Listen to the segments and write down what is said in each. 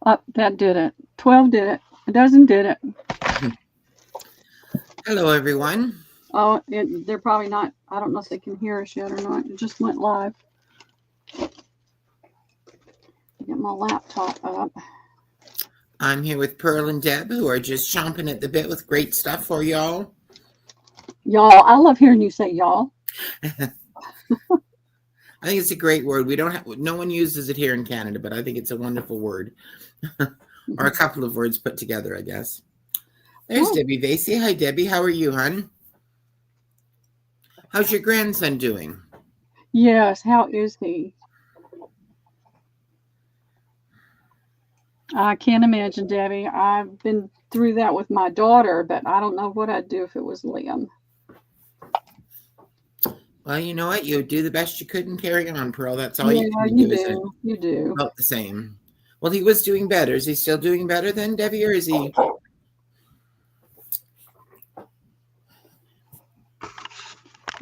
That did it. 12 did it. A dozen did it. Hello, everyone. Oh, they're probably not. I don't know if they can hear us yet or not. It just went live. Get my laptop up. I'm here with Pearl and Deb, who are just chomping at the bit with great stuff for y'all. Y'all, I love hearing you say y'all. I think it's a great word. No one uses it here in Canada, but I think it's a wonderful word. Or a couple of words put together, I guess. There's Debbie Vasey. Hi, Debbie. How are you, hon? How's your grandson doing? Yes, how is he? I can't imagine, Debbie. I've been through that with my daughter, but I don't know what I'd do if it was Liam. Well, you know what? You do the best you could and carry on, Pearl. That's all you can do. You do. About the same. Well, he was doing better. Is he still doing better then, Debbie, or is he? I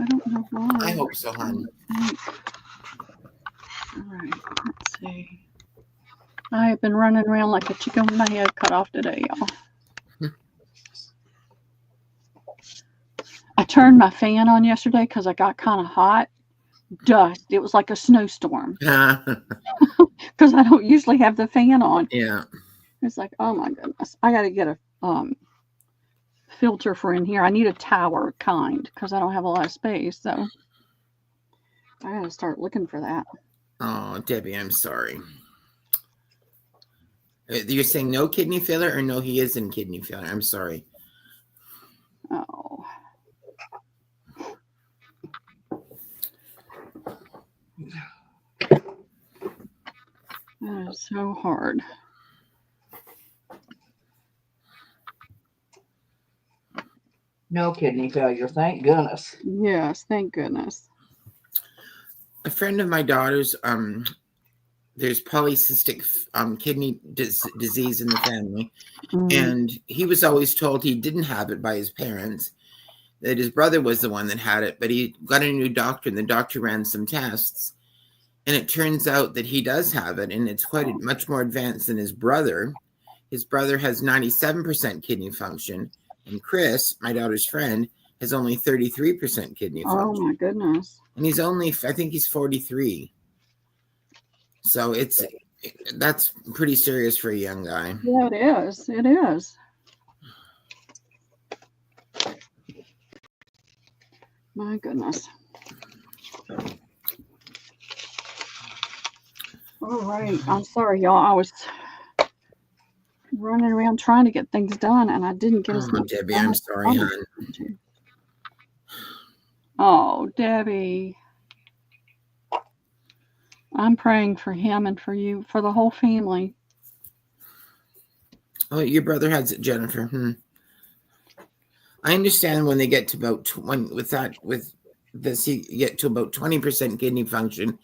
don't know why. I hope so, hon. All right, let's see. I have been running around like a chicken with my head cut off today, y'all. I turned my fan on yesterday because I got kind of hot. Dust. It was like a snowstorm. Because I don't usually have the fan on. Yeah. It's like, oh my goodness. I got to get a filter for in here. I need a tower kind because I don't have a lot of space. So I got to start looking for that. Oh, Debbie, I'm sorry. You're saying no kidney failure or no, he is in kidney failure? I'm sorry. Oh. That is so hard. No kidney failure, thank goodness. Yes, thank goodness. A friend of my daughter's, there's polycystic kidney disease in the family. And he was always told he didn't have it by his parents, that his brother was the one that had it, but he got a new doctor and the doctor ran some tests. And it turns out that he does have it, and it's quite much more advanced than his brother. His brother has 97% kidney function, and Chris, my daughter's friend, has only 33% kidney function. Oh, my goodness. And he's only, I think he's 43. So that's pretty serious for a young guy. Yeah, it is. It is. My goodness. All right. I'm sorry, y'all. I was running around trying to get things done, and I didn't get as much. Debbie, I'm sorry, hon. Oh, Debbie. I'm praying for him and for you, for the whole family. Oh, your brother has it, Jennifer. I understand when they get to about with this, you get to about 20% kidney function,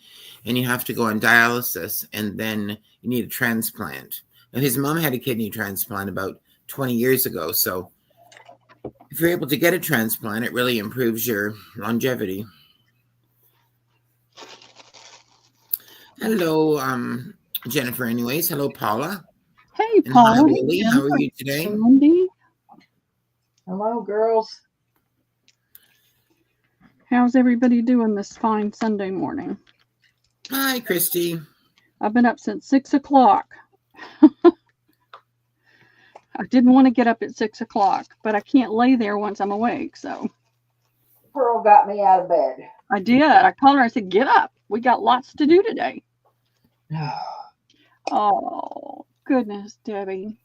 and you have to go on dialysis, and then you need a transplant. And his mom had a kidney transplant about 20 years ago. So if you're able to get a transplant, it really improves your longevity. Hello, Jennifer. Anyways, hello, Paula. Hey, Paula. Hi, Lily. How are you today? Wendy. Hello, girls. How's everybody doing this fine Sunday morning? Hi, Christy. I've been up since 6 o'clock. I didn't want to get up at 6 o'clock, but I can't lay there once I'm awake. So Pearl got me out of bed. I did. I called her. I said, get up. We got lots to do today. Oh, goodness, Debbie.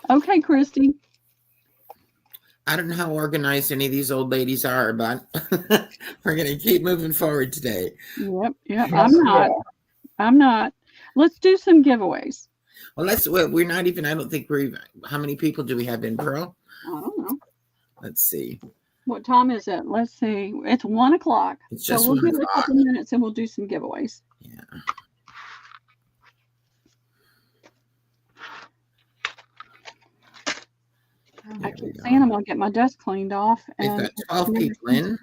Okay, Christy. I don't know how organized any of these old ladies are, but we're going to keep moving forward today. Yep. I'm not. Let's do some giveaways. Well, we're not even, I don't think we're even, how many people do we have in, Pearl? I don't know. Let's see. What time is it? Let's see. It's 1 o'clock. It's just so we'll 1 give it a couple minutes and we'll do some giveaways. Yeah. I keep saying I'm going to get my desk cleaned off. We've got 12 people in.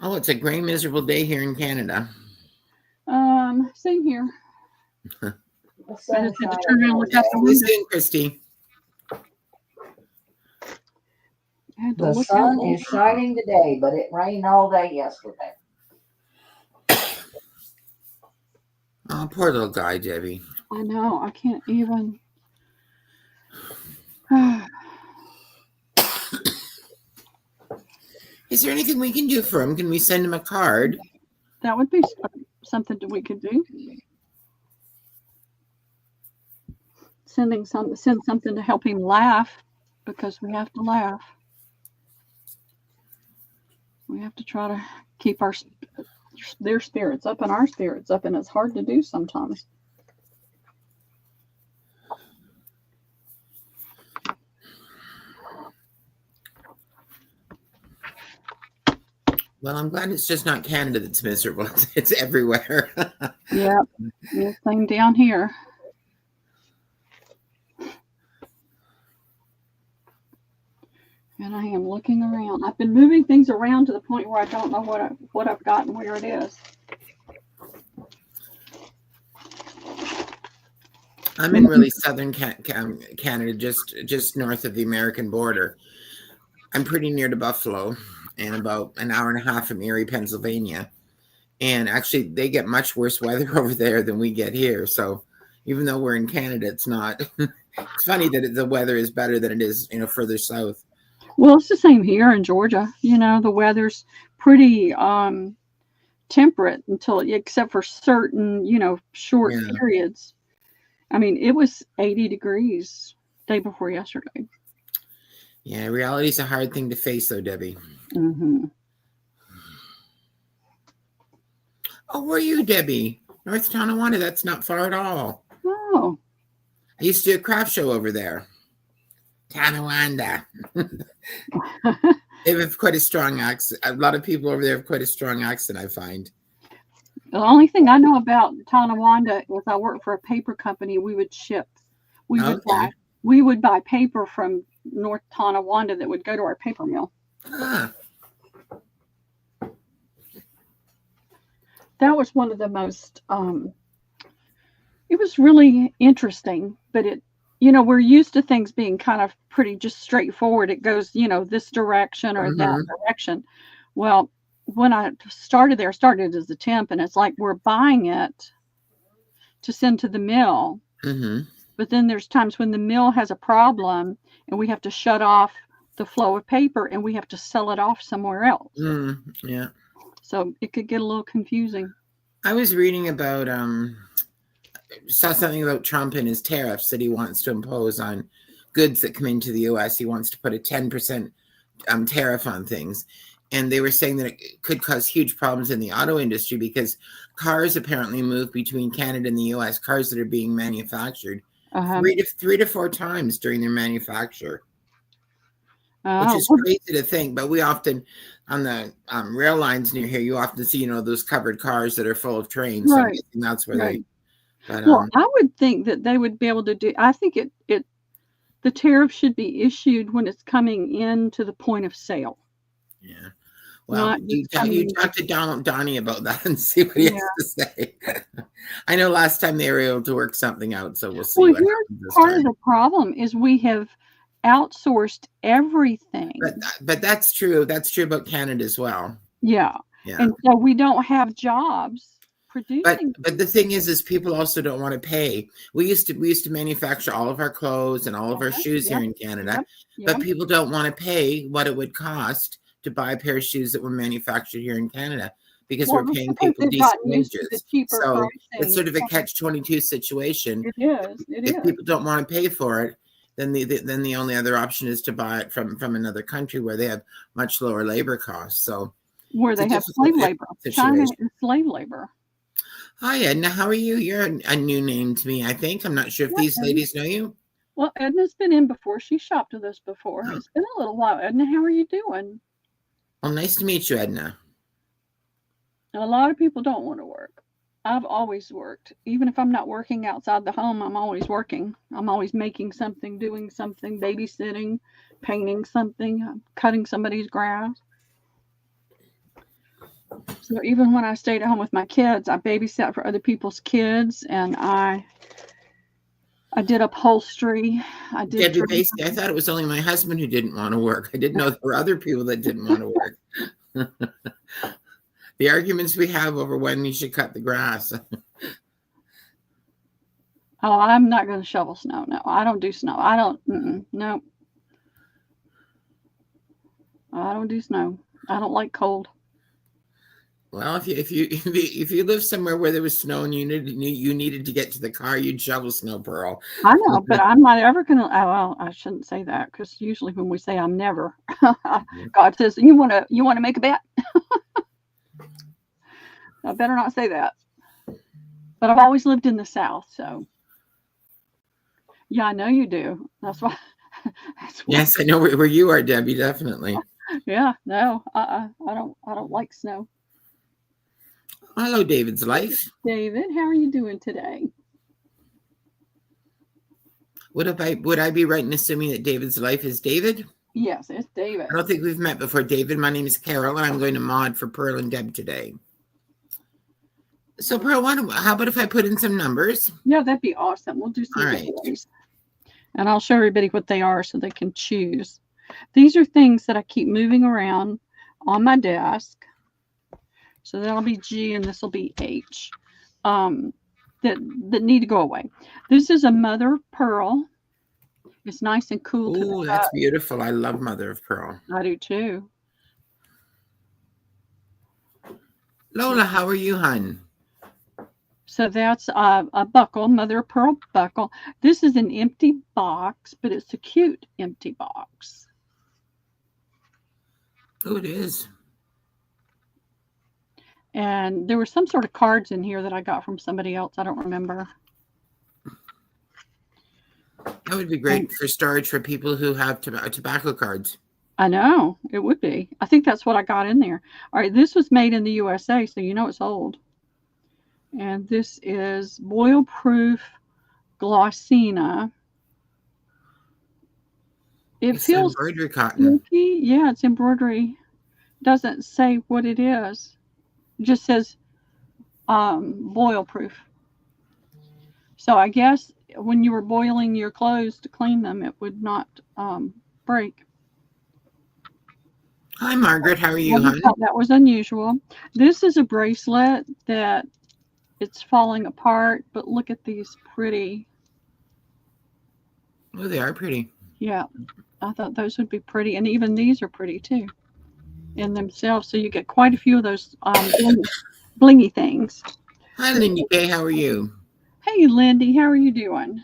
Oh, it's a gray, miserable day here in Canada. Same here. The I sun just had to shining turn around and look out the See you window. soon, Christy. I had to The look sun out. is shining today, but it rained all day yesterday. Oh, poor little guy, Debbie. I know. I can't even. Is there anything we can do for him? Can we send him a card? That would be something that we could do. Send something to help him laugh, because we have to laugh. We have to try to keep their spirits up and our spirits up, and it's hard to do sometimes. Well, I'm glad it's just not Canada that's miserable. It's everywhere. Yeah, thing down here. And I am looking around. I've been moving things around to the point where I don't know what I've got and where it is. I'm in really southern Canada, just north of the American border. I'm pretty near to Buffalo and about an hour and a half from Erie, Pennsylvania. And actually, they get much worse weather over there than we get here. So even though we're in Canada, it's not. It's funny that the weather is better than it is, further south. Well, it's the same here in Georgia. The weather's pretty temperate except for certain, short periods. I mean, it was 80 degrees day before yesterday. Yeah, reality is a hard thing to face, though, Debbie. Mm-hmm. Oh, where are you, Debbie? North Tonawanda. That's not far at all. Oh. I used to do a craft show over there. Tonawanda. They have quite a strong accent. A lot of people over there have quite a strong accent, I find. The only thing I know about Tonawanda is I worked for a paper company. We would ship. We would buy paper from North Tonawanda that would go to our paper mill. Ah. That was one of the most, it was really interesting, but we're used to things being kind of pretty just straightforward. It goes, this direction or that direction. Well, when I started there, I started as a temp, and it's like we're buying it to send to the mill. Mm-hmm. But then there's times when the mill has a problem and we have to shut off the flow of paper and we have to sell it off somewhere else. Yeah. So it could get a little confusing. I was reading about, saw something about Trump and his tariffs that he wants to impose on goods that come into the U.S. He wants to put a 10% tariff on things. And they were saying that it could cause huge problems in the auto industry because cars apparently move between Canada and the U.S., cars that are being manufactured 3 to 4 times during their manufacture. Which is crazy to think, but we often, on the rail lines near here, you often see, those covered cars that are full of trains. So Right. That's where they. But, well, I would think that they would be able to do. I think the tariff should be issued when it's coming into the point of sale. Yeah. Well, you talk to Donnie about that and see what he has to say. I know last time they were able to work something out, so we'll see. Well, here's part of the problem is we have outsourced everything. But that's true. That's true about Canada as well. Yeah. And so we don't have jobs producing. But the thing is people also don't want to pay. We used to manufacture all of our clothes and all of our shoes here in Canada, but people don't want to pay what it would cost to buy a pair of shoes that were manufactured here in Canada because we're paying people decent wages. So it's sort of a catch-22 situation. It is. If people don't want to pay for it, then the only other option is to buy it from another country where they have much lower labor costs. So where they have slave labor. China is slave labor. Hi, Edna. How are you? You're a new name to me, I think. I'm not sure if these ladies know you. Well, Edna's been in before. She shopped with us before. It's been a little while. Edna, how are you doing? Well, nice to meet you, Edna. And a lot of people don't want to work. I've always worked. Even if I'm not working outside the home, I'm always working. I'm always making something, doing something, babysitting, painting something, cutting somebody's grass. So even when I stayed at home with my kids, I babysat for other people's kids, and I did upholstery. I did Debbie Pacey, I thought it was only my husband who didn't want to work. I didn't know there were other people that didn't want to work. The arguments we have over when we should cut the grass. Oh, I'm not going to shovel snow. No, I don't do snow. I don't. No, I don't do snow. I don't like cold. Well, if you live somewhere where there was snow and you needed to get to the car, you'd shovel snow, Pearl. I know, but I'm not ever going to. Oh, well, I shouldn't say that, because usually when we say I'm never, God says, you want to make a bet? I better not say that. But I've always lived in the South, so yeah, I know you do. That's why. Yes, I know where you are, Debbie. Definitely. Yeah, no, I don't like snow. Hello, David's Life. David, how are you doing today? Would I be right in assuming that David's Life is David? Yes, it's David. I don't think we've met before, David. My name is Carol, and I'm going to mod for Pearl and Deb today. So, Pearl, how about if I put in some numbers? Yeah, that'd be awesome. We'll do some giveaways. And I'll show everybody what they are so they can choose. These are things that I keep moving around on my desk. So that'll be G and this will be H. That need to go away. This is a mother of pearl. It's nice and cool. Oh, that's beautiful. I love mother of pearl. I do too. Lola, how are you, hon? So that's a buckle, mother of pearl buckle. This is an empty box, but it's a cute empty box. Oh, it is. And there were some sort of cards in here that I got from somebody else. I don't remember. That would be great for storage for people who have tobacco cards. I know, it would be. I think that's what I got in there. All right, this was made in the USA, so you know it's old. And this is boil-proof Glossina. It It's feels embroidery cotton. silky. Yeah, it's embroidery. Doesn't say what it is. It just says boil-proof. So I guess when you were boiling your clothes to clean them, it would not break. Hi, Margaret. How are you, hon? That was unusual. This is a bracelet that it's falling apart, but look at these pretty. Oh, they are pretty. Yeah, I thought those would be pretty, and even these are pretty too in themselves. So you get quite a few of those blingy things. Hi, Lindy Kay. How are you? Hey, Lindy, how are you doing?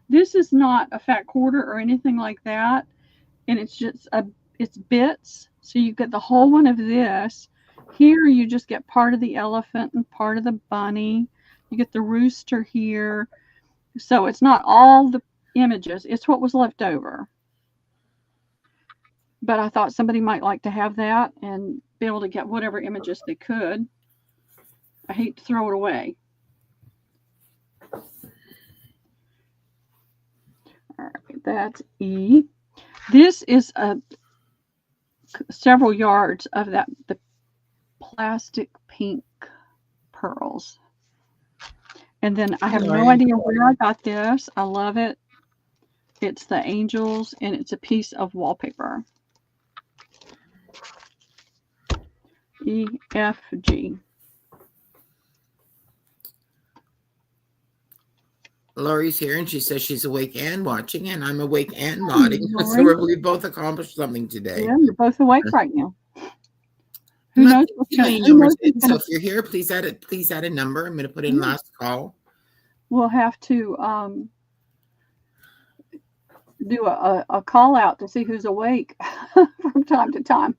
This is not a fat quarter or anything like that, and it's just it's bits. So you get the whole one of this. Here you just get part of the elephant and part of the bunny. You get the rooster here. So it's not all the images. It's what was left over. But I thought somebody might like to have that and be able to get whatever images they could. I hate to throw it away. All right, that's E. This is several yards of the plastic pink pearls. And then I have no idea where I got this. I love it. It's the angels, and it's a piece of wallpaper. E, F, G. Lori's here, and she says she's awake and watching, and I'm awake and modding. So we both accomplished something today. Yeah, you're both awake right now. Who knows what's going on? So if you're here, please add a number. I'm going to put in last call. We'll have to do a call out to see who's awake from time to time.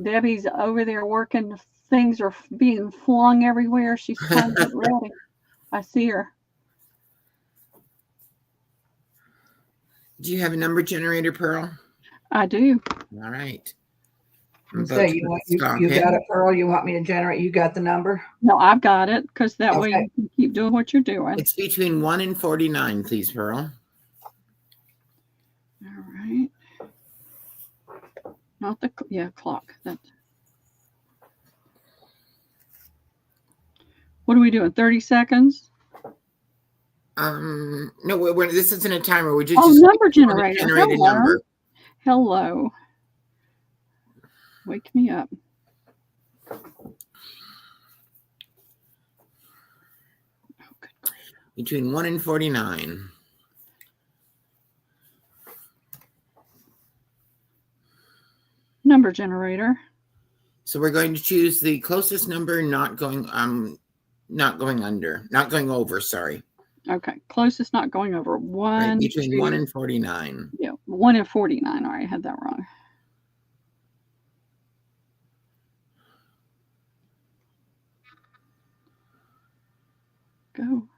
Debbie's over there working. Things are being flung everywhere. She's trying to get ready. I see her. Do you have a number generator, Pearl? I do. All right. So you got it, Pearl? You want me to generate? You got the number? No, I've got it, because that way you can keep doing what you're doing. It's between 1 and 49, please, Pearl. All right. Not the, yeah, clock. That. What are we doing? 30 seconds? No, this isn't a timer. We're just number generator. Generate a number. Hello. Wake me up. Between 1 and 49. Number generator. So we're going to choose the closest number, not going under, not going over, sorry. Okay. Closest not going over. 1. Right, between 1 and 49. Yeah, 1 and 49. All right, I had that wrong. Go.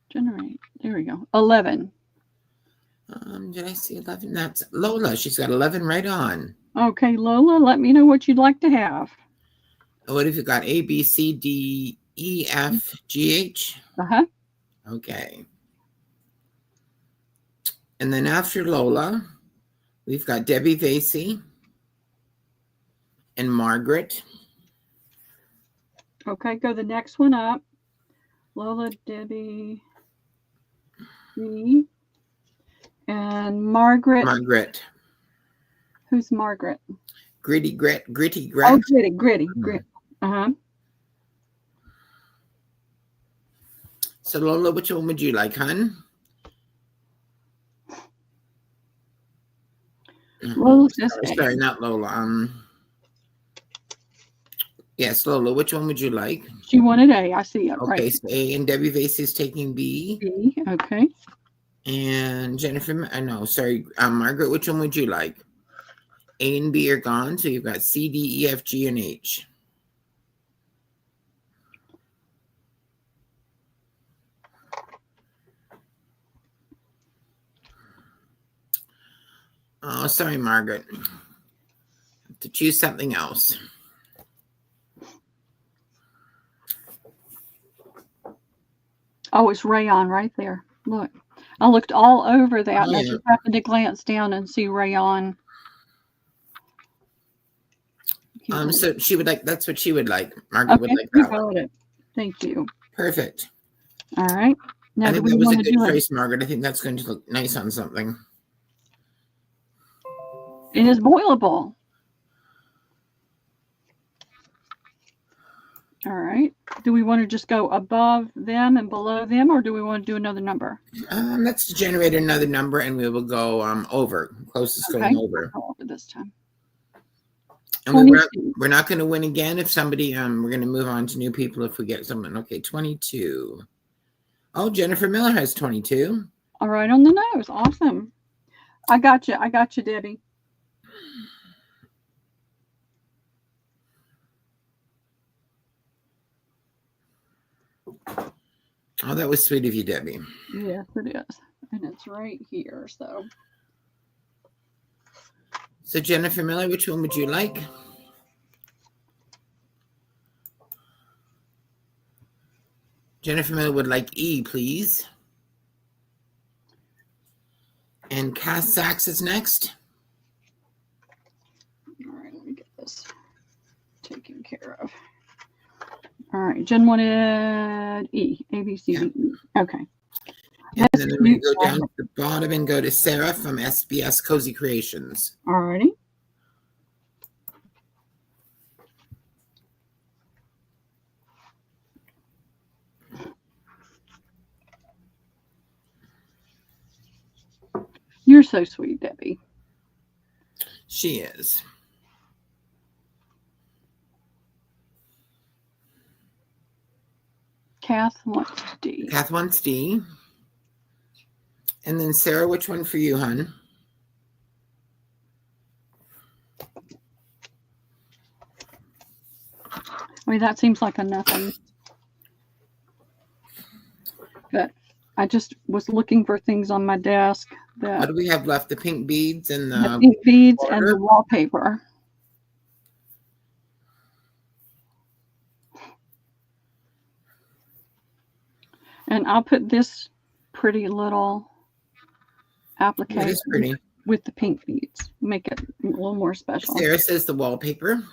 Generate. There we go. 11. Did I see 11? That's Lola. She's got 11 right on. Okay, Lola, let me know what you'd like to have. What have you got? A, B, C, D, E, F, G, H? Uh-huh. Okay. And then after Lola, we've got Debbie Vasey and Margaret. Okay, go the next one up. Lola, Debbie, me, and Margaret. Margaret. Who's Margaret? Gritty. Oh, Gritty. Uh-huh. So Lola, which one would you like, hon? Lola says sorry, not Lola. Yes, Lola, which one would you like? She wanted A. I see it. Okay, right. So A, and Debbie Vasey is taking B. B, okay. And Jennifer, Margaret, which one would you like? A and B are gone, so you've got C, D, E, F, G, and H. Oh, sorry, Margaret. Have to choose something else. Oh, it's rayon right there. Look, I looked all over that, and I just happened to glance down and see rayon. So she would like, that's what she would like. Margaret would like that. Got it. Thank you. Perfect. All right. Now, I think that was a good choice, Margaret. I think that's going to look nice on something. It is boilable. All right. Do we want to just go above them and below them, or do we want to do another number? Let's generate another number, and we will go over. Closest going over. Go over this time. And we're not going to win again if somebody. We're going to move on to new people if we get someone. Okay, 22. Oh, Jennifer Miller has 22. All right, on the nose. Awesome. I got you. Debbie. Oh, that was sweet of you, Debbie. Yes, it is. And it's right here, so. So, Jennifer Miller, which one would you like? Jennifer Miller would like E, please. And Cass Sachs is next. All right, let me get this taken care of. All right, Jen wanted E, A, B, C, D, E. Okay. And then we go down to the bottom and go to Sarah from SBS Cozy Creations. All righty. You're so sweet, Debbie. She is. Kath wants D. Kath wants D. And then Sarah, which one for you, hon? I mean, that seems like a nothing. But I just was looking for things on my desk. What do we have left? The pink beads and the pink beads and the wallpaper. And I'll put this pretty little applique. It is pretty. with the pink beads. Make it a little more special. Sarah says the wallpaper.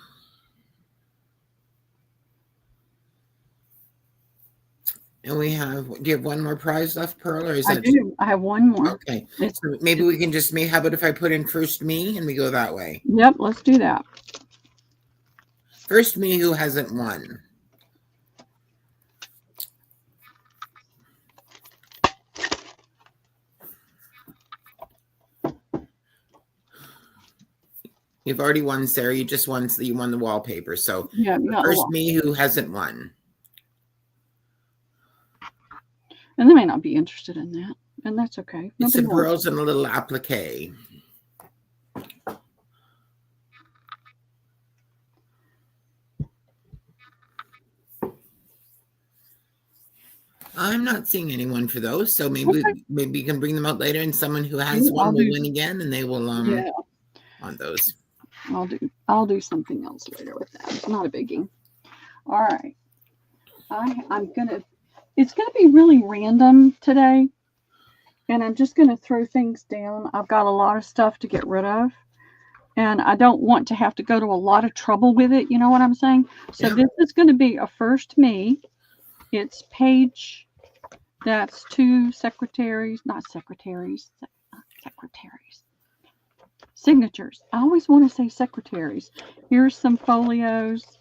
And we have, do you have one more prize left, Pearl? Or is I do. I have one more. Okay. So maybe we can just, how about if I put in first me and we go that way? Yep, let's do that. First me who hasn't won. You've already won, Sarah. You just won. You won the wallpaper. So yeah, first me who hasn't won. And they may not be interested in that, and that's okay. It's some pearls and a little applique. I'm not seeing anyone for those, so maybe you can bring them out later, and someone who has one will win again, and they will on those. I'll do something else later with that. It's not a biggie. All right, it's gonna be really random today, and I'm just gonna throw things down. I've got a lot of stuff to get rid of, and I don't want to have to go to a lot of trouble with it. You know what I'm saying? So this is going to be a first me. It's page. That's two secretaries, not secretaries, secretaries. Signatures. I always want to say secretaries. Here's some folios.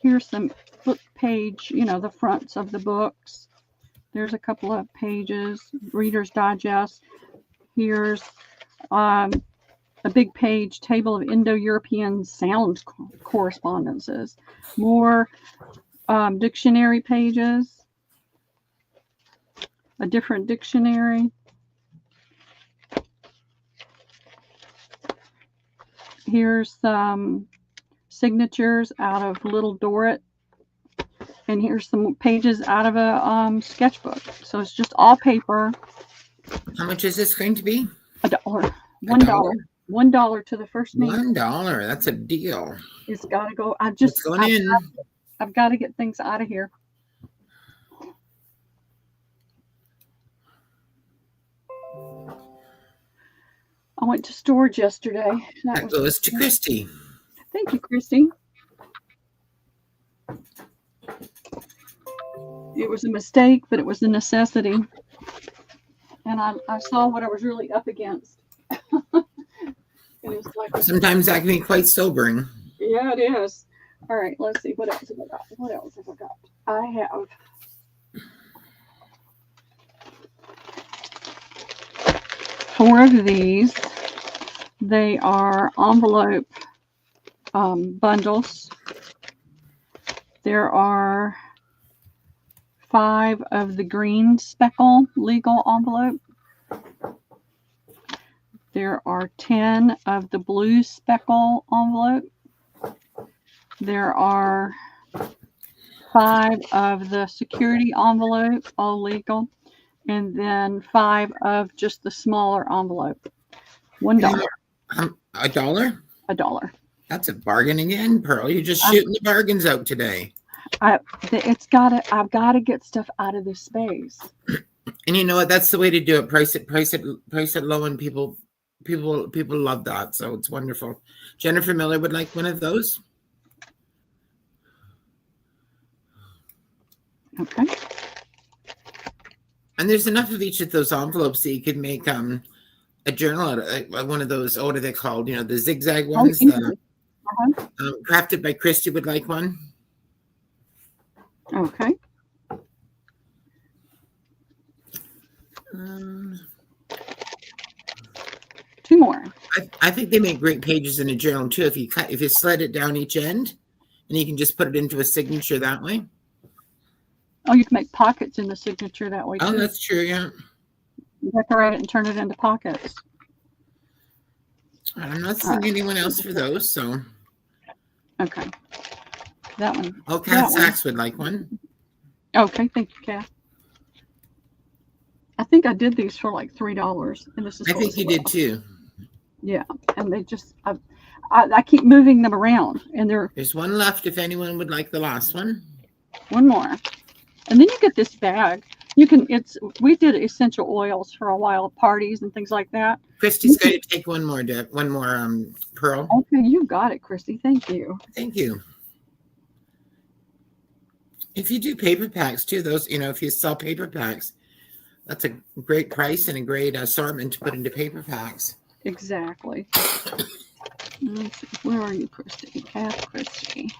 Here's some book page, the fronts of the books. There's a couple of pages, Reader's Digest. Here's a big page, table of Indo-European sound correspondences. More dictionary pages. A different dictionary. Here's some signatures out of Little Dorrit. And here's some pages out of a sketchbook. So it's just all paper. How much is this going to be? $1. $1. $1 to the first me. $1. That's a deal. It's got to go. It's going in. I've got to get things out of here. I went to storage yesterday. That goes to Christy. Thank you, Christy. It was a mistake, but it was a necessity. And I saw what I was really up against. It was like sometimes that can be quite sobering. Yeah, it is. All right, let's see. What else have I got? What else have I got? I have four of these. They are envelope bundles. There are 5 of the green speckle legal envelope. There are 10 of the blue speckle envelope. There are 5 of the security envelope, all legal. And then 5 of just the smaller envelope. $1. $1? $1. That's a bargain again, Pearl. You're just shooting the bargains out today. I've got to get stuff out of this space. And you know what? That's the way to do it. Price it low, and people love that. So it's wonderful. Jennifer Miller would like one of those. Okay. And there's enough of each of those envelopes that you could make a journal out of, one of those. What are they called? The zigzag ones. Crafted by Christy would like one. Okay. Two more. I think they make great pages in a journal too. If you sled it down each end, and you can just put it into a signature that way. Oh, you can make pockets in the signature that way too. Oh, that's true. Yeah. Decorate it and turn it into pockets. I'm not seeing anyone else for those, so. Okay. That one. Oh, Kat Sachs would like one. Okay, thank you, Kat. I think I did these for like $3, and this is. I think you did too. Yeah, and they just I keep moving them around, and there's one left if anyone would like the last one. One more, and then you get this bag. You can, we did essential oils for a while, parties and things like that. Christy's going to take one more, Pearl. Okay, you got it, Christy. Thank you. Thank you. If you do paper packs too, those, if you sell paper packs, that's a great price and a great assortment to put into paper packs. Exactly. Where are you, Christy? Kath, Christy.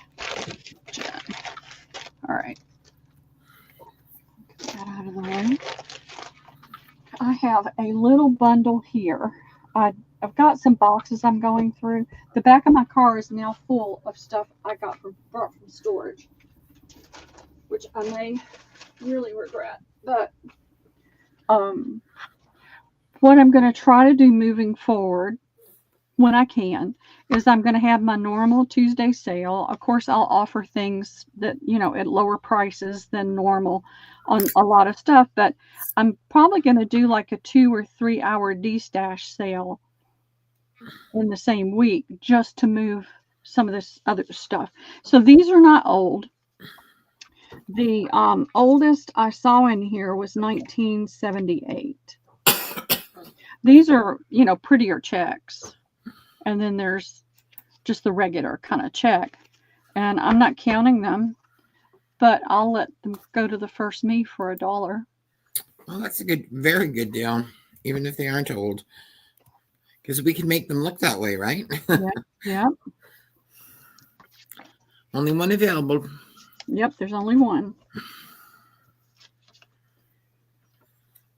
Jen. All right. Get that out of the way. I have a little bundle here. I've got some boxes I'm going through. The back of my car is now full of stuff I brought from storage, which I may really regret. But what I'm going to try to do moving forward, when I can, is I'm going to have my normal Tuesday sale. Of course, I'll offer things that, at lower prices than normal on a lot of stuff, but I'm probably going to do like a 2 or 3 hour Destash sale in the same week just to move some of this other stuff. So these are not old. The oldest I saw in here was 1978. These are, prettier checks. And then there's just the regular kind of check. And I'm not counting them, but I'll let them go to the first me for $1. Well, that's a very good deal, even if they aren't old. Because we can make them look that way, right? Yeah. Only one available. Yep, there's only one.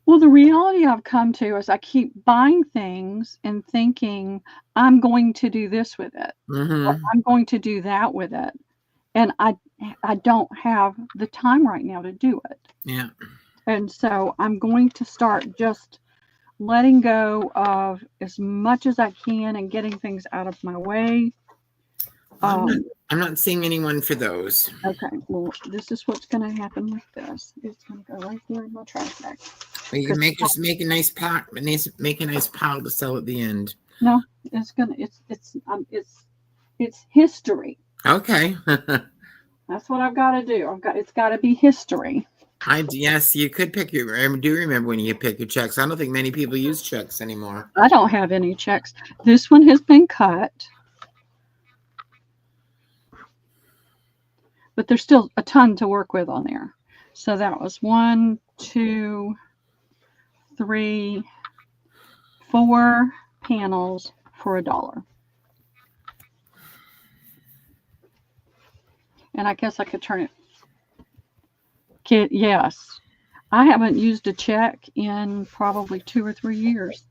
Well, the reality I've come to is I keep buying things and thinking I'm going to do this with it. Mm-hmm. Or I'm going to do that with it. And I don't have the time right now to do it. Yeah. And so I'm going to start just letting go of as much as I can and getting things out of my way. I'm not seeing anyone for those. Okay, well, this is what's going to happen with this. It's going to go right there in my trash bag. Well, you can make a nice pack, make a nice pile to sell at the end. No, it's history. Okay. That's what I've got to do. It's got to be history. Yes, you could pick I do remember when you pick your checks. I don't think many people use checks anymore. I don't have any checks. This one has been cut. But there's still a ton to work with on there. So that was 1, 2, 3, 4 panels for $1. And I guess I could turn it. Yes. I haven't used a check in probably 2 or 3 years.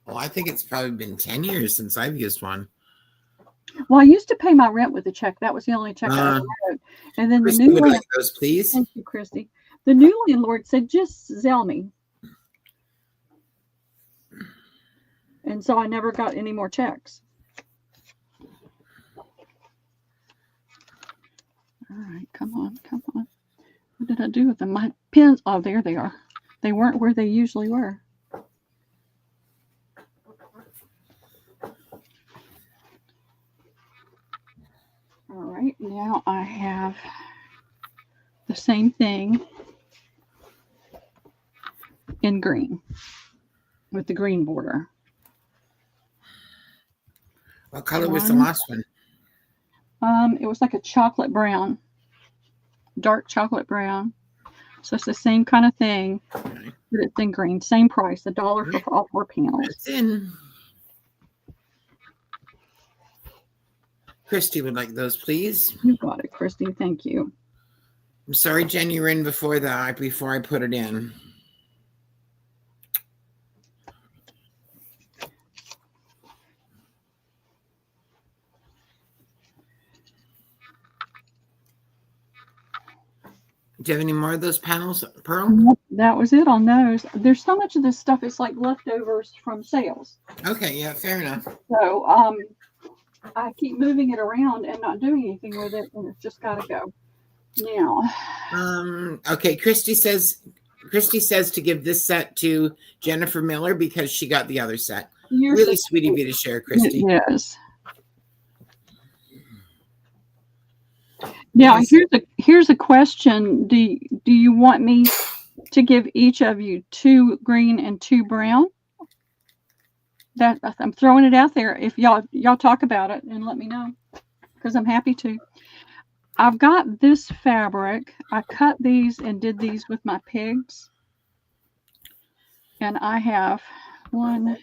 Well, I think it's probably been 10 years since I've used one. Well, I used to pay my rent with a check. That was the only check I ever wrote. And then Christy would like those, please. Thank you, Christy. The new landlord said, just Zelle me. And so I never got any more checks. All right, come on. What did I do with them? My pens, oh, there they are. They weren't where they usually were. All right, now I have the same thing in green with the green border. What color was the last one? It was like a chocolate brown, dark chocolate brown. So it's the same kind of thing, Okay. but it's in green. Same price, $1 for all 4 panels. It's in. Christy would like those, please. You got it, Christy. Thank you. I'm sorry, Jen, you were in before I put it in. Do you have any more of those panels, Pearl? Nope, that was it on those. There's so much of this stuff, it's like leftovers from sales. Okay, yeah, fair enough. So I keep moving it around and not doing anything with it, and it's just got to go. Now. Okay, Christy says to give this set to Jennifer Miller because she got the other set. You're really sweet of you to share, Christy. Yes. Now, here's a question. Do you want me to give each of you 2 green and 2 brown. That I'm throwing it out there. If y'all talk about it and let me know, because I'm happy to. I've got this fabric. I cut these and did these with my pigs. And I have 1,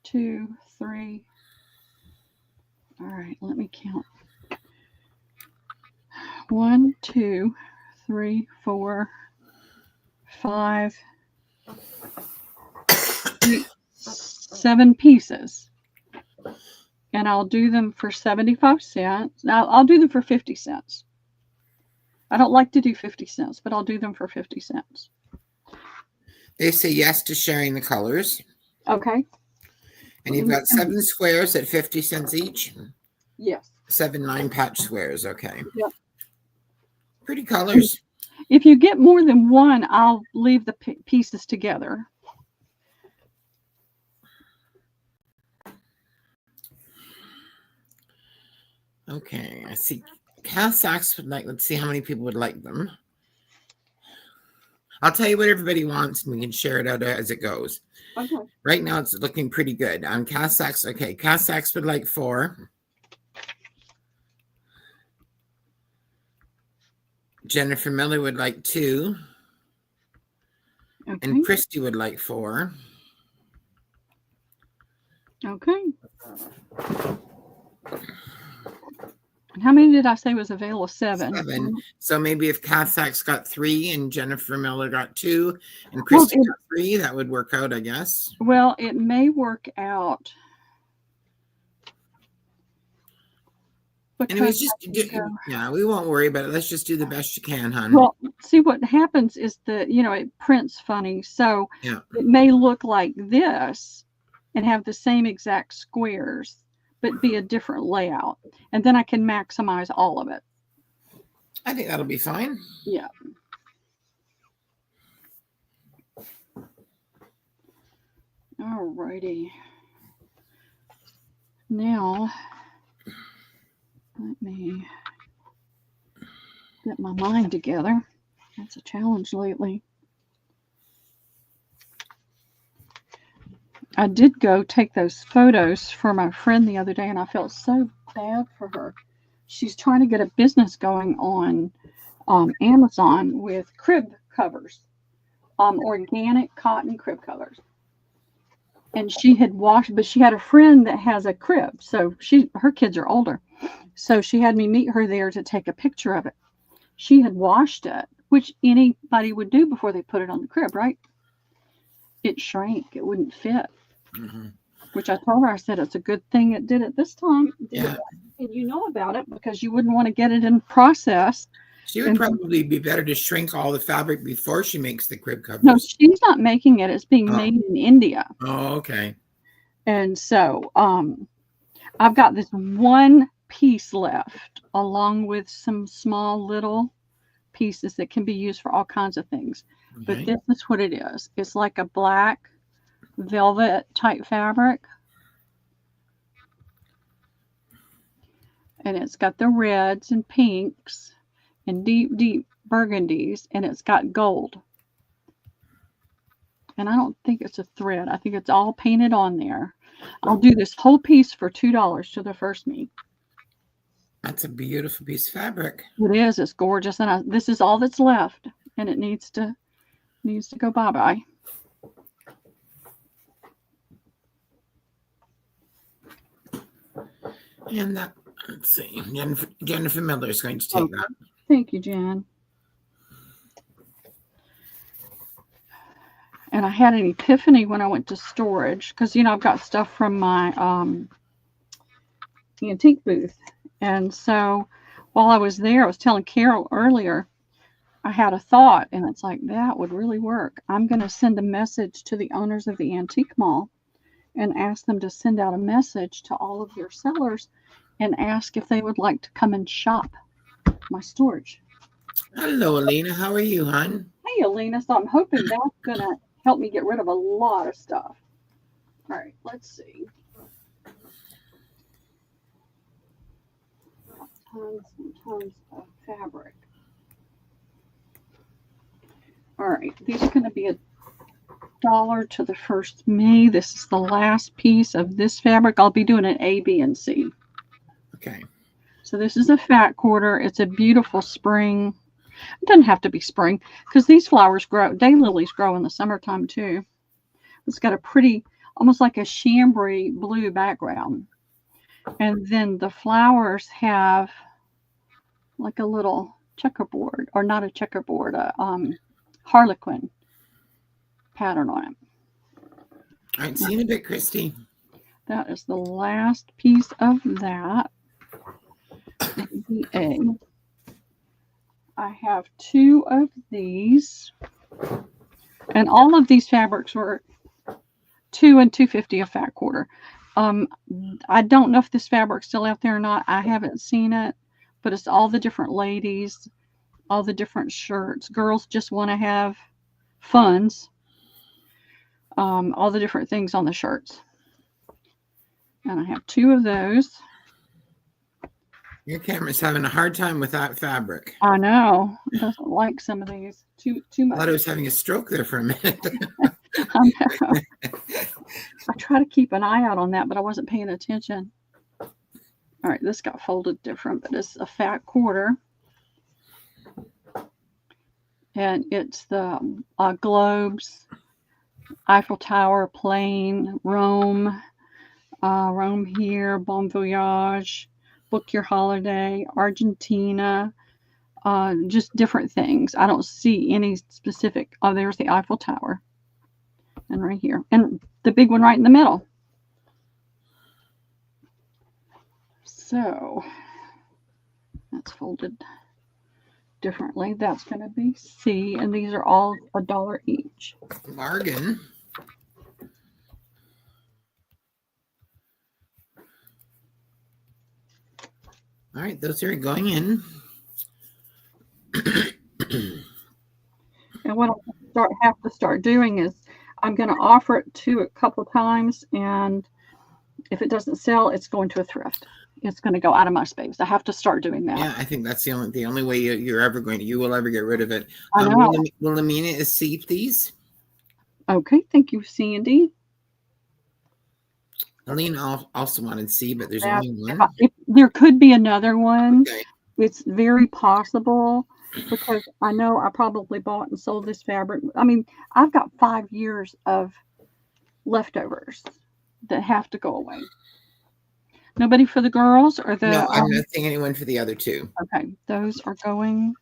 2, 3. All right, let me count. 1, 2, 3, 4, 5, 6, 7 pieces. And I'll do them for 75 cents. Now I'll do them for 50 cents. I don't like to do 50 cents, but I'll do them for 50 cents. They say yes to sharing the colors. Okay. And you've got 7 squares at 50 cents each? Yes. 7 9-patch squares, okay. Yep. Pretty colors. If you get more than one, I'll leave the pieces together. Okay, I see. Cassacks would like, let's see how many people would like them. I'll tell you what everybody wants, and we can share it out as it goes. Okay. Right now, it's looking pretty good. On Cassacks, okay, Cassacks would like 4. Jennifer Miller would like 2. Okay. And Christy would like 4. Okay. And how many did I say was available? 7. 7. So maybe if Cassacks got 3 and Jennifer Miller got 2 and Christy got 3, that would work out, I guess. Well, it may work out. Anyways, yeah, we won't worry about it. Let's just do the best you can, hon. Well, see what happens is that, it prints funny. So yeah, it may look like this and have the same exact squares, but be a different layout. And then I can maximize all of it. I think that'll be fine. Yeah. All righty. Now, let me get my mind together. That's a challenge lately. I did go take those photos for my friend the other day, and I felt so bad for her. She's trying to get a business going on Amazon with crib covers, organic cotton crib covers. And she had washed, but she had a friend that has a crib, so her kids are older. So she had me meet her there to take a picture of it. She had washed it, which anybody would do before they put it on the crib, right? It shrank. It wouldn't fit. Mm-hmm. Which I told her, I said, it's a good thing it did it this time. Yeah. And you know about it because you wouldn't want to get it in process. She would probably be better to shrink all the fabric before she makes the crib covers. No, she's not making it. It's being made in India. Oh, okay. And so I've got this one piece left, along with some small little pieces that can be used for all kinds of things. Okay. But this is what it is. It's like a black velvet type fabric. And it's got the reds and pinks and deep, deep burgundies, and it's got gold. And I don't think it's a thread. I think it's all painted on there. I'll do this whole piece for $2 to the first me. That's a beautiful piece of fabric. It is. It's gorgeous. And this is all that's left. And it needs to go bye-bye. And that, let's see, Jennifer Miller is going to take that. Thank you, Jen. And I had an epiphany when I went to storage because, I've got stuff from my antique booth. And so while I was there, I was telling Carol earlier, I had a thought, and it's like, that would really work. I'm going to send a message to the owners of the antique mall and ask them to send out a message to all of your sellers and ask if they would like to come and shop my storage. Hello, Alina. How are you, hon? Hey, Alina. So I'm hoping that's going to help me get rid of a lot of stuff. All right, let's see. Tons and tons of fabric. All right, these are going to be $1 to the first me. This is the last piece of this fabric. I'll be doing an A, B, and C. Okay. So this is a fat quarter. It's a beautiful spring. It doesn't have to be spring because these flowers grow. Daylilies grow in the summertime too. It's got a pretty, almost like a chambray blue background. And then the flowers have like a little checkerboard, or not a checkerboard, a harlequin pattern on it. All right, see you in a bit, Christy. That is the last piece of that. A. I have 2 of these, and all of these fabrics were $2 and $2.50 a fat quarter. I don't know if this fabric's still out there or not. I haven't seen it, but it's all the different ladies, all the different shirts. Girls just want to have funds. All the different things on the shirts. And I have 2 of those. Your camera's having a hard time with that fabric. I know. It doesn't like some of these too much. I thought I was having a stroke there for a minute. I know. I try to keep an eye out on that, but I wasn't paying attention. All right, this got folded different, but it's a fat quarter. And it's the globes, Eiffel Tower, plane, Rome, Rome here, Bon Voyage, Book Your Holiday, Argentina, just different things. I don't see any specific. Oh, there's the Eiffel Tower. And right here. And the big one right in the middle. So that's folded differently. That's going to be C. And these are all $1 each. Bargain. All right, those are going in. And what I have to start doing is I'm going to offer it to a couple of times, and if it doesn't sell, it's going to a thrift. It's going to go out of my space. I have to start doing that. Yeah, I think that's the only way you will ever get rid of it. I know. Wilhelmina is C, please. Okay, thank you, Sandy. Aline also wanted C, but there's only one. There could be another one. Okay. It's very possible, because I know I probably bought and sold this fabric. I mean, I've got 5 years of leftovers that have to go away. Nobody for the girls or the... No, I'm not seeing anyone for the other 2. Okay, those are going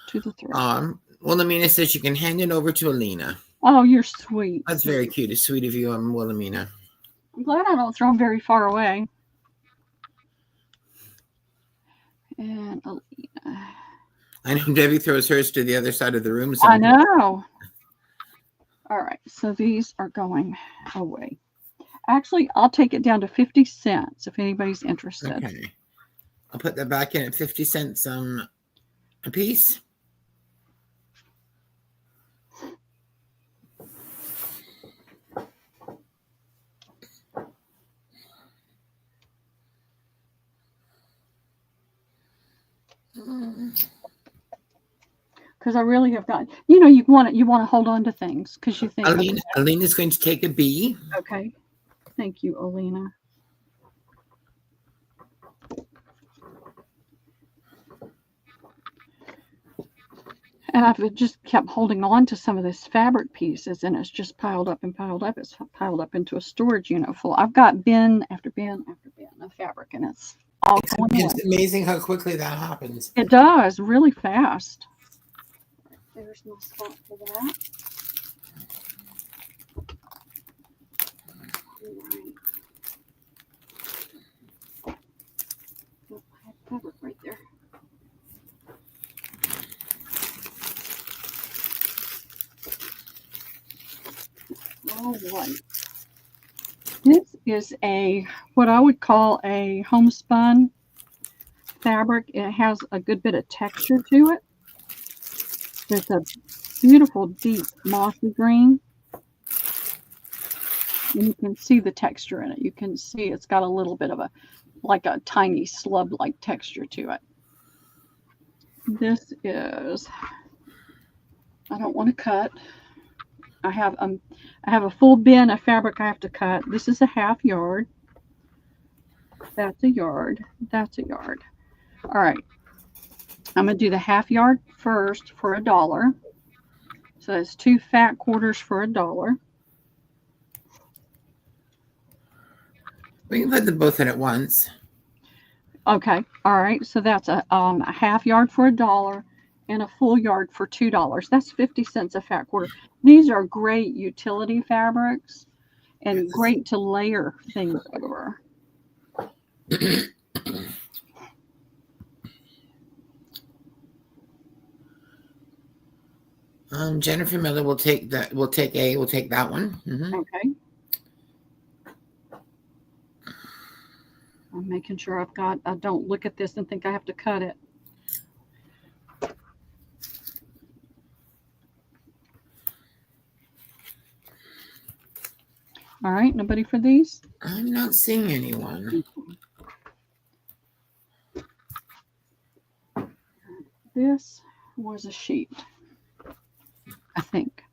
to the thrift. Wilhelmina says you can hand it over to Alina. Oh, you're sweet. That's very cute. It's sweet of you, Wilhelmina. I'm glad I don't throw them very far away. And Alina. I know Debbie throws hers to the other side of the room. I know. All right, so these are going away. Actually, I'll take it down to 50 cents if anybody's interested. Okay. I'll put that back in at 50 cents a piece. Because I really have got, you want to hold on to things because you think. Alina's going to take a B. Okay. Thank you, Alina. And I've just kept holding on to some of this fabric pieces, and it's just piled up and piled up. It's piled up into a storage unit full. I've got bin after bin after bin of fabric, and it's all going away. It's amazing how quickly that happens. It does, really fast. There's no spot for that. Oh, I have fabric right there. All right. This is what I would call a homespun fabric. It has a good bit of texture to it. It's a beautiful, deep, mossy green. And you can see the texture in it. You can see it's got a little bit of a tiny slub-like texture to it. This is I don't want to cut. I have a full bin of fabric I have to cut. This is a half yard. That's a yard. That's a yard. All right. I'm going to do the half yard first for $1. So that's 2 fat quarters for $1. We can put them both in at once. Okay. All right. So that's a half yard for $1 and a full yard for $2. That's 50 cents a fat quarter. These are great utility fabrics and great to layer things over. Jennifer Miller will take that. We'll take that one. Mm-hmm. Okay. I'm making sure I don't look at this and think I have to cut it. All right, nobody for these? I'm not seeing anyone. This was a sheet, I think.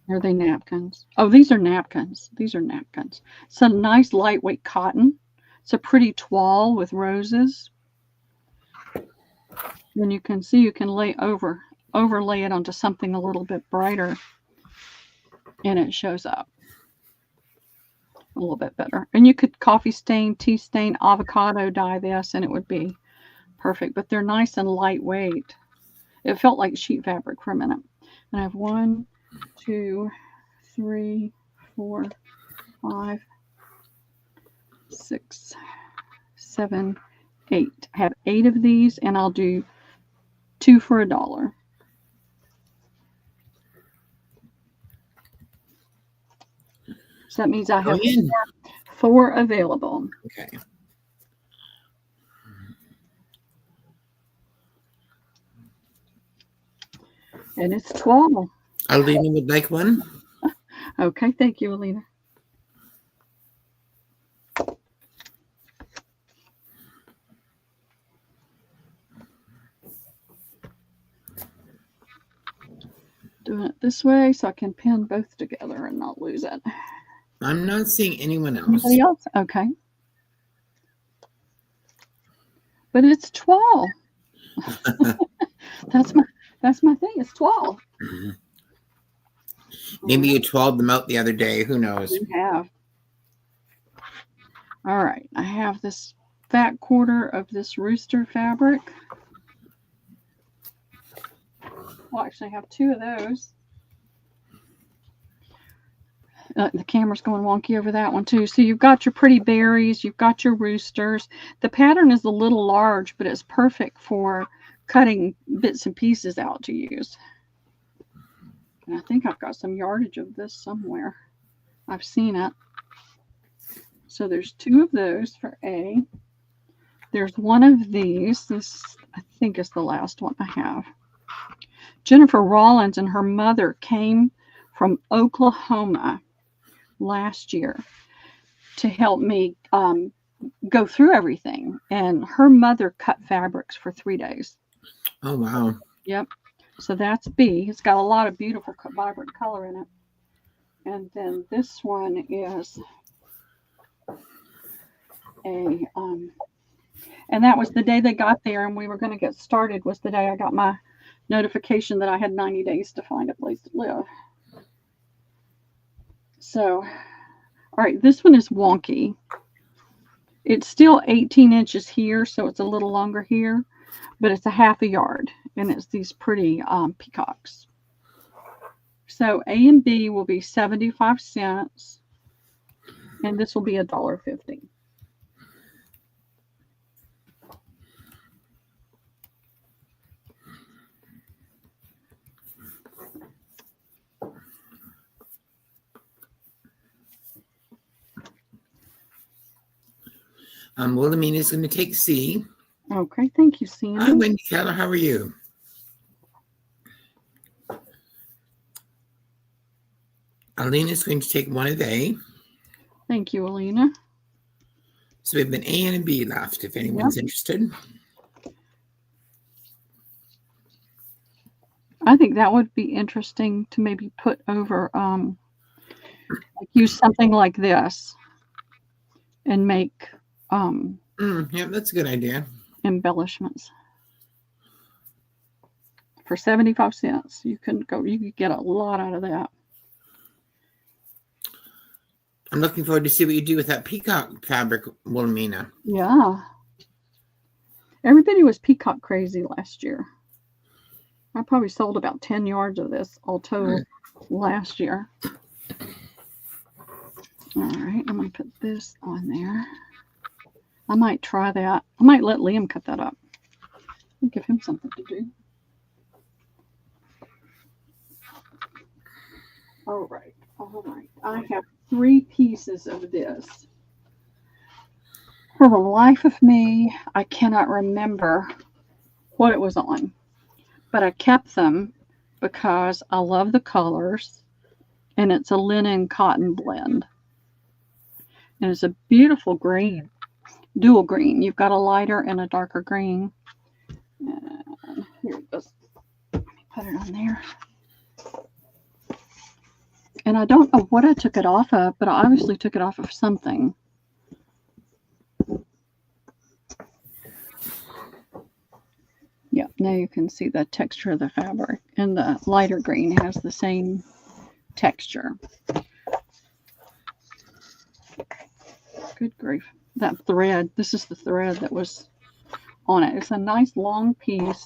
Are they napkins? Oh, these are napkins. These are napkins. It's a nice lightweight cotton. It's a pretty toile with roses. And you can see you can overlay it onto something a little bit brighter, and it shows up a little bit better. And you could coffee stain, tea stain, avocado dye this, and it would be perfect. But they're nice and lightweight. It felt like sheet fabric for a minute. And I have 1, 2, 3, 4, 5, 6, 7, 8. I have 8 of these, and I'll do 2 for $1. So that means I have 4 available. Okay. And it's 12. Alina would like one. Okay, thank you, Alina. Doing it this way so I can pin both together and not lose it. I'm not seeing anyone else. Anybody else? Okay. But it's 12. That's my thing. It's 12. Mm-hmm. Maybe you 12 them out the other day. Who knows? You have. All right. I have this fat quarter of this rooster fabric. Well, actually, I have 2 of those. The camera's going wonky over that one too. So you've got your pretty berries, you've got your roosters. The pattern is a little large, but it's perfect for cutting bits and pieces out to use. And I think I've got some yardage of this somewhere. I've seen it. So there's 2 of those for A. There's 1 of these. This, I think, is the last one I have. Jennifer Rollins and her mother came from Oklahoma last year to help me go through everything. And her mother cut fabrics for 3 days. Oh, wow. Yep. So that's B. It's got a lot of beautiful, vibrant color in it. And then this one is a, and that was the day they got there and we were going to get started, was the day I got my notification that I had 90 days to find a place to live. So, all right, this one is wonky. It's still 18 inches here, so it's a little longer here, but it's a half a yard, and it's these pretty peacocks. So A and B will be 75 cents, and this will be $1.50. Wilhelmina is going to take C. Okay, thank you, Sandy. Hi, Wendy Keller. How are you? Alina is going to take 1 of A. Thank you, Alina. So we have an A and a B left, if anyone's interested. I think that would be interesting to maybe put over, like use something like this and make Yeah, that's a good idea. embellishments. For 75 cents, you could get a lot out of that. I'm looking forward to see what you do with that peacock fabric, Wilhelmina. Yeah. Everybody was peacock crazy last year. I probably sold about 10 yards of this all total last year. All right, I'm going to put this on there. I might try that. I might let Liam cut that up. I'll give him something to do. All right, all right. I have 3 pieces of this. For the life of me, I cannot remember what it was on, but I kept them because I love the colors, and it's a linen cotton blend. And it's a beautiful green, dual green. You've got a lighter and a darker green. And here it goes. Let me put it on there. And I don't know what I took it off of, but I obviously took it off of something. Yeah, now you can see the texture of the fabric. And the lighter green has the same texture. Good grief. That thread, this is the thread that was on it. It's a nice long piece.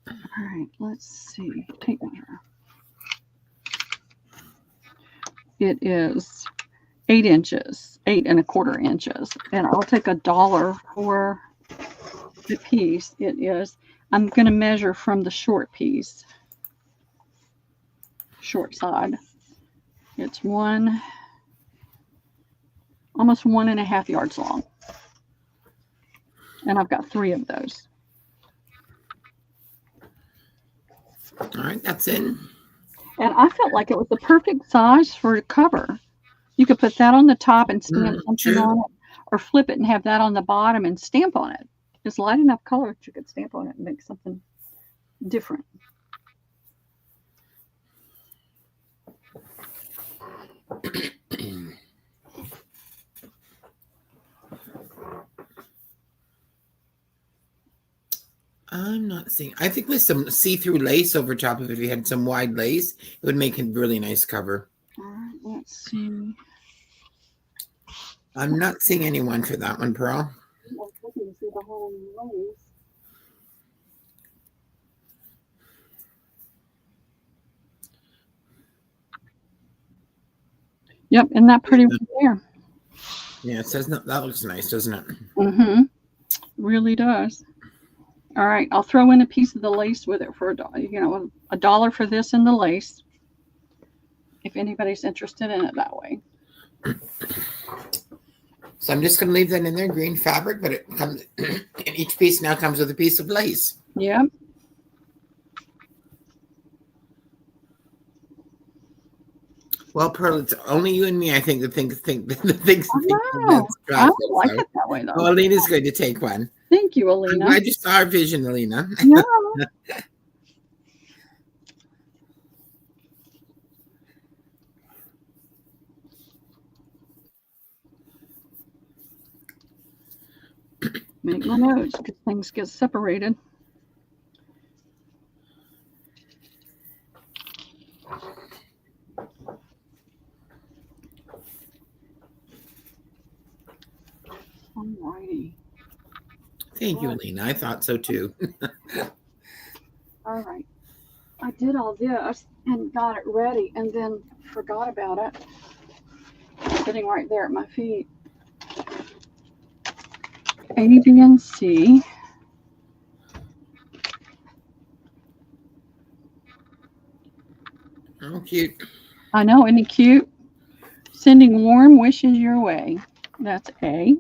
All right, let's see. Tape measure. It is 8 inches, 8 1/4 inches. And I'll take $1 for the piece. It is, I'm going to measure from the short piece, short side. It's almost 1.5 yards long. And I've got 3 of those. All right, that's in. And I felt like it was the perfect size for a cover. You could put that on the top and stamp something on it, or flip it and have that on the bottom and stamp on it. It's light enough color that you could stamp on it and make something different. I'm not seeing. I think with some see-through lace over top of it, if you had some wide lace, it would make a really nice cover. All right, let's see. I'm not seeing anyone for that one, Pearl. I'm looking to see the whole lace. Yep, isn't that pretty right there? Yeah, it says no, that looks nice, doesn't it? Mm-hmm. Really does. All right, I'll throw in a piece of the lace with it for $1 for this and the lace, if anybody's interested in it that way. So I'm just going to leave that in there, green fabric, but it comes, and each piece now comes with a piece of lace. Yep. Well, Pearl, it's only you and me, I think, that think that's I don't like it that way, though. Well, Alina's going to take one. Thank you, Alina. I'm glad you saw our vision, Alina. Yeah. Make my notes because things get separated. Alrighty. Thank you, Alina. I thought so too. All right. I did all this and got it ready and then forgot about it. Sitting right there at my feet. A, B, and C. Oh, cute. I know, isn't it cute? Sending warm wishes your way. That's A.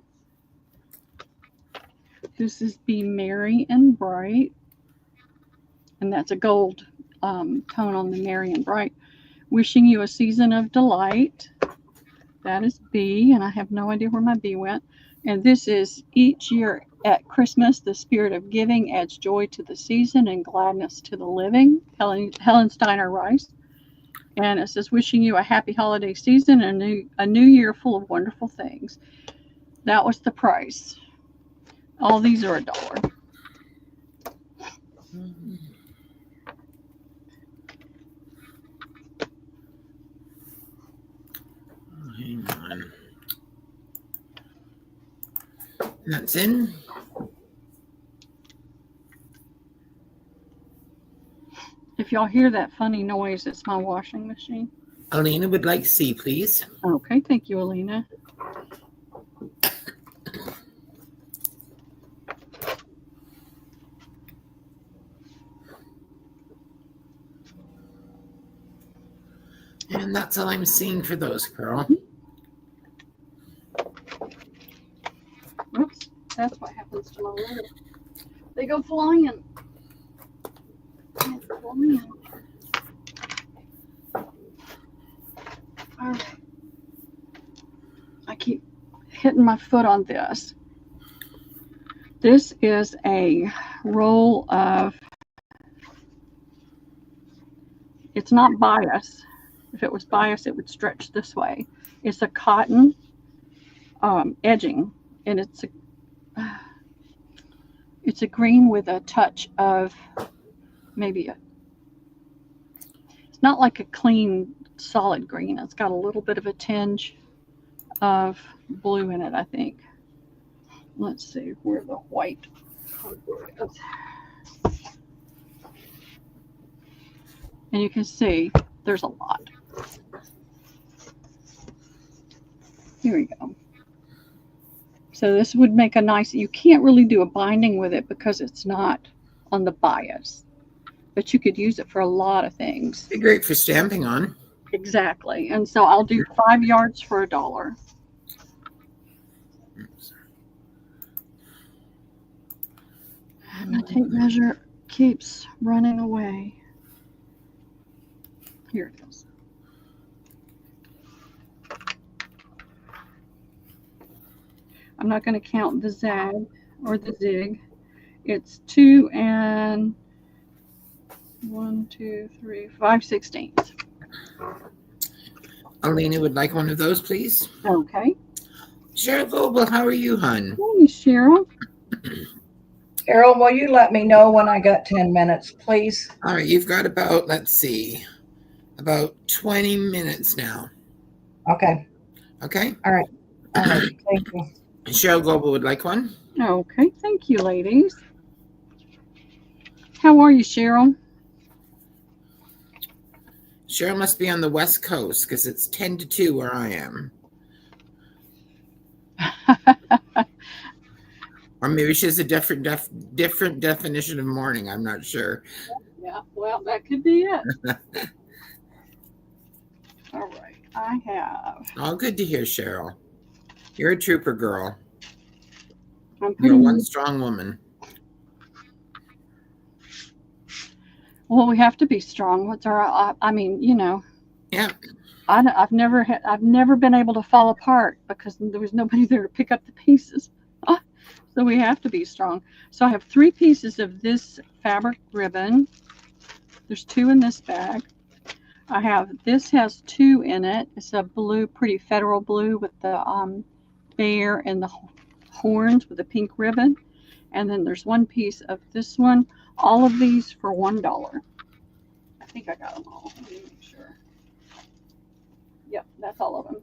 This is Be Merry and Bright. And that's a gold tone on the Merry and Bright. Wishing you a season of delight. That is B, and I have no idea where my B went. And this is each year at Christmas, the spirit of giving adds joy to the season and gladness to the living. Helen Steiner Rice. And it says, wishing you a happy holiday season and a new year full of wonderful things. That was the price. All these are $1. Hang on. That's in. If y'all hear that funny noise, it's my washing machine. Alina would like C, please. Okay, thank you, Alina. And that's all I'm seeing for those, Pearl. Oops, that's what happens to my letter. They go flying. All right. I keep hitting my foot on this. This is a roll of, it's not bias. If it was bias, it would stretch this way. It's a cotton edging, and it's a green with a touch of maybe it's not like a clean solid green. It's got a little bit of a tinge of blue in it, I think. Let's see where the white cardboard is. And you can see there's a lot. Here we go. So this would make a nice, you can't really do a binding with it because it's not on the bias, but you could use it for a lot of things. Be great for stamping on. Exactly. And so I'll do 5 yards for $1. And my tape measure keeps running away. Here it is. I'm not going to count the zag or the zig. It's 2 and 5/16. Alina would like one of those, please. Okay. Cheryl Goebel, how are you, hun? Hey, Cheryl. Carol, will you let me know when I got 10 minutes, please? All right, you've got about, let's see, about 20 minutes now. Okay. Okay? All right. All right. Thank you. Cheryl Goebel would like one. Okay. Thank you, ladies. How are you, Cheryl? Cheryl must be on the West Coast because it's 10 to 2 where I am. Or maybe she has a different definition of morning. I'm not sure. Yeah, well, that could be it. All right. I have. All good to hear, Cheryl. You're a trooper, girl. You're one strong woman. Well, we have to be strong. What's our? I mean, you know. Yeah. I've never been able to fall apart because there was nobody there to pick up the pieces. So we have to be strong. So I have 3 pieces of this fabric ribbon. There's 2 in this bag. I have, this has 2 in it. It's a blue, pretty federal blue with the bear and the horns with a pink ribbon. And then there's 1 piece of this one. All of these for $1. I think I got them all. Let me make sure. Yep, that's all of them.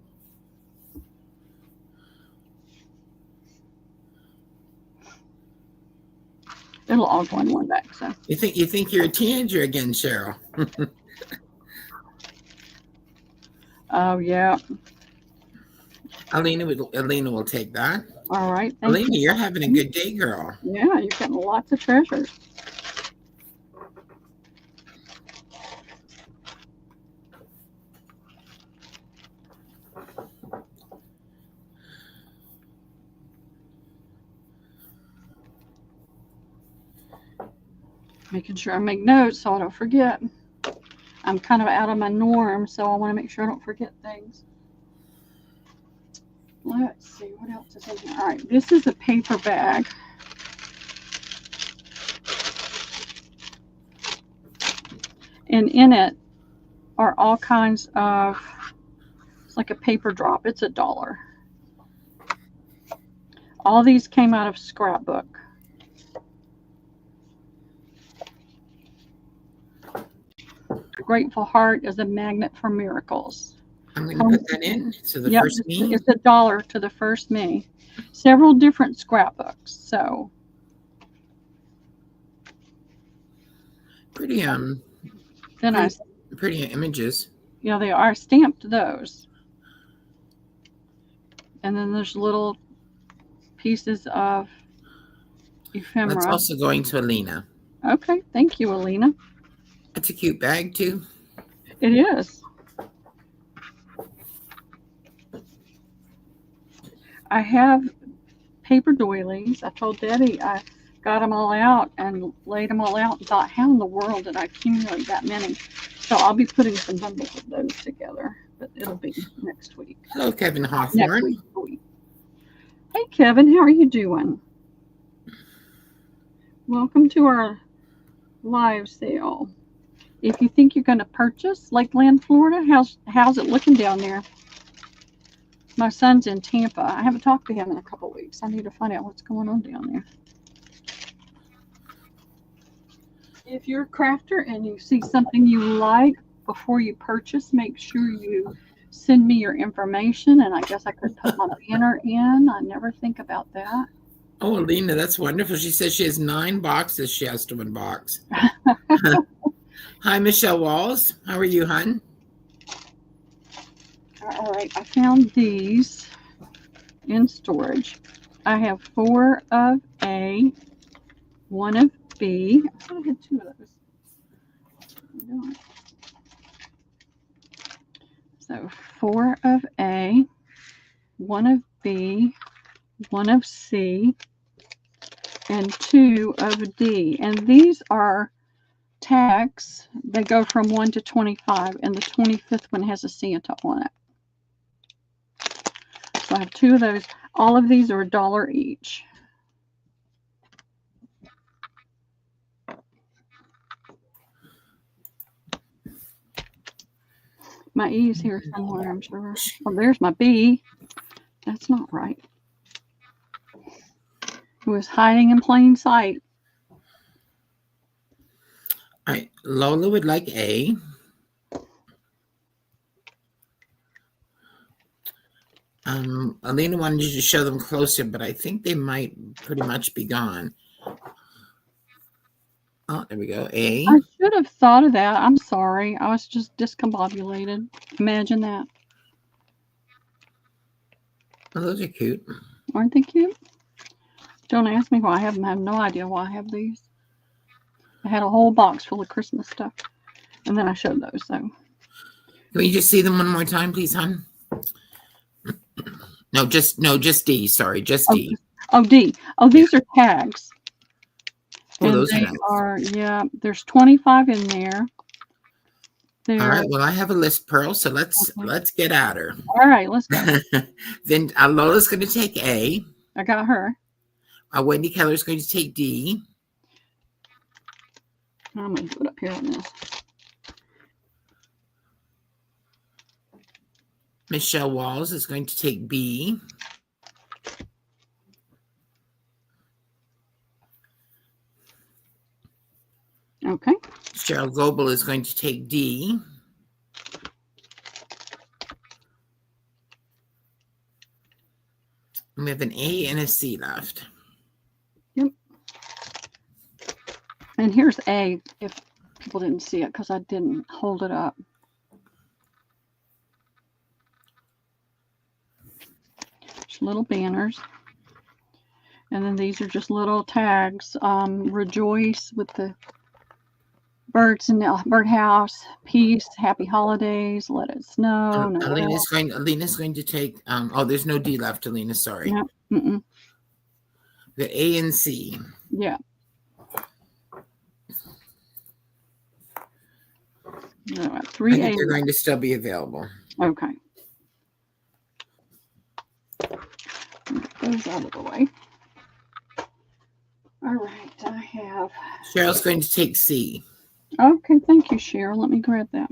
It'll all go in one bag. So you think you're a teenager again, Cheryl? Oh yeah. Alina will take that. All right. Alina, you're having a good day, girl. Yeah, you're getting lots of treasures. Making sure I make notes so I don't forget. I'm kind of out of my norm, so I want to make sure I don't forget things. let's see what else is in here. All right, this is a paper bag. And in it are all kinds of, it's like a paper drop. It's $1. All these came out of Scrapbook. Grateful Heart is a magnet for miracles. I'm going to put that in. So the first me? It's $1 to the first me. Several different scrapbooks. So pretty pretty images. Yeah, they are stamped those. And then there's little pieces of ephemera. That's also going to Alina. Okay, thank you, Alina. That's a cute bag too. It is. I have paper doilies. I told Debbie I got them all out and laid them all out and thought, how in the world did I accumulate that many? So I'll be putting some bundles of those together, but it'll be next week. Hello, Kevin Hawthorne. Hey, Kevin, how are you doing? Welcome to our live sale. If you think you're going to purchase Lakeland, Florida, how's it looking down there? My son's in Tampa. I haven't talked to him in a couple of weeks. I need to find out what's going on down there. If you're a crafter and you see something you like before you purchase, make sure you send me your information, and I guess I could put my banner in. I never think about that. Oh, Alina, that's wonderful. She says she has 9 boxes she has to unbox. Hi, Michelle Walls. How are you, hon? All right, I found these in storage. I have 4 of A, 1 of B. I thought I had 2 of those. I don't. So 4 of A, 1 of B, 1 of C, and 2 of D. And these are tags. They go from 1 to 25, and the 25th one has a Santa on it. So I have 2 of those. All of these are $1 each. My E is here somewhere, I'm sure. Oh, there's my B. That's not right. It was hiding in plain sight. All right, Lola would like A. Alina wanted you to show them closer, but I think they might pretty much be gone. Oh, there we go. A. I should have thought of that. I'm sorry. I was just discombobulated. Imagine that. Oh, those are cute. Aren't they cute? Don't ask me why I have them. I have no idea why I have these. I had a whole box full of Christmas stuff, and then I showed those. So, can we just see them one more time, please, hon? No, just D. Sorry, just D. Oh, D. Oh, these are tags. Oh, and those they are nice. Yeah, there's 25 in there. All right. Well, I have a list, Pearl. So let's get at her. All right, let's go. Then Lola's going to take A. I got her. Wendy Keller's going to take D. I'm going to put it up here on this. Michelle Walls is going to take B. Okay. Cheryl Goebel is going to take D. And we have an A and a C left. Yep. And here's A, if people didn't see it, because I didn't hold it up. Just little banners. And then these are just little tags. Rejoice with the birds in the birdhouse. Peace. Happy holidays. Let it snow. Alina's going to take. Oh, there's no D left, Alina. Sorry. Yep. Mm-mm. The A and C. Yeah. No, 3 I think A's. they're going to still be available. Okay. those out of the way. All right, I have. Cheryl's going to take C. Okay, thank you, Cheryl. Let me grab that.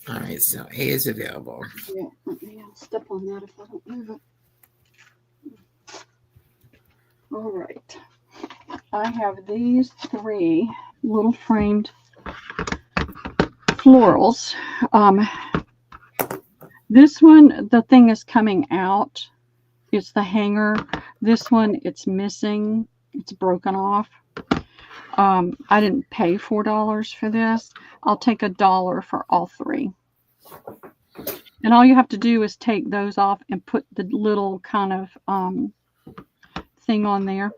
All right, so A is available. Yeah, I'll step on that if I don't move it. All right. I have these 3 little framed florals. This one, the thing is coming out. It's the hanger. This one, it's missing. It's broken off. I didn't pay $4 for this. I'll take $1 for all 3. And all you have to do is take those off and put the little kind of thing on there.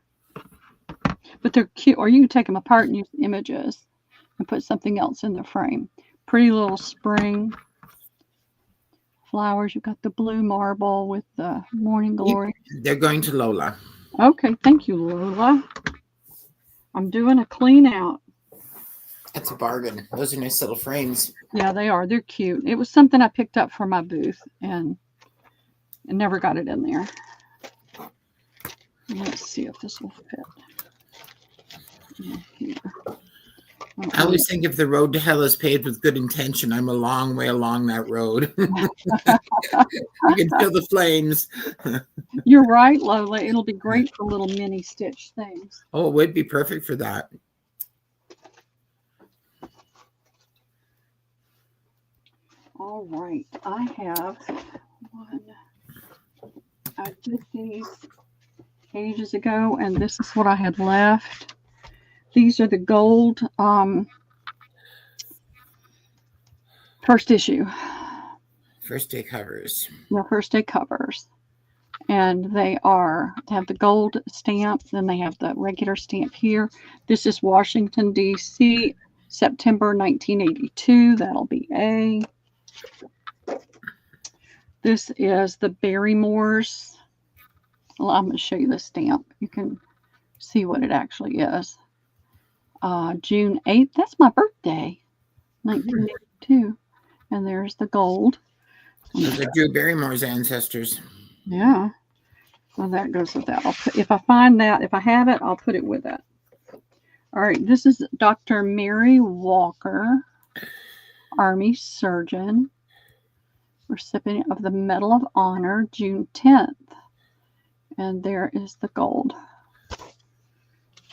But they're cute. Or you can take them apart and use images and put something else in the frame. Pretty little spring flowers. You've got the blue marble with the morning glory. They're going to Lola. Okay, thank you, Lola. I'm doing a clean out. That's a bargain. Those are nice little frames. Yeah, they are. They're cute. It was something I picked up for my booth and never got it in there. Let's see if this will fit. Here. I always think if the road to hell is paved with good intention, I'm a long way along that road. You can feel the flames. You're right, Lola. It'll be great for little mini stitch things. Oh, it would be perfect for that. All right. I have one. I did these ages ago, and this is what I had left. These are the gold first issue. First day covers. The first day covers. And they have the gold stamp, then they have the regular stamp here. This is Washington, D.C., September 1982. That'll be A. This is the Barrymores. Well, I'm going to show you the stamp. You can see what it actually is. June 8th. That's my birthday. 1982. And there's the gold. Those are Drew Barrymore's ancestors. Yeah. Well, that goes with that. If I find that, if I have it, I'll put it with it. All right. This is Dr. Mary Walker, Army Surgeon, recipient of the Medal of Honor, June 10th. And there is the gold.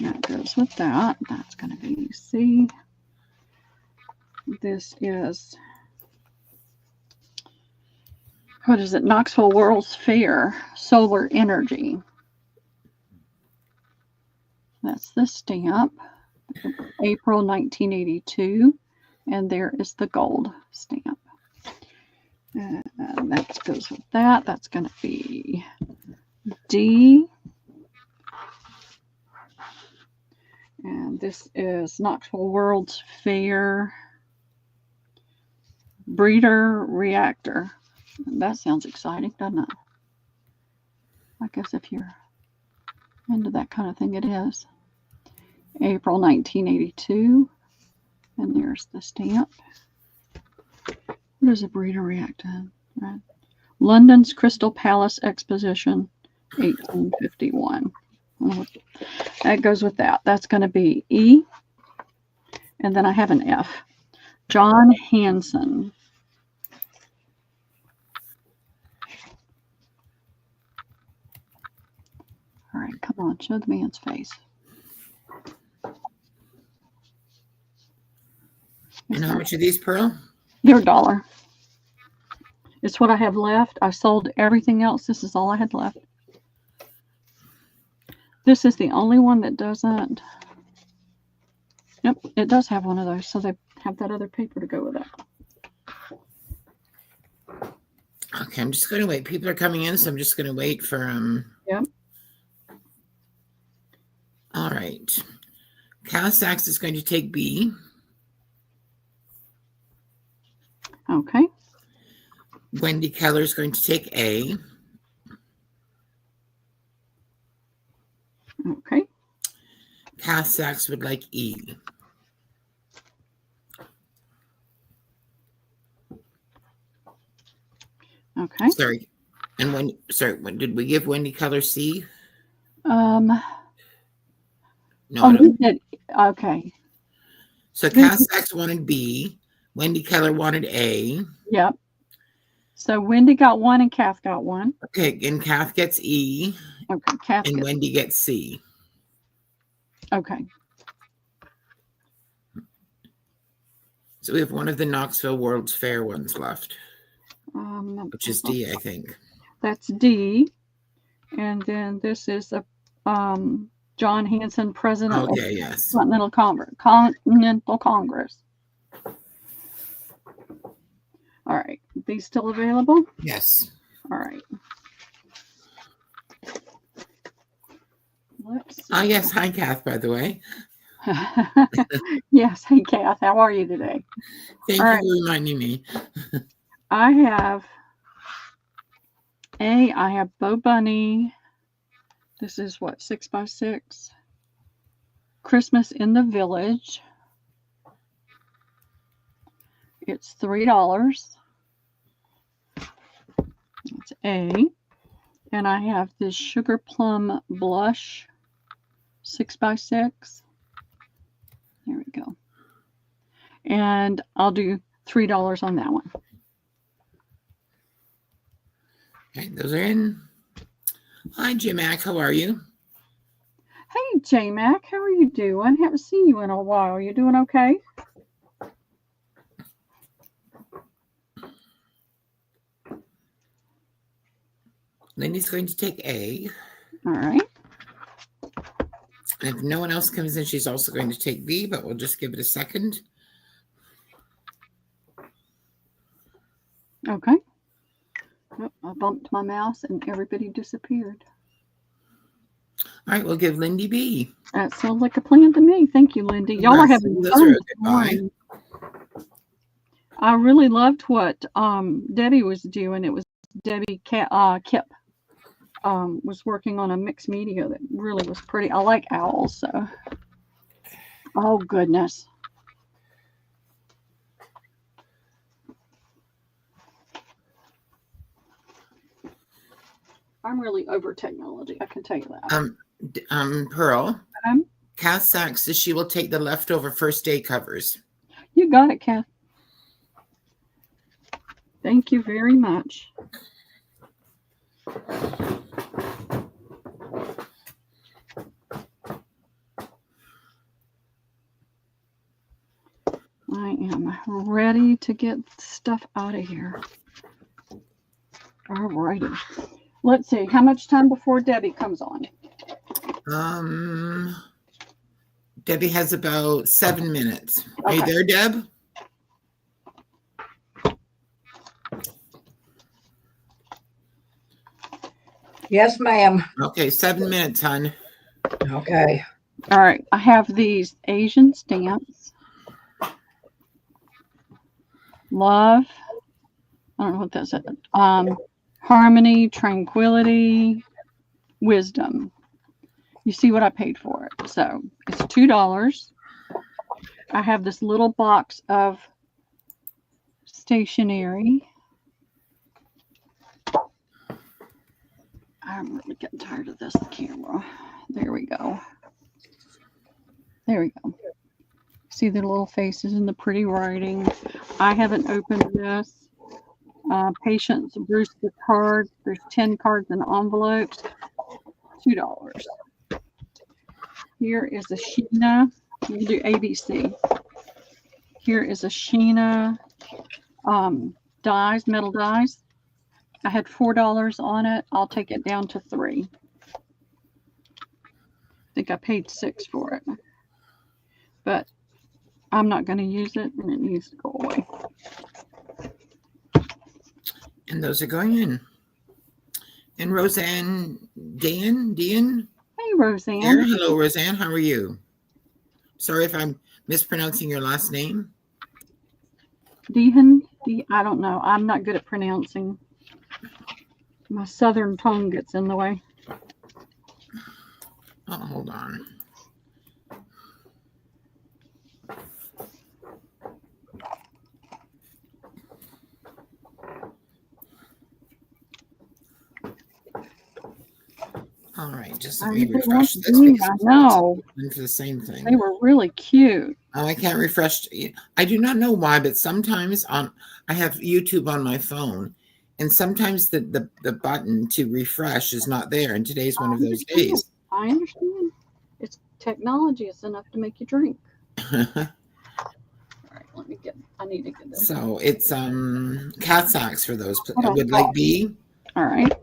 That goes with that. That's going to be C. This is, what is it? Knoxville World's Fair, Solar Energy. That's the stamp. April 1982. And there is the gold stamp. And that goes with that. That's going to be D. And this is Knoxville World's Fair Breeder Reactor. That sounds exciting, doesn't it? I guess if you're into that kind of thing, it is. April 1982. And there's the stamp. What is a breeder reactor? Right. London's Crystal Palace Exposition, 1851. That goes with that. That's going to be E. And then I have an F. John Hanson. All right, come on, show the man's face. And how much are these, Pearl? They're $1. It's what I have left. I sold everything else. This is all I had left. This is the only one that doesn't. Yep, it does have one of those. So they have that other paper to go with it. Okay, I'm just going to wait. People are coming in, so I'm just going to wait for Yep. All right. Cal Sachs is going to take B. Okay. Wendy Keller is going to take A. Okay. Cass Sachs would like E. Okay. Sorry. And when did we give Wendy color C? No, No. Okay. So Cass Sachs wanted B. Wendy Keller wanted A. Yep. So Wendy got 1 and Kath got 1. Okay, and Kath gets E. Okay, Kath and gets Wendy gets C. Okay. So we have one of the Knoxville World's Fair ones left, which is D, I think. That's D. And then this is a John Hanson, president of yes. Continental Congress. All right. These still available? Yes. All right. Let's see. Yes. Hi, Kath, by the way. Yes. Hey, Kath. How are you today? Thank you for reminding me. I have Bo Bunny. This is what, 6x6. Christmas in the Village. It's $3. It's A. And I have this Sugar Plum Blush 6x6. There we go. And I'll do $3 on that one. Okay, those are in. Hi, J-Mac. How are you? Hey, J-Mac. How are you doing? Haven't seen you in a while. You doing okay? Lindy's going to take A. All right. And if no one else comes in, she's also going to take B, but we'll just give it a second. Okay. Oh, I bumped my mouse and everybody disappeared. All right, we'll give Lindy B. That sounds like a plan to me. Thank you, Lindy. Y'all are having fun this morning. I really loved what Debbie was doing. It was Debbie Kip was working on a mixed media that really was pretty. I like owls, so. Oh, goodness. I'm really over technology. I can tell you that. Pearl. Cass Sachs says she will take the leftover first day covers. You got it, Kath. Thank you very much. I am ready to get stuff out of here. All righty. Let's see. How much time before Debbie comes on? Debbie has about 7 minutes. Okay. Are you there, Deb? Yes, ma'am. Okay, 7 minutes, hon. Okay. All right. I have these Asian stamps. Love. I don't know what that said. Harmony, tranquility, wisdom. You see what I paid for it. So it's $2. I have this little box of stationery. I'm really getting tired of this camera. There we go. There we go. See the little faces and the pretty writing. I haven't opened this. Patience Brewster cards. There's 10 cards and envelopes. $2. Here is a Sheena. You can do ABC. Here is a Sheena dies, metal dies. I had $4 on it. I'll take it down to $3. I think I paid $6 for it. But I'm not going to use it, and it needs to go away. And those are going in. And Roseanne Dean? Hey, Roseanne. There. Hello, Roseanne. How are you? Sorry if I'm mispronouncing your last name. Dehan? I don't know. I'm not good at pronouncing. My southern tongue gets in the way. Oh, hold on. All right, just let me refresh this because I know. into the same thing. They were really cute. Oh, I can't refresh. I do not know why, but sometimes I have YouTube on my phone, and sometimes the button to refresh is not there. And today's one of those days. I understand. It's technology. It's enough to make you drink. All right, I need to get this. So it's cat socks for those. I would like B. All right.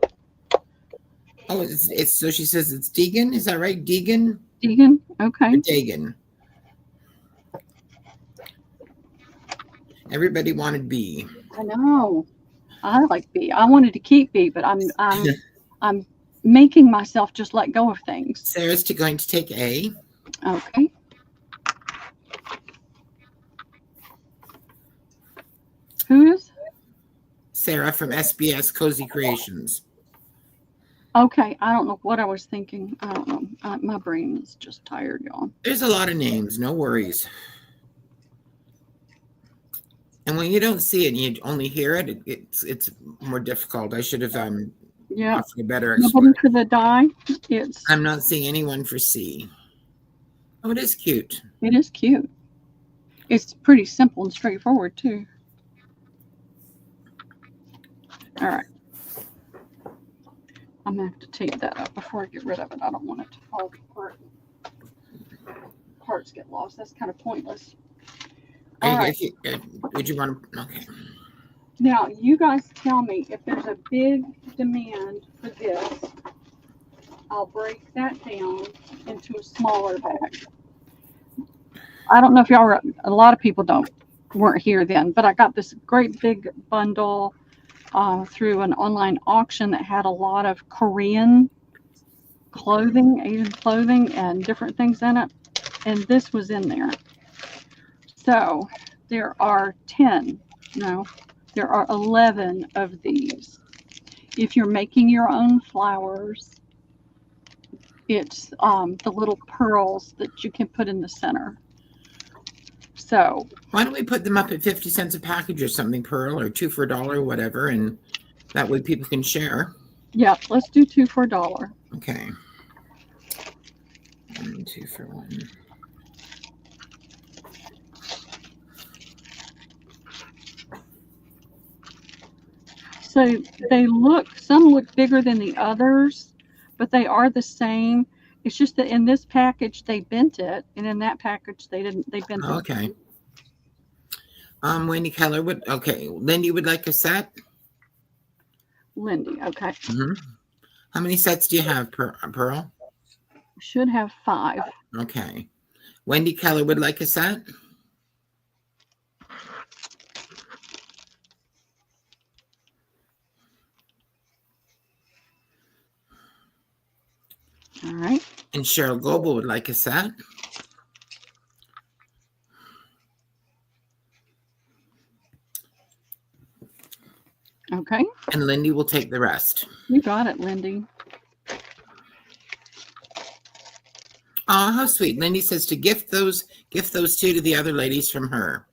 Oh, it's so she says it's Deegan. Is that right? Deegan? Deegan. Okay. Deegan. Everybody wanted B. I know. I like B. I wanted to keep B, but I'm making myself just let go of things. Sarah's going to take A. Okay. Who is? Sarah from SBS Cozy Creations. Okay, I don't know what I was thinking. I don't know. My brain is just tired, y'all. There's a lot of names. No worries. And when you don't see it and you only hear it, it's more difficult. I should have offered a better explanation. Nobody for the die. I'm not seeing anyone for C. Oh, it is cute. It is cute. It's pretty simple and straightforward too. All right. I'm gonna have to take that up before I get rid of it. I don't want it to fall apart. Parts get lost. That's kind of pointless. All right. Would you want to? Okay. Now, you guys tell me if there's a big demand for this. I'll break that down into a smaller bag. I don't know if y'all a lot of people weren't here then, but I got this great big bundle through an online auction that had a lot of Korean clothing, Asian clothing, and different things in it. And this was in there. So there are 11 of these. If you're making your own flowers, it's the little pearls that you can put in the center. So why don't we put them up at 50 cents a package or something, Pearl, or 2 for $1 or whatever, and that way people can share. Yeah, let's do 2 for $1. Okay. 2 for 1. So some look bigger than the others, but they are the same. It's just that in this package they bent it, and in that package they didn't. They bent it. Okay. Wendy Keller would. Okay, Lindy would like a set. Lindy, okay. Mm-hmm. How many sets do you have, Pearl? Should have 5. Okay. Wendy Keller would like a set. All right. And Cheryl Goebel would like a set. Okay. And Lindy will take the rest. You got it, Lindy. Oh, how sweet. Lindy says to gift those 2 to the other ladies from her.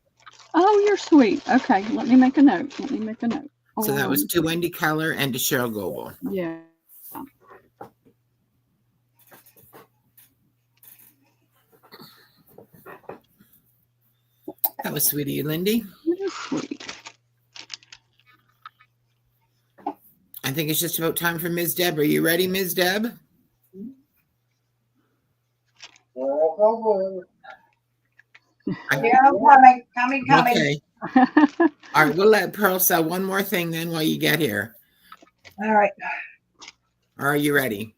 Oh, you're sweet. Okay, let me make a note. So that was to Wendy Keller and to Cheryl Goebel. Yeah. That was sweet of you, Lindy. It is sweet. I think it's just about time for Ms. Deb. Are you ready, Ms. Deb? Yeah, I'm coming. Okay. All right, we'll let Pearl sell one more thing then while you get here. All right. Are you ready?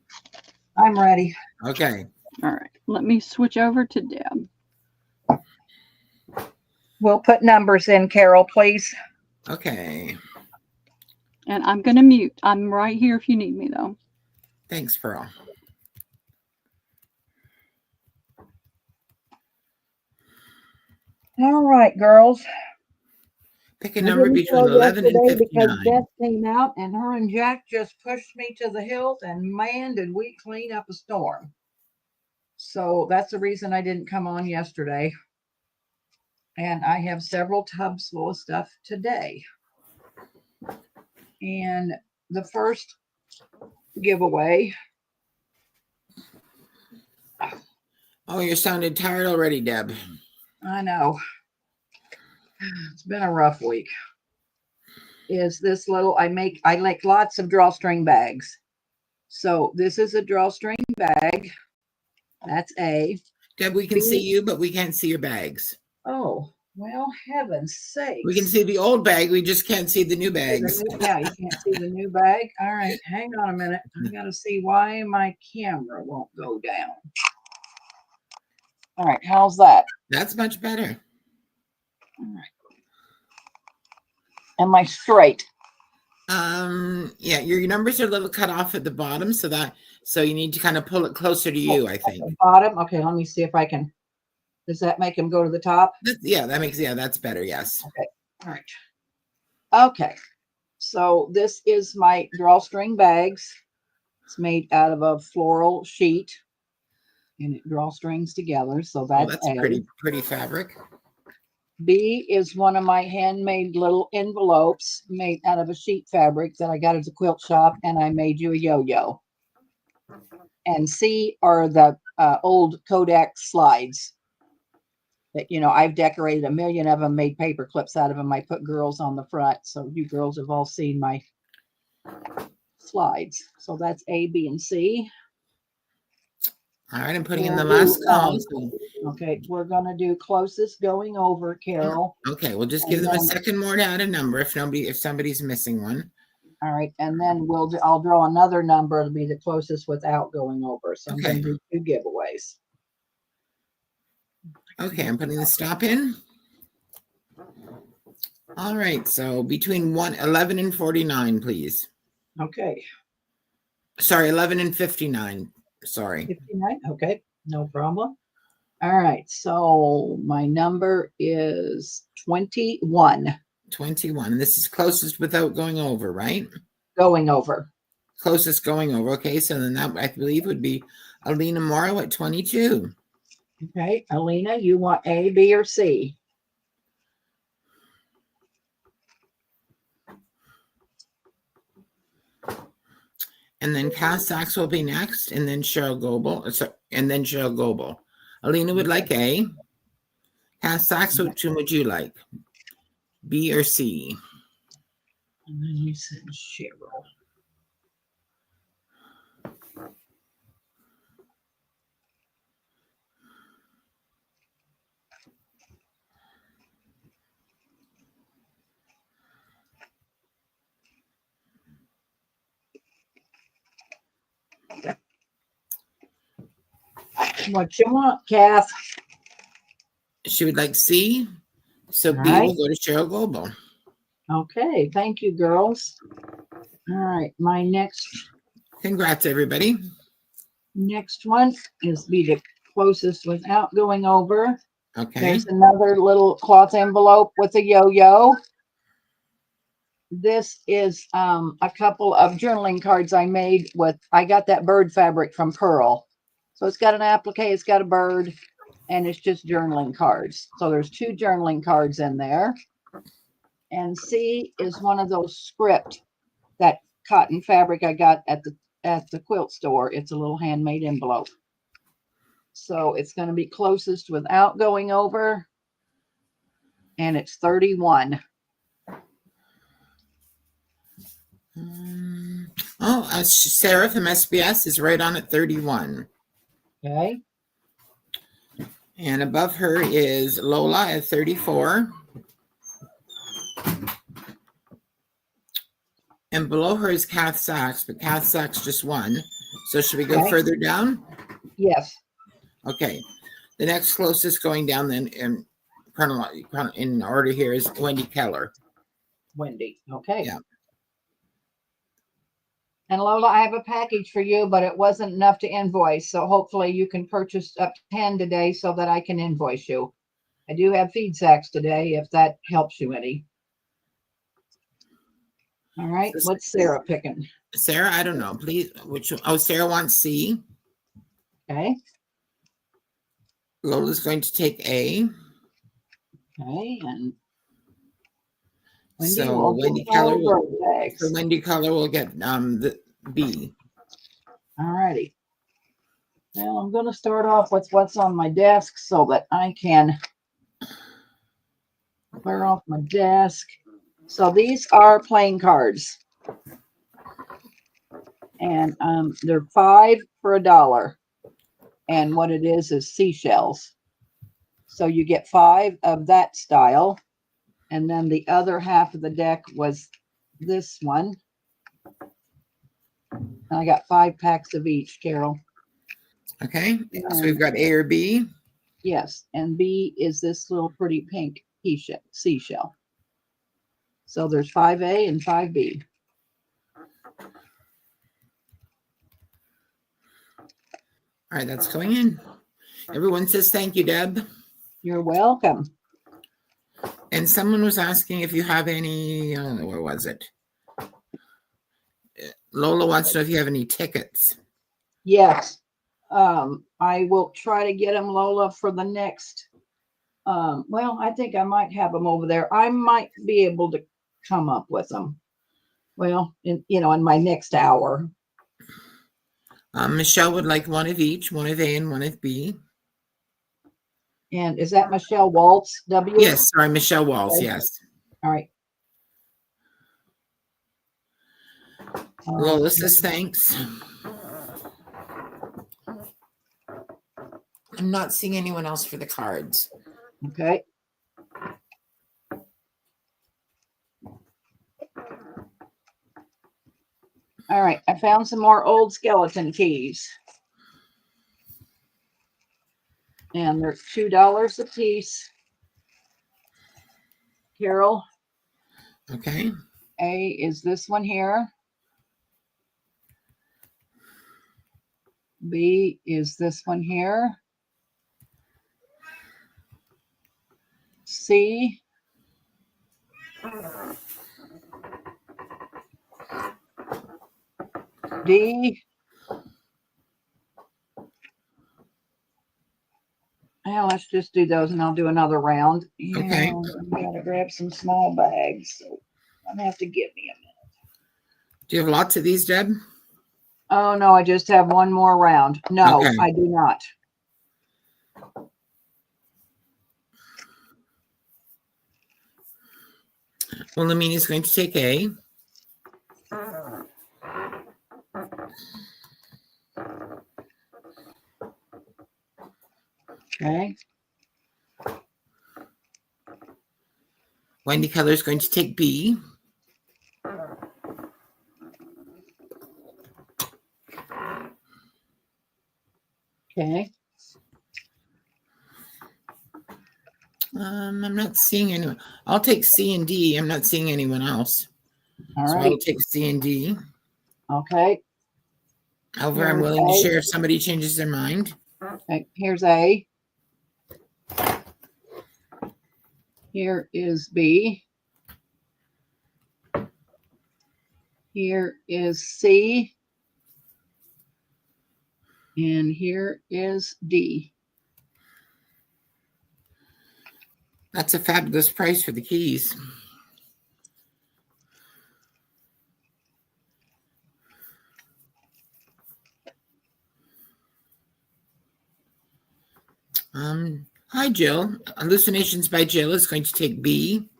I'm ready. Okay. All right. Let me switch over to Deb. We'll put numbers in, Carol, please. Okay. And I'm going to mute. I'm right here if you need me, though. Thanks, Pearl. All right, girls. Pick a number between 11 and 59. Because Beth came out and her and Jack just pushed me to the hilt, and man, did we clean up a storm. So that's the reason I didn't come on yesterday. And I have several tubs full of stuff today. And the first giveaway. Oh, you're sounding tired already, Deb. I know. It's been a rough week. Is this little, I like lots of drawstring bags. So this is a drawstring bag. That's A. Deb, we can see you, but we can't see your bags. Oh, well, heaven's sake. We can see the old bag. We just can't see the new bags. Yeah, you can't see the new bag. All right, hang on a minute. I got to see why my camera won't go down. All right, how's that? That's much better. All right. Am I straight? Yeah, your numbers are a little cut off at the bottom, so you need to kind of pull it closer to you, I think. Bottom? Okay, let me see if I can. Does that make them go to the top? That's better, yes. Okay, all right. Okay, so this is my drawstring bags. It's made out of a floral sheet, and it drawstrings together, so that's pretty fabric. B is one of my handmade little envelopes made out of a sheet fabric that I got at the quilt shop, and I made you a yo-yo. And C are the old Kodak slides that, I've decorated a million of them, made paper clips out of them. I put girls on the front, so you girls have all seen my slides. So that's A, B, and C. All right, I'm putting in the last column. Okay, we're going to do closest going over, Carol. Okay, we'll just give them a second more to add a number if somebody's missing one. All right, and then I'll draw another number. It'll be the closest without going over. So I'm going to do 2 giveaways. Okay, I'm putting the stop in. All right, so between 11 and 49, please. Okay. Sorry, 11 and 59. Sorry. 59. Okay, no problem. All right, so my number is 21. 21. This is closest without going over, right? Going over. Closest going over. Okay, so then that, I believe, would be Alina Morrow at 22. Okay, Alina, you want A, B, or C? And then Cass Sachs will be next, and then Cheryl Goebel. Alina would like A. Cass Sachs, which one would you like? B or C? And then you said Cheryl. What you want, Kath? She would like C. So B will go to Cheryl Goebel. Okay, thank you, girls. All right, my next. Congrats, everybody. Next one is be the closest without going over. Okay. There's another little cloth envelope with a yo-yo. This is a couple of journaling cards I made with, I got that bird fabric from Pearl. So it's got an applique, it's got a bird, and it's just journaling cards. So there's 2 journaling cards in there. And C is one of those script, that cotton fabric I got at the quilt store. It's a little handmade envelope. So it's going to be closest without going over. And it's 31. Sarah from SBS is right on at 31. Okay. And above her is Lola at 34. And below her is Kath Sachs, but Kath Sachs just won. So should we go further down? Yes. Okay. The next closest going down then in order here is Wendy Keller. Wendy. Okay. Yeah. And Lola, I have a package for you, but it wasn't enough to invoice. So hopefully you can purchase up to 10 today so that I can invoice you. I do have feed sacks today, if that helps you any. All right. What's Sarah picking? Sarah, I don't know. Please, Sarah wants C. Okay. Lola's going to take A. Okay, and Wendy So will Wendy get all Keller will, bird bags. so Wendy Keller will get the B. All righty. Well, I'm going to start off with what's on my desk so that I can clear off my desk. So these are playing cards. And they're 5 for $1. And what it is seashells. So you get 5 of that style. And then the other half of the deck was this one. And I got 5 packs of each, Carol. Okay, so we've got A or B. Yes, and B is this little pretty pink seashell. So there's 5A and 5B. All right, that's going in. Everyone says thank you, Deb. You're welcome. And someone was asking if you have any, where was it? Lola wants to know if you have any tickets. Yes. I will try to get them, Lola, for the next. Well, I think I might have them over there. I might be able to come up with them. Well, in my next hour. Michelle would like one of each, one of A and one of B. And is that Michelle Waltz, W? Yes, sorry, Michelle Walls, Okay. yes. All right. Lola says thanks. I'm not seeing anyone else for the cards. Okay. All right. I found some more old skeleton keys. And they're $2 a piece. Carol. Okay. A is this one here. B is this one here. C. D. Well, let's just do those and I'll do another round. Okay. I gotta grab some small bags. So I'm gonna have to give me a minute. Do you have lots of these, Deb? Oh no, I just have one more round. No, Okay. I do not. Well, Lamine is going to take A. Okay. Wendy Keller is going to take B. Okay. I'm not seeing anyone. I'll take C and D. I'm not seeing anyone else. All so right. I'll take C and D. Okay. However, I'm willing to share if somebody changes their mind. Okay. Here's A. Here is B. Here is C. And here is D. That's a fabulous price for the keys. Hi, Jill. Hallucinations by Jill is going to take B.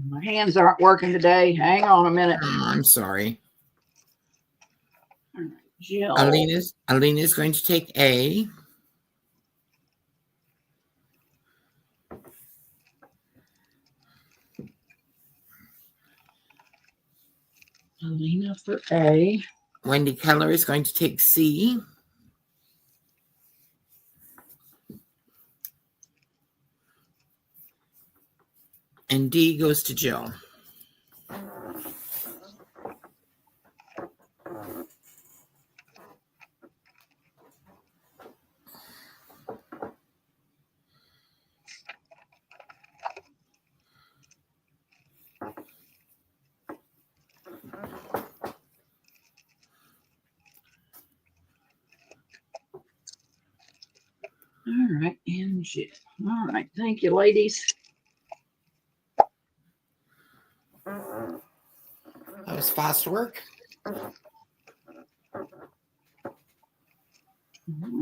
My hands aren't working today. Hang on a minute. Oh, I'm sorry. Jill. Alina is going to take A. Alina for A. Wendy Keller is going to take C. And D goes to Jill. All right, and J. All right, thank you, ladies. That was fast work. All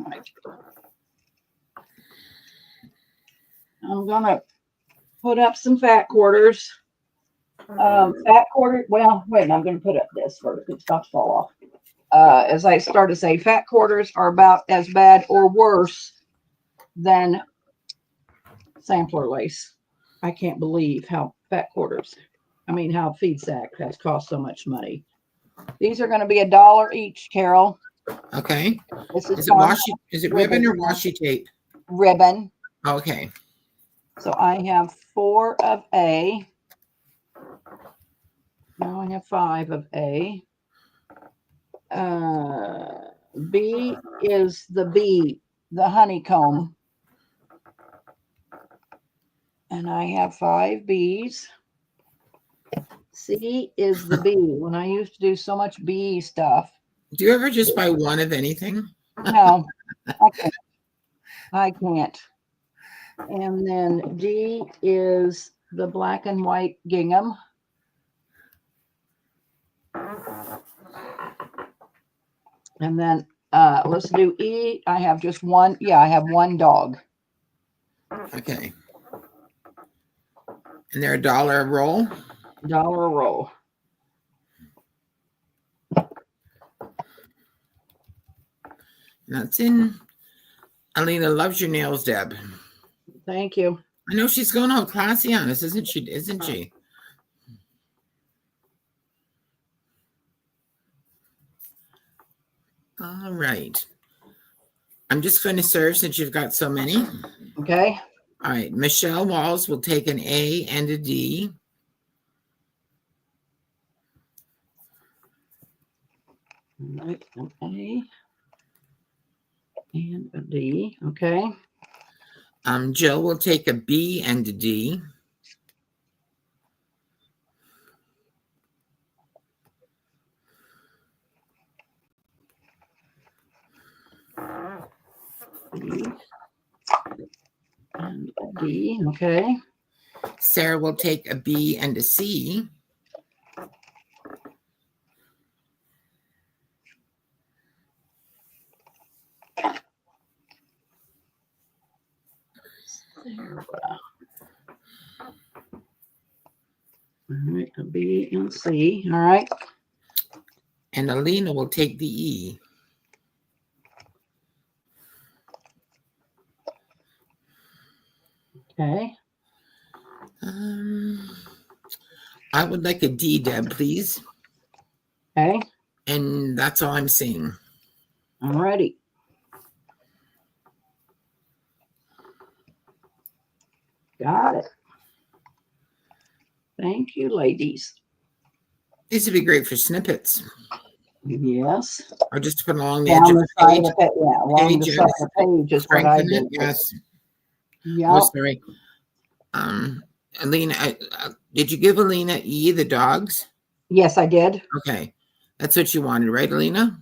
right. I'm gonna put up some fat quarters. Fat quarter. Well, wait, I'm gonna put up this first. It's about to fall off. As I start to say, fat quarters are about as bad or worse than sampler lace. I can't believe how how feed sack has cost so much money. These are going to be $1 each, Carol. Okay. This Is it washi? Is it ribbon or washi tape? Ribbon. Okay. So I have 4 of A. Now I have 5 of A. B is the bee, the honeycomb. And I have 5 B's. C is the bee. When I used to do so much bee stuff. Do you ever just buy one of anything? No, I can't. And then D is the black and white gingham. And then let's do E. I have just one. Yeah, I have 1 dog. Okay. And they're $1 a roll? $1 a roll. That's in. Alina loves your nails, Deb. Thank you. I know she's going all classy on us, isn't she? Isn't she? All right. I'm just going to serve since you've got so many. Okay. All right. Michelle Walls will take an A and a D. All right. An A and a D. Okay. Jill will take a B and a D. B and a D. Okay. Sarah will take a B and a C. Sarah. All right, a B and C. All right. And Alina will take the E. Okay. I would like a D, Deb, please. Okay. And that's all I'm seeing. All righty. Got it. Thank you, ladies. These would be great for snippets. Yes. Or just to put along the Down edge of the the side page. of it, yeah, along the side of the page is what I Strengthen did. it, yes. Yep. Oh, sorry. Alina, did you give Alina E, the dogs? Yes, I did. Okay. That's what you wanted, right, Alina?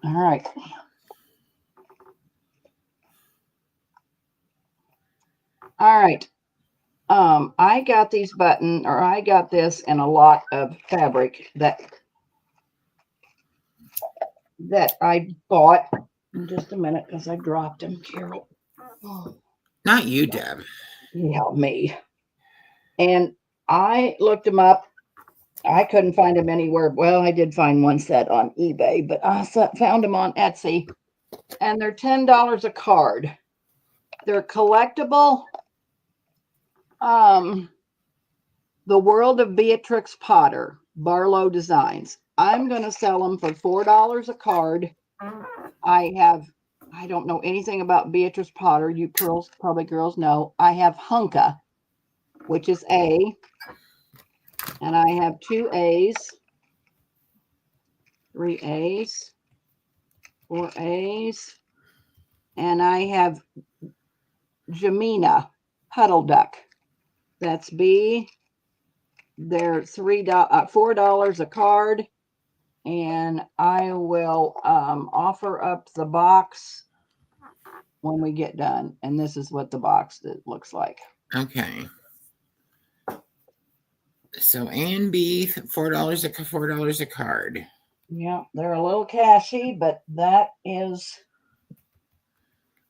All right. All right. I got I got this in a lot of fabric that I bought. In just a minute, because I dropped them, Carol. Oh. Not you, Deb. Yeah, me. And I looked them up. I couldn't find them anywhere. Well, I did find one set on eBay, but I found them on Etsy. And they're $10 a card. They're collectible. The World of Beatrix Potter, Barlow Designs. I'm going to sell them for $4 a card. I don't know anything about Beatrice Potter. You Pearls Public girls know. I have Hunka, which is A. And I have 2 A's, 3 A's, 4 A's. And I have Jamina, Puddle Duck. That's B. They're $4 a card. and I will offer up the box when we get done. And this is what the box looks like. Okay. So A and B, $4 $4 a card. Yeah, they're a little cashy, but that is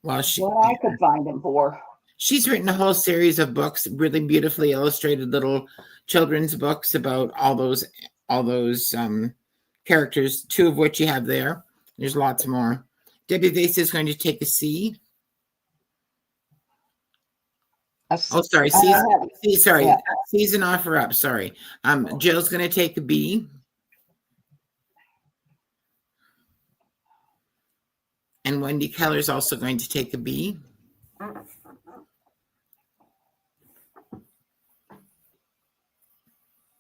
Well, what I could find them for. she's written a whole series of books, really beautifully illustrated little children's books about all those characters, 2 of which you have there. There's lots more. Debbie Vase is going to take a C. Oh, sorry. C, sorry. Yeah. C's an offer up. Sorry. Jill's going to take a B. And Wendy Keller's also going to take a B.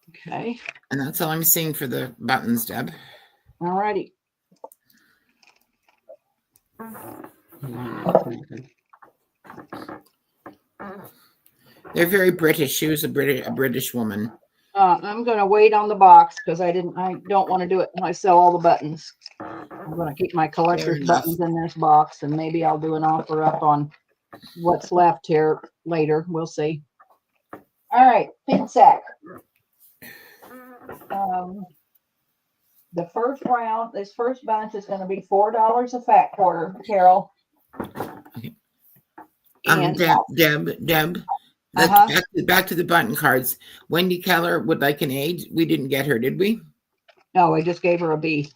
Okay. And that's all I'm seeing for the buttons, Deb. All righty. They're very British. She was a British woman. I'm going to wait on the box because I don't want to do it when I sell all the buttons. I'm going to keep my collector's buttons in this box, and maybe I'll do an offer up on what's left here later. We'll see. All right, feed sack. The first round, this first bunch is going to be $4 a fat quarter, Carol. Okay. And Deb. Back to the button cards. Wendy Keller would like an A. We didn't get her, did we? No, I just gave her a B.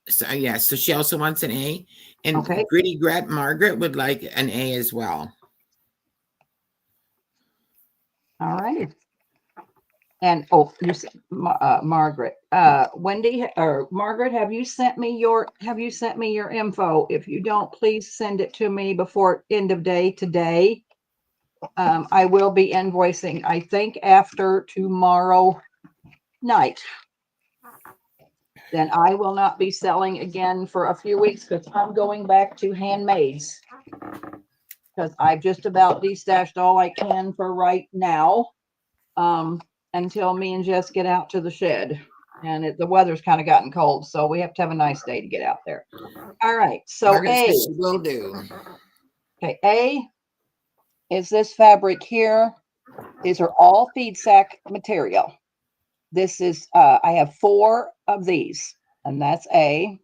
So yeah, so she also wants an A. And Okay. Gritty Gret Margaret would like an A as well. All right. And you said Margaret. Wendy or Margaret, have you sent me your info? If you don't, please send it to me before end of day today. I will be invoicing, I think, after tomorrow night. Then I will not be selling again for a few weeks because I'm going back to Handmades. Because I've just about destashed all I can for right now. Until me and Jess get out to the shed. And the weather's kind of gotten cold, so we have to have a nice day to get out there. All right, so Margaret A. says she will do. Okay, A is this fabric here. These are all feed sack material. This is, I have 4 of these, and that's A.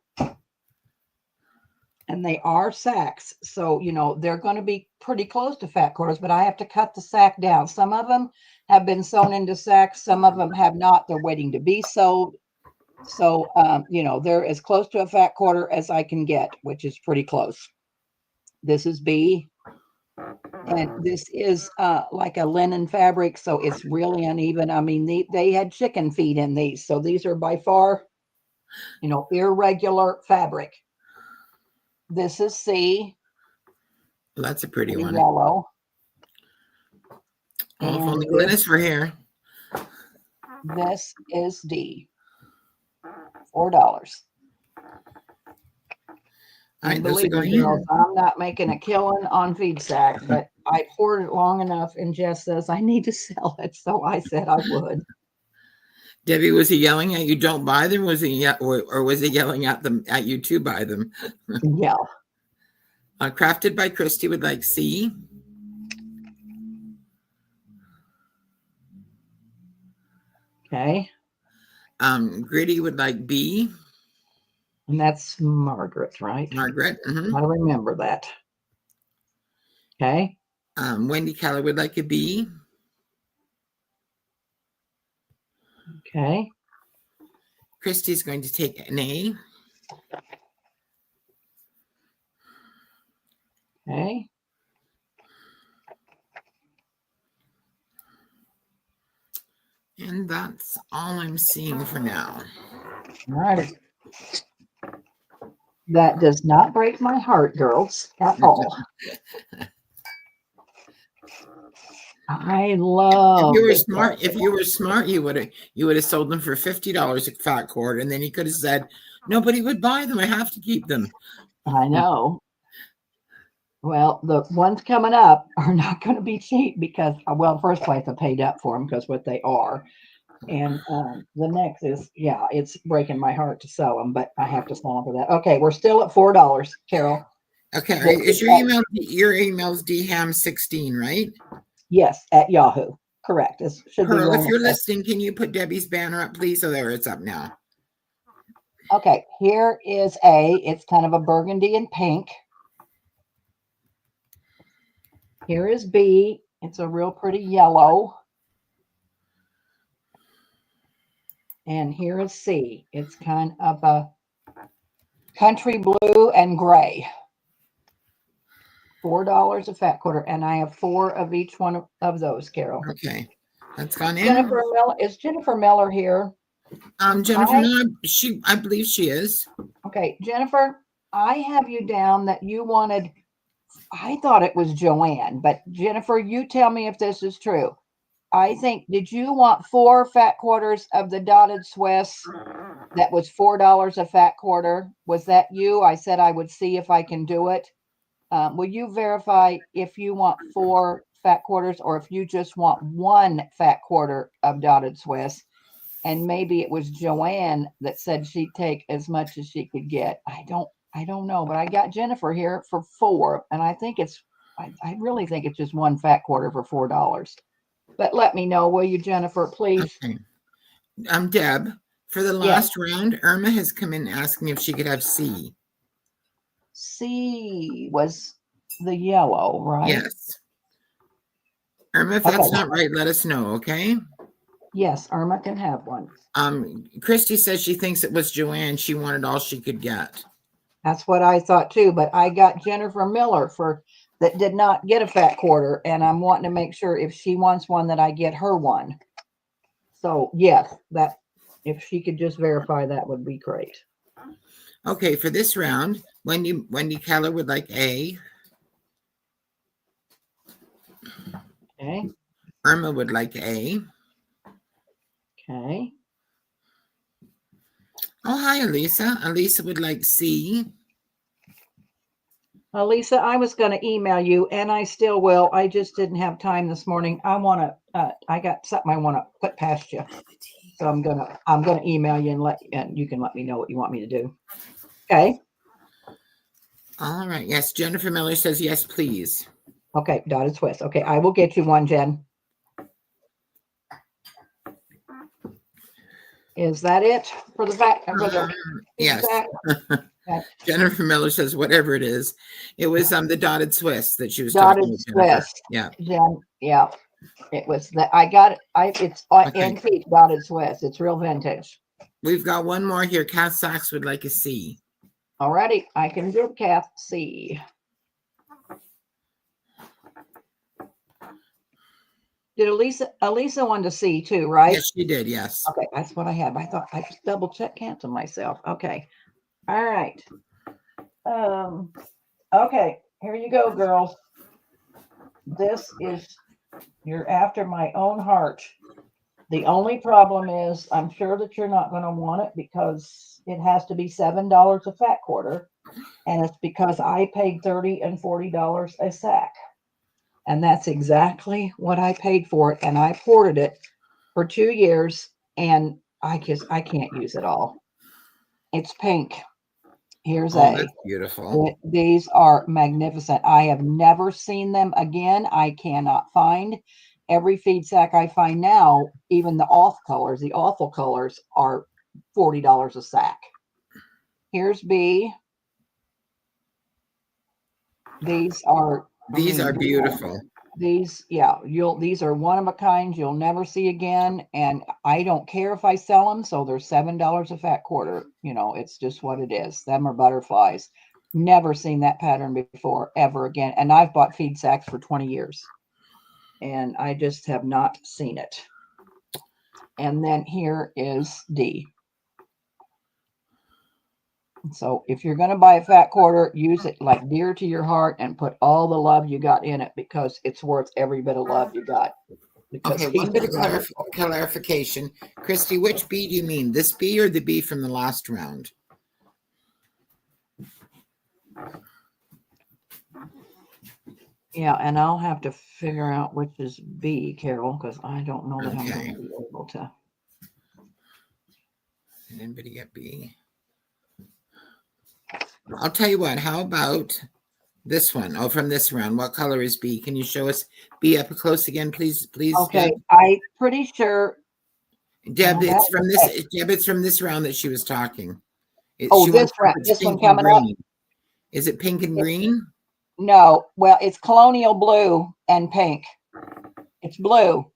And they are sacks. So, they're going to be pretty close to fat quarters, but I have to cut the sack down. Some of them have been sewn into sacks. Some of them have not. They're waiting to be sewed. So, they're as close to a fat quarter as I can get, which is pretty close. This is B. And this is like a linen fabric, so it's really uneven. I mean, they had chicken feet in these. So these are by far, irregular fabric. This is C. Well, that's a pretty one. Yellow. Oh, if only Glynis were here. This is D. $4. All right, Believe me, girls, I'm not making a killing on feed sack, but I poured it long enough, and Jess says I need to sell it, so I said I would. Debbie, was he yelling at you, don't buy them? Was he, or was he yelling at you to buy them? Yeah. Crafted by Christy would like C. Okay. Gritty would like B. And that's Margaret, right? Margaret. I remember that. Okay. Wendy Keller would like a B. Okay. Christy's going to take an A. Okay. And that's all I'm seeing for now. All right. That does not break my heart, girls, at all. I love. If you were smart, you would have sold them for $50 a fat cord, and then you could have said, "Nobody would buy them. I have to keep them." I know. Well, the ones coming up are not going to be cheap because, well, in the first place, I paid up for them because what they are. And the next is, yeah, it's breaking my heart to sell them, but I have to sell them for that. Okay, we're still at $4, Carol. Okay, This is is your at, email's dham16, right? yes, at Yahoo. Correct. This should be Pearl, if Roma. you're listening, can you put Debbie's banner up, please? Oh, there, it's up now. Okay, here is A. It's kind of a burgundy and pink. Here is B. It's a real pretty yellow. And here is C. It's kind of a country blue and gray. $4 a fat quarter. And I have 4 of each one of those, Carol. Okay, that's gone in. Jennifer Miller, is Jennifer Miller here? Jennifer Miller, I believe she is. Okay, Jennifer, I have you down that you wanted, I thought it was Joanne, but Jennifer, you tell me if this is true. I think, did you want 4 fat quarters of the dotted Swiss that was $4 a fat quarter? Was that you? I said I would see if I can do it. Will you verify if you want 4 fat quarters or if you just want 1 fat quarter of dotted Swiss? And maybe it was Joanne that said she'd take as much as she could get. I don't know, but I got Jennifer here for 4, and I think I really think it's just 1 fat quarter for $4. But let me know, will you, Jennifer, please? Okay. Deb, for the last round, Irma has come in asking if she could have C. C was the yellow, right? Yes. Irma, if that's not right, let us know, okay? Yes, Irma can have one. Christy says she thinks it was Joanne. She wanted all she could get. That's what I thought too, but I got Jennifer Miller that did not get a fat quarter, and I'm wanting to make sure if she wants one that I get her one. So yes, that if she could just verify, that would be great. Okay, for this round, Wendy Keller would like A. Okay. Irma would like A. Okay. Oh, hi, Elisa. Elisa would like C. Lisa, I was going to email you, and I still will. I just didn't have time this morning. I got something I want to put past you, so I'm gonna email you and you can let me know what you want me to do. Okay. All right. Yes, Jennifer Miller says yes, please. Okay, dotted Swiss. Okay, I will get you one, Jen. Is that it for the fact? Yes. Jennifer Miller says whatever it is. It was the dotted Swiss that she was talking about. Swiss. Yeah. Jen, yeah. It was that I got it. It's antique dotted Swiss. It's real vintage. We've got one more here. Kath Sachs would like a C. Alrighty, I can do Kath C. Did Elisa wanted to see too, right? Yes, she did. Yes. Okay, that's what I have. I thought I just double check cancel myself. Okay. All right. Okay, here you go, girls. This is, you're after my own heart. The only problem is I'm sure that you're not going to want it because it has to be $7 a fat quarter. And it's because I paid $30 and $40 a sack. And that's exactly what I paid for it. And I ported it for 2 years and I can't use it all. It's pink. Here's that's beautiful. These are magnificent. I have never seen them again. I cannot find every feed sack I find now, even the awful colors are $40 a sack. Here's B. These are beautiful. These are one of a kind you'll never see again. And I don't care if I sell them. So they're $7 a fat quarter. You know, it's just what it is. Them are butterflies. Never seen that pattern before, ever again. And I've bought feed sacks for 20 years. And I just have not seen it. And then here is D. So if you're going to buy a fat quarter, use it like dear to your heart and put all the love you got in it because it's worth every bit of love you got. Okay, one bit of clarification. Christy, which B do you mean? This B or the B from the last round? Yeah, and I'll have to figure out which is B, Carol, because I don't know that I'm going to be able to. Did anybody get B? I'll tell you what. How about this one? Oh, from this round. What color is B? Can you show us B up close again, please? Please. Okay, Deb? I'm pretty sure. Deb, No, it's from this. okay. Deb, it's from this round that she was talking. Oh, She this wants to know round, if it's this one pink and coming up. green. Is it pink and It- green? No, well, it's colonial blue and pink. It's blue.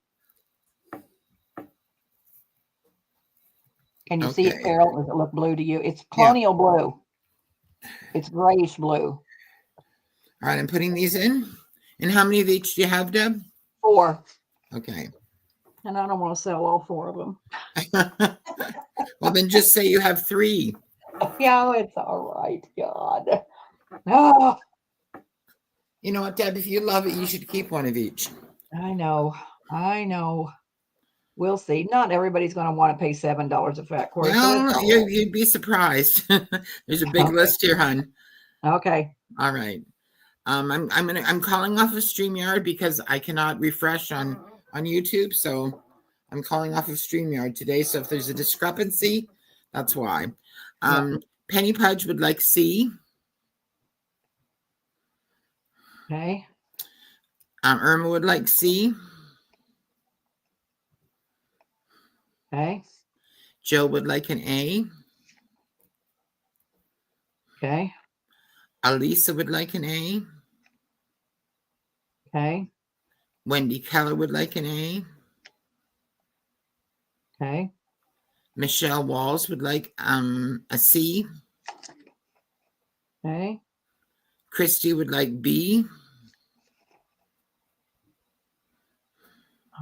Can you see it, Okay. Carol? Does it look blue to you? It's colonial blue. It's grayish blue. All right, I'm putting these in. And how many of each do you have, Deb? 4. Okay. And I don't want to sell all 4 of them. Well, then just say you have 3. Yeah, it's all right. God. Oh, You know what, Deb? If you love it, you should keep one of each. I know. I know. We'll see. Not everybody's going to want to pay $7 a fat quarter. Well, you'd be surprised. There's a big Okay. list here, hon. Okay. All right. I'm calling off of StreamYard because I cannot refresh on YouTube, so I'm calling off of StreamYard today. So if there's a discrepancy, that's why. Penny Pudge would like C. Okay. Irma would like C. Okay. Joe would like an A. Okay. Alisa would like an A. Okay. Wendy Keller would like an A. Okay. Michelle Walls would like a C. Okay. Christy would like B.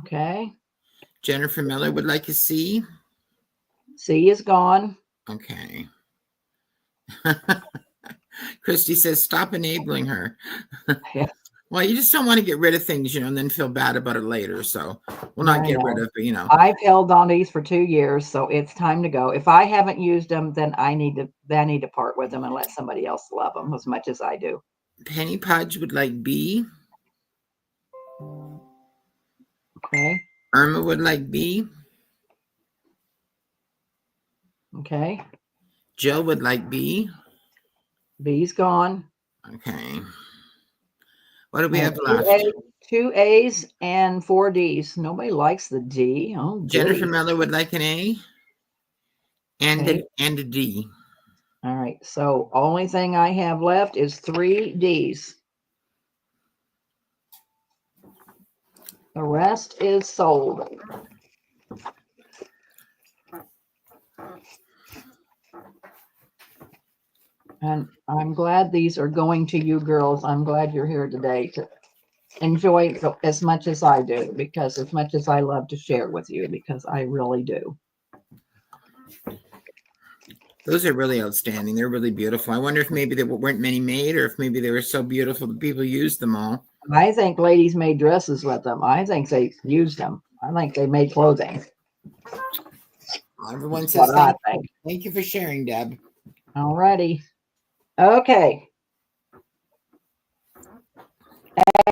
Okay. Jennifer Miller would like a C. C is gone. Okay. Christy says, stop enabling her. Yeah. Well, you just don't want to get rid of things, and then feel bad about it later. So we'll not get rid of, but I've held on to these for 2 years, so it's time to go. If I haven't used them, then I need to part with them and let somebody else love them as much as I do. Penny Pudge would like B. Okay. Irma would like B. Okay. Jill would like B. B's gone. Okay. What do we have left? 2 A's and 4 D's. Nobody likes the D. Oh, Jennifer goody. Miller would like an A and, Okay. a D. All right. So only thing I have left is 3 D's. The rest is sold. And I'm glad these are going to you girls. I'm glad you're here today to enjoy it as much as I do, because as much as I love to share with you, because I really do. Those are really outstanding. They're really beautiful. I wonder if maybe there weren't many made, or if maybe they were so beautiful that people used them all. I think ladies made dresses with them. I think they used them. I think they made clothing. Everyone says thank you for sharing, Deb. All righty. Okay.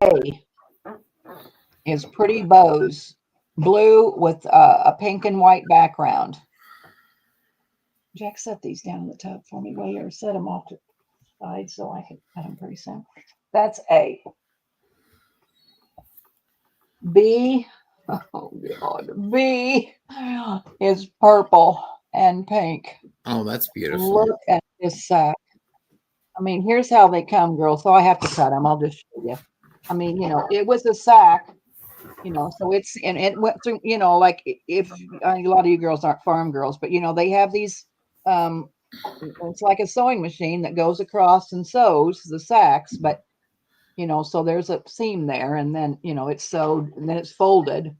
A is Pretty Bows, blue with a pink and white background. Jack, set these down in the tub for me, will you? Or set them off to the side so I can cut them pretty soon. That's A. B, oh God, B is purple and pink. Oh, that's beautiful. Look at this sack. I mean, here's how they come, girls. So I have to cut them. I'll just show you. I mean, it was a sack, so and it went through, like if a lot of you girls aren't farm girls, but they have these, it's like a sewing machine that goes across and sews the sacks, but, so there's a seam there, and then, it's sewed, and then it's folded,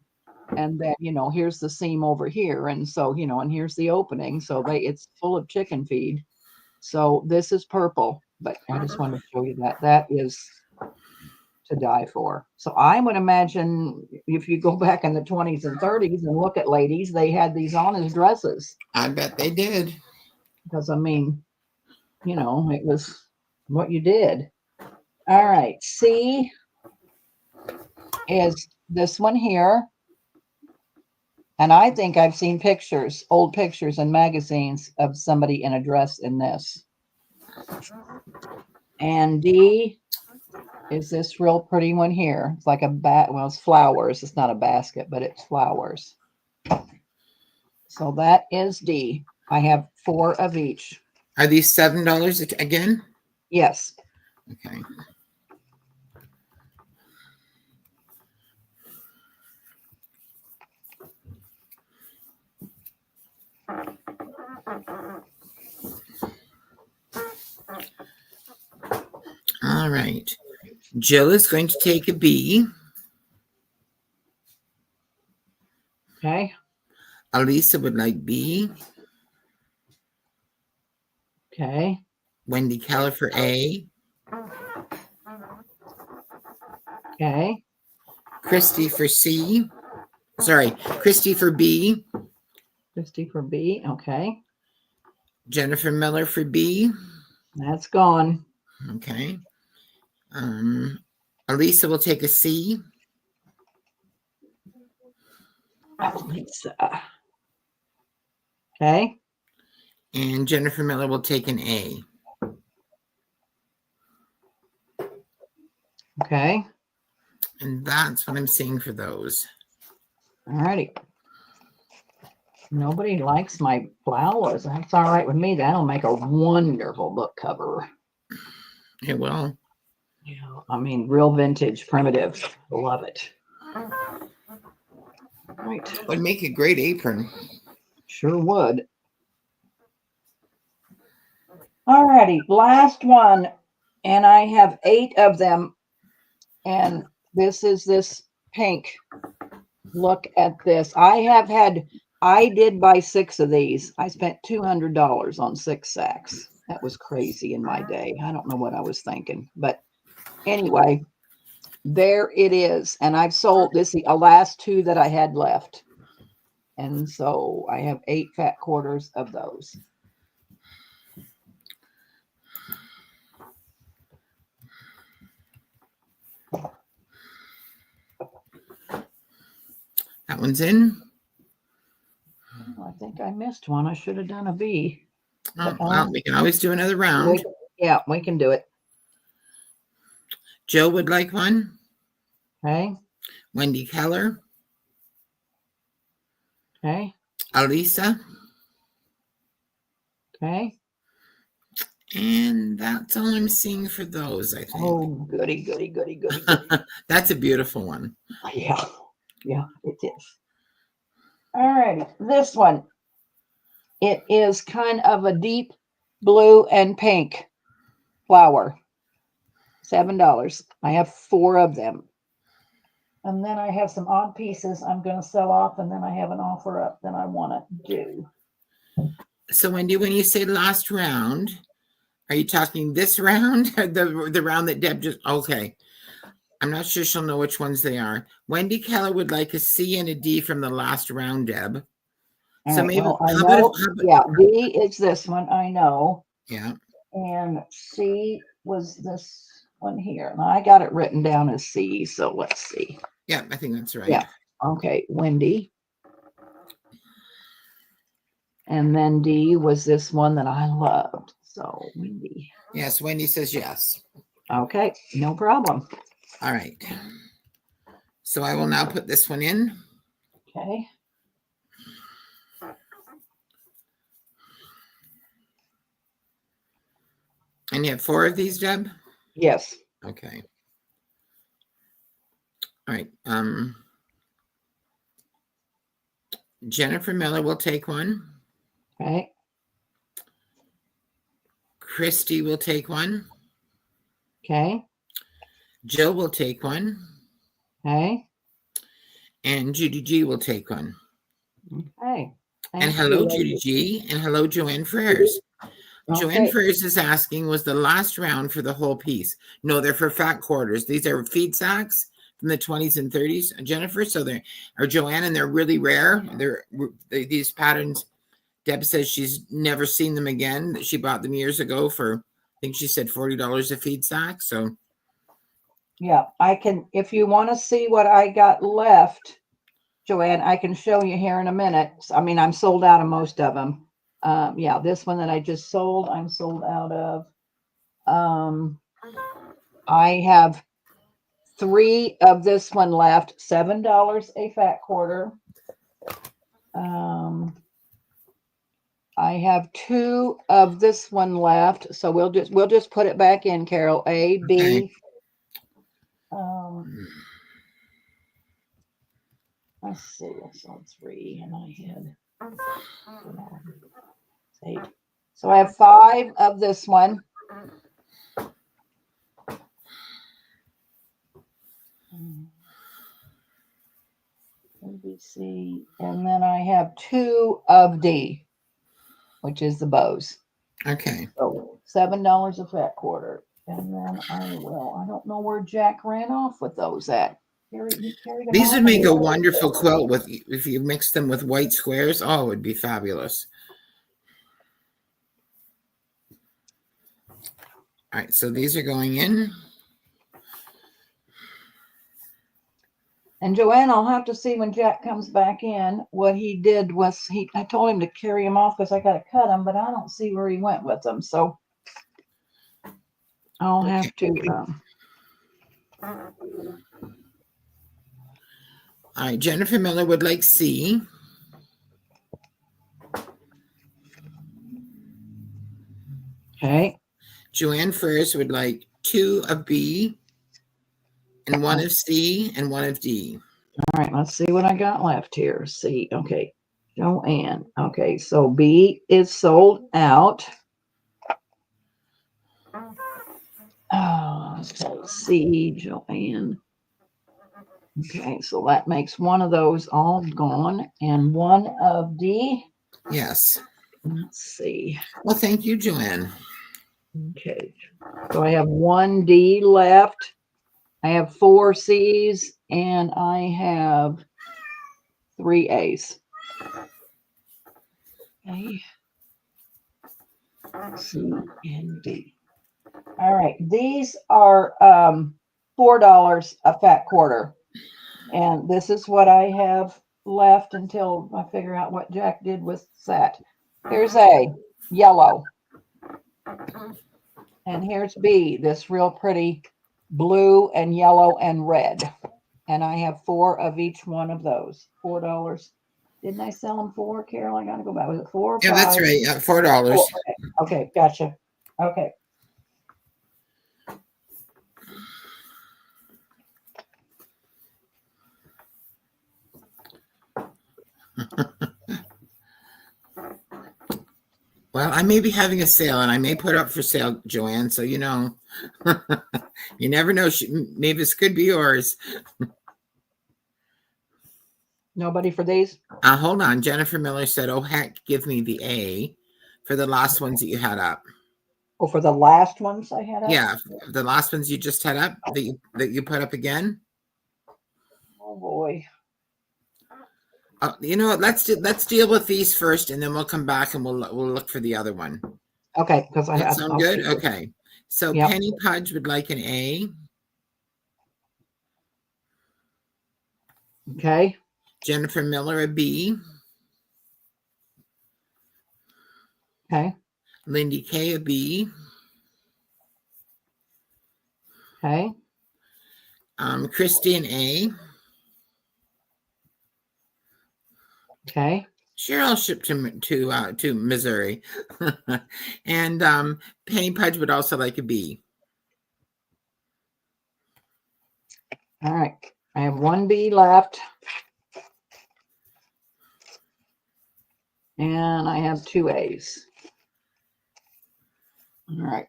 and then, here's the seam over here. And so, and here's the opening. So it's full of chicken feed. So this is purple, but I just want to show you that is to die for. So I would imagine if you go back in the 20s and 30s and look at ladies, they had these on as dresses. I bet they did. Because, I mean, it was what you did. All right. C is this one here. And I think I've seen pictures, old pictures in magazines of somebody in a dress in this. And D is this real pretty one here. It's like a well, it's flowers. It's not a basket, but it's flowers. So that is D. I have 4 of each. Are these $7 again? Yes. Okay. All right. Jill is going to take a B. Okay. Alisa would like B. Okay. Wendy Keller for A. Okay. Christy for C. Sorry, Christy for B. Christy for B. Okay. Jennifer Miller for B. That's gone. Okay. Alisa will take a C. Lisa. Okay. And Jennifer Miller will take an A. Okay. And that's what I'm seeing for those. All righty. Nobody likes my flowers. That's all right with me. That'll make a wonderful book cover. It will. Yeah, I mean, real vintage, primitive. Love it. All right. Would make a great apron. Sure would. All righty. Last one. And I have 8 of them. And this is this pink. Look at this. I did buy 6 of these. I spent $200 on 6 sacks. That was crazy in my day. I don't know what I was thinking. But anyway, there it is. And I've sold this, the last 2 that I had left. And so I have 8 fat quarters of those. That one's in. I think I missed one. I should have done a B. Oh, well, we can always do another round. Yeah, we can do it. Jill would like one. Okay. Wendy Keller. Okay. Alisa. Okay. And that's all I'm seeing for those, I think. Oh, goody, goody, goody, goody. That's a beautiful one. Yeah. Yeah, it is. All right. This one. It is kind of a deep blue and pink flower. $7. I have 4 of them. And then I have some odd pieces I'm going to sell off, and then I have an offer up that I want to do. So, Wendy, when you say last round, are you talking this round? the round that Deb just... Okay. I'm not sure she'll know which ones they are. Wendy Keller would like a C and a D from the last round, Deb. So right, maybe... well, I know, yeah, D is this one, I know. Yeah. And C was this one here. And I got it written down as C, so let's see. Yeah, I think that's right. Yeah. Okay, Wendy. And then D was this one that I loved. So Wendy. Yes, Wendy says yes. Okay, no problem. All right. So I will now put this one in. Okay. And you have 4 of these, Deb? Yes. Okay. All right. Jennifer Miller will take one. Okay. Christy will take one. Okay. Jill will take one. Okay. And Judy G will take one. Okay. And hello, Judy G. And hello, Joanne Freres. Okay. Joanne Freres is asking, was the last round for the whole piece? No, they're for fat quarters. These are feed sacks from the 20s and 30s, Jennifer. So they're, or Joanne, and they're really rare. These patterns, Deb says she's never seen them again. She bought them years ago for, I think she said $40 a feed sack. So yeah, I can, if you want to see what I got left, Joanne, I can show you here in a minute. I mean, I'm sold out of most of them. Yeah, this one that I just sold, I'm sold out of. I have 3 of this one left, $7 a fat quarter. I have 2 of this one left, so we'll just put it back in, Carol. A, B. Okay. Let's see, so 3, and I had 8. So I have 5 of this one. ABC, and then I have 2 of D, which is the bows. Okay. So $7 a fat quarter. And then I don't know where Jack ran off with those at. He carried them These off would make and a he- wonderful quilt with if you mix them with white squares. Oh, it would be fabulous. All right, so these are going in. And Joanne, I'll have to see when Jack comes back in. What he did was I told him to carry them off because I got to cut them, but I don't see where he went with them. So I'll have to. All right, Jennifer Miller would like C. Okay. Joanne Furs would like 2 of B and 1 of C and 1 of D. All right, let's see what I got left here. C. Okay. Joanne. Okay, so B is sold out. Oh, okay. C, Joanne. Okay, so that makes 1 of those all gone and 1 of D. Yes. Let's see. Well, thank you, Joanne. Okay, so I have 1 D left. I have 4 C's and I have 3 A's. A, C, and D. All right, these are $4 a fat quarter. And this is what I have left until I figure out what Jack did with that. Here's A, yellow. And here's B, this real pretty blue and yellow and red. And I have 4 of each one of those. $4. Didn't I sell them 4, Carol? I got to go back. Was it 4 or 5? Yeah, that's right. $4. Okay, gotcha. Okay. Well, I may be having a sale, and I may put up for sale, Joanne. So you know, you never know. Maybe this could be yours. Nobody for these? Hold on. Jennifer Miller said, "Oh heck, give me the A for the last ones that you had up." Oh, for the last ones I had up? Yeah, the last ones you just had up that you put up again. Oh boy. You know what? Let's deal with these first, and then we'll come back and we'll look for the other one. Okay, because I That have. sound good? Okay. So Yep. Penny Pudge would like an A. Okay. Jennifer Miller a B. Okay. Lindy K a B. Okay. Christy an A. Okay. Cheryl shipped to Missouri, and Penny Pudge would also like a B. All right. I have 1 B left. And I have 2 A's. All right.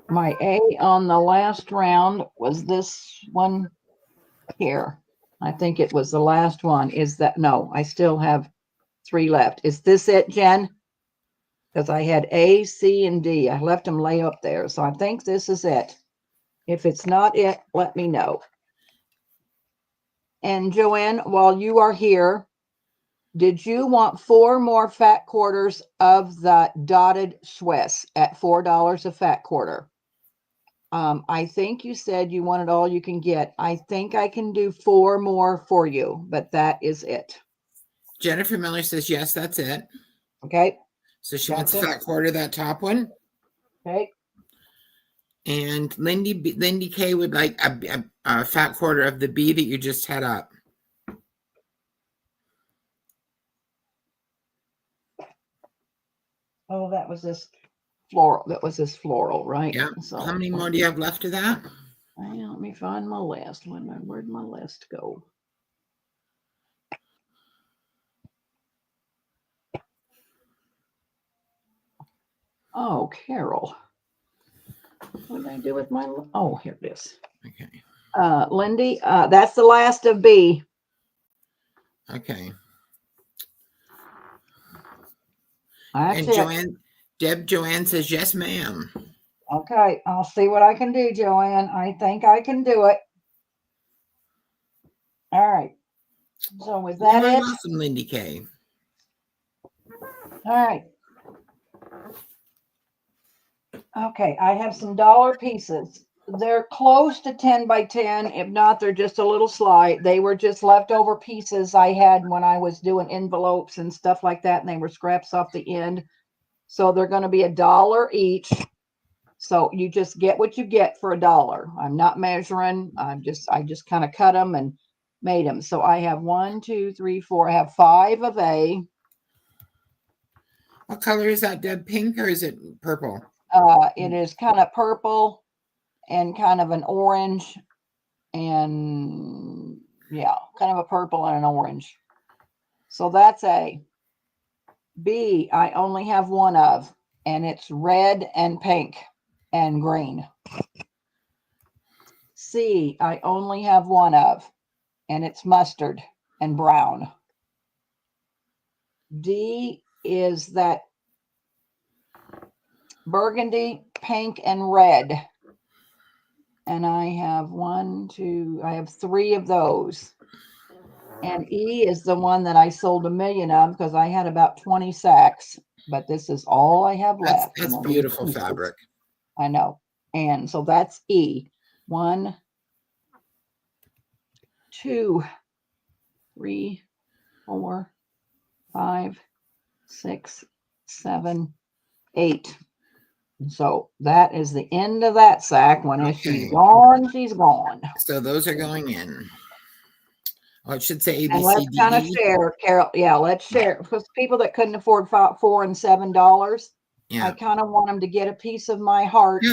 My A on the last round was this one here. I think it was the last one. Is that no? I still have 3 left. Is this it, Jen? Because I had A, C, and D. I left them lay up there. So I think this is it. If it's not it, let me know. And Joanne, while you are here, did you want 4 more fat quarters of the dotted Swiss at $4 a fat quarter? I think you said you wanted all you can get. I think I can do 4 more for you, but that is it. Jennifer Miller says, yes, that's it. Okay. So she wants a Gotcha. fat quarter, that top one. Okay. And Lindy K would like a fat quarter of the B that you just had up. Oh, that was this floral. That was this floral, right? Yeah. So How many more do you have left of that? let me find my list. Where'd my list go? Oh, Carol. What did I do with my? Oh, here it is. Okay. Lindy, that's the last of B. Okay. That's And it. Joanne says, yes, ma'am. Okay, I'll see what I can do, Joanne. I think I can do it. All right. So was that You're it? awesome, Lindy K. All right. Okay, I have some dollar pieces. They're close to 10 by 10. If not, they're just a little slight. They were just leftover pieces I had when I was doing envelopes and stuff like that, and they were scraps off the end. So they're going to be $1 each. So you just get what you get for $1. I'm not measuring. I just kind of cut them and made them. So I have 1, 2, 3, 4. I have 5 of A. What color is that, Deb? Pink or is it purple? It is kind of purple and kind of an orange, and yeah, kind of a purple and an orange. So that's A. B, I only have 1 of, and it's red and pink and green. C, I only have 1 of, and it's mustard and brown. D is that burgundy, pink, and red. And I have 3 of those. And E is the one that I sold 1,000,000 of because I had about 20 sacks, but this is all I have left. That's beautiful fabric. I know. And so that's E. 1, 2, 3, 4, 5, 6, 7, 8. So that is the end of that sack. When she's gone, she's gone. So those are going in. Oh, it should say A, B, And C, let's D, kind of E. share, Carol. Yeah, let's share. Because people that couldn't afford $4 and $7, I kind of want them to get a piece of my heart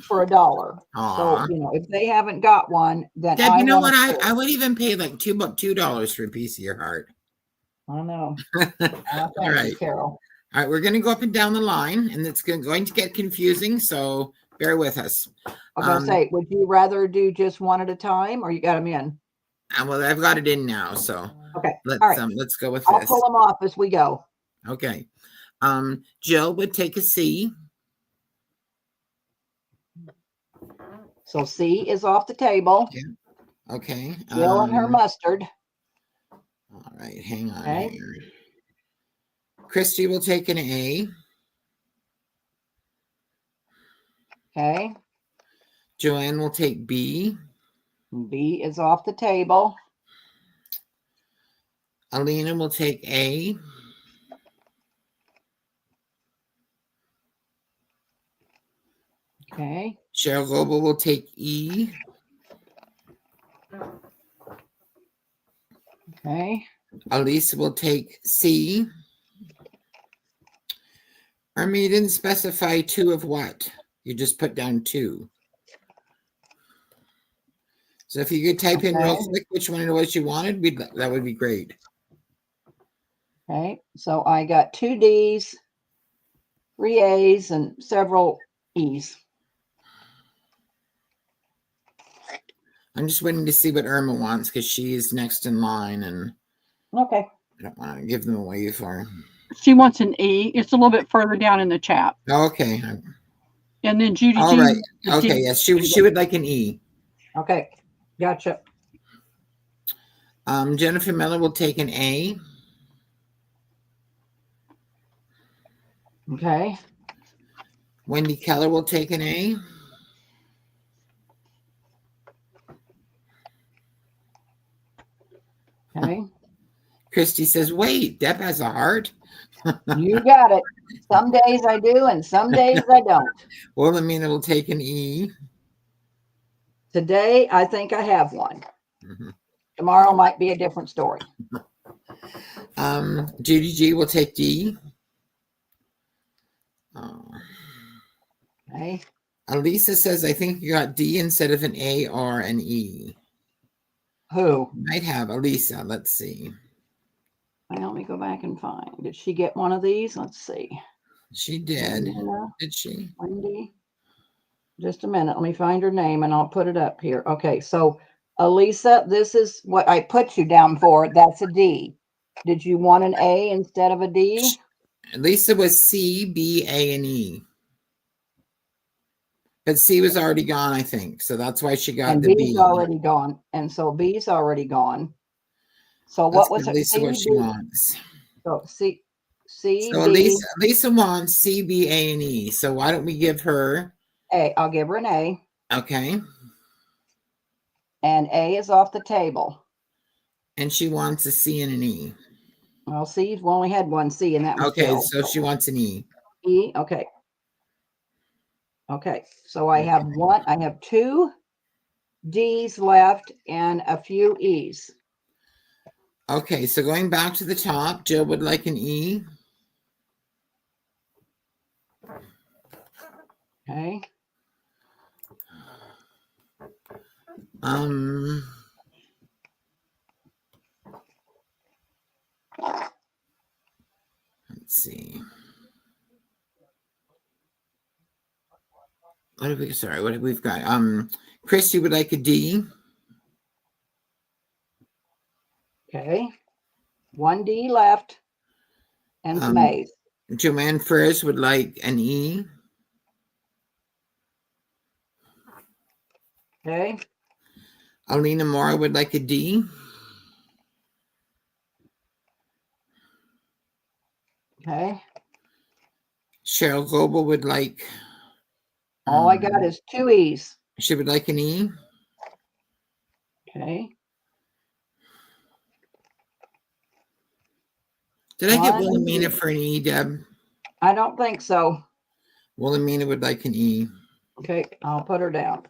for $1. So, if they haven't got one, then Deb, you know what? I would even pay like $2 for a piece of your heart. I know. All right, Carol. All right, we're going to go up and down the line, and it's going to get confusing, so bear with us. I was going to say, would you rather do just one at a time, or you got them in? Well, I've got it in now, so okay. Let's go with I'll this. I'll pull them off as we go. Okay. Jill would take a C. So C is off the table. Yeah. Okay. Jill and her mustard. All right, hang on here. Christy will take an A. Okay. Joanne will take B. B is off the table. Alina will take A. Okay. Cheryl Goebel will take E. Okay. Elisa will take C. You didn't specify 2 of what? You just put down 2. So if you could type in real quick which one it was you wanted, that would be great. Okay. So I got 2 Ds, 3 A's, and several E's. I'm just waiting to see what Irma wants because she's next in line, and okay, I don't want to give them away for her. She wants an E. It's a little bit further down in the chat. Okay. And then Judy All Jean. right. Okay. Yes, she would like an E. Okay, gotcha. Jennifer Miller will take an A. Okay. Wendy Keller will take an A. Okay. Christy says, wait, Deb has a heart? You got it. Some days I do and some days I don't. Wilhelmina will take an E. Today, I think I have one. Mm-hmm. Tomorrow might be a different story. Judy G will take D. Okay. Elisa says, I think you got D instead of an A or an E. Who? Might have Elisa. Let's see. Well, let me go back and find. Did she get one of these? Let's see. She did. Wendy, Did she? Wendy. Just a minute. Let me find her name and I'll put it up here. Okay. So, Elisa, this is what I put you down for. That's a D. Did you want an A instead of a D? Lisa was C, B, A, and E. But C was already gone, I think. So that's why she got And the B's B. already gone. And so B's already gone. So Let's what was give it? Lisa what she wants. So C, So B, Lisa wants C, B, A, and E. So why don't we give her A? I'll give her an A. Okay. And A is off the table. And she wants a C and an E. Well, C, we only had one C, and that was Okay, Jill. so she wants an E. E, okay. Okay, so I have one, I have two D's left and a few E's. Okay, so going back to the top, Jill would like an E. Okay. Let's see. What have we, sorry, what have we've got? Christy would like a D. Okay. One D left and some A's. Joanne Ferris would like an E. Okay. Alina Mora would like a D. Okay. Cheryl Goebel would like. All I got is two E's. She would like an E. Okay. Did I get Wilhelmina for an E, Deb? I don't think so. Wilhelmina would like an E. Okay, I'll put her down.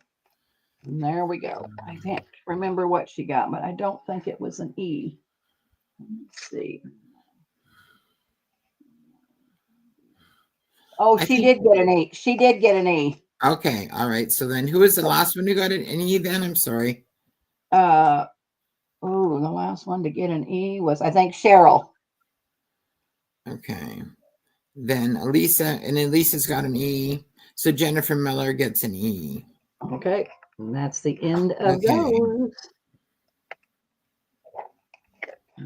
And there we go. I can't remember what she got, but I don't think it was an E. Let's see. Oh, she did get an E. She did get an E. Okay, all right. So then who was the last one who got an E then? I'm sorry. Oh, the last one to get an E was, I think, Cheryl. Okay. Then Elisa, and Elisa's got an E. So Jennifer Miller gets an E. Okay. And that's the end of those.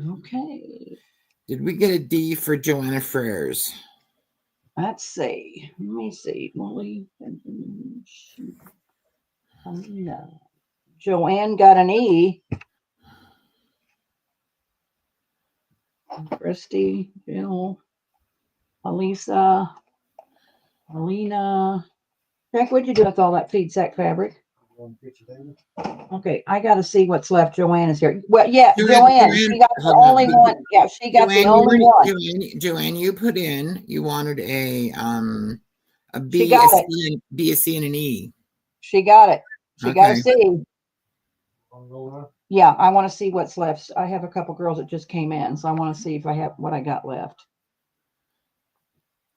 Okay. Did we get a D for Joanna Freres? Let's see. Let me see. No. Joanne got an E. Christy, Jill, Elisa, Alina. Frank, what'd you do with all that feed sack fabric? Okay, I got to see what's left. Joanne is here. Well, yeah, Joanne, she got the only one. Yeah, she got the only one. Joanne, you put in, you wanted a B, she got it. B, a C, and an E. She got it. She got a C. Yeah, I want to see what's left. I have a couple girls that just came in, so I want to see if I have what I got left.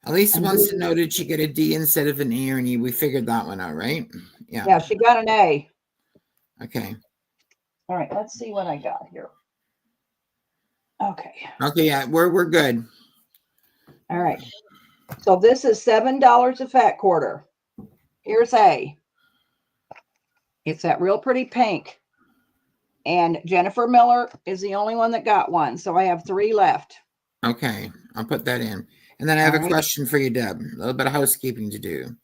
Elisa wants to know, did she get a D instead of an E or an E? We figured that one out, right? Yeah. Yeah, she got an A. Okay. All right, let's see what I got here. Okay. Okay, yeah, we're good. All right. So this is $7 a fat quarter. Here's A. It's that real pretty pink. And Jennifer Miller is the only one that got one. So I have 3 left. Okay, I'll put that in. And then I have a question for you, Deb. A little bit of housekeeping to do.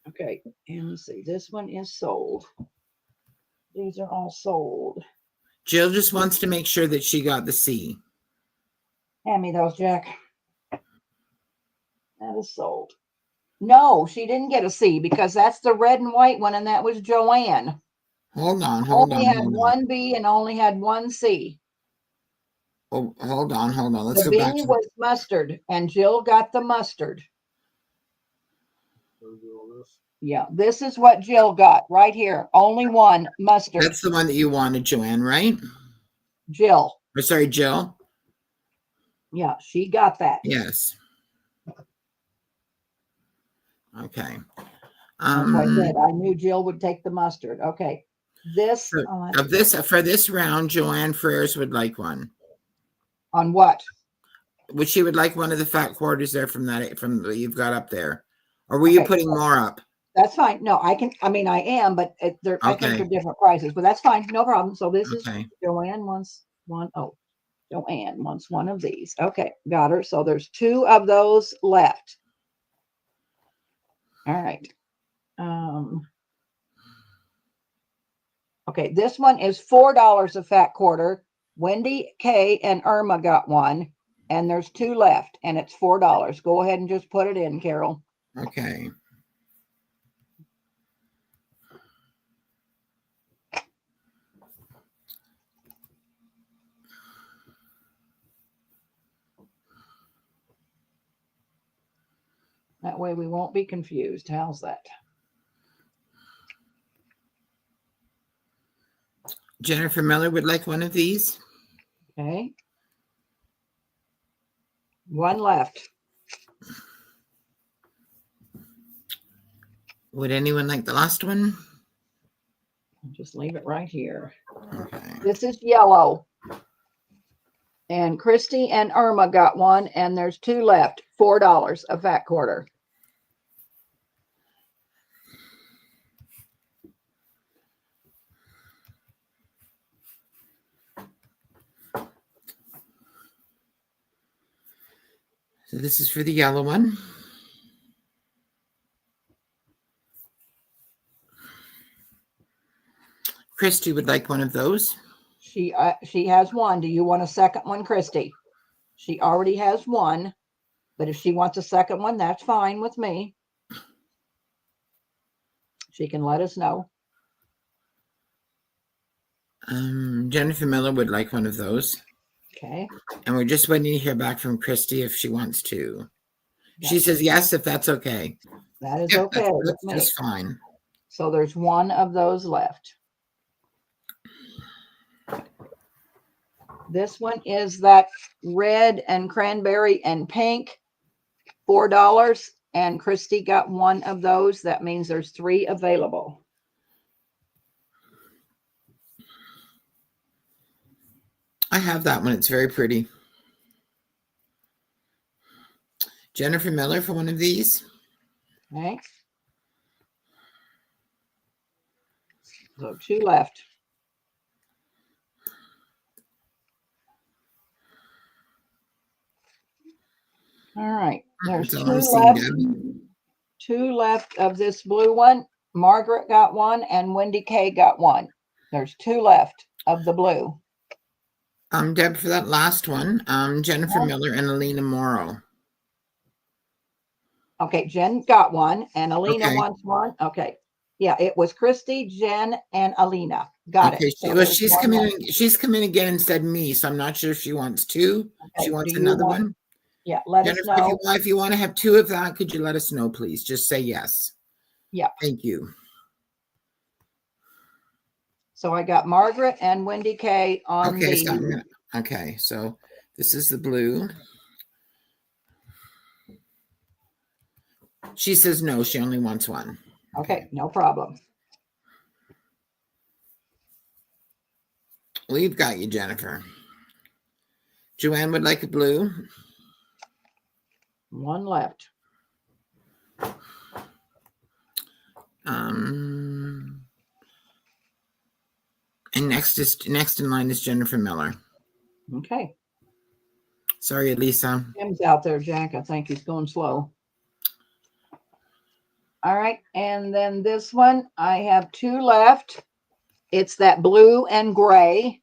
Okay, and let's see. This one is sold. These are all sold. Jill just wants to make sure that she got the C. Hand me those, Jack. That is sold. No, she didn't get a C because that's the red and white one, and that was Joanne. Hold on. Only had one B and only had one C. Oh, hold on. Let's The go back B to was mustard, and Jill got the mustard. Yeah, this is what Jill got right here. Only one, mustard. that's the one that you wanted, Joanne, right? Jill. Or sorry, Jill. Yeah, she got that. Yes. Okay. That's why I said I knew Jill would take the mustard. Okay. This for this round, Joanne Freres would like one. On what? Would she would like one of the fat quarters there from that you've got up there, or were you putting more up? That's fine. No, I can. I mean, I am, but I think they're different prices. But that's fine. No problem. So this is Joanne wants one. Oh, Joanne wants one of these. Okay, got her. So there's 2 of those left. All right. Okay, this one is $4 a fat quarter. Wendy K and Irma got one, and there's 2 left, and it's $4. Go ahead and just put it in, Carol. Okay. That way we won't be confused. How's that? Jennifer Miller would like one of these. Okay. 1 left. Would anyone like the last one? Just leave it right here. Okay. This is yellow. And Christy and Irma got one, and there's 2 left. $4 a fat quarter. So this is for the yellow one. Christy would like one of those. She has one. Do you want a second one, Christy? She already has one, but if she wants a second one, that's fine with me. She can let us know. Jennifer Miller would like one of those. Okay. And we're just waiting to hear back from Christy if she wants to. She says yes, if that's okay. That is okay. That's fine. So there's 1 of those left. This one is that red and cranberry and pink, $4. And Christy got 1 of those. That means there's 3 available. I have that one. It's very pretty. Jennifer Miller for one of these. Okay. So 2 left. All right. There's 2 left. 2 left of this blue one. Margaret got 1 and Wendy K got 1. There's 2 left of the blue. Deb, for that last one, Jennifer Miller and Alina Morrow. Okay, Jen got 1 and Alina wants 1. Okay. Yeah, it was Christy, Jen, and Alina. Got it. So she's come in. She's come in again and said me, so I'm not sure if she wants 2. Okay. She wants another one. Yeah, let us know. If you want to have 2 of that, could you let us know, please? Just say yes. Yeah. Thank you. So I got Margaret and Wendy K on the. Okay, so this is the blue. She says no, she only wants 1. Okay, no problem. We've got you, Jennifer. Joanne would like a blue. 1 left. And next in line is Jennifer Miller. Okay. Sorry, Lisa. Tim's out there, Jack. I think he's going slow. All right. And then this one, I have 2 left. It's that blue and gray.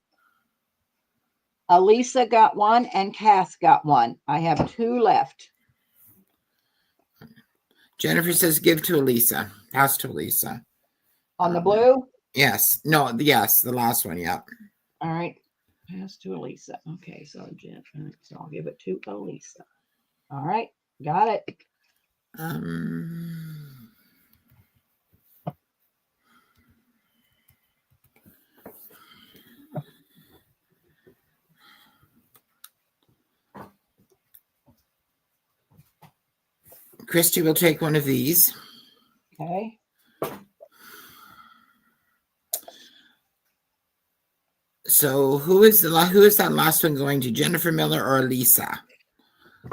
Elisa got 1 and Cass got 1. I have 2 left. Jennifer says give to Elisa. Pass to Elisa. On the blue? Yes. No, yes, the last one, yep. All right. Pass to Elisa. Okay, so Jen. All right, so I'll give it to Elisa. All right, got it. Christy will take one of these. Okay. So who is that last one going to? Jennifer Miller or Elisa?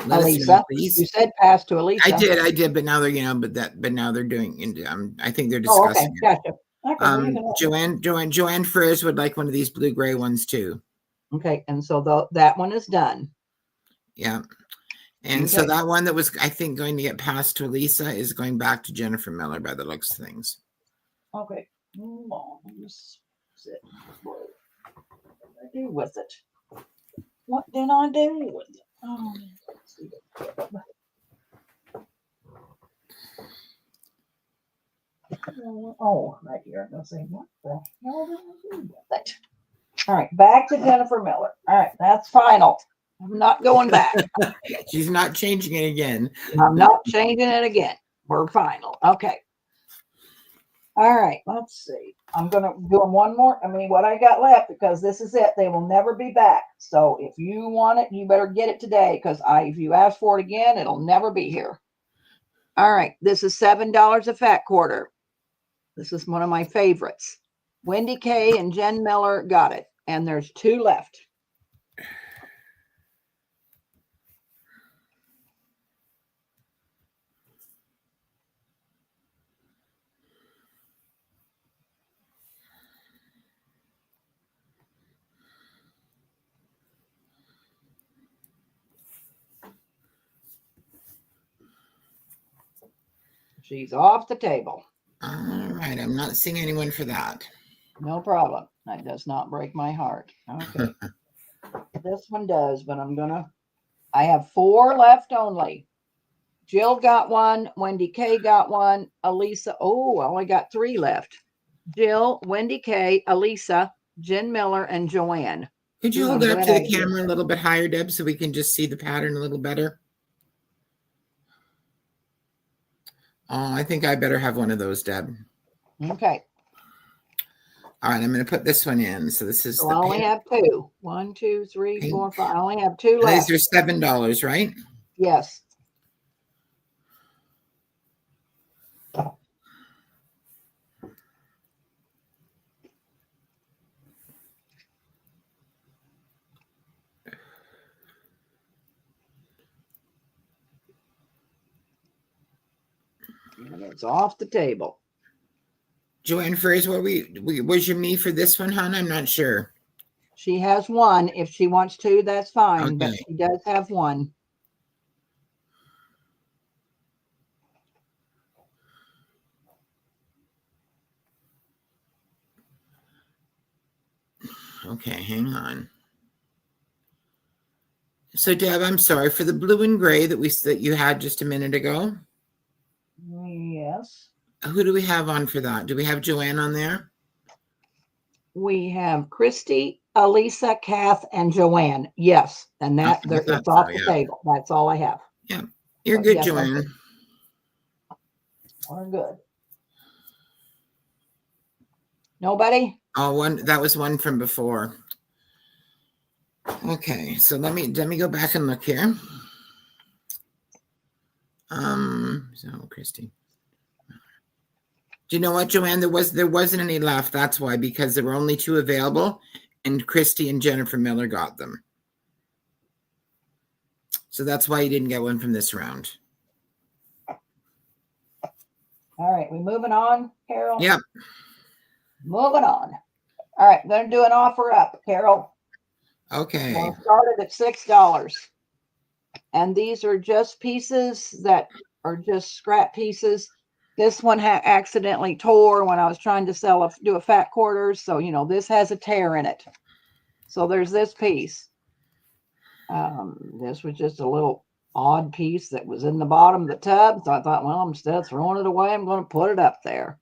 Let us Elisa, know, please. you said pass to Elisa. I did, but now they're but now they're doing. I think they're Oh, okay, discussing. gotcha. Okay, Joanne Frizz would like one of these blue gray ones too. okay, and so that one is done. Yeah, and so that one that was I think going to get passed to Elisa is going back to Jennifer Miller by the looks of things. Okay, move on. What did I do with it? What did I do with it? Oh, let's see. Oh, right here. I'm going to say, what the hell did I do with it? All right, back to Jennifer Miller. All right, that's final. I'm not going back. She's not changing it again. I'm not changing it again. We're final. Okay. All right, let's see. I'm going to do them one more. I mean, what I got left, because this is it. They will never be back. So if you want it, you better get it today, because if you ask for it again, it'll never be here. All right, this is $7 a fat quarter. This is one of my favorites. Wendy K and Jen Miller got it, and there's 2 left. She's off the table. All right, I'm not seeing anyone for that. No problem. That does not break my heart. Okay. This one does, but I have 4 left only. Jill got one. Wendy K got one. Elisa. Oh, I only got 3 left. Jill, Wendy K, Elisa, Jen Miller, and Joanne. Could you hold it up to the camera a little bit higher, Deb, so we can just see the pattern a little better? Oh, I think I better have one of those, Deb. Okay. All right, I'm going to put this one in. So this is. So I only have 2. 1, 2, 3, 4, 5. I only have 2 left. These are $7, right? Yes. And it's off the table. Joanne Frizz, was your me for this one, hon? I'm not sure. She has 1. If she wants 2, that's fine. Okay. But she does have 1. Okay, hang on. So, Deb, I'm sorry for the blue and gray that you had just a minute ago. Yes. Who do we have on for that? Do we have Joanne on there? We have Christy, Elisa, Kath, and Joanne. Yes. And it's off the table. That's all I have. Yeah. You're good, yes, Joanne. We're good. Nobody? Oh, that was one from before. Okay, so let me go back and look here. So Christy. Do you know what, Joanne? There wasn't any left. That's why, because there were only 2 available, and Christy and Jennifer Miller got them. So that's why you didn't get one from this round. All right, we moving on, Carol? Yep. Moving on. All right, I'm going to do an offer up, Carol. Okay. We'll start it at $6. And these are just pieces that are just scrap pieces. This one accidentally tore when I was trying to do a fat quarters. So, this has a tear in it. So there's this piece. This was just a little odd piece that was in the bottom of the tub. So I thought, well, instead of throwing it away, I'm going to put it up there.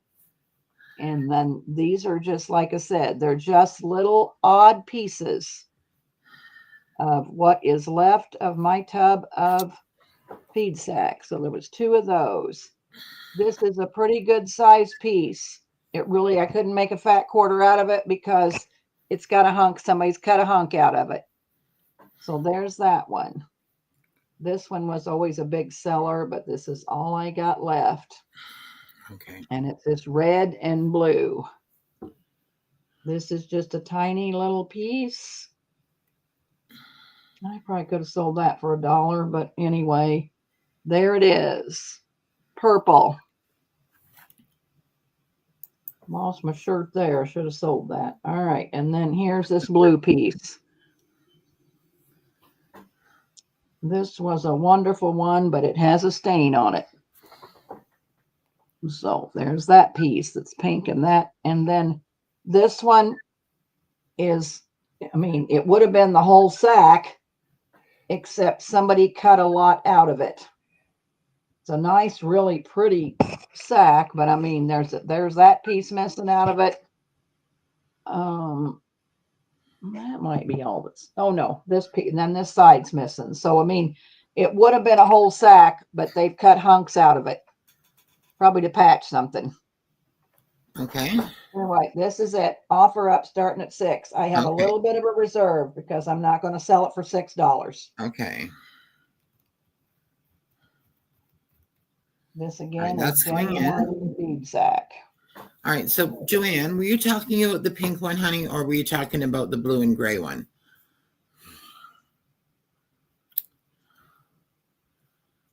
And then these are just, like I said, they're just little odd pieces of what is left of my tub of feed sack. So there was 2 of those. This is a pretty good size piece. It really, I couldn't make a fat quarter out of it because it's got a hunk. Somebody's cut a hunk out of it. So there's that one. This one was always a big seller, but this is all I got left. Okay. And it's this red and blue. This is just a tiny little piece. I probably could have sold that for $1, but anyway, there it is. Purple. Lost my shirt there. Should have sold that. All right. And then here's this blue piece. This was a wonderful one, but it has a stain on it. So there's that piece that's pink and that. And then this one is, I mean, it would have been the whole sack, except somebody cut a lot out of it. It's a nice, really pretty sack, but I mean, there's that piece missing out of it. That might be all that's, oh no, this piece, and then this side's missing. So, I mean, it would have been a whole sack, but they've cut hunks out of it, probably to patch something. Okay. Anyway, this is it. Offer up starting at $6. I have a little bit of a reserve because I'm not going to sell it for $6. Okay. This again Right, that's is coming in. feed sack. All right. So, Joanne, were you talking about the pink one, honey, or were you talking about the blue and gray one?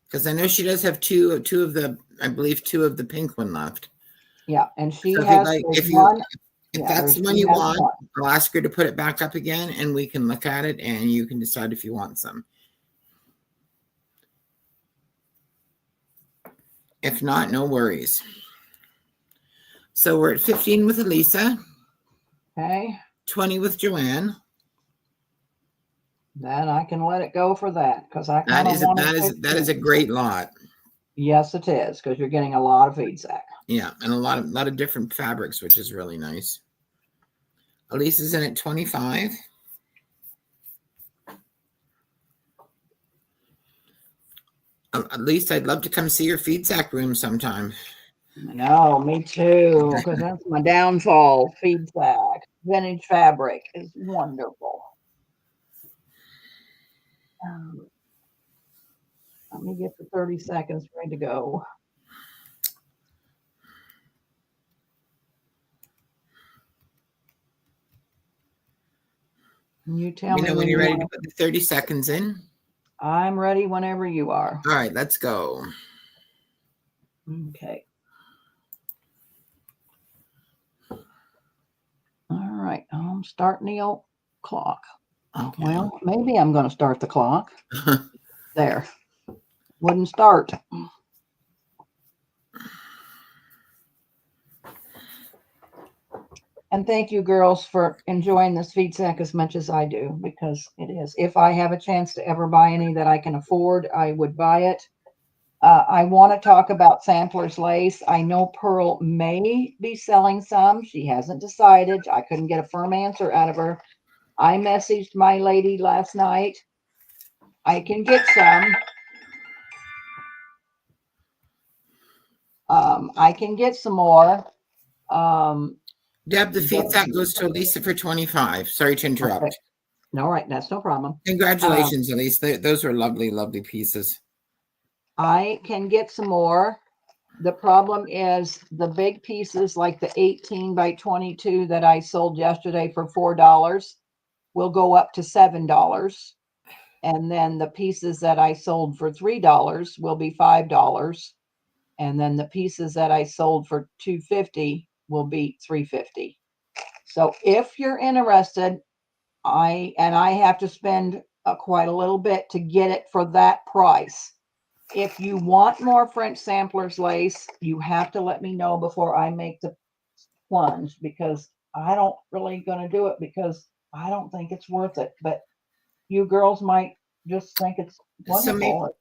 Because I know she does have two of the, I believe, 2 of the pink one left. Yeah, and she So has if that's the one you want, I'll ask her to put it back up again, and we can look at it, and you can decide if you want some. If not, no worries. So we're at 15 with Elisa. Okay. 20 with Joanne. Then I can let it go for that because I That kind of want that is a great lot. Yes, it is, because you're getting a lot of feed sack. Yeah, and a lot of different fabrics, which is really nice. Elisa's in at 25. At least I'd love to come see your feed sack room sometime. No, me too, because that's my downfall. Feed sack, vintage fabric is wonderful. Let me get the 30 seconds ready to go. You tell me when you're ready to put the 30 seconds in. I'm ready whenever you are. All right, let's go. Okay. All right, I'm starting the old clock. Okay. Well, maybe I'm going to start the clock. There. Wouldn't start. And thank you, girls, for enjoying this feed sack as much as I do, because it is. If I have a chance to ever buy any that I can afford, I would buy it. I want to talk about Sampler's Lace. I know Pearl may be selling some. She hasn't decided. I couldn't get a firm answer out of her. I messaged my lady last night. I can get some. I can get some more. Deb, the feed sack goes to Elisa for 25. Sorry to interrupt. Okay. All right, that's no problem. Congratulations, Elisa. Those are lovely, lovely pieces. I can get some more. The problem is the big pieces like the 18 by 22 that I sold yesterday for $4 will go up to $7. And then the pieces that I sold for $3 will be $5. And then the pieces that I sold for $2.50 will be $3.50. So if you're interested, I have to spend quite a little bit to get it for that price. If you want more French Sampler's Lace, you have to let me know before I make the plunge, because I don't really going to do it because I don't think it's worth it. But you girls might just think it's wonderful.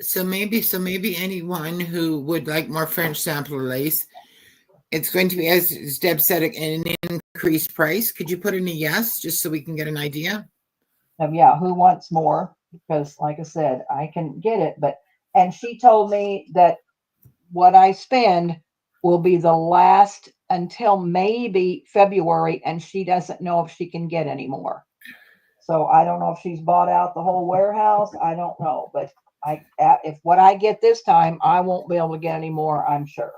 So maybe anyone who would like more French Sampler Lace, it's going to be, as Deb said, an increased price. Could you put in a yes, just so we can get an idea? of, yeah, who wants more? Because like I said, I can get it, and she told me that what I spend will be the last until maybe February, and she doesn't know if she can get any more. So I don't know if she's bought out the whole warehouse. I don't know, but if what I get this time, I won't be able to get any more, I'm sure.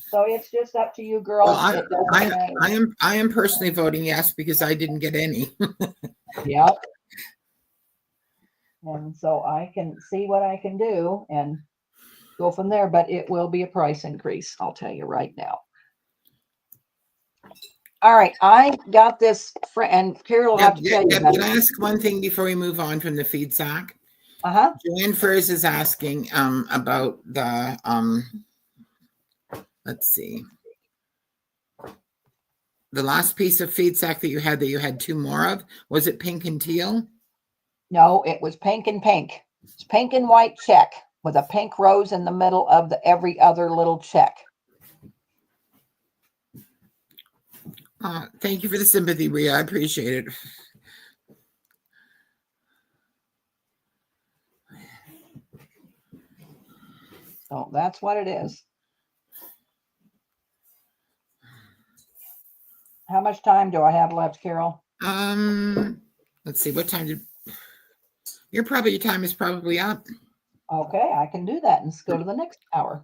So it's just up to you girls. Well, I am personally voting yes because I didn't get any. Yep. And so I can see what I can do and go from there, but it will be a price increase. I'll tell you right now. All right, I got this, and Carol will have to tell you about Can I ask one thing before we move on from the feed sack? Joanne Furs is asking about the let's see, the last piece of feed sack that you had two more of. Was it pink and teal? No, it was pink and pink. It's pink and white check with a pink rose in the middle of every other little check. Thank you for the sympathy, Rhea. I appreciate it. So that's what it is. How much time do I have left, Carol? Let's see. What time did your time is probably up. Okay, I can do that and go to the next hour.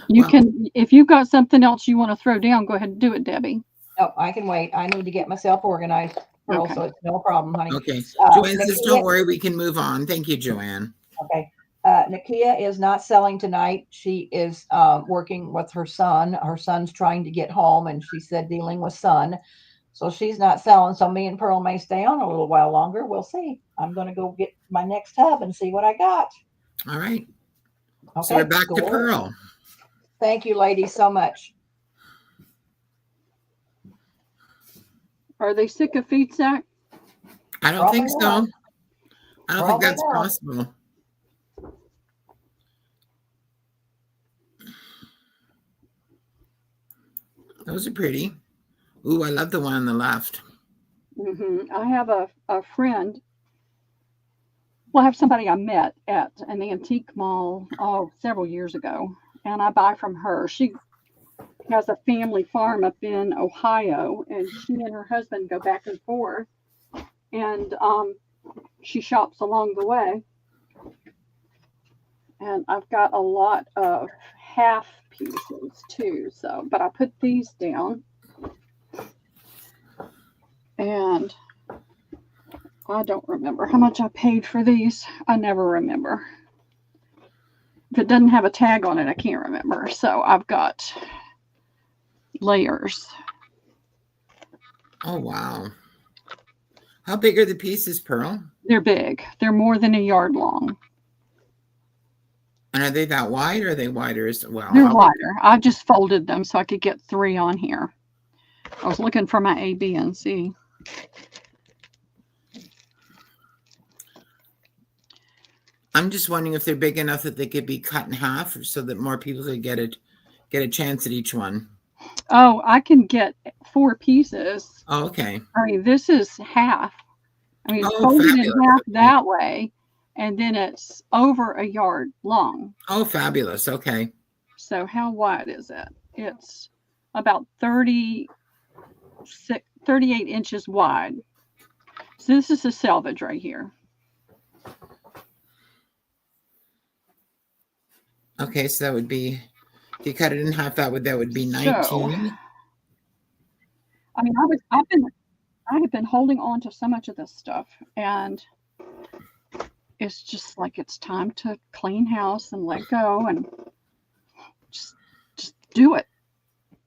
You can, if you've got something else you want to throw down, go ahead and do it, Debbie. No, I can wait. I need to get myself organized, Pearl, so it's no problem, honey. Okay. Joanne says, don't worry, we can move on. Thank you, Joanne. Okay. Nakia is not selling tonight. She is working with her son. Her son's trying to get home, and she said dealing with son. So she's not selling. So me and Pearl may stay on a little while longer. We'll see. I'm going to go get my next tub and see what I got. All right. Okay. So we're back to Pearl. Thank you, ladies, so much. Are they sick of feed sack? I don't think so. I don't think that's possible. Those are pretty. Ooh, I love the one on the left. I have a friend. Well, I have somebody I met at an antique mall several years ago, and I buy from her. She has a family farm up in Ohio, and she and her husband go back and forth, and she shops along the way. And I've got a lot of half pieces too, but I put these down, and I don't remember how much I paid for these. I never remember. If it doesn't have a tag on it, I can't remember. So I've got layers. Oh, wow. How big are the pieces, Pearl? They're big. They're more than a yard long. And are they that wide, or are they wider as well? They're wider. I just folded them so I could get 3 on here. I was looking for my A, B, and C. I'm just wondering if they're big enough that they could be cut in half so that more people could get a chance at each one. Oh, I can get 4 pieces. Oh, okay. I mean, this is half. I mean, it's folded in half that way, and then it's over a yard long. Oh, fabulous. Okay. So how wide is it? It's about 38 inches wide. So this is a selvage right here. Okay, so that would be, if you cut it in half, that would be 19. So, I mean, I have been holding on to so much of this stuff, and it's just like it's time to clean house and let go and just do it.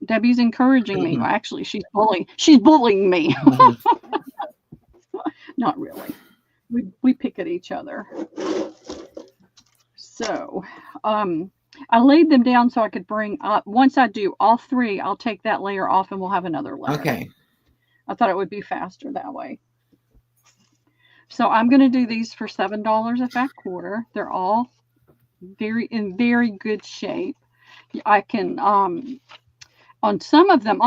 Debbie's encouraging me. Well, actually, she's bullying me. Not really. We pick at each other. So I laid them down so I could bring up. Once I do all 3, I'll take that layer off and we'll have another layer. Okay. I thought it would be faster that way. So I'm going to do these for $7 a fat quarter. They're all in very good shape. I can on some of them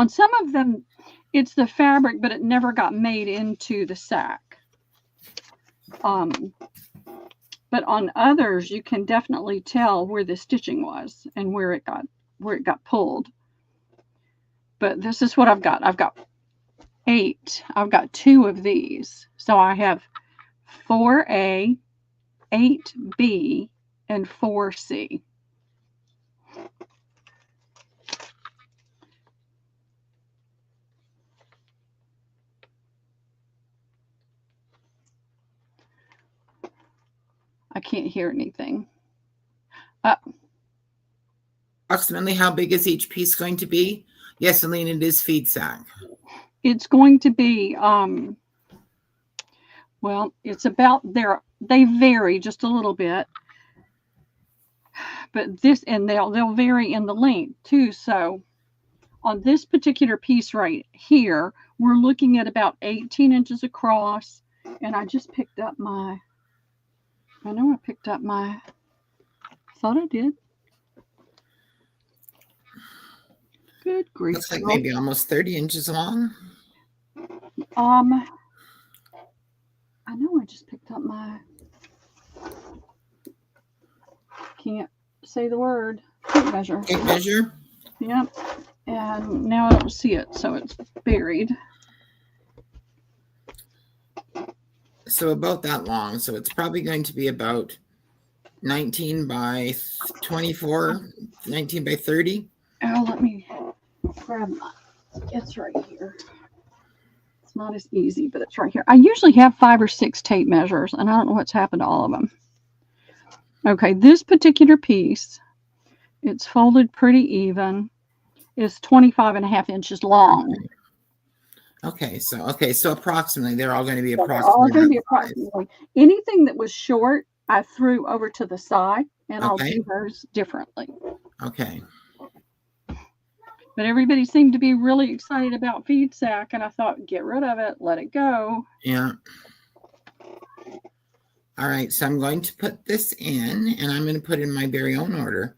it's the fabric, but it never got made into the sack. But on others, you can definitely tell where the stitching was and where it got pulled. But this is what I've got. I've got 8. I've got 2 of these. So I have 4A, 8B, and 4C. I can't hear anything. Approximately how big is each piece going to be? Yes, Aline, it is feed sack. It's going to be, well, it's about there. They vary just a little bit. But this, and they'll vary in the length too. So on this particular piece right here, we're looking at about 18 inches across. And I just picked up my, I thought I did. Good grief. Looks like maybe almost 30 inches long. I know I just picked up my, can't say the word, tape measure. Tape measure? Yep. And now I don't see it, so it's buried. So about that long. So it's probably going to be about 19 by 24, 19 by 30. Oh, let me grab my, it's right here. It's not as easy, but it's right here. I usually have 5 or 6 tape measures, and I don't know what's happened to all of them. Okay, this particular piece, it's folded pretty even, is 25.5 inches long. Okay, so approximately, they're all going to be So approximately. all going to be approximately. Anything that was short, I threw over to the side, and I'll do those differently. Okay. But everybody seemed to be really excited about feed sack, and I thought, get rid of it, let it go. Yeah. All right, so I'm going to put this in, and I'm going to put in my very own order.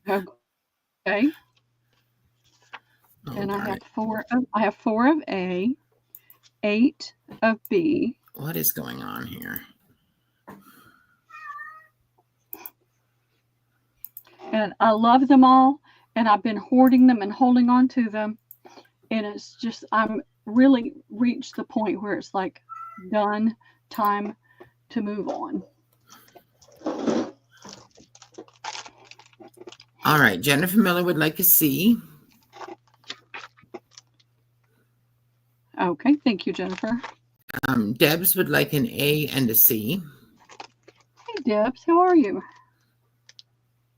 Okay. And I have 4 of A, 8 of B. What is going on here? And I love them all, and I've been hoarding them and holding on to them. And it's just, I'm really reached the point where it's like done, time to move on. All right, Jennifer Miller would like a C. Okay, thank you, Jennifer. Debs would like an A and a C. Hey, Debs, how are you?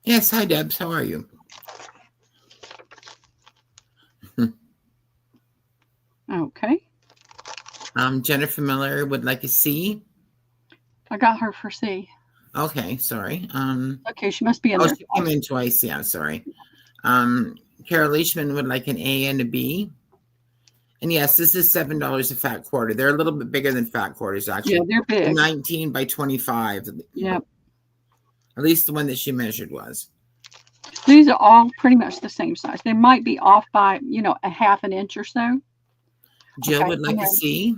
Yes, hi, Debs. How are you? Okay. Jennifer Miller would like a C. I got her for C. Okay, sorry. Okay, she must be in there. She came in twice. Yeah, sorry. Carol Leishman would like an A and a B. And yes, this is $7 a fat quarter. They're a little bit bigger than fat quarters, actually. Yeah, they're big. 19 by 25. Yep. At least the one that she measured was. These are all pretty much the same size. They might be off by, a half an inch or so. Jill would like a C.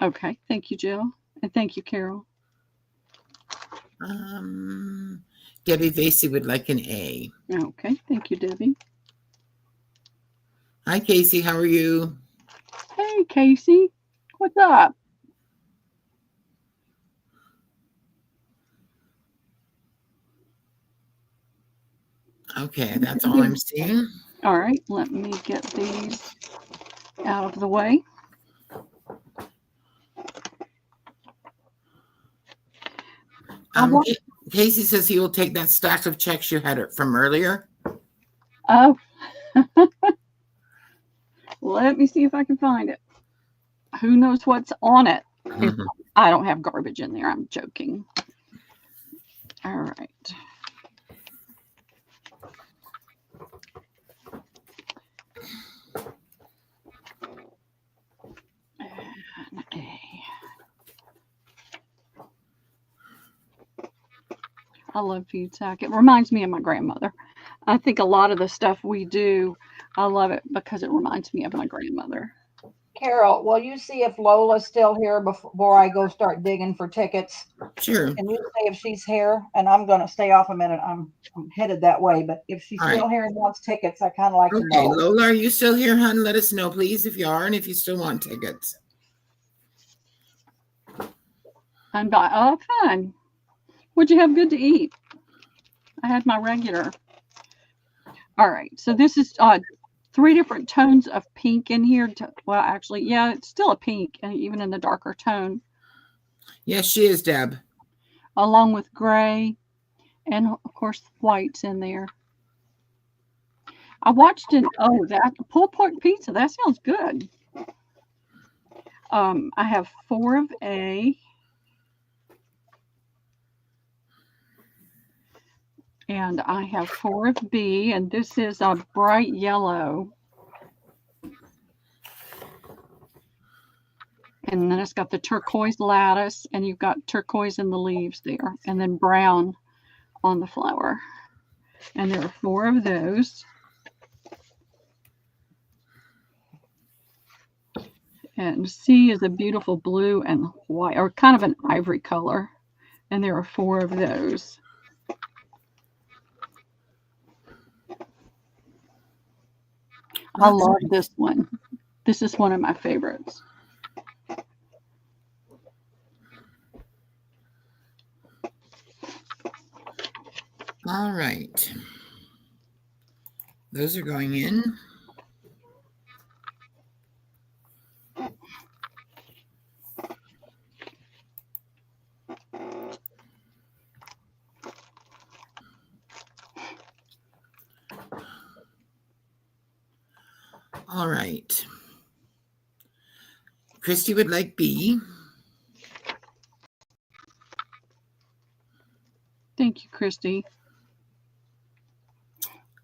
Okay, thank you, Jill. And thank you, Carol. Debbie Vasey would like an A. Okay, thank you, Debbie. Hi, Casey. How are you? Hey, Casey. What's up? Okay, that's all I'm seeing. All right, let me get these out of the way. Casey says he will take that stack of checks you had from earlier. Oh. Let me see if I can find it. Who knows what's on it? I don't have garbage in there. I'm joking. All right. I love feed sack. It reminds me of my grandmother. I think a lot of the stuff we do, I love it because it reminds me of my grandmother. Carol, will you see if Lola's still here before I go start digging for tickets? Sure. Can you say if she's here? And I'm going to stay off a minute. I'm headed that way. But if she's All still right. here and wants tickets, I kind of like to Okay, know. Lola, are you still here, hon? Let us know, please, if you are, and if you still want tickets. I'm by. Oh, fun. What'd you have good to eat? I had my regular. All right. So this is 3 different tones of pink in here. Well, actually, yeah, it's still a pink, and even in the darker tone. Yes, she is, Deb. Along with gray, and of course, white's in there. I watched that pulled pork pizza. That sounds good. I have 4 of A. And I have 4 of B, and this is a bright yellow. And then it's got the turquoise lattice, and you've got turquoise in the leaves there, and then brown on the flower. And there are 4 of those. And C is a beautiful blue and white, or kind of an ivory color. And there are 4 of those. I love this one. This is one of my favorites. All right. Those are going in. All right. Christy would like B. Thank you, Christy.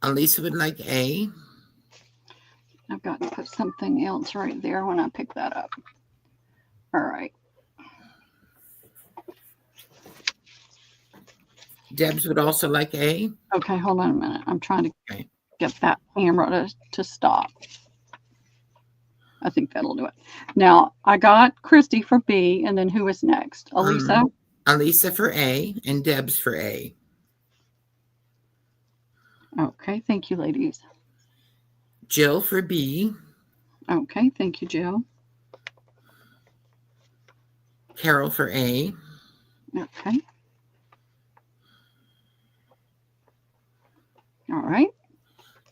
Elisa would like A. I've got to put something else right there when I pick that up. All right. Debs would also like A. Okay, hold on a minute. I'm trying to get that camera to stop. I think that'll do it. Now, I got Christy for B, and then who is next? Elisa? Elisa for A, and Debs for A. Okay, thank you, ladies. Jill for B. Okay, thank you, Jill. Carol for A. Okay. All right.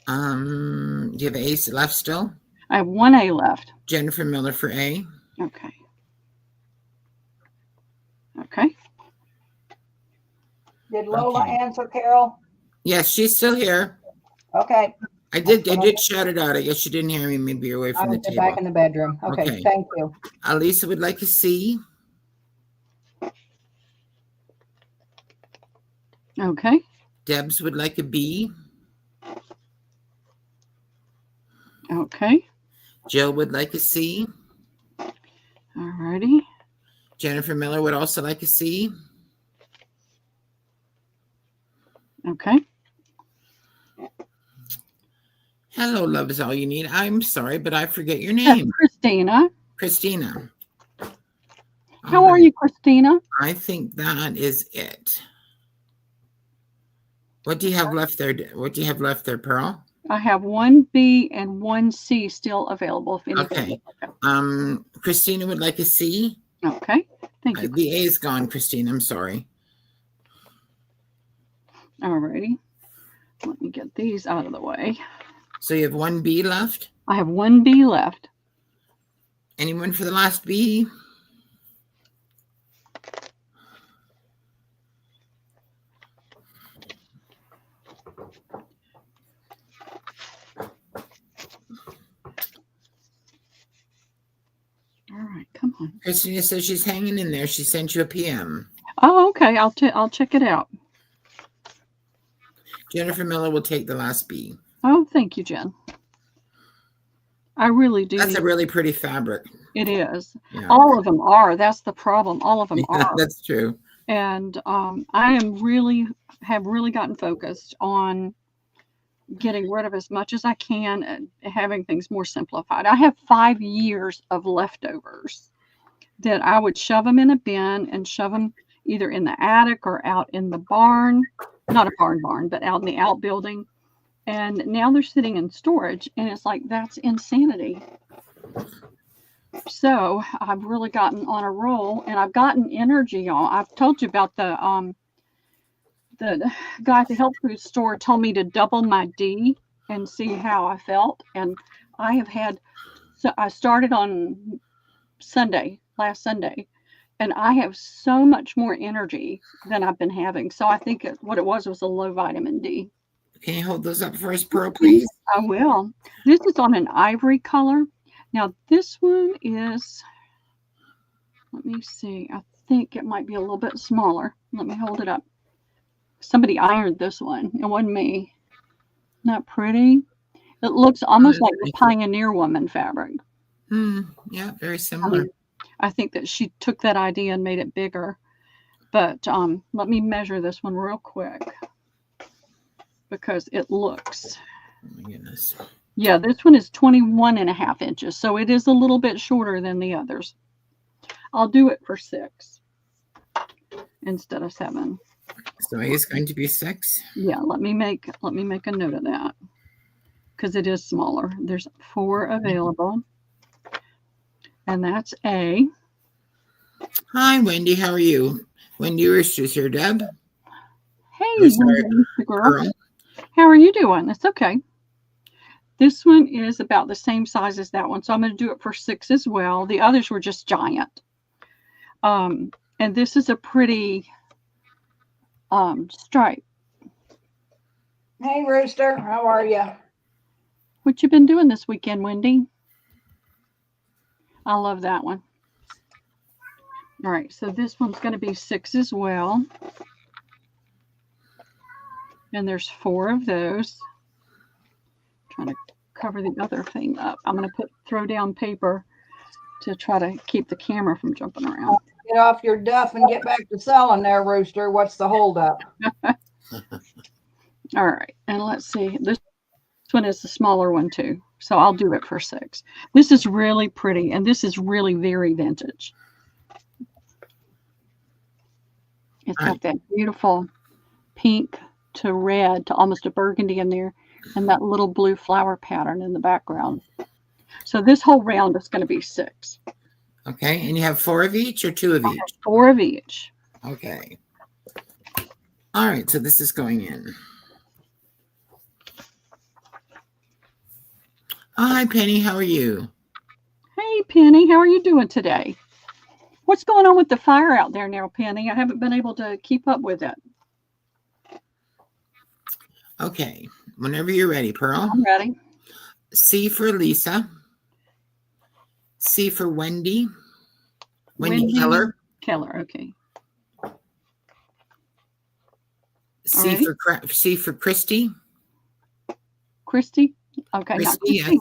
Do you have A's left still? I have 1 A left. Jennifer Miller for A. Okay. Okay. Did Lola answer, Carol? Yes, she's still here. Okay. I did shout it out. I guess you didn't hear me. Maybe you're away from the table. Back in the bedroom. Okay. Thank you. Elisa would like a C. Okay. Debs would like a B. Okay. Jill would like a C. All righty. Jennifer Miller would also like a C. Okay. Hello, love is all you need. I'm sorry, but I forget your That's name. Christina. Christina. How are you, Christina? I think that is it. What do you have left there? What do you have left there, Pearl? I have 1 B and 1 C still available. If Okay. Christina would like a C. Okay. Thank you. The A is gone, Christine. I'm sorry. All righty. Let me get these out of the way. So you have 1 B left? I have 1 B left. Anyone for the last B? All right, come on. Christina says she's hanging in there. She sent you a PM. Oh, okay. I'll check it out. Jennifer Miller will take the last B. Oh, thank you, Jen. I really do. That's a really pretty fabric. It is. Yeah. All of them are. That's the problem. All of them are. That's true. And I have really gotten focused on getting rid of as much as I can and having things more simplified. I have 5 years of leftovers that I would shove them in a bin and shove them either in the attic or out in the barn, not a barn, but out in the outbuilding. And now they're sitting in storage, and it's like, that's insanity. So I've really gotten on a roll, and I've gotten energy on. I've told you about the guy at the health food store told me to double my D and see how I felt. And I have had, so I started on last Sunday, and I have so much more energy than I've been having. So I think what it was a low vitamin D. Can you hold those up for us, Pearl, please? I will. This is on an ivory color. Now this one is, let me see, I think it might be a little bit smaller. Let me hold it up. Somebody ironed this one. It wasn't me. Not pretty. It looks almost like the Pioneer Woman fabric. Yeah, very similar. I think that she took that idea and made it bigger. But let me measure this one real quick because it looks. Oh my goodness. Yeah, this one is 21.5 inches, so it is a little bit shorter than the others. I'll do it for 6 instead of 7. So it is going to be 6. Yeah, let me make a note of that because it is smaller. There's 4 available, and that's A. Hi, Wendy. How are you? Wendy Roosters here, Deb. Hey, sorry, Wendy, the girl. Pearl. How are you doing? It's okay. This one is about the same size as that one, so I'm going to do it for 6 as well. The others were just giant. And this is a pretty stripe. Hey, Rooster, how are you? What you been doing this weekend, Wendy? I love that one. All right, so this one's going to be 6 as well. And there's 4 of those. Trying to cover the other thing up. I'm going to throw down paper to try to keep the camera from jumping around. Get off your duff and get back to selling there, Rooster. What's the holdup? All right, and let's see. This one is the smaller one too, so I'll do it for 6. This is really pretty, and this is really very vintage. It's got that beautiful pink to red to almost a burgundy in there, and that little blue flower pattern in the background. So this whole round is going to be 6. Okay, and you have 4 of each or 2 of each? 4 of each. Okay. All right, so this is going in. Hi, Penny. How are you? Hey, Penny. How are you doing today? What's going on with the fire out there now, Penny? I haven't been able to keep up with it. Okay, whenever you're ready, Pearl. I'm ready. C for Lisa. C for Wendy. Wendy Keller. Keller, okay. C for Christy. Christy? Okay. Christy, yes.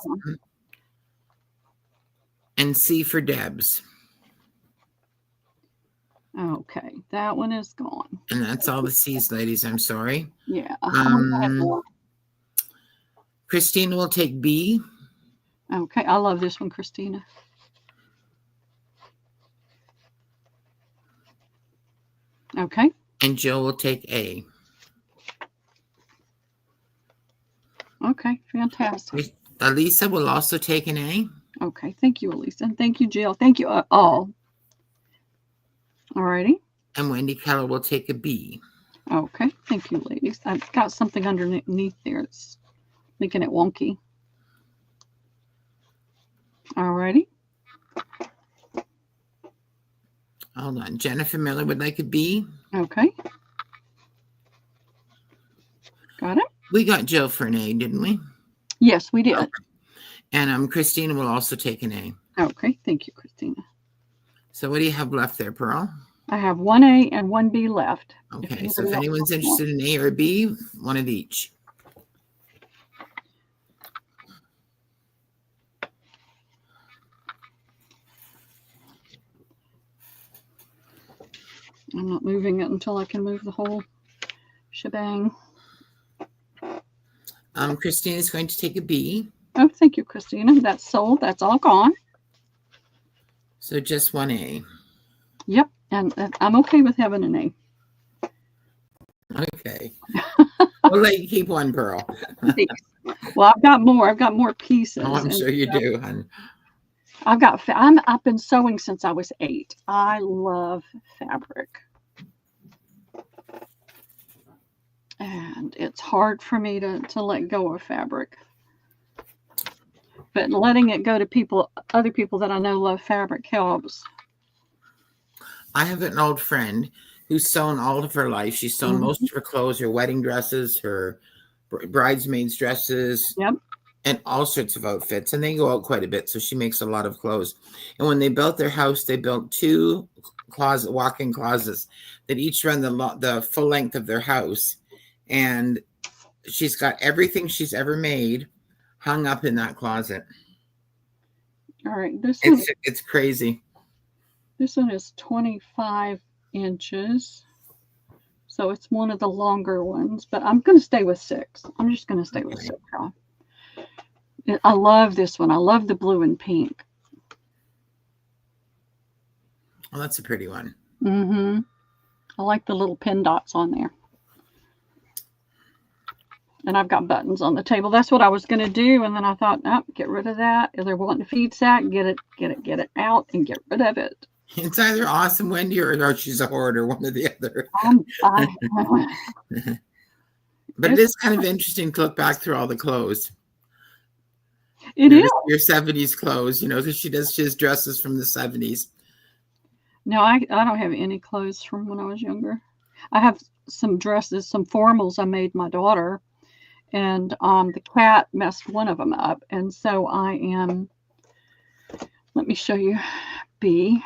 And C for Debs. Okay, that one is gone. And that's all the C's, ladies. I'm sorry. Yeah. Christina will take B. Okay, I love this one, Christina. Okay. And Jill will take A. Okay, fantastic. Elisa will also take an A. Okay, thank you, Elisa. And thank you, Jill. Thank you all. All righty. And Wendy Keller will take a B. Okay, thank you, ladies. I've got something underneath there that's making it wonky. All righty. Hold on. Jennifer Miller would like a B. Okay. Got it. We got Jill for an A, didn't we? Yes, we did. Okay. And Christina will also take an A. Okay, thank you, Christina. So what do you have left there, Pearl? I have 1A and 1B left. Okay, so if anyone's interested in A or B, one of each. I'm not moving it until I can move the whole shebang. Christina's going to take a B. Oh, thank you, Christina. That's sold. That's all gone. So just one A. Yep. And I'm okay with having an A. Okay. We'll let you keep one, Pearl. Well, I've got more. I've got more pieces. Oh, I'm sure you do, hon. I've been sewing since I was 8. I love fabric. And it's hard for me to let go of fabric. But letting it go to other people that I know love fabric helps. I have an old friend who's sewn all of her life. She's sewn most of her clothes, her wedding dresses, her bridesmaids' dresses, and all sorts of outfits. And they go out quite a bit, so she makes a lot of clothes. And when they built their house, they built 2 walk-in closets that each run the full length of their house. And she's got everything she's ever made hung up in that closet. All right, it's crazy. This one is 25 inches. So it's one of the longer ones, but I'm going to stay with 6. I'm just going to stay with 6. I love this one. I love the blue and pink. Well, that's a pretty one. Mm-hmm. I like the little pin dots on there. And I've got buttons on the table. That's what I was going to do. And then I thought, oh, get rid of that. If they're wanting a feed sack, get it out and get rid of it. It's either awesome, Wendy, or she's a hoarder, one or the other. But it is kind of interesting to look back through all the clothes. It is. Your 70s clothes, because she has dresses from the 70s. No, I don't have any clothes from when I was younger. I have some dresses, some formals I made my daughter. And the cat messed one of them up. And so I am, let me show you B.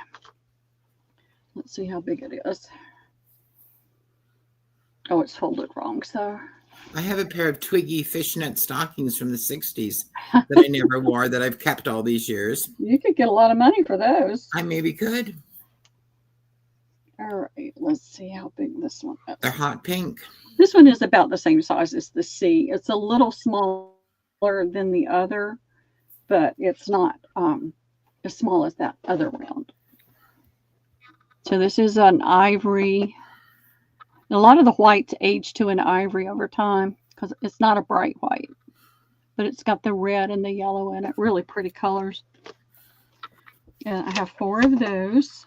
Let's see how big it is. Oh, it's folded wrong. So I have a pair of twiggy fishnet stockings from the 60s that I never wore that I've kept all these years. You could get a lot of money for those. I maybe could. All right, let's see how big this one is. They're hot pink. This one is about the same size as the C. It's a little smaller than the other, but it's not as small as that other round. So this is an ivory. A lot of the whites age to an ivory over time because it's not a bright white, but it's got the red and the yellow in it. Really pretty colors. And I have 4 of those.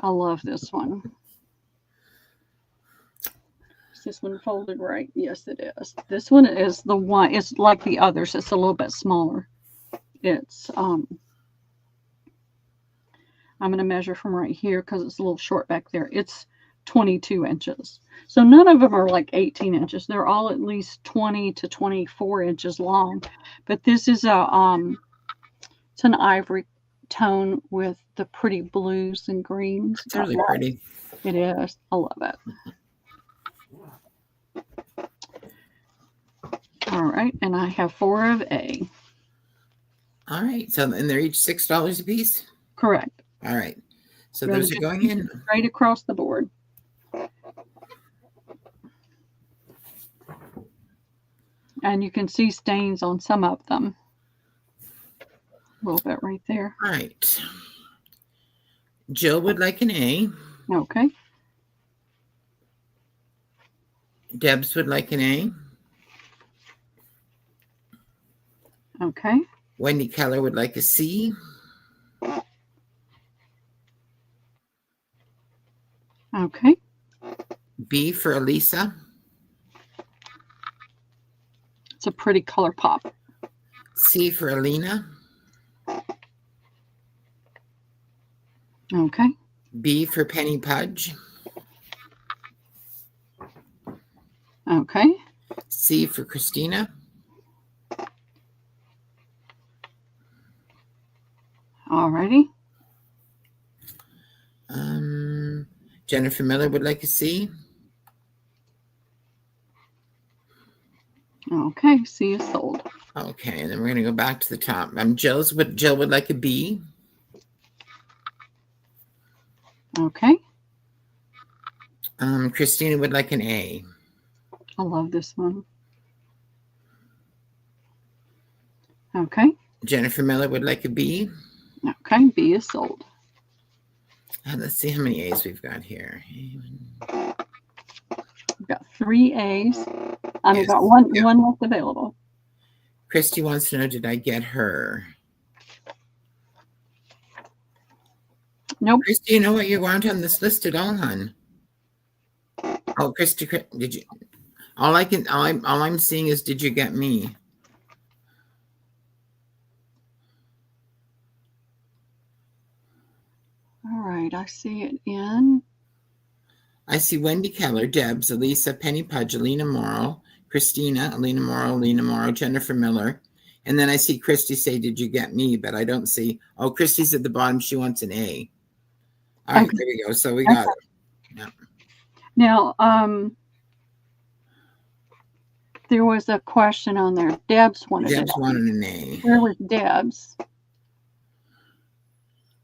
I love this one. Is this one folded right? Yes, it is. This one is the one. It's like the others. It's a little bit smaller. It's I'm going to measure from right here because it's a little short back there. It's 22 inches. So none of them are like 18 inches. They're all at least 20 to 24 inches long. But this is it's an ivory tone with the pretty blues and greens. It's really pretty. It is. I love it. All right, and I have 4 of A. All right, so and they're each $6 a piece. Correct. All right, so those are going in right across the board. And you can see stains on some of them. A little bit right there. All right. Jill would like an A. Okay. Debs would like an A. Okay. Wendy Keller would like a C. Okay. B for Elisa. It's a pretty color pop. C for Alina. Okay. B for Penny Pudge. Okay. C for Christina. Alrighty. Jennifer Miller would like a C. Okay, C is sold. Okay, and then we're going to go back to the top. Jill would like a B. Okay. Christina would like an A. I love this one. Okay. Jennifer Miller would like a B. Okay. B is sold. Let's see how many A's we've got here. We've got 3 A's. We've Yes. got one left available. Christy wants to know, did I get her? Nope. Christy, you know what you aren't on this list at all, hon. Oh, Christy, did you? All I'm seeing is, did you get me? All right, I see it in. I see Wendy Keller, Debs, Elisa, Penny Pudge, Alina Morrow, Christina, Alina Morrow, Jennifer Miller. And then I see Christy say, did you get me? But I don't see. Oh, Christy's at the bottom. She wants an A. All right, there we go. So we got it. Yeah. Now, there was a question on there. Debs wanted an A. Where was Debs?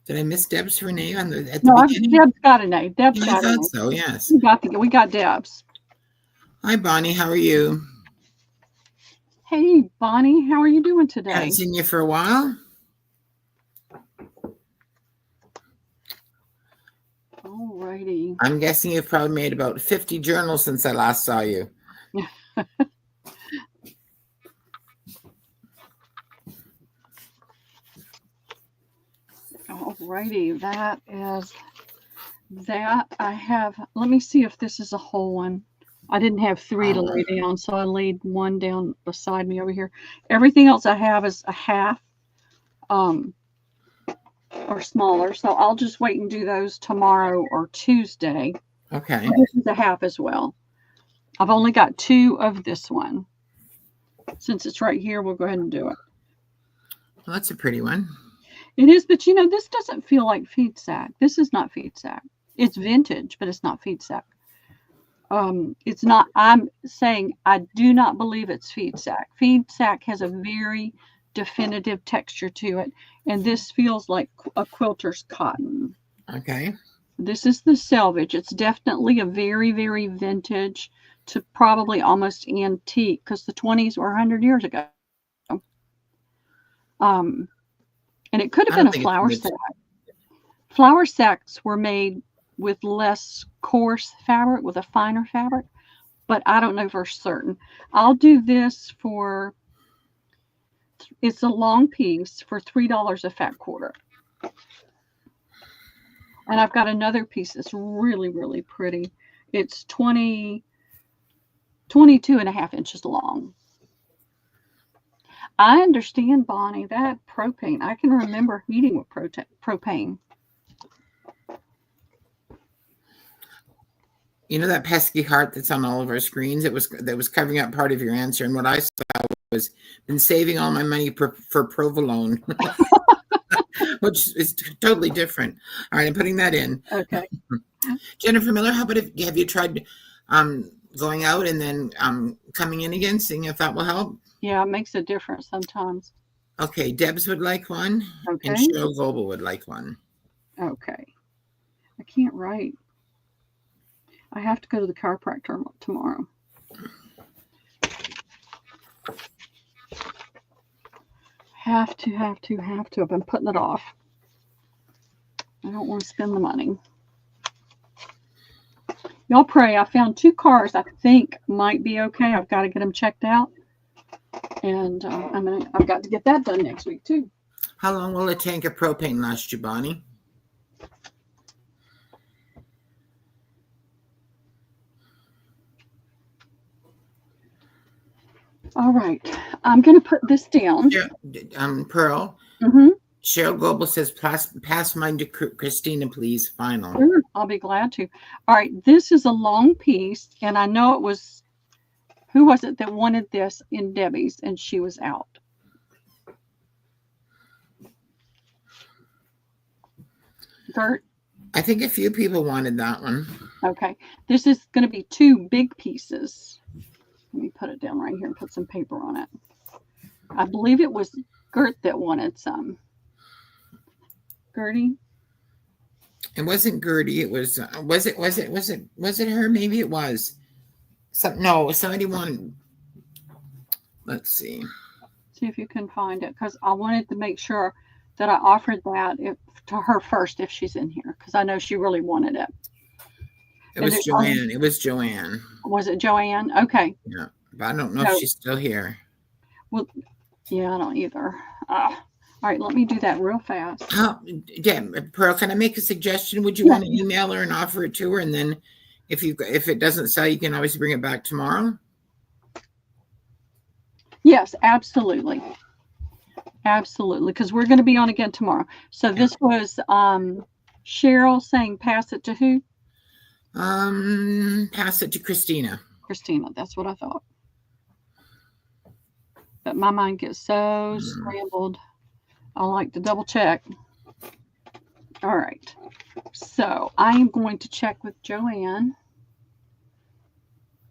Did I miss Debs for an A at the beginning? Debs got an A. Debs got an A. So, yes. We got Debs. Hi, Bonnie. How are you? Hey, Bonnie. How are you doing today? Haven't seen you for a while. All righty. I'm guessing you've probably made about 50 journals since I last saw you. All righty. That is that. I have, let me see if this is a whole one. I didn't have 3 to lay down, so I laid 1 down beside me over here. Everything else I have is a half or smaller, so I'll just wait and do those tomorrow or Tuesday. Okay. This is a half as well. I've only got 2 of this one. Since it's right here, we'll go ahead and do it. Well, that's a pretty one. It is, but you know, this doesn't feel like feed sack. This is not feed sack. It's vintage, but it's not feed sack. It's not, I'm saying I do not believe it's feed sack. Feed sack has a very definitive texture to it, and this feels like a quilter's cotton. Okay. This is the selvage. It's definitely a very, very vintage to probably almost antique, because the 20s were 100 years ago. And it could have been a flour sack. Flour sacks were made with less coarse fabric, with a finer fabric, but I don't know for certain. I'll do this for, it's a long piece for $3 a fat quarter. And I've got another piece that's really, really pretty. It's 22 and a half inches long. I understand, Bonnie, that propane. I can remember heating with propane. You know that pesky heart that's on all of our screens? That was covering up part of your answer. And what I saw was, been saving all my money for provolone, which is totally different. All right, I'm putting that in. Okay. Jennifer Miller, how about have you tried going out and then coming in again, seeing if that will help? Yeah, it makes a difference sometimes. Okay, Debs would like one. Okay. And Cheryl Goebel would like one. Okay. I can't write. I have to go to the chiropractor tomorrow. Have to. I've been putting it off. I don't want to spend the money. Y'all pray. I found 2 cars I think might be okay. I've got to get them checked out. And I've got to get that done next week too. How long will a tank of propane last you, Bonnie? All right. I'm going to put this down. Pearl. Mm-hmm. Cheryl Goebel says, pass mine to Christina, please. Final. Sure, I'll be glad to. All right. This is a long piece, and I know it was, who was it that wanted this in Debbie's, and she was out? Gert? I think a few people wanted that one. Okay. This is going to be 2 big pieces. Let me put it down right here and put some paper on it. I believe it was Gert that wanted some. Gertie? It wasn't Gertie. It was it her? Maybe it was. No, somebody wanted. Let's see. See if you can find it, because I wanted to make sure that I offered that to her first if she's in here, because I know she really wanted it. It was Joanne. It was Joanne. Was it Joanne? Okay. Yeah, but I don't know if she's still here. Well, yeah, I don't either. All right, let me do that real fast. Yeah, Pearl, can I make a suggestion? Would you want to email her and offer it to her, and then if it doesn't sell, you can always bring it back tomorrow? Yes, absolutely. Absolutely, because we're going to be on again tomorrow. So this was Cheryl saying pass it to who? Pass it to Christina. Christina, that's what I thought. But my mind gets so scrambled. I like to double check. All right. So I am going to check with Joanne.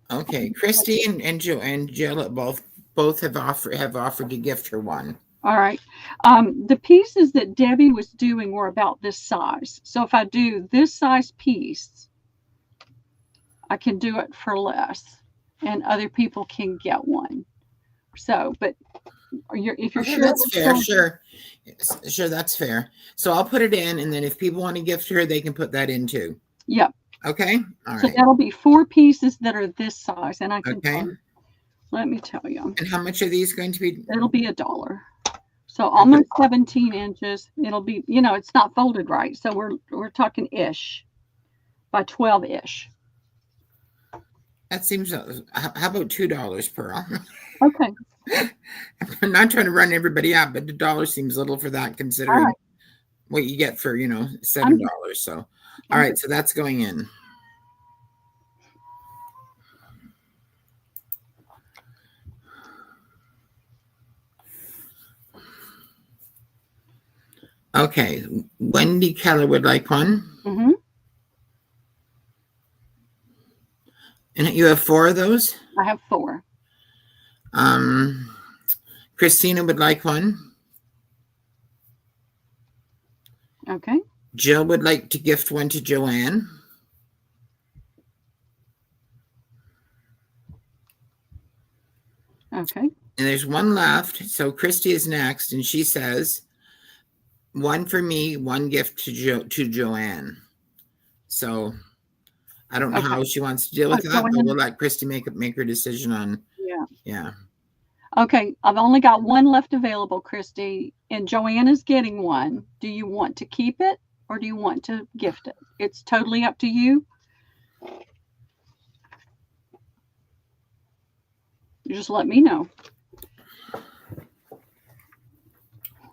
Okay, Christy and Jill both have offered to gift her one. All right. The pieces that Debbie was doing were about this size. So if I do this size piece, I can do it for less, and other people can get one. So, but if you're sure, that's fair. Sure, that's fair. So I'll put it in, and then if people want to gift her, they can put that in too. Yep. Okay. All right. So that'll be 4 pieces that are this size, and I can. Okay. Let me tell you. And how much are these going to be? It'll be $1. So almost 17 inches. It'll be, it's not folded right. So we're talking ish by 12-ish. That seems. How about $2, Pearl? Okay. I'm not trying to run everybody out, but $1 seems little for that, considering what you get for $7. So, all right, so that's going in. Okay, Wendy Keller would like one. Mm-hmm. And you have 4 of those? I have 4. Christina would like one. Okay. Jill would like to gift one to Joanne. Okay. And there's one left. So Christy is next, and she says, one for me, one gift to Joanne. So I don't know how she wants to deal with that, but we'll let Christy make her decision on. Yeah. Okay, I've only got one left available, Christy, and Joanne is getting one. Do you want to keep it or do you want to gift it? It's totally up to you. You just let me know.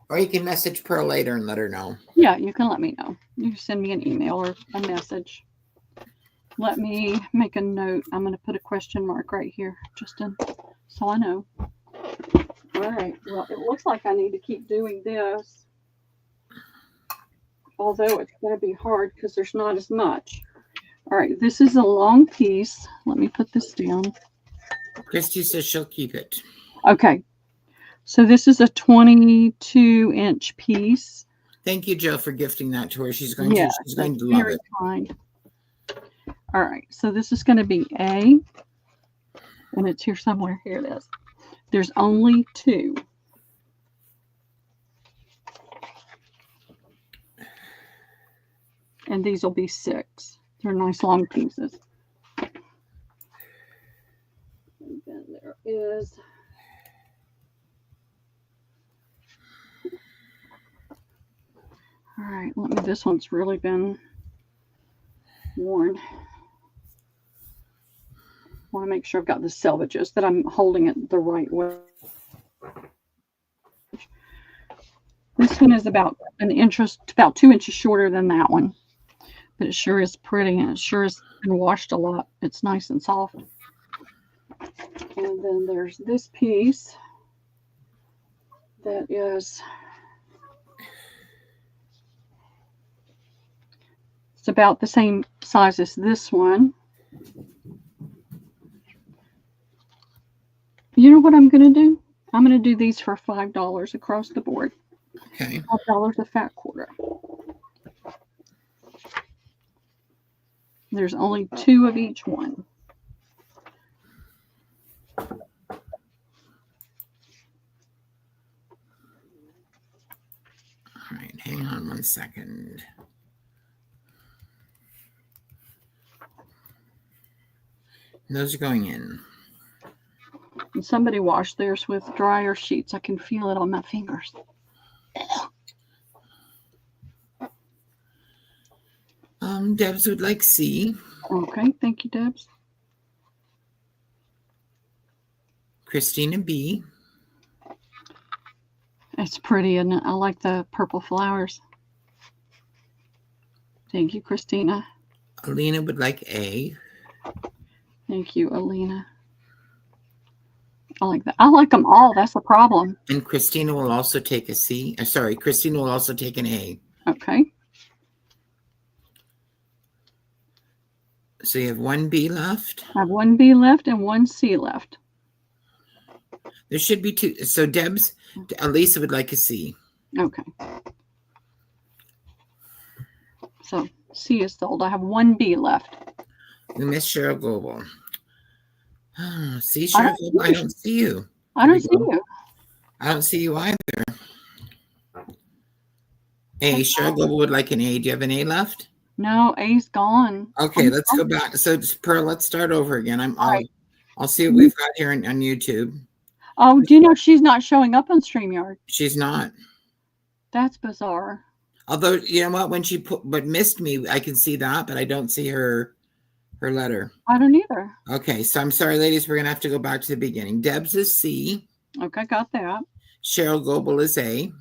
Or you can message Pearl later and let her know. Yeah, you can let me know. You can send me an email or a message. Let me make a note. I'm going to put a question mark right here, just so I know. All right. Well, it looks like I need to keep doing this. Although it's going to be hard because there's not as much. All right. This is a long piece. Let me put this down. Christy says she'll keep it. Okay. So this is a 22-inch piece. Thank you, Jill, for gifting that to her. She's going to love it. Kind. All right. So this is going to be A. And it's here somewhere. Here it is. There's only 2. And these will be 6. They're nice long pieces. And then there is all right, this one's really been worn. I want to make sure I've got the selvages, that I'm holding it the right way. This one is about about 2 inches shorter than that one, but it sure is pretty, and it sure has been washed a lot. It's nice and soft. And then there's this piece that is, it's about the same size as this one. You know what I'm going to do? I'm going to do these for $5 across the board. Okay. $5 a fat quarter. There's only 2 of each one. 1 second. Those are going in. And somebody washed theirs with dryer sheets. I can feel it on my fingers. Debs would like C. Okay, thank you, Debs. Christina B. It's pretty, and I like the purple flowers. Thank you, Christina. Alina would like A. Thank you, Alina. I like that. I like them all. That's the problem. And Christina will also take a C. Sorry, Christina will also take an A. Okay. So you have 1 B left. I have 1 B left and 1 C left. There should be 2. So Debs, Elisa would like a C. Okay. So C is sold. I have 1 B left. We miss Cheryl Goebel. See, Cheryl Goebel, I don't see you. I don't see you. I don't see you either. A. Cheryl Goebel would like an A. Do you have an A left? No, A's gone. Okay, let's go back. So Pearl, let's start over again. I'll see what we've got here on YouTube. Oh, do you know she's not showing up on StreamYard? She's not. That's bizarre. Although, you know what, when she missed me, I can see that, but I don't see her letter. I don't either. Okay, so I'm sorry, ladies, we're gonna have to go back to the beginning. Debs is C. Okay, got that. Cheryl Goebel is A.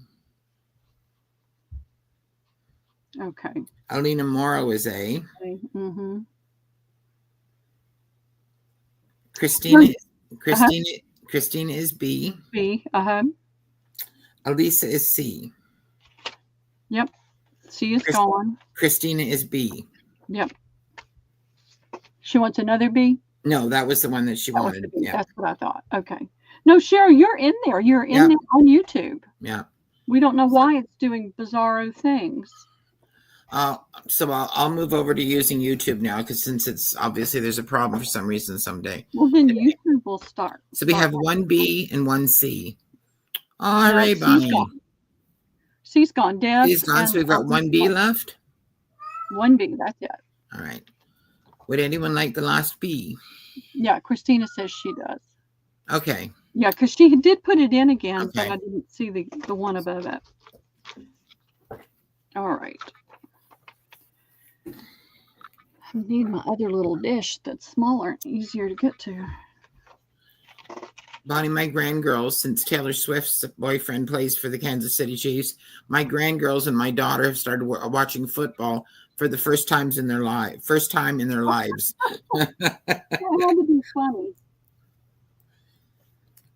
Okay. Alina Morrow is A. Mm-hmm. Christina is B. B. Elisa is C. Yep. C is gone. Christina is B. Yep. She wants another B? No, that was the one that she wanted. Yeah. That's what I thought. Okay. No, Cheryl, you're in there. You're in there on YouTube. Yeah. We don't know why it's doing bizarro things. So I'll move over to using YouTube now, because since it's obviously there's a problem for some reason someday. Well, then YouTube will start. So we have 1 B and 1 C. All right, Bonnie. C's gone. Deb. C's gone. So we've got 1 B left. 1 B. That's it. All right. Would anyone like the last B? Yeah, Christina says she does. Okay. Yeah, because she did put it in again, Okay. but I didn't see the one above it. All right. I need my other little dish that's smaller and easier to get to. Bonnie, my grandgirls, since Taylor Swift's boyfriend plays for the Kansas City Chiefs, my grandgirls and my daughter have started watching football for the first time in their lives. That had to be funny.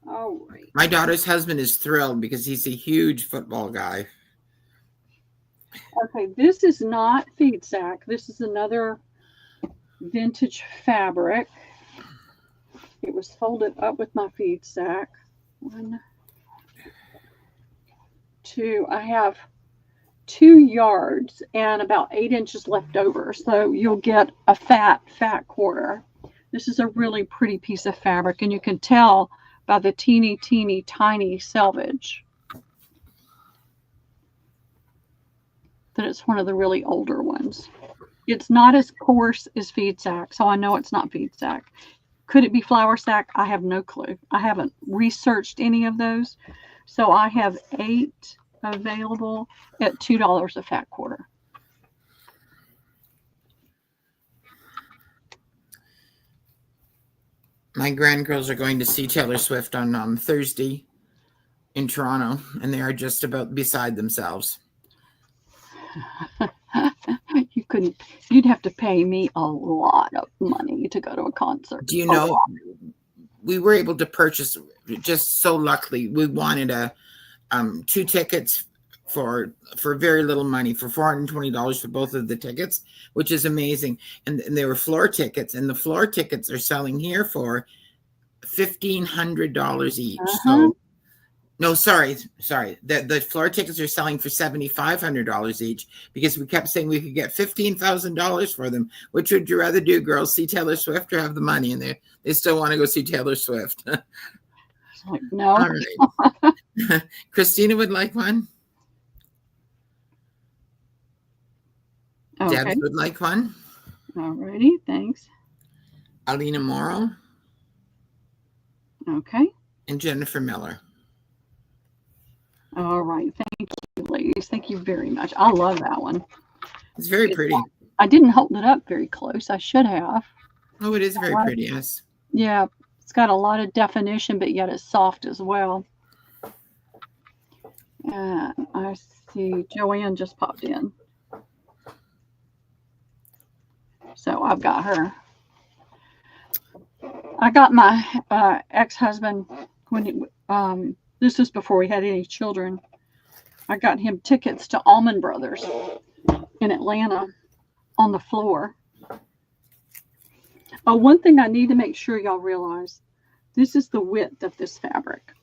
All right. My daughter's husband is thrilled because he's a huge football guy. Okay, this is not feed sack. This is another vintage fabric. It was folded up with my feed sack. 1, 2. I have 2 yards and about 8 inches left over. So you'll get a fat quarter. This is a really pretty piece of fabric, and you can tell by the teeny tiny selvage that it's one of the really older ones. It's not as coarse as feed sack, so I know it's not feed sack. Could it be flour sack? I have no clue. I haven't researched any of those. So I have 8 available at $2 a fat quarter. My grandgirls are going to see Taylor Swift on Thursday in Toronto, and they are just about beside themselves. You'd have to pay me a lot of money to go to a concert. Do you know, we were able to purchase, just so luckily, we wanted 2 tickets for very little money, for $420 for both of the tickets, which is amazing. And they were floor tickets, and the floor tickets are selling here for $1,500 each. So no, sorry. The floor tickets are selling for $7,500 each, because we kept saying we could get $15,000 for them. Which would you rather do, girls? See Taylor Swift or have the money? And they still want to go see Taylor Swift. Like, no. All right. Christina would like one. Debs Okay. would like one. Alrighty. Thanks. Alina Morrow Okay. and Jennifer Miller. All right. Thank you, ladies. Thank you very much. I love that one. It's very pretty. I didn't hold it up very close. I should have. Oh, it is very pretty, yes. Yeah. It's got a lot of definition, but yet it's soft as well. And I see Joanne just popped in. So I've got her. I got my ex-husband when he, this was before we had any children. I got him tickets to Allman Brothers in Atlanta on the floor. Oh, one thing I need to make sure y'all realize, this is the width of this fabric.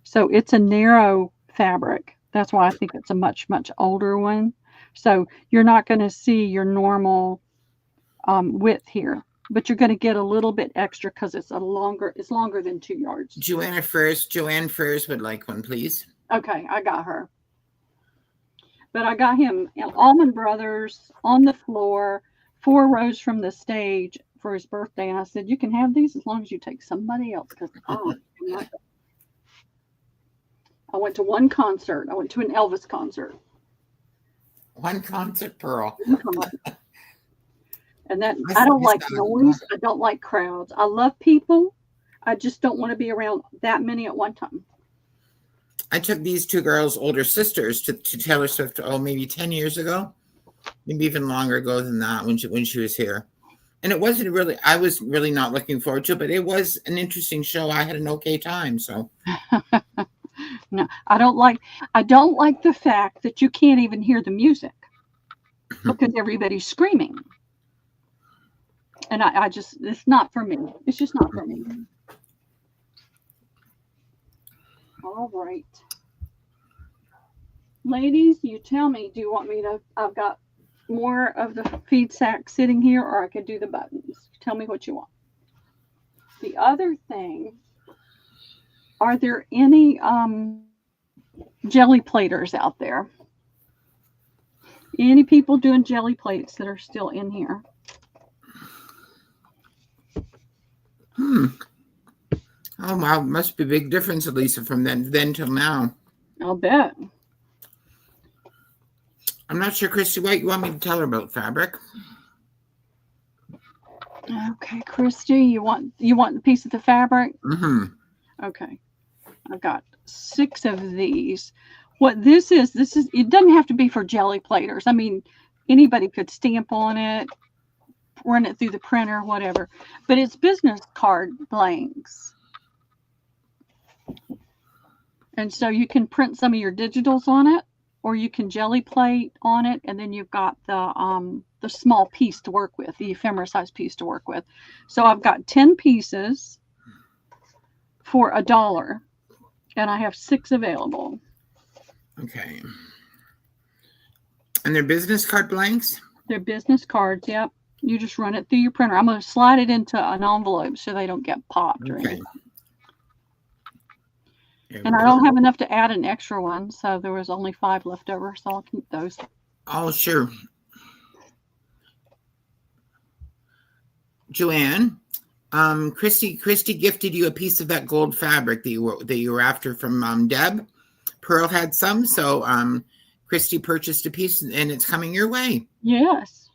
So it's a narrow fabric. That's why I think it's a much, much older one. So you're not going to see your normal width here, but you're going to get a little bit extra because it's longer than 2 yards. Joanne Furs would like one, please. Okay, I got her. But I got him at Allman Brothers on the floor, 4 rows from the stage for his birthday. And I said, you can have these as long as you take somebody else. Because I went to one concert. I went to an Elvis concert. One concert, Pearl. And that I don't like noise. I don't like crowds. I love people. I just don't want to be around that many at one time. I took these 2 girls' older sisters to Taylor Swift, maybe 10 years ago, maybe even longer ago than that when she was here. And it wasn't really, I was really not looking forward to it, but it was an interesting show. I had an okay time, so. No, I don't like the fact that you can't even hear the music because everybody's screaming. And I just, it's not for me. It's just not for me. All right. Ladies, you tell me, do you want me to, I've got more of the feed sack sitting here, or I could do the buttons. Tell me what you want. The other thing, are there any jelly platers out there? Any people doing jelly plates that are still in here? Oh, wow. Must be a big difference, Elisa, from then till now. I'll bet. I'm not sure, Christy, what you want me to tell her about fabric? Okay, Christy, you want the piece of the fabric? Mm-hmm. Okay. I've got 6 of these. What this is, it doesn't have to be for jelly platers. I mean, anybody could stamp on it, run it through the printer, whatever. But it's business card blanks. And so you can print some of your digitals on it, or you can jelly plate on it, and then you've got the small piece to work with, the ephemera size piece to work with. So I've got 10 pieces for $1, and I have 6 available. Okay. And they're business card blanks? They're business cards, yep. You just run it through your printer. I'm going to slide it into an envelope so they don't get popped or anything. And I don't have enough to add an extra one, so there was only 5 left over, so I'll keep those. Oh, sure. Joanne, Christy gifted you a piece of that gold fabric that you were after from Deb. Pearl had some, so Christy purchased a piece, and it's coming your way. Yes.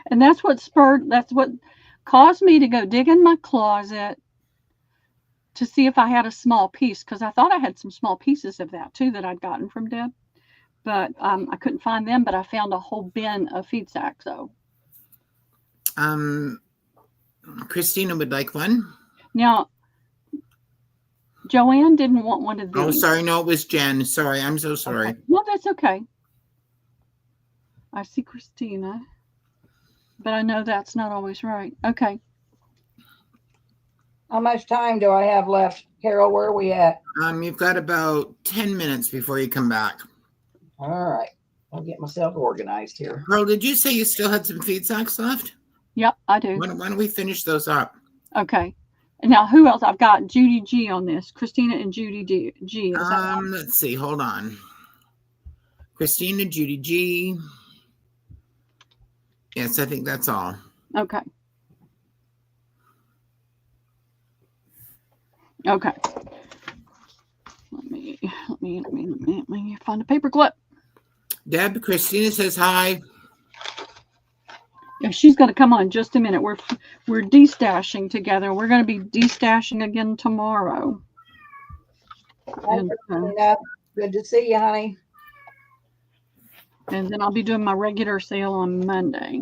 And that's what caused me to go dig in my closet to see if I had a small piece, because I thought I had some small pieces of that too that I'd gotten from Deb, but I couldn't find them. But I found a whole bin of feed sacks. So, Christina would like one. Now, Joanne didn't want one of these. Oh, sorry, no, it was Jen. Sorry, I'm so sorry. Okay. Well, that's okay. I see Christina, but I know that's not always right. Okay. How much time do I have left? Carol, where are we at? You've got about 10 minutes before you come back. All right. I'll get myself organized here. Pearl, did you say you still had some feed sacks left? Yep, I do. Why don't we finish those up? Okay. And now who else? I've got Judy G on this. Christina and Judy G. Is that right? Let's see. Hold on. Christina, Judy G. Yes, I think that's all. Okay. Okay. Let me find a paper clip. Deb, Christina says hi. Yeah, she's going to come on in just a minute. We're destashing together. We're going to be destashing again tomorrow. And, good to see you, honey. And then I'll be doing my regular sale on Monday.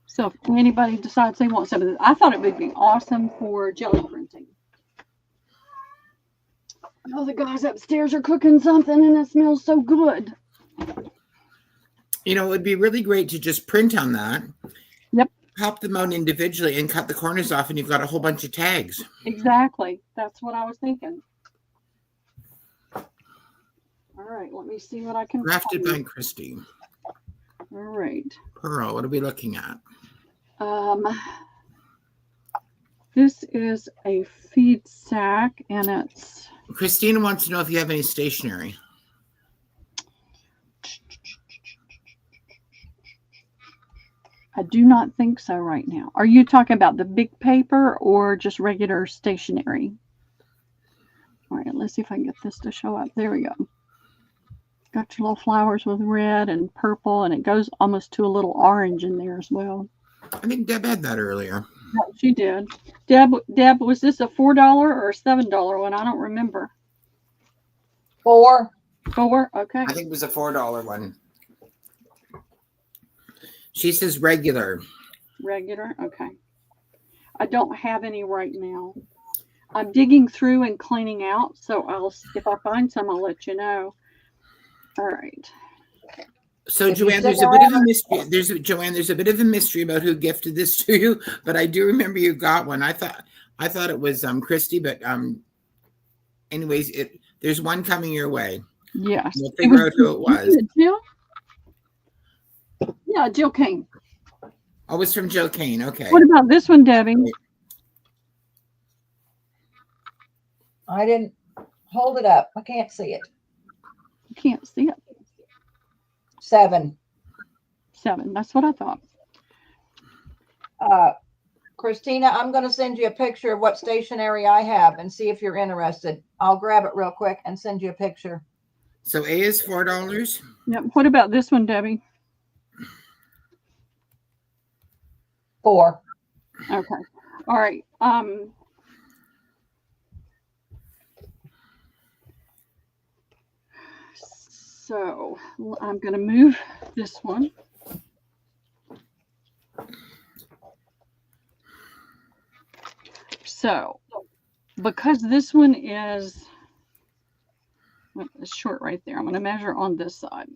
So if anybody decides they want some of this, I thought it would be awesome for jelly printing. Oh, the guys upstairs are cooking something and it smells so good. You know, it would be really great to just print on that. Yep. Pop them out individually and cut the corners off, and you've got a whole bunch of tags. Exactly. That's what I was thinking. All right, let me see what I can Drafted find. by Christy. All right. Pearl, what are we looking at? This is a feed sack, and it's... Christina wants to know if you have any stationery. I do not think so right now. Are you talking about the big paper or just regular stationery? All right, let's see if I can get this to show up. There we go. Got your little flowers with red and purple, and it goes almost to a little orange in there as well. I think Deb had that earlier. Yeah, she did. Deb, was this a $4 or a $7 one? I don't remember. $4. $4? Okay. I think it was a $4 one. She says regular. Regular? Okay. I don't have any right now. I'm digging through and cleaning out, so if I find some, I'll let you know. All right. So Joanne, there's a bit of a mystery. There's a bit of a mystery about who gifted this to you, but I do remember you got one. I thought it was Christy, but anyways, there's one coming your way. Yes. We'll figure out who it was. Jill? Yeah, Jill Kane. Oh, it's from Jill Kane. Okay. What about this one, Debbie? I didn't hold it up. I can't see it. You can't see it. 7. 7. That's what I thought. Christina, I'm going to send you a picture of what stationery I have and see if you're interested. I'll grab it real quick and send you a picture. So A is $4. Yep. What about this one, Debbie? 4. Okay. All right. So I'm going to move this one. So because this one is short right there, I'm going to measure on this side.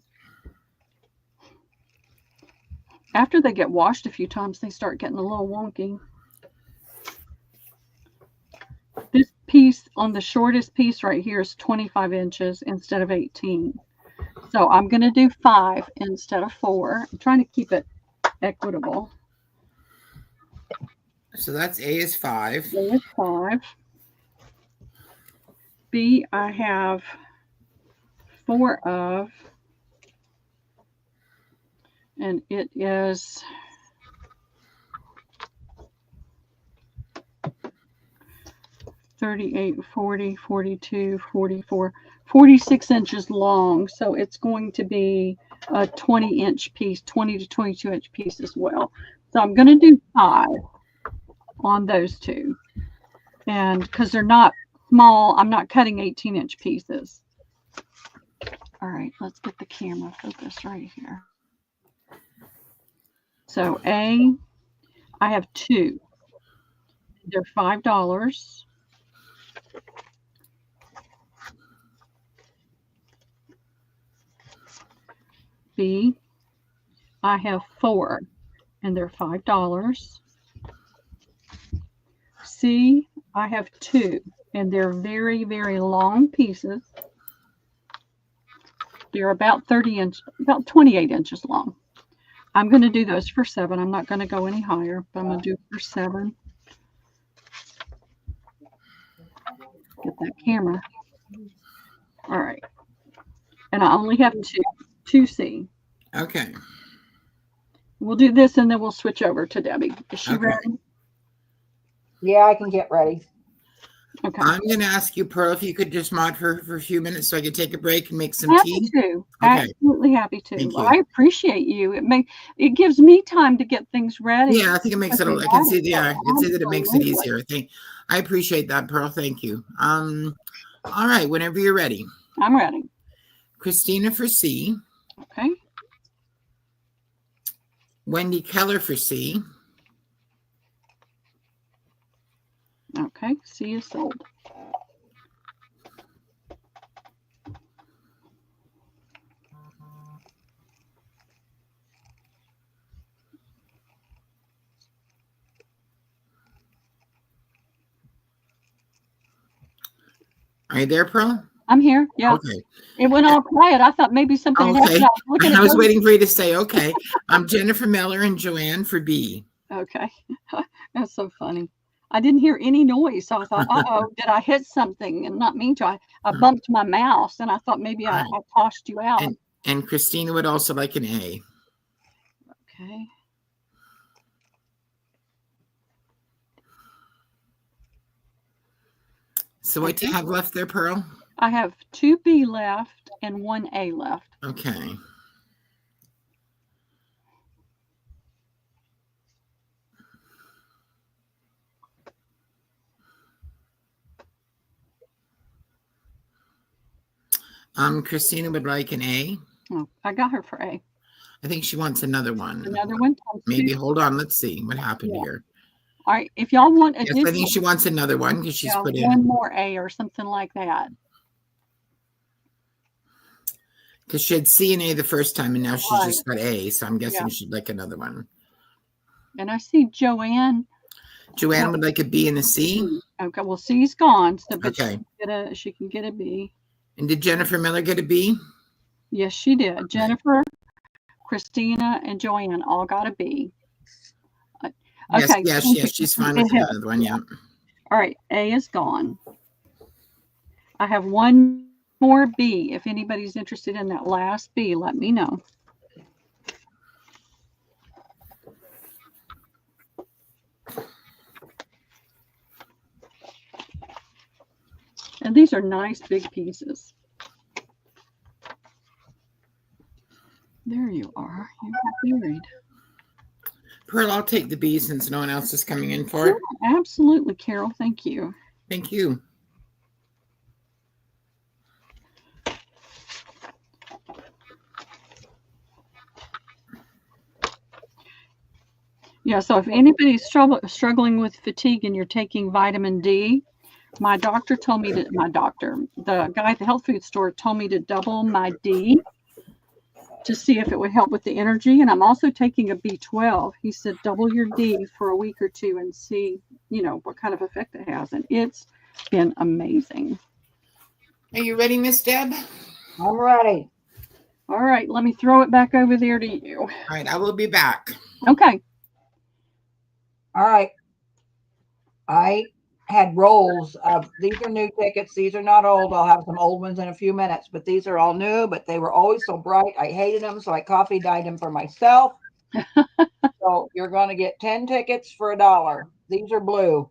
After they get washed a few times, they start getting a little wonky. This piece on the shortest piece right here is 25 inches instead of 18. So I'm going to do 5 instead of 4. I'm trying to keep it equitable. So that's A is 5. A is 5. B, I have 4 of, and it is 38, 40, 42, 44, 46 inches long. So it's going to be a 20-inch piece, 20 to 22-inch piece as well. So I'm going to do 5 on those two. And because they're not small, I'm not cutting 18-inch pieces. All right, let's get the camera focused right here. So A, I have 2. They're $5. B, I have 4, and they're $5. C, I have 2, and they're very, very long pieces. They're about 28 inches long. I'm going to do those for 7. I'm not going to go any higher, but I'm going to do for 7. Get that camera. All right. And I only have 2. 2C. Okay. We'll do this and then we'll switch over to Debbie. Is she Okay. ready? Yeah, I can get ready. Okay. I'm going to ask you, Pearl, if you could just mod for a few minutes so I could take a break and make some Happy tea. to. Okay. Absolutely happy to. Thank you. I appreciate you. It gives me time to get things ready. Yeah, I think it makes it. I can see the. I can see that it makes it easier. I appreciate that, Pearl. Thank you. All right. Whenever you're ready. I'm ready. Christina for C. Okay. Wendy Keller for C. Okay. C is sold. Are you there, Pearl? I'm here. Yeah. Okay. It went all quiet. I thought maybe something had Okay. happened. I was waiting for you to say okay. Jennifer Miller and Joanne for B. Okay. That's so funny. I didn't hear any noise, so I thought, uh-oh, did I hit something and not mean to? I bumped my mouse, and I thought maybe I tossed you out. And Christina would also like an A. Okay. So what do you have left there, Pearl? I have 2 B left and 1 A left. Okay. Christina would like an A. Oh, I got her for A. I think she wants another one. Another one? Maybe. Hold on. Let's see what happened here. All right. If y'all want Yes, I think she wants another one because she's put in one more A or something like that. Because she had C and A the first time, and now she's just got A. So I'm guessing she'd like another one. And I see Joanne. Joanne would like a B and a C. Okay. Well, C's gone. So, but Okay. she can get a B. And did Jennifer Miller get a B? Yes, she did. Jennifer, Christina, and Joanne all got a B. Okay. Yes, she's fine with another one. Yeah. All right. A is gone. I have 1 more B. If anybody's interested in that last B, let me know. And these are nice big pieces. There you are. You are buried. Pearl, I'll take the B since no one else is coming in for it. Absolutely, Carol. Thank you. Thank you. Yeah, so if anybody's struggling with fatigue and you're taking vitamin D, my doctor told me that the guy at the health food store told me to double my D to see if it would help with the energy. And I'm also taking a B12. He said, double your D for a week or two and see, what kind of effect it has. And it's been amazing. Are you ready, Miss Deb? I'm ready. All right, let me throw it back over there to you. All right, I will be back. Okay. All right. I had rolls of, these are new tickets. These are not old. I'll have some old ones in a few minutes, but these are all new, but they were always so bright. I hated them, so I coffee dyed them for myself. So you're going to get 10 tickets for $1. These are blue.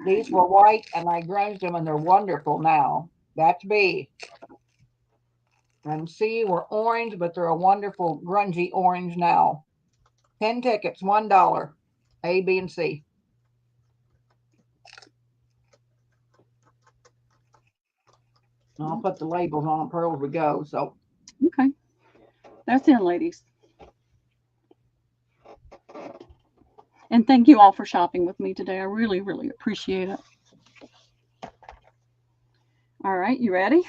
These were white, and I grunged them, and they're wonderful now. That's B. And C were orange, but they're a wonderful grungy orange now. 10 tickets, $1. A, B, and C. I'll put the labels on Pearl as we go. So Okay. That's in, ladies. And thank you all for shopping with me today. I really, really appreciate it. All right, you ready?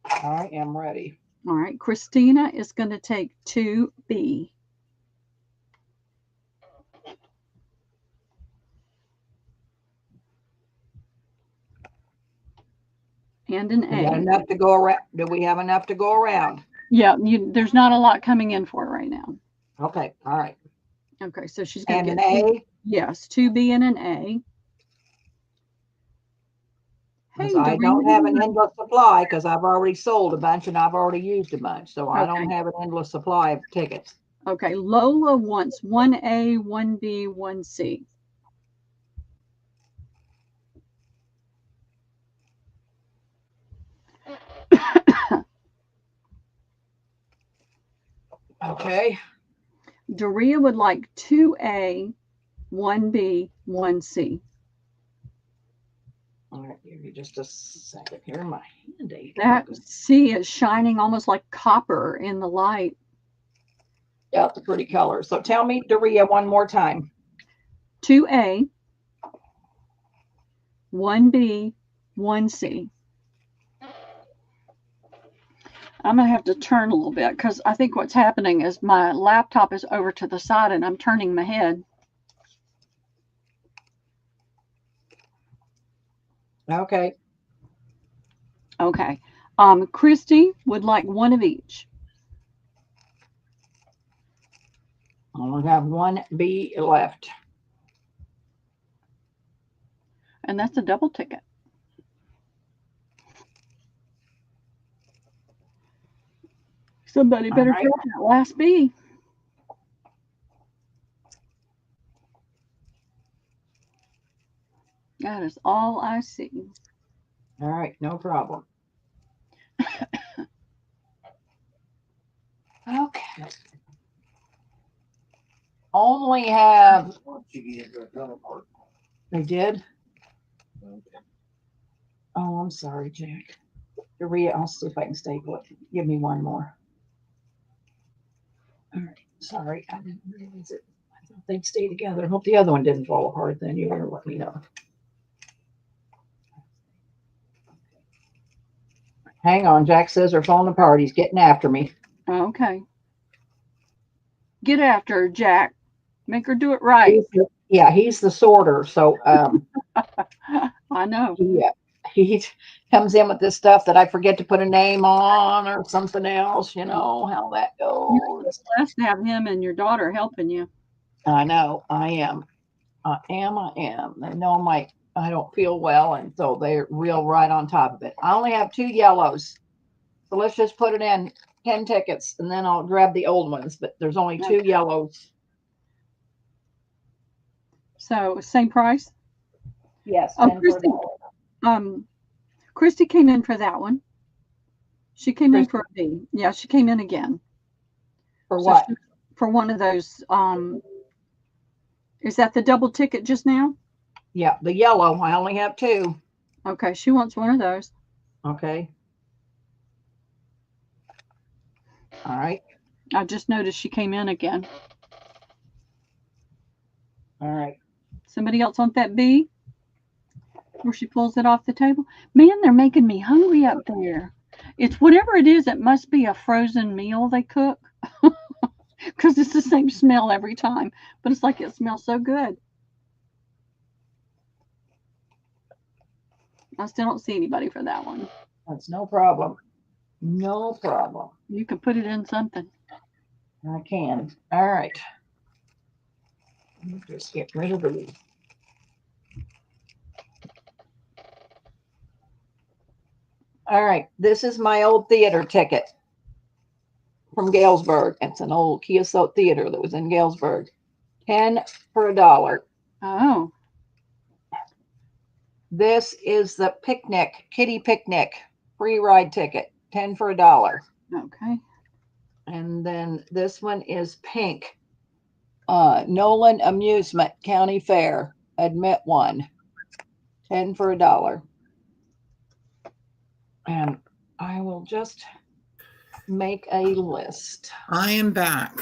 I am ready. All right, Christina is going to take 2B. And an A. We got enough to go around. Do we have enough to go around? Yeah, there's not a lot coming in for it right now. Okay, all right. Okay, so she's going to And get an A? Yes, 2B and an A. Hey, Because I don't have an endless supply because I've already sold a bunch and I've already used a bunch. So I don't Okay. have an endless supply of tickets. Okay. Lola wants 1A, 1B, 1C. Okay. Doria would like 2A, 1B, 1C. All right, give me just a second here. My hand ain't That working. C is shining almost like copper in the light. Yeah, it's a pretty color. So tell me, Doria, one more time. 2A, 1B, 1C. I'm going to have to turn a little bit because I think what's happening is my laptop is over to the side and I'm turning my head. Okay. Okay. Christy would like one of each. I only have one B left. And that's a double ticket. Somebody better take that last B. That is all I see. All right, no problem. Okay. Only have. They did? Oh, I'm sorry, Jack. Doria, I'll see if I can staple it. Give me one more. All right. Sorry, I didn't realize it. I thought they'd stay together. I hope the other one didn't fall apart. Then you're gonna let me know. Hang on, Jack says they're falling apart. He's getting after me. Okay. Get after her, Jack. Make her do it right. He's the sorter. So I know. he comes in with this stuff that I forget to put a name on or something else. You know how that goes. It's blessed to have him and your daughter helping you. I know. I am. They know I don't feel well, and so they're real right on top of it. I only have 2 yellows. So let's just put it in 10 tickets and then I'll grab the old ones, but there's only 2 yellows. So same price? Yes, Oh, 10 for Christy came in for that one. She came in for a B. Yeah, she came in again. For what? For one of those. Is that the double ticket just now? Yeah, the yellow. I only have 2. Okay, she wants one of those. Okay. All right. I just noticed she came in again. All right. Somebody else want that B? Where she pulls it off the table? Man, they're making me hungry up there. It's whatever it is, it must be a frozen meal they cook. Because it's the same smell every time. But it's like it smells so good. I still don't see anybody for that one. That's no problem. No problem. You can put it in something. I can. All right. Just get rid of these. All right. This is my old theater ticket from Galesburg. It's an old Keosauqua theater that was in Galesburg. 10 for $1. Oh. This is the picnic, kiddie picnic, free ride ticket, 10 for $1. Okay. And then this one is pink. Nolan Amusement County Fair, admit 1, 10 for $1. And I will just make a list. I am back.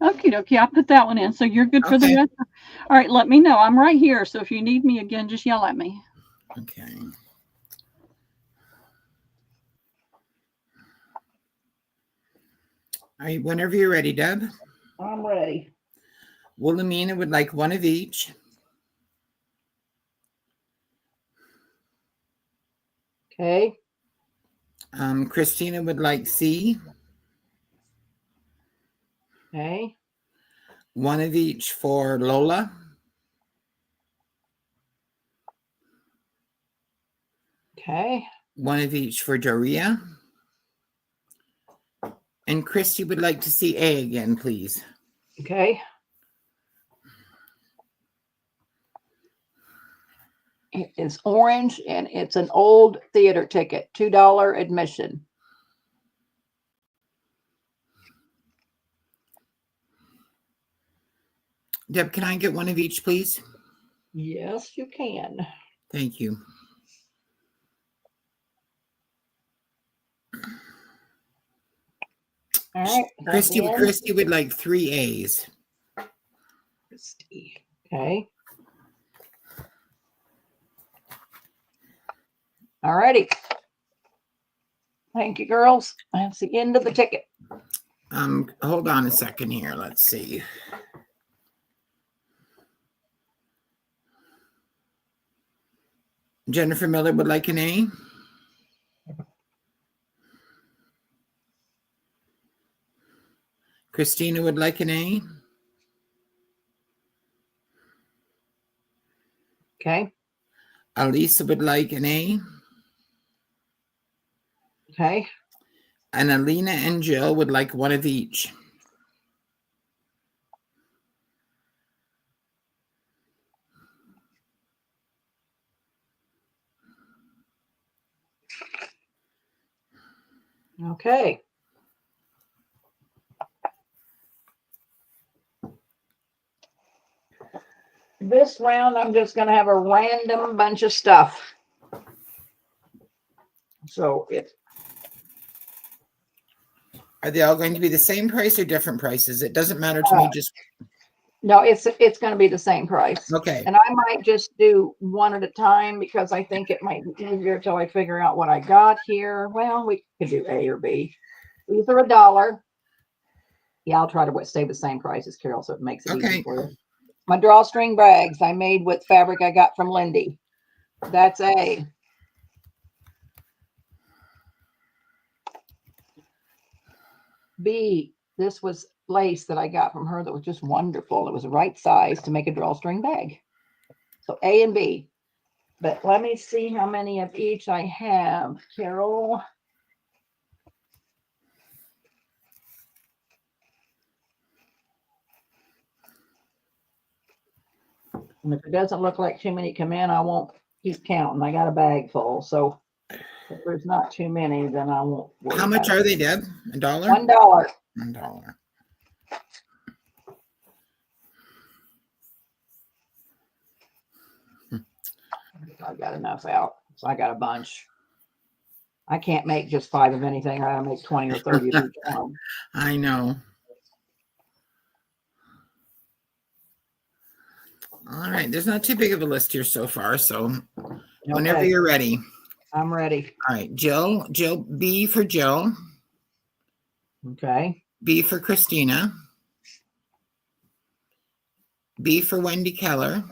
Okie dokie. I put that one in. So you're good for the rest. All right. Let me know. I'm right here. So if you need me again, just yell at me. Okay. All right. Whenever you're ready, Deb. I'm ready. Wilhelmina would like one of each. Okay. Christina would like C. Okay. One of each for Lola. Okay. One of each for Doria. And Christy would like to see A again, please. Okay. It is orange and it's an old theater ticket, $2 admission. Deb, can I get one of each, please? Yes, you can. Thank you. All right. Christy would like 3 A's. Christy. Okay. All righty. Thank you, girls. That's the end of the ticket. Hold on a second here. Let's see. Jennifer Miller would like an A. Christina would like an A. Okay. Alisa would like an A. Okay. And Alina and Jill would like one of each. Okay. This round, I'm just going to have a random bunch of stuff. So Are they all going to be the same price or different prices? It doesn't matter to me. Just no, it's going to be the same price. okay. And I might just do one at a time because I think it might be easier till I figure out what I got here. Well, we could do A or B. These are $1. Yeah, I'll try to stay the same price as Carol, so it makes it easy for you. My drawstring bags I made with fabric I got from Lindy. That's A. B, this was lace that I got from her that was just wonderful. It was the right size to make a drawstring bag. So A and B. But let me see how many of each I have, Carol. And if it doesn't look like too many come in, I won't keep counting. I got a bag full. So if there's not too many, then I won't worry. How much are they, Deb? $1? $1. $1. I got enough out. So I got a bunch. I can't make just 5 of anything. I gotta make 20 or 30 of each one. I know. All right. There's not too big of a list here so far. So whenever you're ready. I'm ready. All right. Jill, B for Jill. Okay. B for Christina. B for Wendy Keller.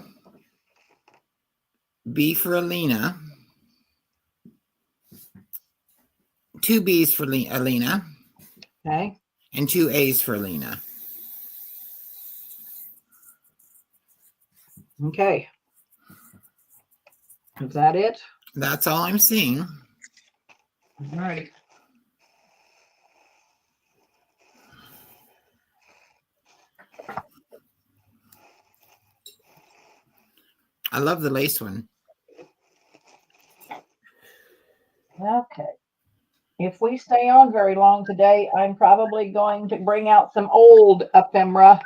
B for Alina. 2 B's for Alina. Okay. And 2 A's for Alina. Okay. Is that it? That's all I'm seeing. All right. I love the lace one. Okay. If we stay on very long today, I'm probably going to bring out some old ephemera.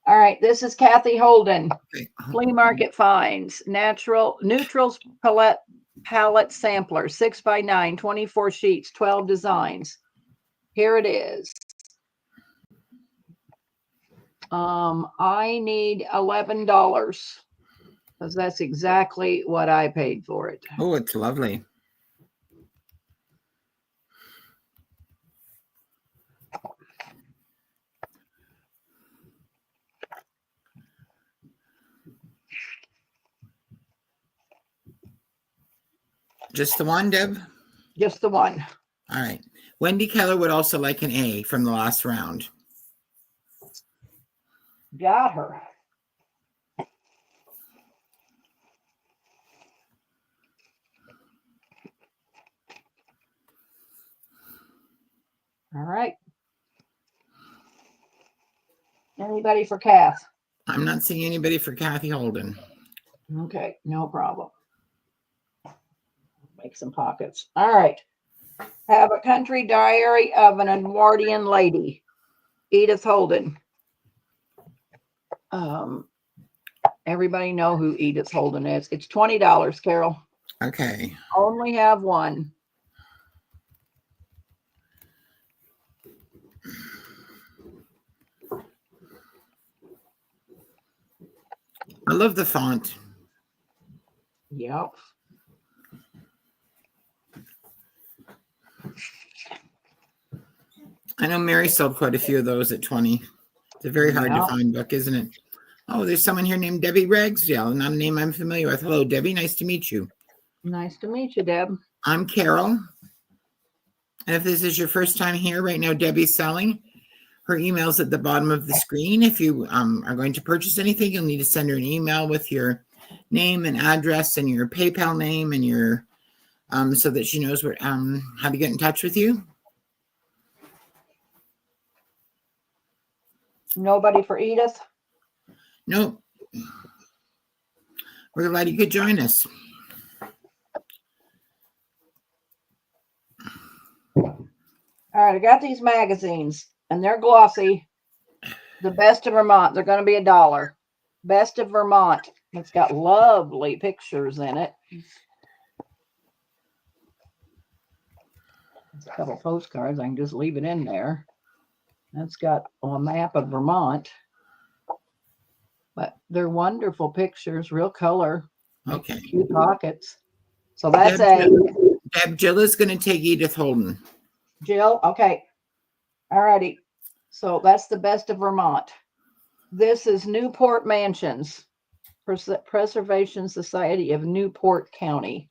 All right, this is Kathy Holden. Okay. Flea Market Finds. Neutrals palette sampler, 6x9, 24 sheets, 12 designs. Here it is. I need $11 because that's exactly what I paid for it. Oh, it's lovely. Just the one, Deb? Just the one. All right. Wendy Keller would also like an A from the last round. Got her. All right. Anybody for Kath? I'm not seeing anybody for Kathy Holden. Okay, no problem. Make some pockets. All right. Have a country diary of an Edwardian lady. Edith Holden. Everybody know who Edith Holden is. It's $20, Carol. Okay. Only have one. I love the font. Yep. I know Mary sold quite a few of those at 20. It's a very hard to Yep. find book, isn't it? Oh, there's someone here named Debbie Ragsdale, not a name I'm familiar with. Hello, Debbie. Nice to meet you. Nice to meet you, Deb. I'm Carol. And if this is your first time here, right now, Debbie's selling. Her email's at the bottom of the screen. If you are going to purchase anything, you'll need to send her an email with your name and address and your PayPal name and your so that she knows what how to get in touch with you. Nobody for Edith? Nope. We're glad you could join us. All right, I got these magazines, and they're glossy. The Best of Vermont. They're going to be $1. Best of Vermont. It's got lovely pictures in it. There's a couple postcards. I can just leave it in there. That's got a map of Vermont. But they're wonderful pictures, real color. Okay. Cute pockets. So that's Jill is going to take Edith Holden. Jill. Okay. All righty. So that's the Best of Vermont. This is Newport Mansions, Preservation Society of Newport County.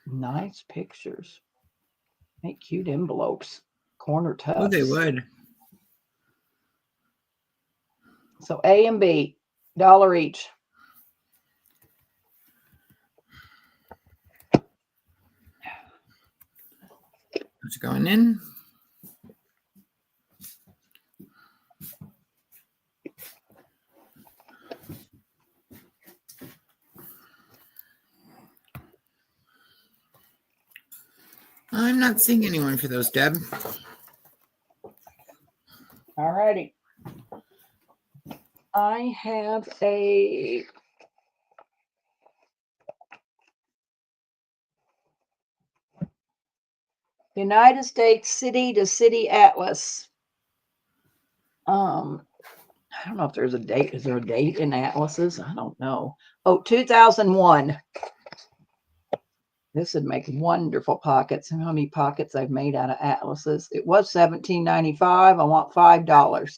Nice pictures. Make cute envelopes. Corner tubs. Oh, they would. So A and B, $1 each. It's going in. I'm not seeing anyone for those, Deb. All righty. I have a United States City to City Atlas. I don't know if there's a date. Is there a date in atlases? I don't know. Oh, 2001. This would make wonderful pockets. You know how many pockets I've made out of atlases? It was $17.95. I want $5.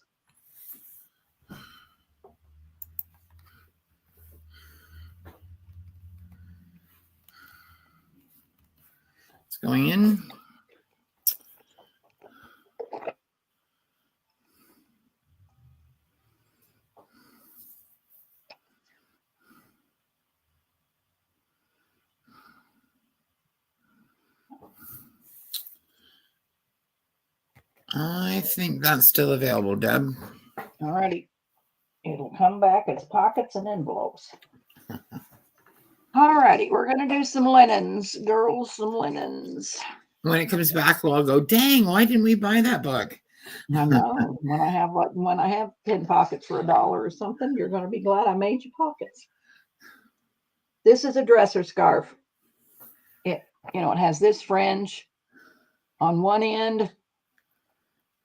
It's going in. I think that's still available, Deb. All righty. It'll come back as pockets and envelopes. All righty. We're going to do some linens. Girls, some linens. When it comes back, we'll all go, dang, why didn't we buy that book? I know. when I have 10 pockets for $1 or something, you're going to be glad I made you pockets. This is a dresser scarf. It has this fringe on one end.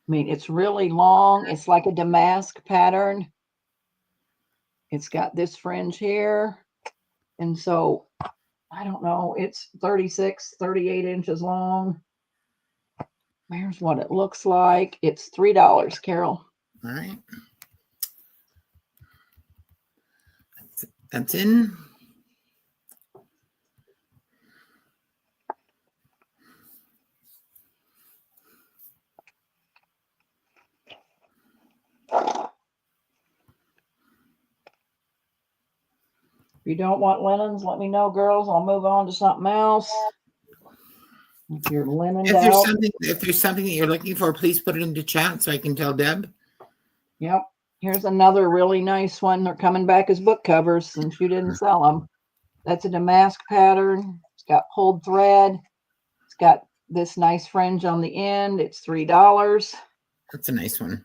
I mean, it's really long. It's like a damask pattern. It's got this fringe here. And so, I don't know, it's 36, 38 inches long. Here's what it looks like. It's $3, Carol. All right. That's in. you don't want linens, let me know, girls. I'll move on to something else. If you're linened out. If there's something that you're looking for, please put it into chat so I can tell Deb. Yep. Here's another really nice one. They're coming back as book covers since you didn't sell them. That's a damask pattern. It's got pulled thread. It's got this nice fringe on the end. It's $3. That's a nice one.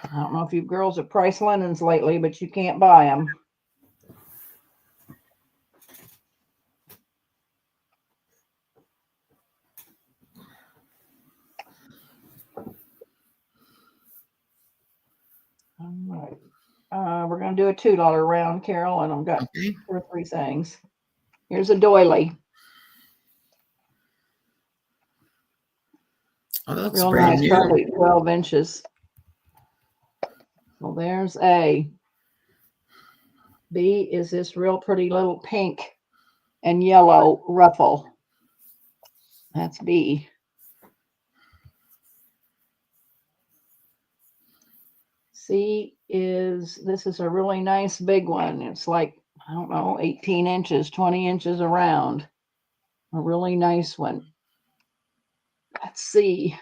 I don't know if you girls have priced linens lately, but you can't buy them. All right. We're going to do a $2 round, Carol, and I've got 2 or 3 things. Here's a doily. Oh, that looks real brand nice, new. probably 12 inches. Well, there's A. B is this real pretty little pink and yellow ruffle. That's B. C is, this is a really nice big one. It's like, I don't know, 18 inches, 20 inches around. A really nice one. That's C.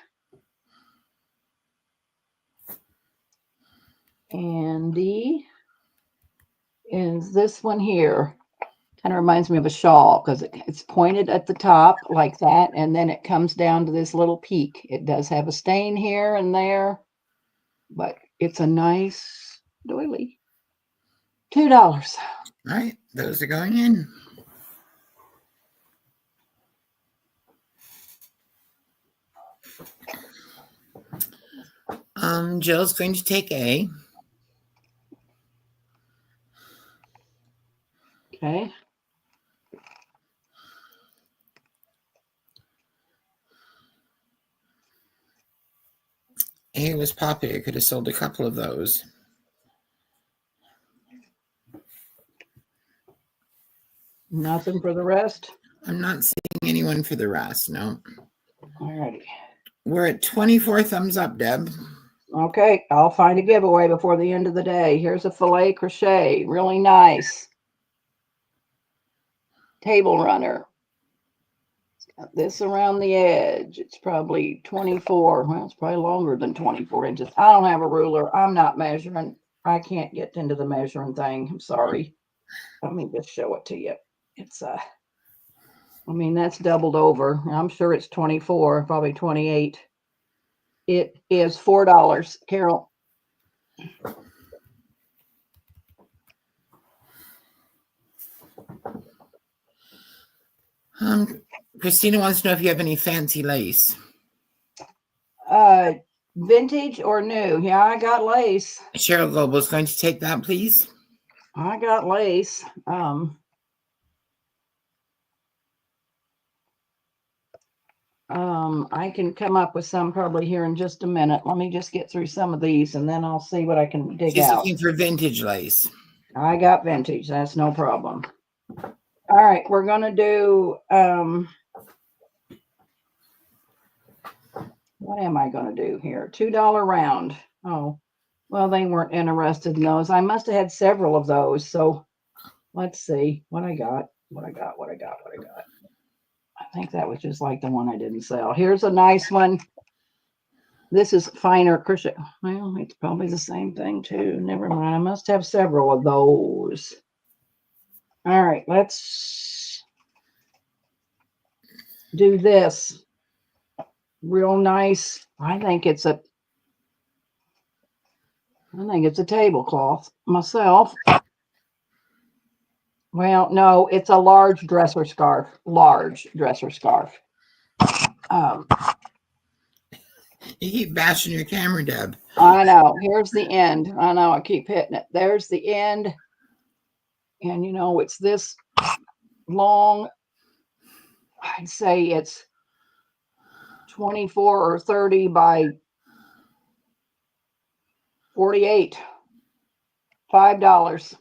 And D is this one here. Kind of reminds me of a shawl because it's pointed at the top like that, and then it comes down to this little peak. It does have a stain here and there, but it's a nice doily. $2. All right, those are going in. Jill's going to take A. Okay. A was popular. Could have sold a couple of those. Nothing for the rest. I'm not seeing anyone for the rest. No. All righty. We're at 24 thumbs up, Deb. Okay, I'll find a giveaway before the end of the day. Here's a filet crochet, really nice. Table runner. It's got this around the edge. It's probably 24. Well, it's probably longer than 24 inches. I don't have a ruler. I'm not measuring. I can't get into the measuring thing. I'm sorry. Let me just show it to you. It's I mean, that's doubled over. I'm sure it's 24, probably 28. It is $4, Carol. Christina wants to know if you have any fancy lace. Vintage or new? Yeah, I got lace. Cheryl Global is going to take that, please. I got lace. I can come up with some probably here in just a minute. Let me just get through some of these and then I'll see what I can dig She's out. looking for vintage lace. I got vintage. That's no problem. All right, we're gonna do what am I gonna do here? $2 round. Oh, well, they weren't interested in those. I must have had several of those. So let's see what I got. I think that was just like the one I didn't sell. Here's a nice one. This is finer crochet. Well, it's probably the same thing too. Never mind. I must have several of those. All right, let's do this. Real nice. I think it's a tablecloth myself. Well, no, it's a large dresser scarf. Large dresser scarf. You keep bashing your camera, Deb. I know. Here's the end. I know. I keep hitting it. There's the end. And, you know, it's this long. I'd say it's 24 or 30 by 48. $5.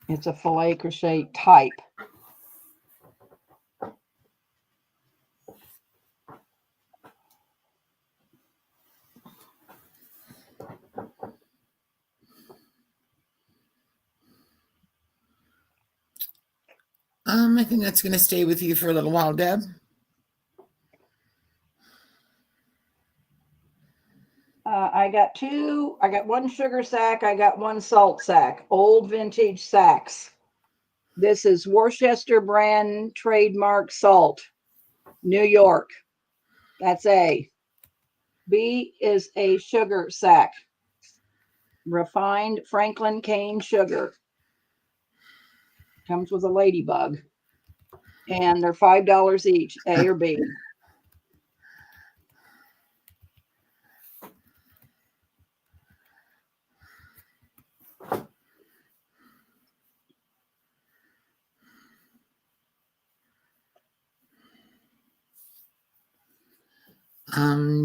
It's a filet crochet type. I think that's going to stay with you for a little while, Deb. I got one sugar sack. I got one salt sack, old vintage sacks. This is Worcester brand trademark salt, New York. That's A. B is a sugar sack, refined Franklin cane sugar. Comes with a ladybug. And they're $5 each, A or B.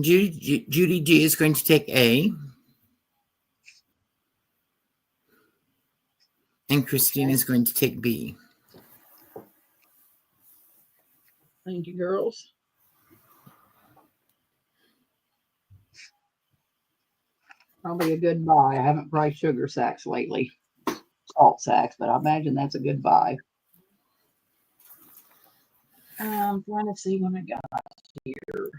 Judy G is going to take A. And Christine is going to take B. Thank you, girls. Probably a good buy. I haven't priced sugar sacks lately, salt sacks, but I imagine that's a good buy. I'm trying to see what I got here.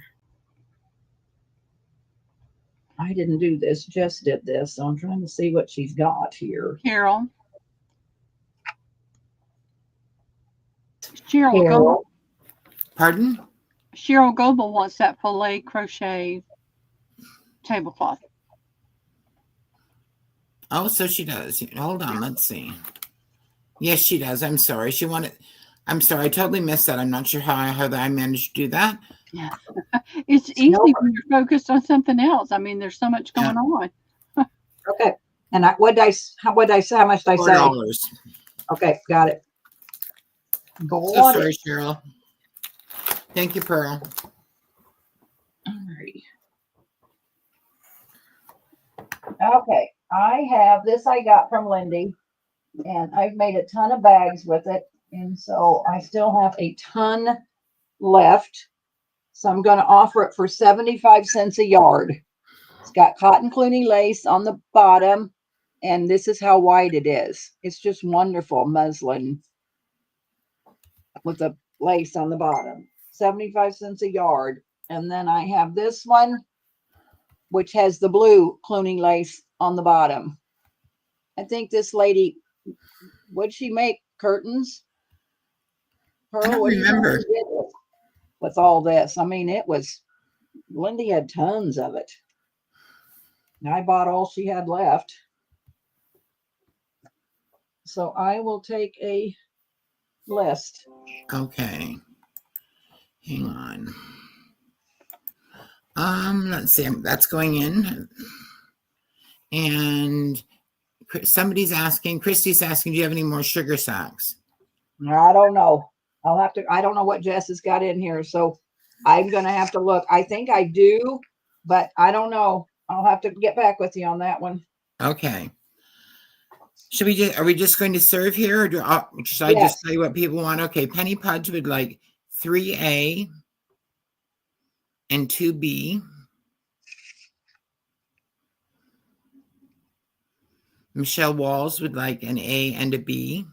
I didn't do this, Jess did this, so I'm trying to see what she's got here. Carol. Carol. Pardon? Cheryl Goebel wants that filet crochet tablecloth. Oh, so she does. Hold on, let's see. Yes, she does. I'm sorry. I'm sorry, I totally missed that. I'm not sure how I managed to do that. Yeah. It's easy when you're focused on something else. I mean, there's so much going on. Okay. And how much did I say? $4. Okay, got it. So sorry, Cheryl. Thank you, Pearl. All right. Okay, I have this I got from Lindy, and I've made a ton of bags with it, and so I still have a ton left. So I'm going to offer it for 75 cents a yard. It's got cotton clooney lace on the bottom, and this is how wide it is. It's just wonderful muslin with the lace on the bottom. 75 cents a yard. And then I have this one, which has the blue clooney lace on the bottom. I think this lady, what'd she make? Curtains? Pearl, I don't remember. With all this. I mean, Lindy had tons of it. And I bought all she had left. So I will take a list. Okay. Hang on. Let's see. That's going in. And somebody's asking, Christy's asking, do you have any more sugar sacks? I don't know. I don't know what Jess has got in here. So I'm going to have to look. I think I do, but I don't know. I'll have to get back with you on that one. Okay. Are we just going to serve here, or should I just tell you what people want? Okay, Penny Pudge would like 3A and 2B. Michelle Walls would like an A and a B.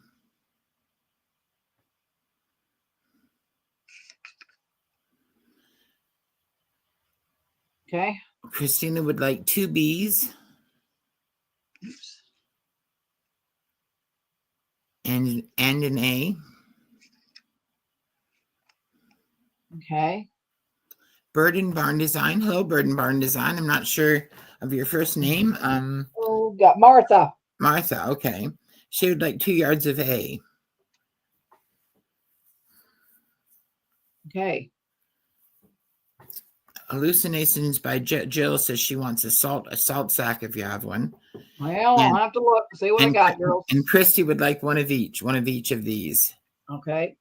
Okay. Christina would like 2 B's. Oops. And an A. Okay. Bird and Barn Design. Hello, Bird and Barn Design. I'm not sure of your first name. Got Martha. Martha, okay. She would like 2 yards of A. Okay. Hallucinations by Jill says she wants a salt sack if you have one. Well, I'll have to look, see what I got, girls. And Christy would like one of each of these. Okay.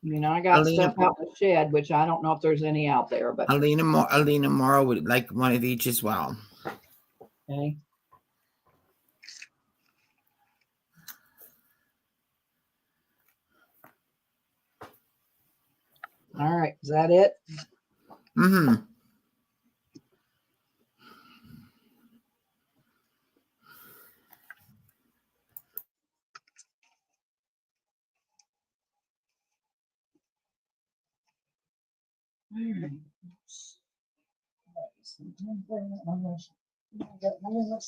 You know, I got stuff out in the shed, which I don't know if there's any out there, but Alina Morrow would like one of each as well. Okay. All right, is that it? Mm-hmm. Let's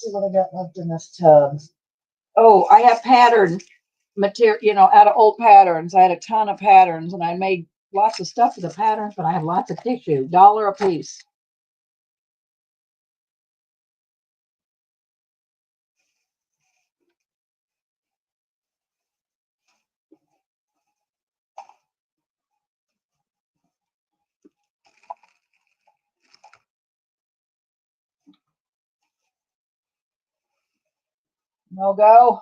see what I got left in this tub. Oh, I have pattern material, you know, out of old patterns. I had a ton of patterns and I made lots of stuff with the patterns, but I have lots of tissue, $1 a piece. No go.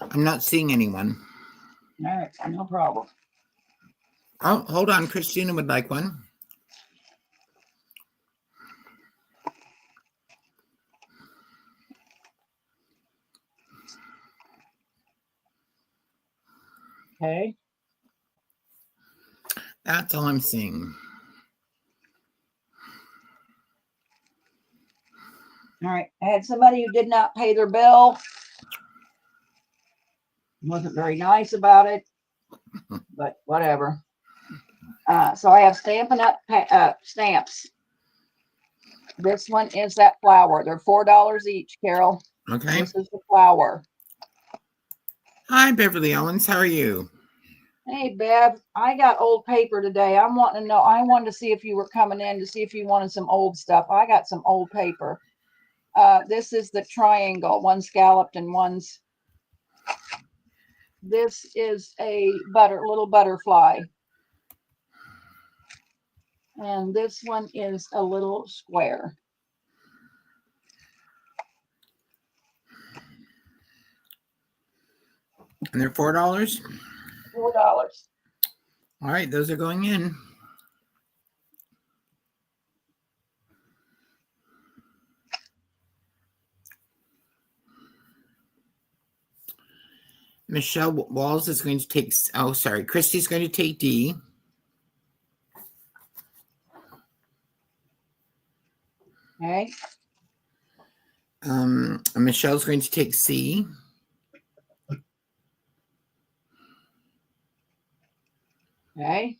I'm not seeing anyone. All right, no problem. Oh, hold on. Christina would like one. Okay. That's all I'm seeing. All right. I had somebody who did not pay their bill. Wasn't very nice about it, but whatever. So I have Stampin' Up stamps. This one is that flower. They're $4 each, Carol. Okay. This is the flower. Hi, Beverly Owens. How are you? Hey, Bev. I got old paper today. I'm wanting to know. I wanted to see if you were coming in to see if you wanted some old stuff. I got some old paper. This is the triangle. One's scalloped and one's. This is a little butterfly. And this one is a little square. And they're $4? $4. All right, those are going in. Michelle Walls is going to take, oh, sorry. Christy's going to take D. Okay. Michelle's going to take C. Okay.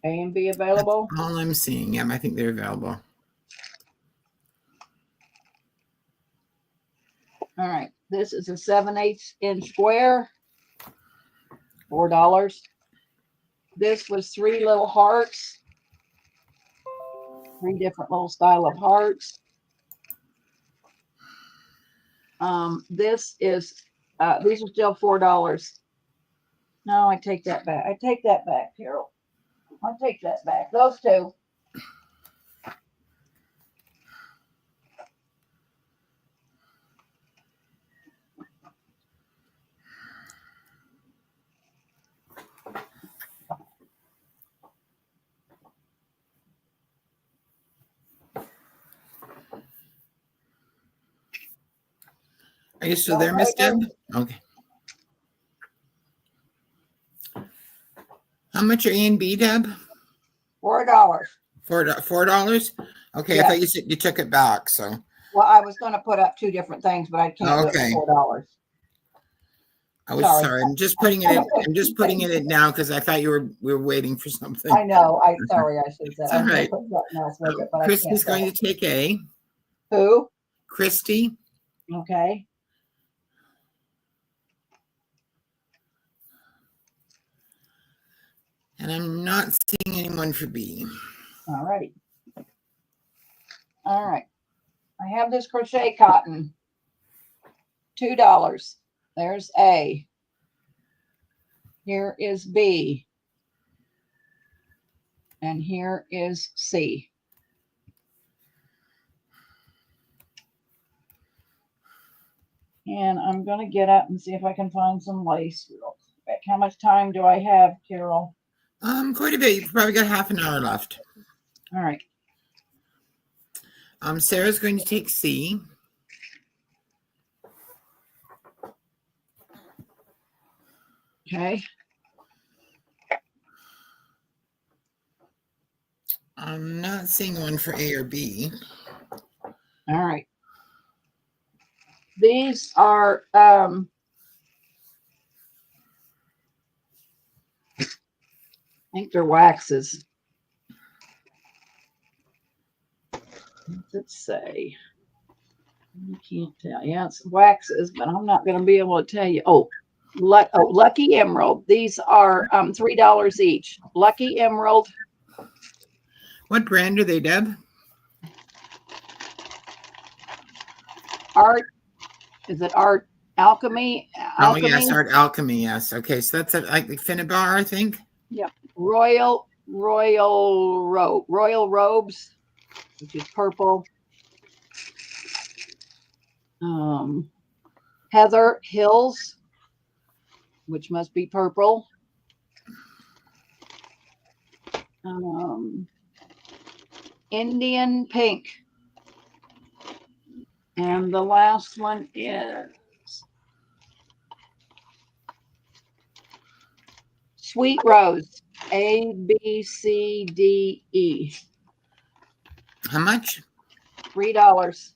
A and B available. That's all I'm seeing. Yeah, I think they're available. All right. This is a 7/8 inch square. $4. This was 3 little hearts. 3 different little style of hearts. This is these are still $4. No, I take that back. I take that back, Carol. I'll take that back. Those two. Are you still there, Miss Deb? Okay. How much are A and B, Deb? $4. $4? Okay, Yeah. I thought you said you took it back, so. Well, I was going to put up 2 different things, but I can't do it for $4. I was sorry. I'm just putting it in. I'm just putting it in now because I thought we were waiting for something. I know. Sorry, I should have said. All right. Christy's going to take A. Who? Christy. Okay. And I'm not seeing anyone for B. All right. All right. I have this crochet cotton. $2. There's A. Here is B. And here is C. And I'm going to get up and see if I can find some lace real quick. How much time do I have, Carol? Quite a bit. You've probably got half an hour left. All right. Sarah's going to take C. Okay. I'm not seeing one for A or B. All right. These are I think they're waxes. What's it say? I can't tell. Yeah, it's waxes, but I'm not going to be able to tell you. Oh, Lucky Emerald. These are $3 each. Lucky Emerald. What brand are they, Deb? Art. Is it Art Alchemy? Oh, yes, Art Alchemy, yes. Okay, so that's like Finnabar, I think. Yeah. Royal Robes, which is purple. Heather Hills, which must be purple. Indian Pink. And the last one is Sweet Rose. A, B, C, D, E. How much? $3.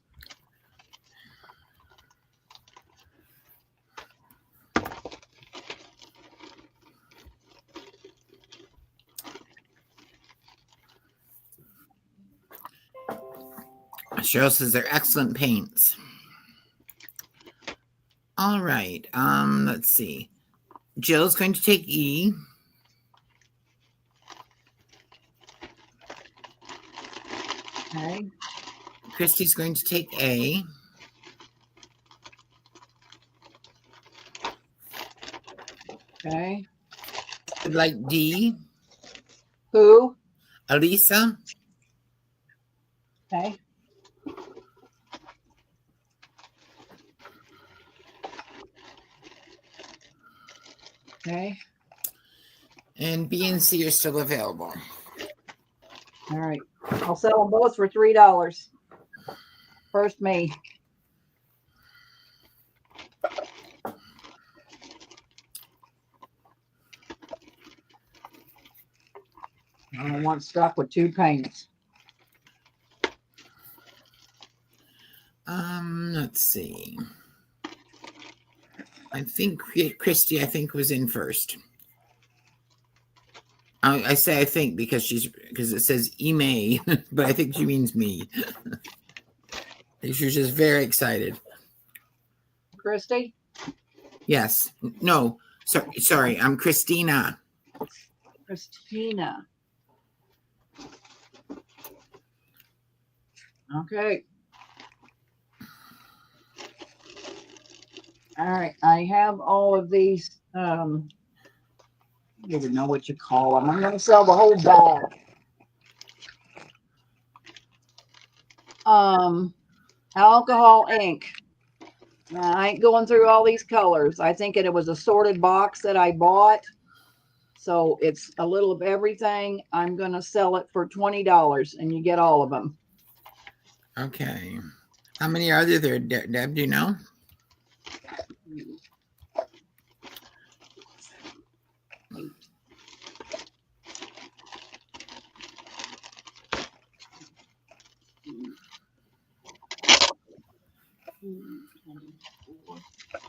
Cheryl says they're excellent paints. All right. Let's see. Jill's going to take E. Okay. Christy's going to take A. Okay. Would like D. Who? Elisa. Okay. Okay. And B and C are still available. All right. I'll sell them both for $3. First me. I don't want stuck with 2 paints. Let's see. I think Christy, was in first. I say I think because it says May, but I think she means me. She's just very excited. Christy? Yes. No. Sorry. I'm Christina. Christina. Okay. All right. I have all of these. I don't even know what you call them. I'm going to sell the whole bag. Alcohol ink. I ain't going through all these colors. I think it was a sorted box that I bought. So it's a little of everything. I'm going to sell it for $20 and you get all of them. Okay. How many are there, Deb? Do you know?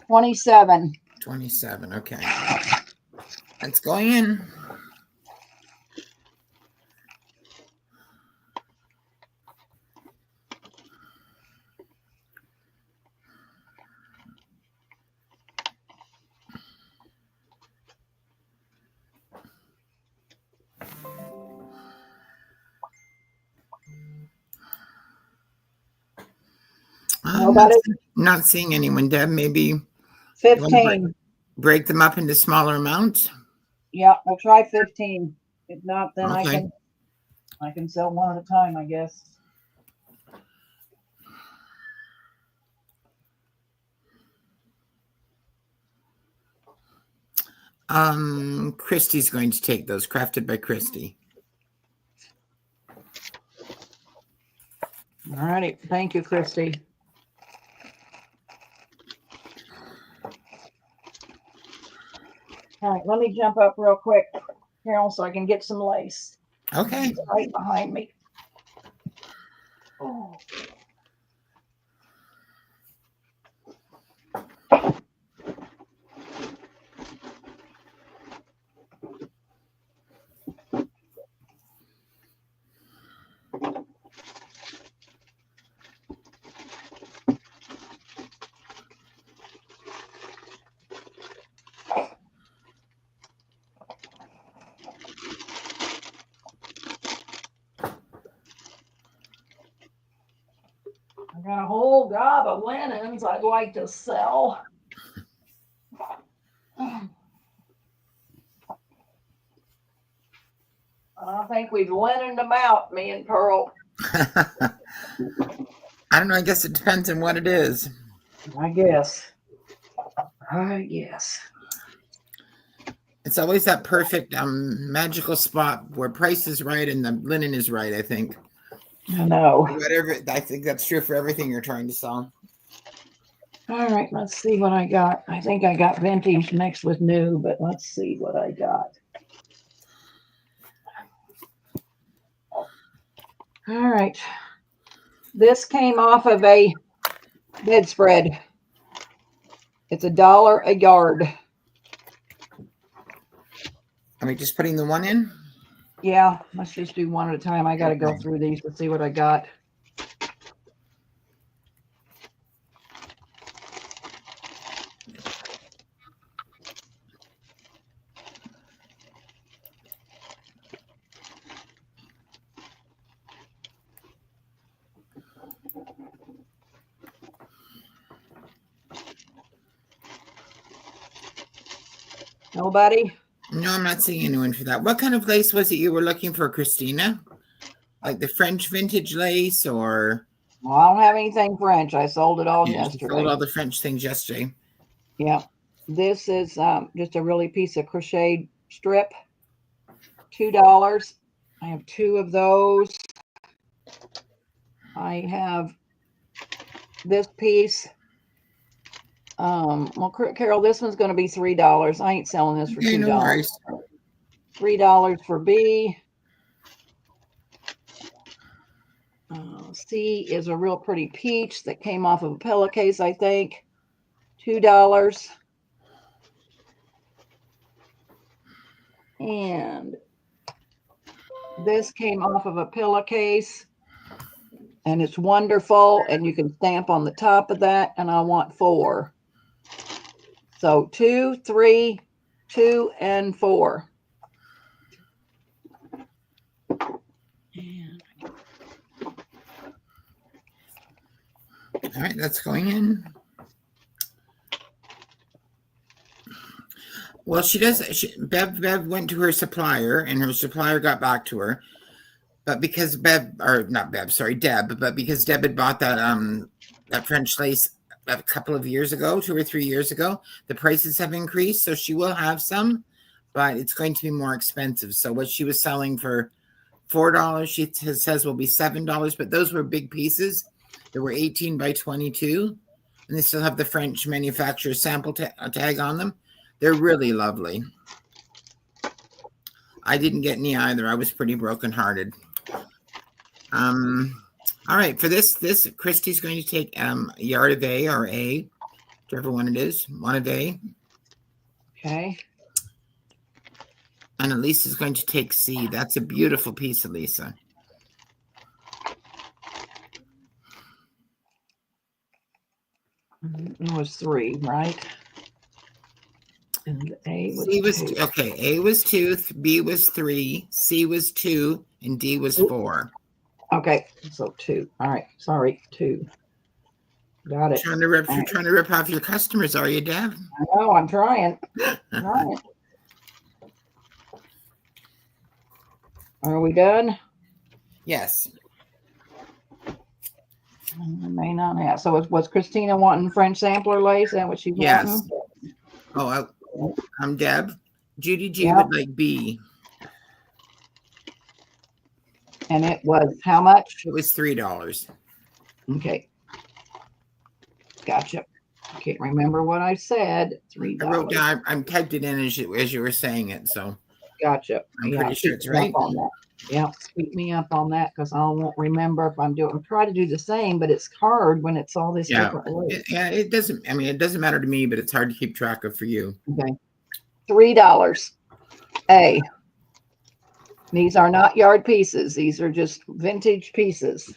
$27. 27. Okay. That's going in. Not seeing anyone, Deb. Maybe 15. Break them up into smaller amounts. Yeah, we'll try 15. If not, then Okay. I can sell one at a time, I guess. Christy's going to take those, crafted by Christy. All righty. Thank you, Christy. All right, let me jump up real quick, Carol, so I can get some lace. Okay. It's right behind me. I got a whole gob of linens I'd like to sell. I think we've linened them out, me and Pearl. I don't know. I guess it depends on what it is. I guess. I guess. It's always that perfect magical spot where price is right and the linen is right, I think. I know. Whatever, I think that's true for everything you're trying to sell. All right, let's see what I got. I think I got vintage mixed with new, but let's see what I got. All right. This came off of a bedspread. It's $1 a yard. Are we just putting the one in? Yeah, let's just do one at a time. I got to go through these to see what I got. Nobody? No, I'm not seeing anyone for that. What kind of lace was it you were looking for, Christina? Like the French vintage lace, or? Well, I don't have anything French. I sold it all Yeah, yesterday. sold all the French things yesterday. Yeah. This is just a really piece of crocheted strip. $2. I have 2 of those. I have this piece. Well, Carol, this one's going to be $3. I ain't selling this for $2. No worries. $3 for B. C is a real pretty peach that came off of a pillowcase, I think. $2. And this came off of a pillowcase. And it's wonderful. And you can stamp on the top of that. And I want 4. So 2, 3, 2, and 4. All right, that's going in. Well, Bev went to her supplier, and her supplier got back to her. But because Deb, but because Deb had bought that French lace a couple of years ago, 2 or 3 years ago, the prices have increased. So she will have some, but it's going to be more expensive. So what she was selling for $4, she says will be $7. But those were big pieces. There were 18 by 22, and they still have the French manufacturer sample tag on them. They're really lovely. I didn't get any either. I was pretty brokenhearted. All right, for this Christy's going to take a yard of A or A, whichever one it is, one of A. Okay. And Elisa's going to take C. That's a beautiful piece, Elisa. It was 3, right? And A was C was 2. okay. A was 2, B was 3, C was 2, and D was 4. Okay, so 2. All right, sorry, 2. Got it. You're trying to rip off your customers, are you, Deb? I know, I'm trying. Are we done? Yes. I may not have. So was Christina wanting French sampler lace? Is that what she's Yes. wanting? Oh, I'm Deb. Judy G Yep. would like B. And it was how much? It was $3. Okay. Gotcha. I can't remember what I said. $3. I wrote down. I typed it in as you were saying it, so Gotcha. I'm pretty sure it's right. On that. Yeah, speak me up on that because I won't remember if I'm doing. Try to do the same, but it's hard when it's all this Yeah. different weight. Yeah, it doesn't. I mean, it doesn't matter to me, but it's hard to keep track of for you. Okay, $3. A. These are not yard pieces. These are just vintage pieces.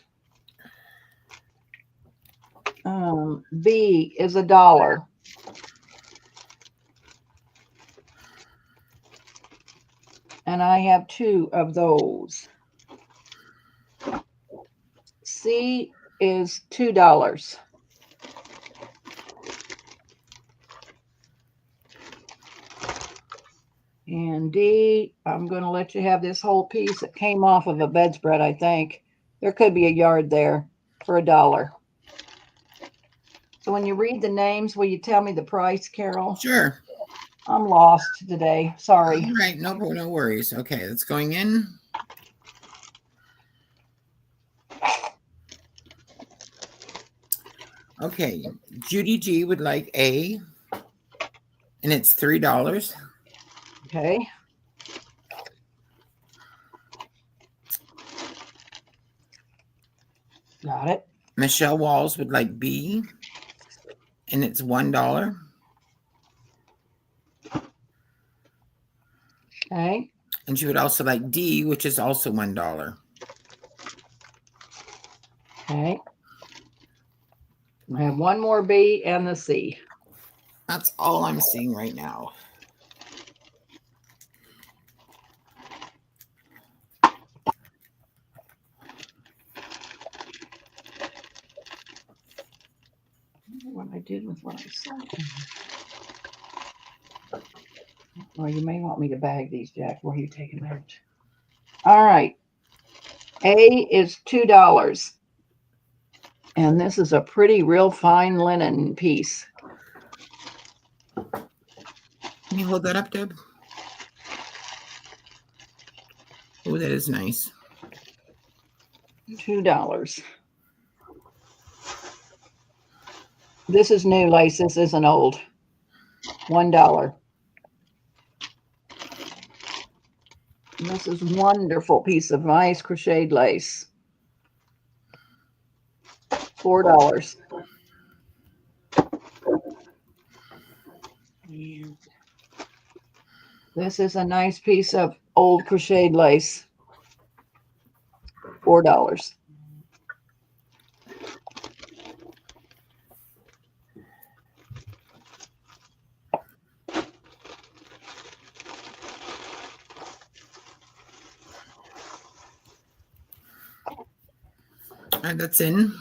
B is $1. And I have 2 of those. C is $2. And D, I'm going to let you have this whole piece. It came off of a bedspread, I think. There could be a yard there for $1. So when you read the names, will you tell me the price, Carol? Sure. I'm lost today. Sorry. All right. No worries. Okay, it's going in. Okay, Judy G would like A, and it's $3. Okay. Got it. Michelle Walls would like B, and it's $1. Okay. And she would also like D, which is also $1. Okay. I have one more B and the C. That's all I'm seeing right now. What I did with what I saw. Well, you may want me to bag these, Jack. Where are you taking them? All right. A is $2. And this is a pretty, real fine linen piece. Can you hold that up, Deb? Oh, that is nice. $2. This is new lace. This isn't old. $1. This is wonderful piece of nice crocheted lace. $4. And this is a nice piece of old crocheted lace. $4. All right, that's in.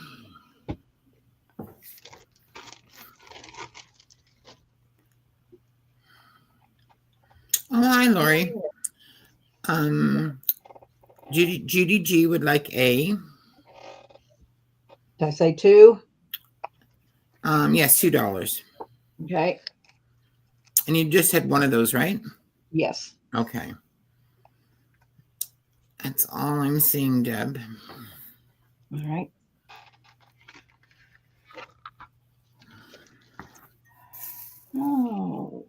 Oh, hi, Lori. Judy G would like A. Did I say 2? Yes, $2. Okay. And you just had one of those, right? Yes. Okay. That's all I'm seeing, Deb. All right. Oh.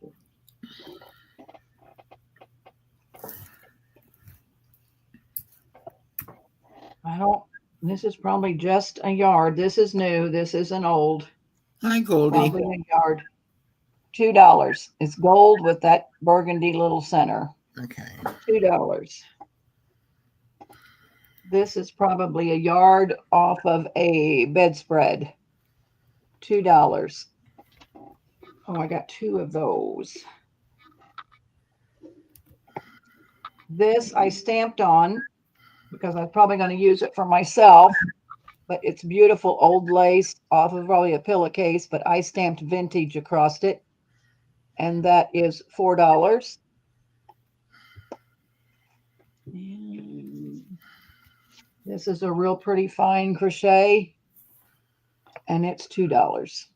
I don't, this is probably just a yard. This is new. This isn't old. Hi, Goldie. Probably a yard. $2. It's gold with that burgundy little center. Okay. $2. This is probably a yard off of a bedspread. $2. Oh, I got 2 of those. This I stamped on because I'm probably going to use it for myself, but it's beautiful old lace off of probably a pillowcase, but I stamped vintage across it. And that is $4. And this is a real pretty fine crochet, and it's $2.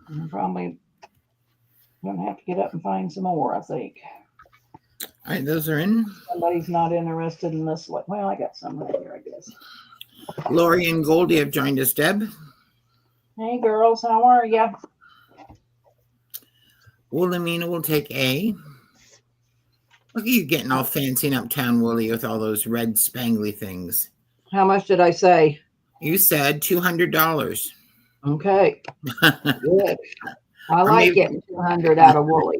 I'm probably gonna have to get up and find some more, I think. All right, those are in. Somebody's not interested in this one. Well, I got some right here, I guess. Lori and Goldie have joined us, Deb. Hey, girls, how are you? Wilhelmina will take A. Look at you getting all fancy and uptown, Wooly, with all those red spangly things. How much did I say? You said $200. Okay. Good. I Or like maybe- getting 200 out of Wooly.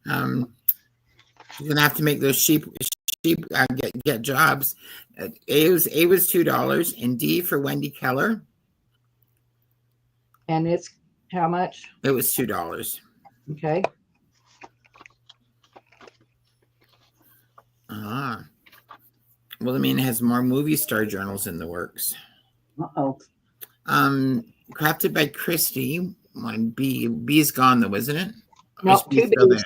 You're gonna have to make those sheep get jobs. A was $2, and D for Wendy Keller. And it's how much? It was $2. Okay. Well, I mean, it has more movie star journals in the works. Uh-oh. Crafted by Christy. One B. B is gone though, isn't it? Or No, is B two still B's. there?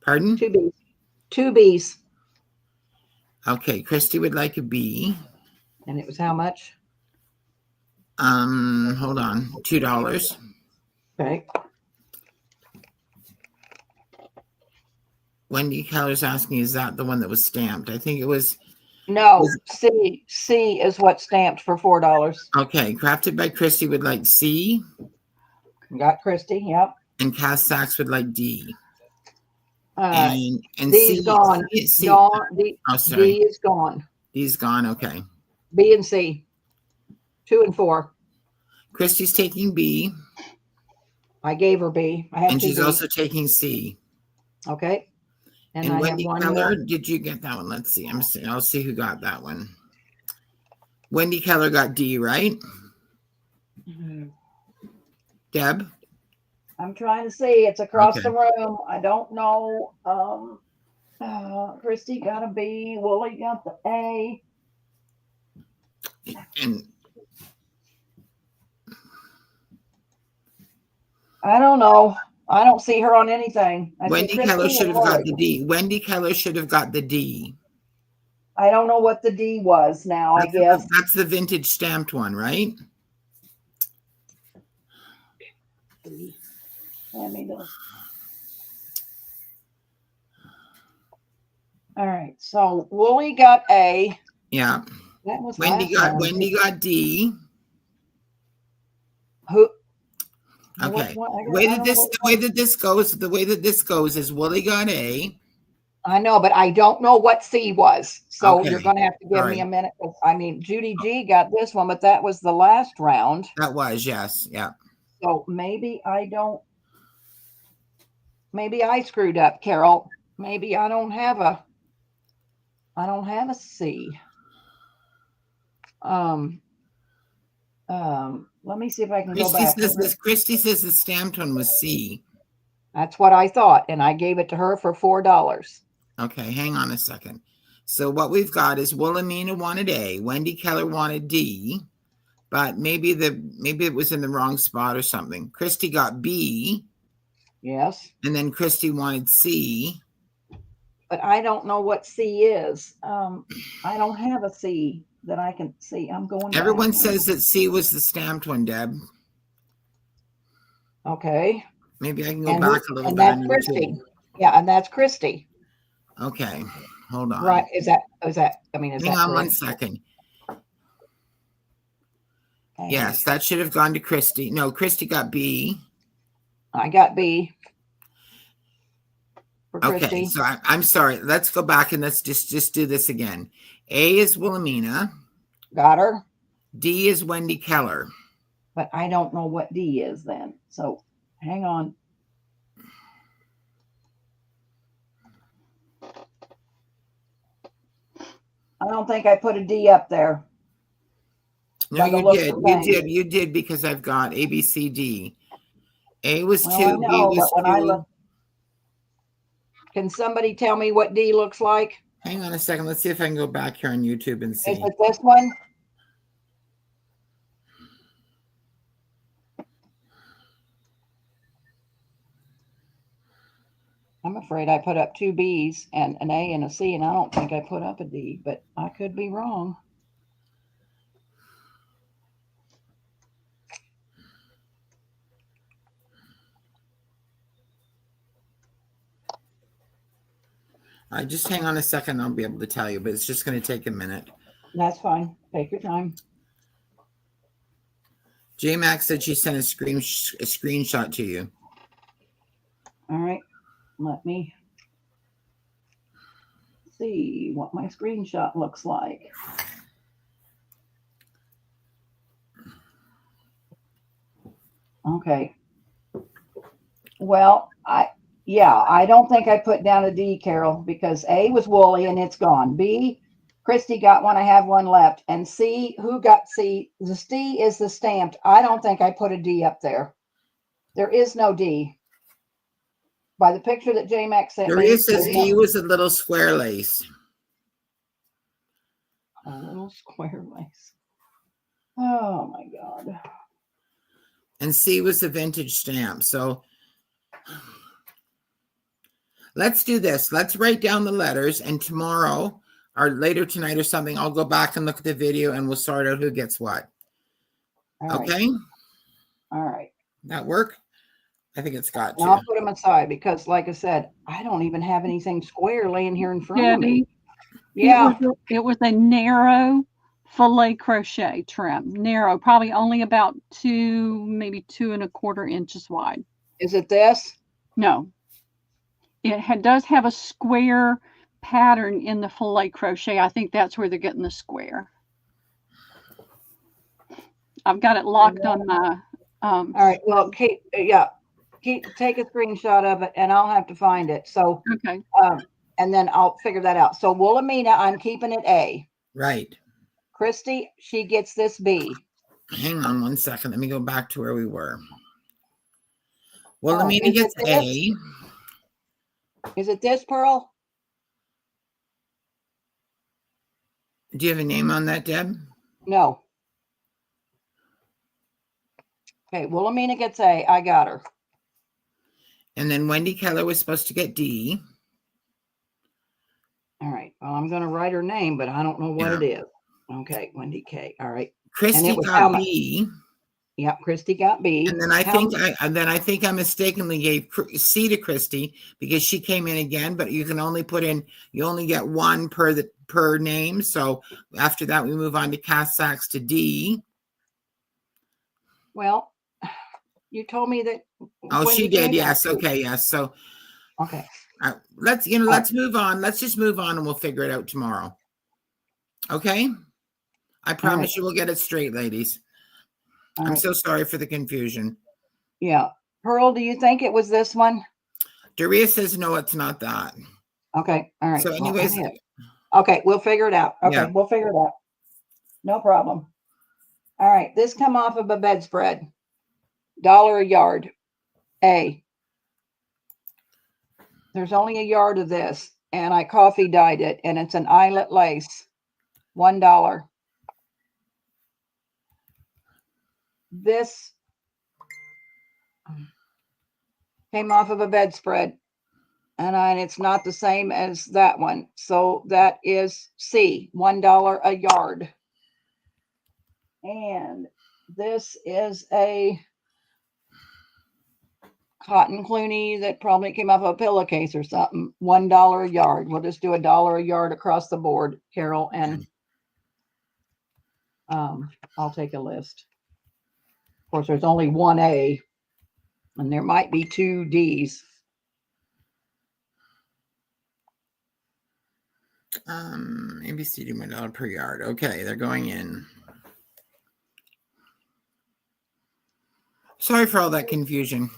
Pardon? 2 B's. 2 B's. Okay, Christy would like a B. And it was how much? Hold on. $2. Okay. Wendy Keller's asking, is that the one that was stamped? I think it was. No, C is what stamped for $4. Okay, crafted by Christy would like C, Got Christy, yep. and Cass Sachs would like D. D's C, gone. C. Gone. Oh, sorry. D is gone. D's gone. Okay. B and C. 2 and 4. Christy's taking B, I gave her B. I have and 2 she's B's. also taking C. Okay. And I Wendy have one Keller, more. did you get that one? Let's see. I'll see who got that one. Wendy Keller got D, right? Deb? I'm trying to see. It's across Okay. the room. I don't know. Christy got a B. Wooly got the A. And I don't know. I don't see her on anything. I see Wendy Christy Keller and should have got Wooly. the D. Wendy Keller should have got the D. I don't know what the D was now, I guess. That's the vintage stamped one, right? Let me know. All right. So Wooly got A. Yeah. That was Wendy got D. Who? Okay. The The way that this goes is Wooly got A. I know, but I don't know what C was. So Okay. you're going to have to give me a minute. I mean, Judy G got this one, but that was the last round. That was, yes. Yeah. So maybe I screwed up, Carol. Maybe I don't have a C. Let me see if I can go back. Christy says the stamped one was C. That's what I thought, and I gave it to her for $4. Okay, hang on a second. So what we've got is Wilhelmina wanted A, Wendy Keller wanted D, but maybe it was in the wrong spot or something. Christy got B. Yes. And then Christy wanted C. But I don't know what C is. I don't have a C that I can see. I'm going. Everyone says that C was the stamped one, Deb. Okay. Maybe I can go back a little and bit. that's Christy. Yeah, and that's Christy. Okay, hold on. Right? Is that? I mean, is hang that on correct? 1 second. Okay. Yes, that should have gone to Christy. No, Christy got B. I got B. For Okay, Christy. so I'm sorry. Let's go back and let's just do this again. A is Wilhelmina. Got her. D is Wendy Keller. But I don't know what D is then. So hang on. I don't think I put a D up there. No, By the you looks did. of You things. did. You did because I've got A, B, C, D. A was Well, 2. I B know, was but when I 2. look, can somebody tell me what D looks like? Hang on a second. Let's see if I can go back here on YouTube and see. Is it this one? I'm afraid I put up 2 B's and an A and a C, and I don't think I put up a D, but I could be wrong. Just hang on a second. I'll be able to tell you, but it's just going to take a minute. That's fine. Take your time. J Max said she sent a screenshot to you. All right. Let me. see what my screenshot looks like. Okay. Well, I don't think I put down a D, Carol, because A was woolly and it's gone. B, Christy got one. I have one left. And C, who got C? The C is the stamped. I don't think I put a D up there. There is no D. By the picture that J-Max sent me. Maria says D was a little square lace. A little square lace. Oh my God. And C was a vintage stamp. So let's do this. Let's write down the letters, and tomorrow or later tonight or something, I'll go back and look at the video and we'll sort out who gets what. All okay? Right. All right. That work? I think it's got to. I'll put them aside because, like I said, I don't even have anything square laying here in front of me. Yeah. It was a narrow filet crochet trim. Narrow, probably only about maybe 2¼ inches wide. Is it this? No. It does have a square pattern in the filet crochet. I think that's where they're getting the square. I've got it locked on my. All right. Well, take a screenshot of it, and I'll have to find it. So okay. And then I'll figure that out. So Wilhelmina, I'm keeping it A. Right. Christy, she gets this B. Hang on 1 second. Let me go back to where we were. Wilhelmina gets A. Is it this, Pearl? Do you have a name on that, Deb? No. Okay, Wilhelmina gets A. I got her. And then Wendy Keller was supposed to get D. All right. Well, I'm going to write her name, but I don't know what it is. Okay, Wendy K. All right. Christy got B. Yep, Christy got B. And then I think I mistakenly gave C to Christy because she came in again, but you can only you only get one per name. So after that, we move on to cast sacks to D. Well, you told me that. Oh, she did. Yes. Okay. Yes. So. Okay. Let's move on. Let's just move on and we'll figure it out tomorrow. Okay? I promise you we'll get it straight, ladies. I'm so sorry for the confusion. Yeah. Pearl, do you think it was this one? Doria says no, it's not that. Okay. All right. So anyways. Okay, we'll figure it out. Okay, we'll figure it out. No problem. All right. This come off of a bedspread. $1 a yard. A. There's only a yard of this, and I coffee dyed it, and it's an eyelet lace. $1. This came off of a bedspread, and it's not the same as that one. So that is C, $1 a yard. And this is a cotton Clooney that probably came off of a pillowcase or something. $1 a yard. We'll just do $1 a yard across the board, Carol, and I'll take a list. Of course, there's only one A, and there might be 2 Ds. ABC do $1 per yard. Okay, they're going in. Sorry for all that confusion.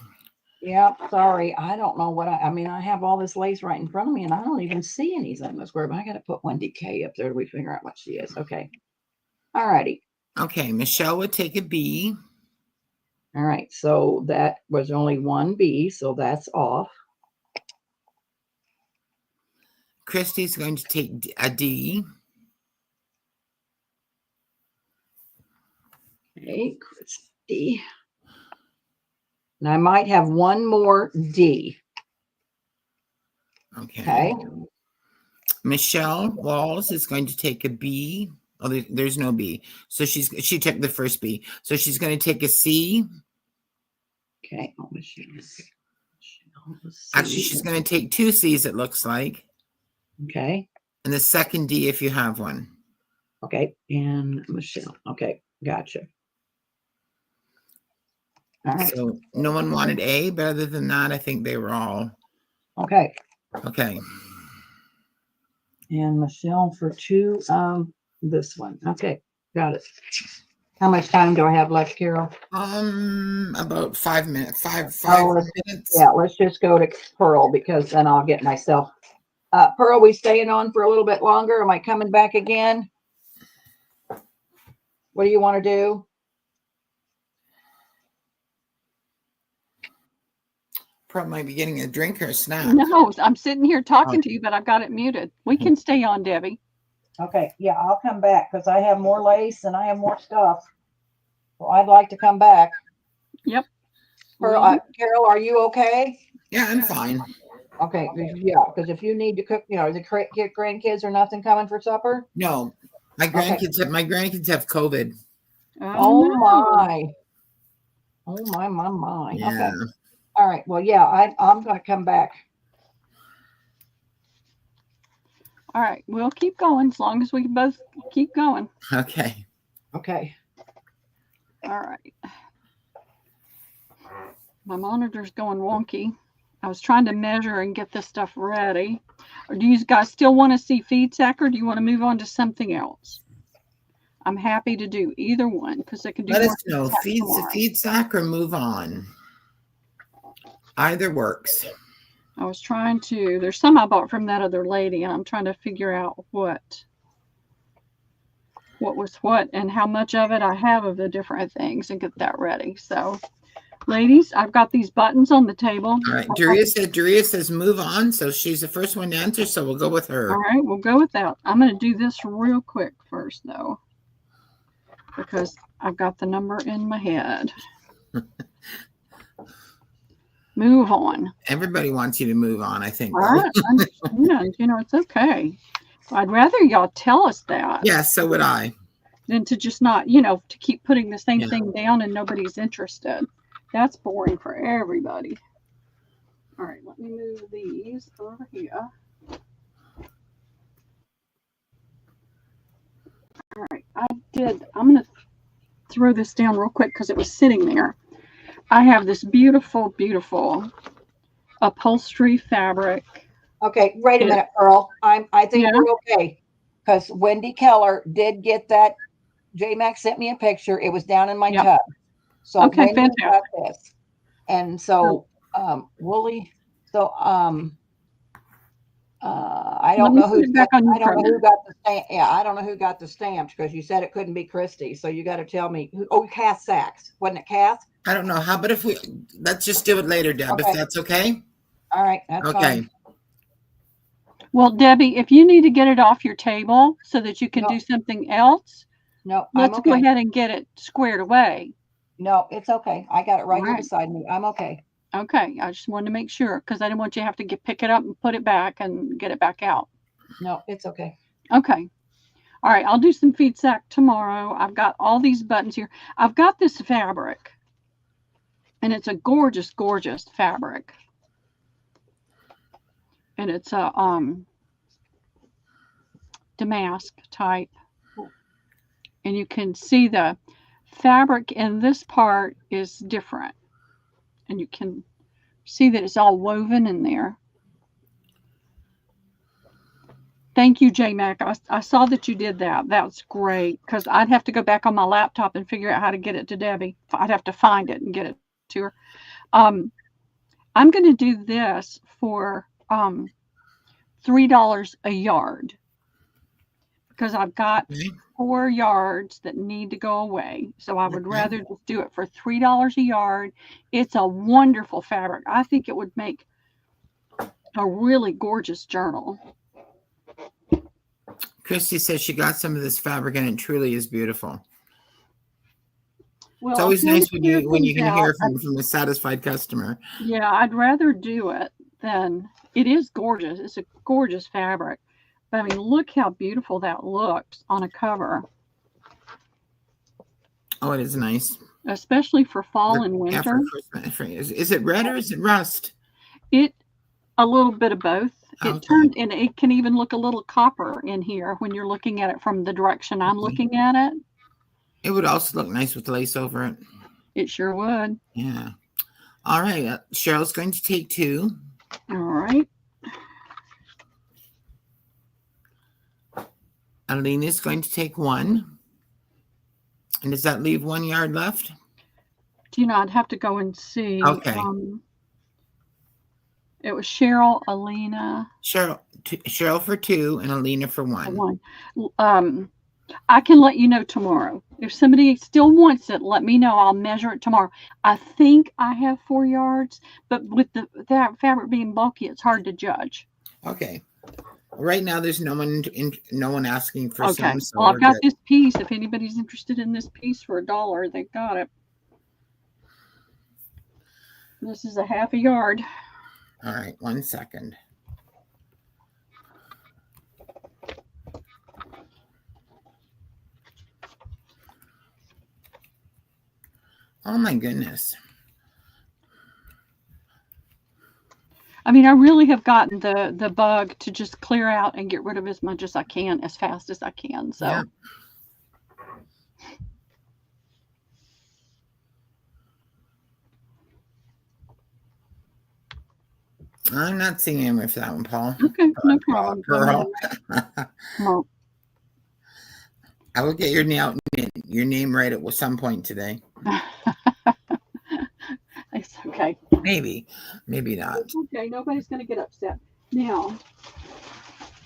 Yeah, sorry. I don't know what I mean, I have all this lace right in front of me, and I don't even see anything that's square, but I got to put Wendy K up there. Do we figure out what she is? Okay. All righty. Okay, Michelle would take a B. All right, so that was only one B, so that's off. Christy's going to take a D. Okay, Christy. And I might have one more D. Okay. Michelle Walls is going to take a B. Oh, there's no B. So she took the first B. So she's going to take a C. Okay. Oh, Actually, she's going to take 2 C's, it looks like. Okay. And the second D if you have one. Okay. And Michelle. Okay. Gotcha. All right. So no one wanted A, but other than that, I think they were all. Okay. Okay. And Michelle for 2 this one. Okay, got it. How much time do I have left, Carol? About 5 minutes. Five Oh, minutes. yeah, let's just go to Pearl because then I'll get myself. Pearl, we staying on for a little bit longer? Am I coming back again? What do you want to do? Pearl might be getting a drink or a snack. No, I'm sitting here talking to you, but I've got it muted. We can stay on, Debbie. Okay, yeah, I'll come back because I have more lace and I have more stuff. So I'd like to come back. Yep. Pearl, Carol, are you okay? Yeah, I'm fine. Okay, yeah, because if you need to cook, the grandkids or nothing coming for supper. No, my grandkids have COVID. Oh no. my. Oh my. Yeah. Okay. All right. Well, yeah, I'm going to come back. All right, we'll keep going as long as we both keep going. Okay. Okay. All right. My monitor's going wonky. I was trying to measure and get this stuff ready. Or do you guys still want to see feed sack, or do you want to move on to something else? I'm happy to do either one because I can do. Let us know. Feed sack or move on. Either works. I was trying to. There's some I bought from that other lady, and I'm trying to figure out what was what and how much of it I have of the different things and get that ready. So, ladies, I've got these buttons on the table. All right. Daria says move on. So she's the first one to answer. So we'll go with her. All right, we'll go with that. I'm going to do this real quick first, though, because I've got the number in my head. Move on. Everybody wants you to move on, I think. All right, understand. It's okay. I'd rather y'all tell us that. Yeah, so would I. Than to just not, to keep putting the same thing down and nobody's interested. That's boring for everybody. All right, let me move these over here. All right, I'm going to throw this down real quick because it was sitting there. I have this beautiful, beautiful upholstery fabric. Okay, wait a minute, Pearl. I think we're okay because Wendy Keller did get that. J-Mac sent me a picture. It was down in my tub. So okay, Wendy got fantastic. this. And so Wooly. So I don't know who got the stamp. Yeah, I don't know who got the stamps because you said it couldn't be Christy. So you got to tell me who. Oh, Cass Sachs. Wasn't it Cass? I don't know. How about if let's just do it later, Deb, if that's okay? All right, that's fine. Well, Debbie, if you need to get it off your table so that you can do something else, let's go ahead and get it squared away. No, it's okay. I got it right here beside me. I'm okay. Okay, I just wanted to make sure because I didn't want you to have to pick it up and put it back and get it back out. No, it's okay. Okay. All right, I'll do some feed sack tomorrow. I've got all these buttons here. I've got this fabric, and it's a gorgeous, gorgeous fabric. And it's a damask type. And you can see the fabric in this part is different. And you can see that it's all woven in there. Thank you, J-Mac. I saw that you did that. That's great because I'd have to go back on my laptop and figure out how to get it to Debbie. I'd have to find it and get it to her. I'm going to do this for $3 a yard because I've got 4 yards that need to go away. So I would rather just do it for $3 a yard. It's a wonderful fabric. I think it would make a really gorgeous journal. Christy says she got some of this fabric and it truly is beautiful. Well, it's always nice when you can hear from a satisfied customer. Yeah, I'd rather do it than it is gorgeous. It's a gorgeous fabric. But I mean, look how beautiful that looks on a cover. Oh, it is nice. Especially for fall and winter. Is it red or is it rust? A little bit of both. It turned, and it can even look a little copper in here when you're looking at it from the direction I'm looking at it. It would also look nice with lace over it. It sure would. Yeah. All right. Cheryl's going to take 2. All right. Aline is going to take one. And does that leave 1 yard left? Do you know, I'd have to go and see. Okay. It was Cheryl, Alina. Cheryl for 2 and Alina for 1. I can let you know tomorrow. If somebody still wants it, let me know. I'll measure it tomorrow. I think I have 4 yards, but with that fabric being bulky, it's hard to judge. Okay. Right now, there's no one asking for some. So well, I've got this piece. If anybody's interested in this piece for $1, they got it. This is a half a yard. All right, 1 second. Oh my goodness. I mean, I really have gotten the bug to just clear out and get rid of as much as I can, as fast as I can. So. Yeah. I'm not seeing him with that one, Paul. Okay, no problem. Pearl. I will get your name right at some point today. It's okay. Maybe not. It's okay. Nobody's going to get upset. Now,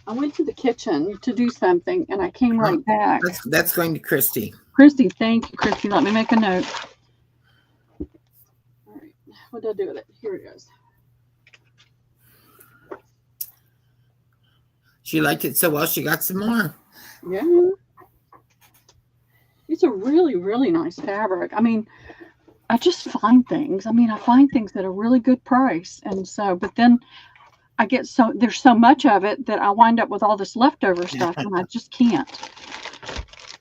I went to the kitchen to do something, and I came right back. That's going to Christy. Christy, thank you, Christy. Let me make a note. All right. What did I do with it? Here it is. She liked it so well, she got some more. Yeah. It's a really, really nice fabric. I mean, I just find things. I mean, I find things at a really good price. And so, but then I get there's so much of it that I wind up with all this leftover stuff and I just can't.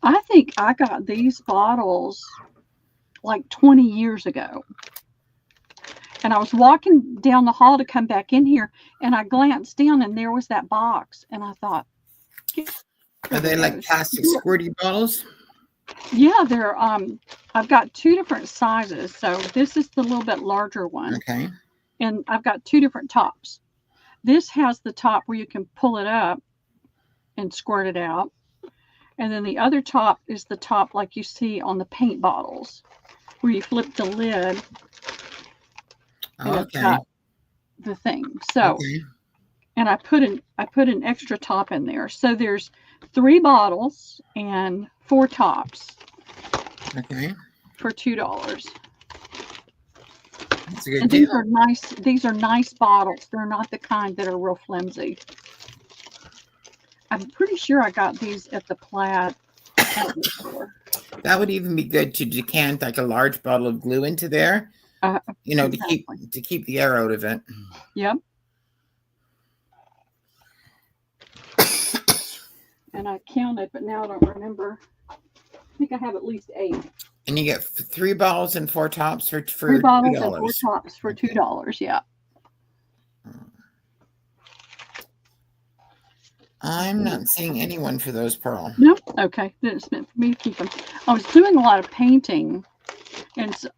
I think I got these bottles like 20 years ago. And I was walking down the hall to come back in here, and I glanced down, and there was that box. And I thought, are they like plastic squirty bottles? Yeah, they're. I've got 2 different sizes. So this is the little bit larger one. Okay. And I've got 2 different tops. This has the top where you can pull it up and squirt it out, and then the other top is the top like you see on the paint bottles, where you flip the lid. Okay. The thing. So, and I put an extra top in there. So there's 3 bottles and 4 tops. Okay. For $2. That's a good and deal. these are nice. These are nice bottles. They're not the kind that are real flimsy. I'm pretty sure I got these at the Plaid store. That would even be good to decant like a large bottle of glue into there. Exactly. to keep the air out of it. Yep. And I counted, but now I don't remember. I think I have at least 8. And you get 3 bottles and 4 tops for 3 bottles $2. and 4 tops for $2. Yeah. I'm not seeing anyone for those, Pearl. No. Okay. Then it's meant for me to keep them. I was doing a lot of painting, and so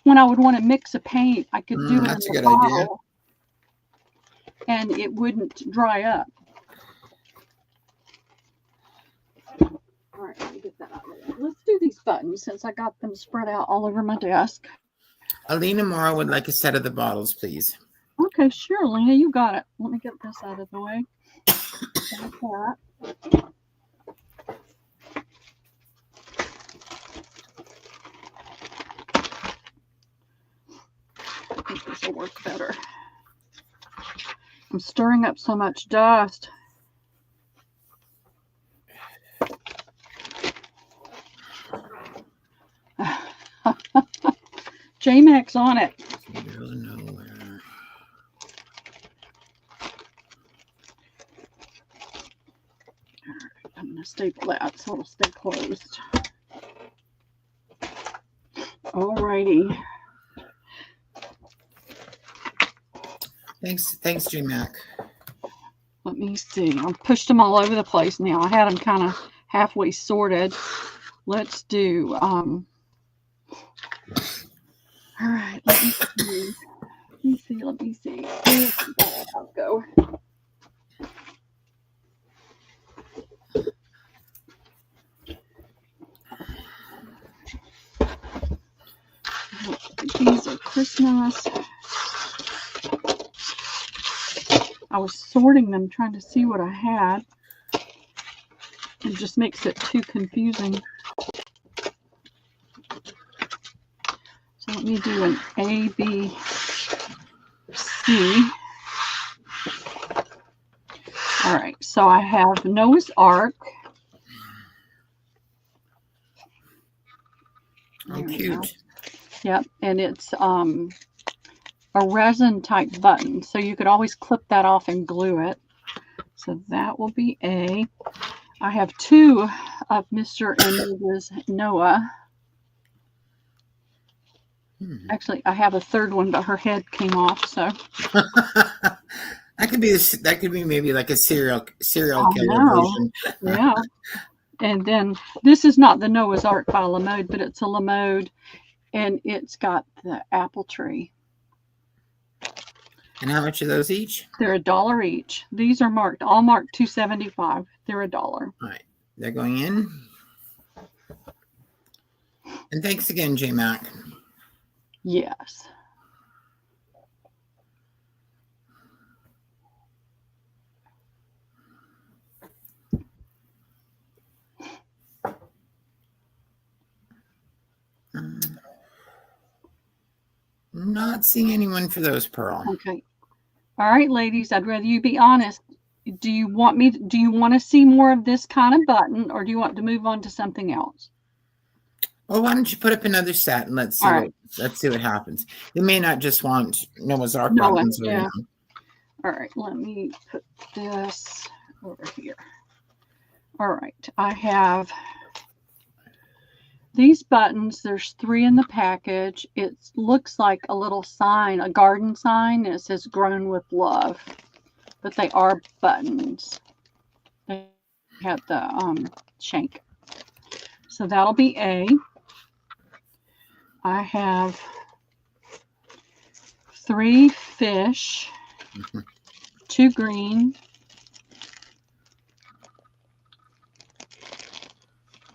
when I would want to mix a paint, I could do it that's in a the good idea. bottle, and it wouldn't dry up. All right, let me get that out of there. Let's do these buttons since I got them spread out all over my desk. Alina Mora would like a set of the bottles, please. Okay, sure, Lena, you got it. Let me get this out of the way. Like that. I think this will work better. I'm stirring up so much dust. J-Max on it. Middle of nowhere. I'm going to staple that so it'll stay closed. Alrighty. Thanks, J-Mac. Let me see. I've pushed them all over the place now. I had them kind of halfway sorted. Let's do, all right, let me see. I'll go. these are Christmas. I was sorting them, trying to see what I had. It just makes it too confusing. So let me do an A, B, C. All right, so I have Noah's Ark. Oh, cute. Yep, and it's a resin type button, so you could always clip that off and glue it. So that will be A. I have 2 of Mr. and Mrs. Noah. Actually, I have a 3rd one, but her head came off. So that could be maybe like a serial killer version. Yeah. And then this is not the Noah's Ark by Lamode, but it's a Lamode, and it's got the apple tree. And how much are those each? They're $1 each. These are marked, all marked $2.75. They're $1. All right, they're going in. And thanks again, J Mac. Yes. Not seeing anyone for those, Pearl. Okay. All right, ladies, I'd rather you be honest. Do you want to see more of this kind of button, or do you want to move on to something else? Well, why don't you put up another set and let's see what happens. They may not just want Noah's Ark buttons. Yeah. All right, let me put this over here. All right, I have these buttons. There's 3 in the package. It looks like a little sign, a garden sign. It says "Grown with Love," but they are buttons. They have the shank. So that'll be A. I have 3 fish, 2 green,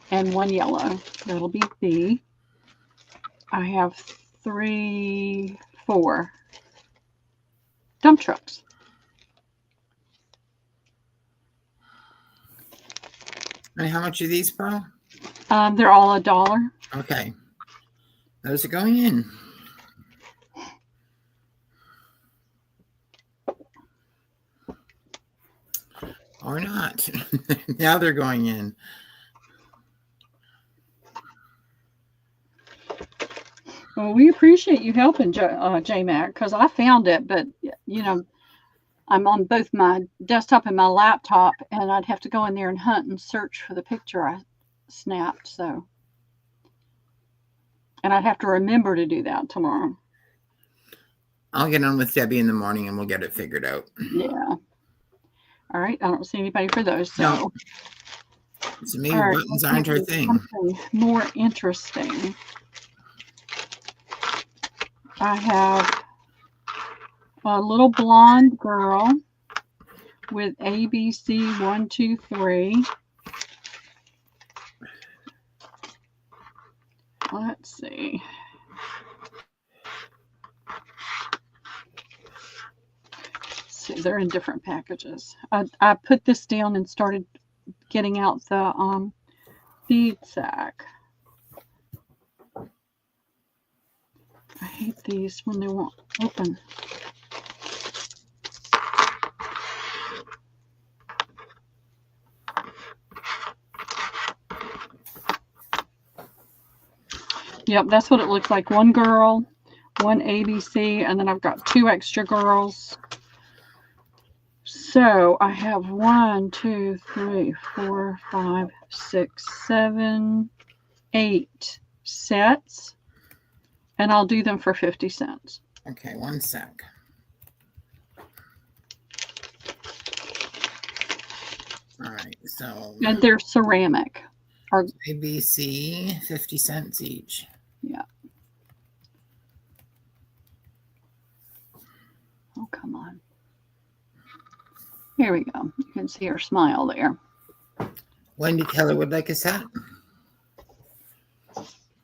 and 1 yellow. That'll be B. I have 4 dump trucks. And how much are these, Pearl? They're all $1. Okay. Those are going in. Or not. Now they're going in. Well, we appreciate you helping, J-Mac, because I found it, but, you know, I'm on both my desktop and my laptop, and I'd have to go in there and hunt and search for the picture I snapped, so. And I'd have to remember to do that tomorrow. I'll get on with Debbie in the morning, and we'll get it figured out. Yeah. All right. I don't see anybody for those. So, no. So maybe buttons aren't our thing. Something more interesting. I have a little blonde girl with ABC 1, 2, 3. Let's see. They're in different packages. I put this down and started getting out the bead sack. I hate these when they won't open. Yep, that's what it looks like. 1 girl, 1 ABC, and then I've got 2 extra girls. So I have 1, 2, 3, 4, 5, 6, 7, 8 sets, and I'll do them for 50 cents. Okay, 1 sec. All right, so. And they're ceramic. Or ABC, 50 cents each. Yeah. Oh, come on. Here we go. You can see her smile there. Wendy Keller would like a set.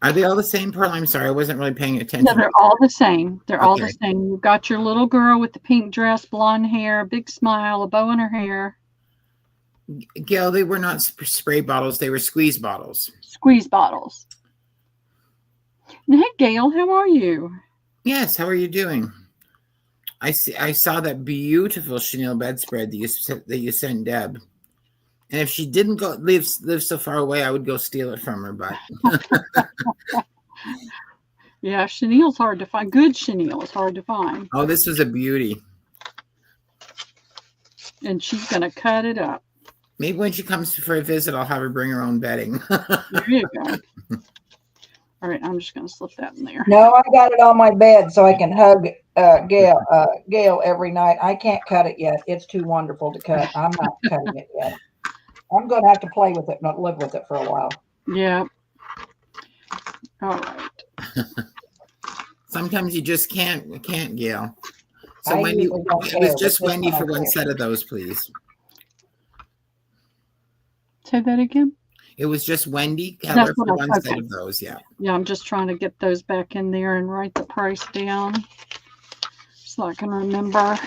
Are they all the same, Pearl? I'm sorry, I wasn't really paying No, attention. they're all the same. They're all the Okay. same. You've got your little girl with the pink dress, blonde hair, big smile, a bow in her hair. Gail, they were not spray bottles, they were squeeze bottles. Squeeze bottles. And hey, Gail, how are you? Yes, how are you doing? I saw that beautiful chenille bedspread that you sent Deb. And if she didn't live so far away, I would go steal it from her, but Yeah, chenille's hard to find. Good chenille is hard to find. oh, this was a beauty. And she's gonna cut it up. Maybe when she comes for a visit, I'll have her bring her own bedding. There you go. All right, I'm just gonna slip that in there. No, I got it on my bed so I can hug Gail every night. I can't cut it yet. It's too wonderful to cut. I'm not cutting it yet. I'm going to have to play with it, not live with it for a while. Yeah. All right. Sometimes you just can't, Gail. So I Wendy, usually don't it care, was but just this Wendy one for I one care. set of those, please. Say that again. It was just Wendy Keller That's for what one okay. set of those, yeah. Yeah, I'm just trying to get those back in there and write the price down so I can remember.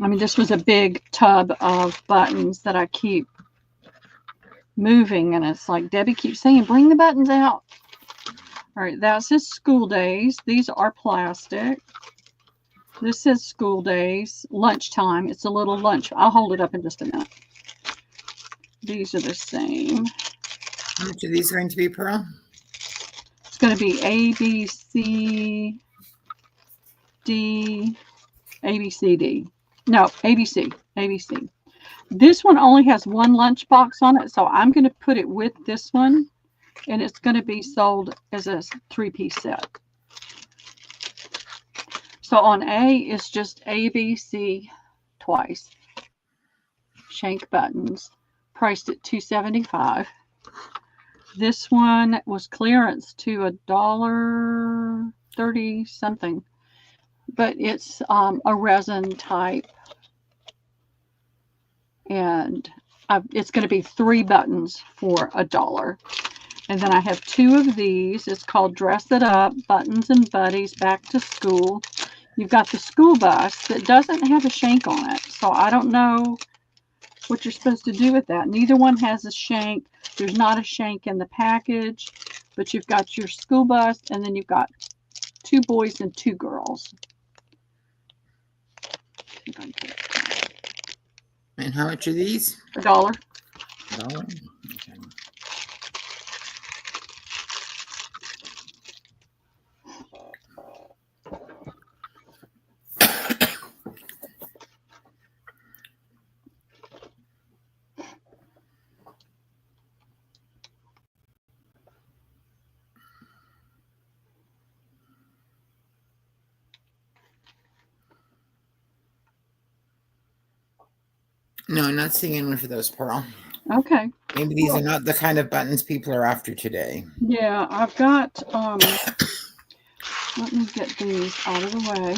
I mean, this was a big tub of buttons that I keep moving, and it's like Debbie keeps saying, bring the buttons out. All right, that says school days. These are plastic. This says school days. Lunchtime. It's a little lunch. I'll hold it up in just a minute. These are the same. How much are these going to be, Pearl? It's going to be A, B, C, D, A, B, C, D. No, A, B, C, A, B, C. This one only has one lunchbox on it, so I'm going to put it with this one, and it's going to be sold as a 3-piece set. So on A, it's just A, B, C twice. Shank buttons, priced at $2.75. This one was clearance to $1.30 something, but it's a resin type, and it's going to be 3 buttons for $1. And then I have 2 of these. It's called Dress It Up, Buttons and Buddies Back to School. You've got the school bus that doesn't have a shank on it, so I don't know what you're supposed to do with that. Neither one has a shank. There's not a shank in the package, but you've got your school bus, and then you've got 2 boys and 2 girls. And how much are these? $1. $1. Okay. No, I'm not seeing anyone for those, Pearl. Okay. Maybe these are not the kind of buttons people are after today. Yeah, I've got, let me get these out of the way.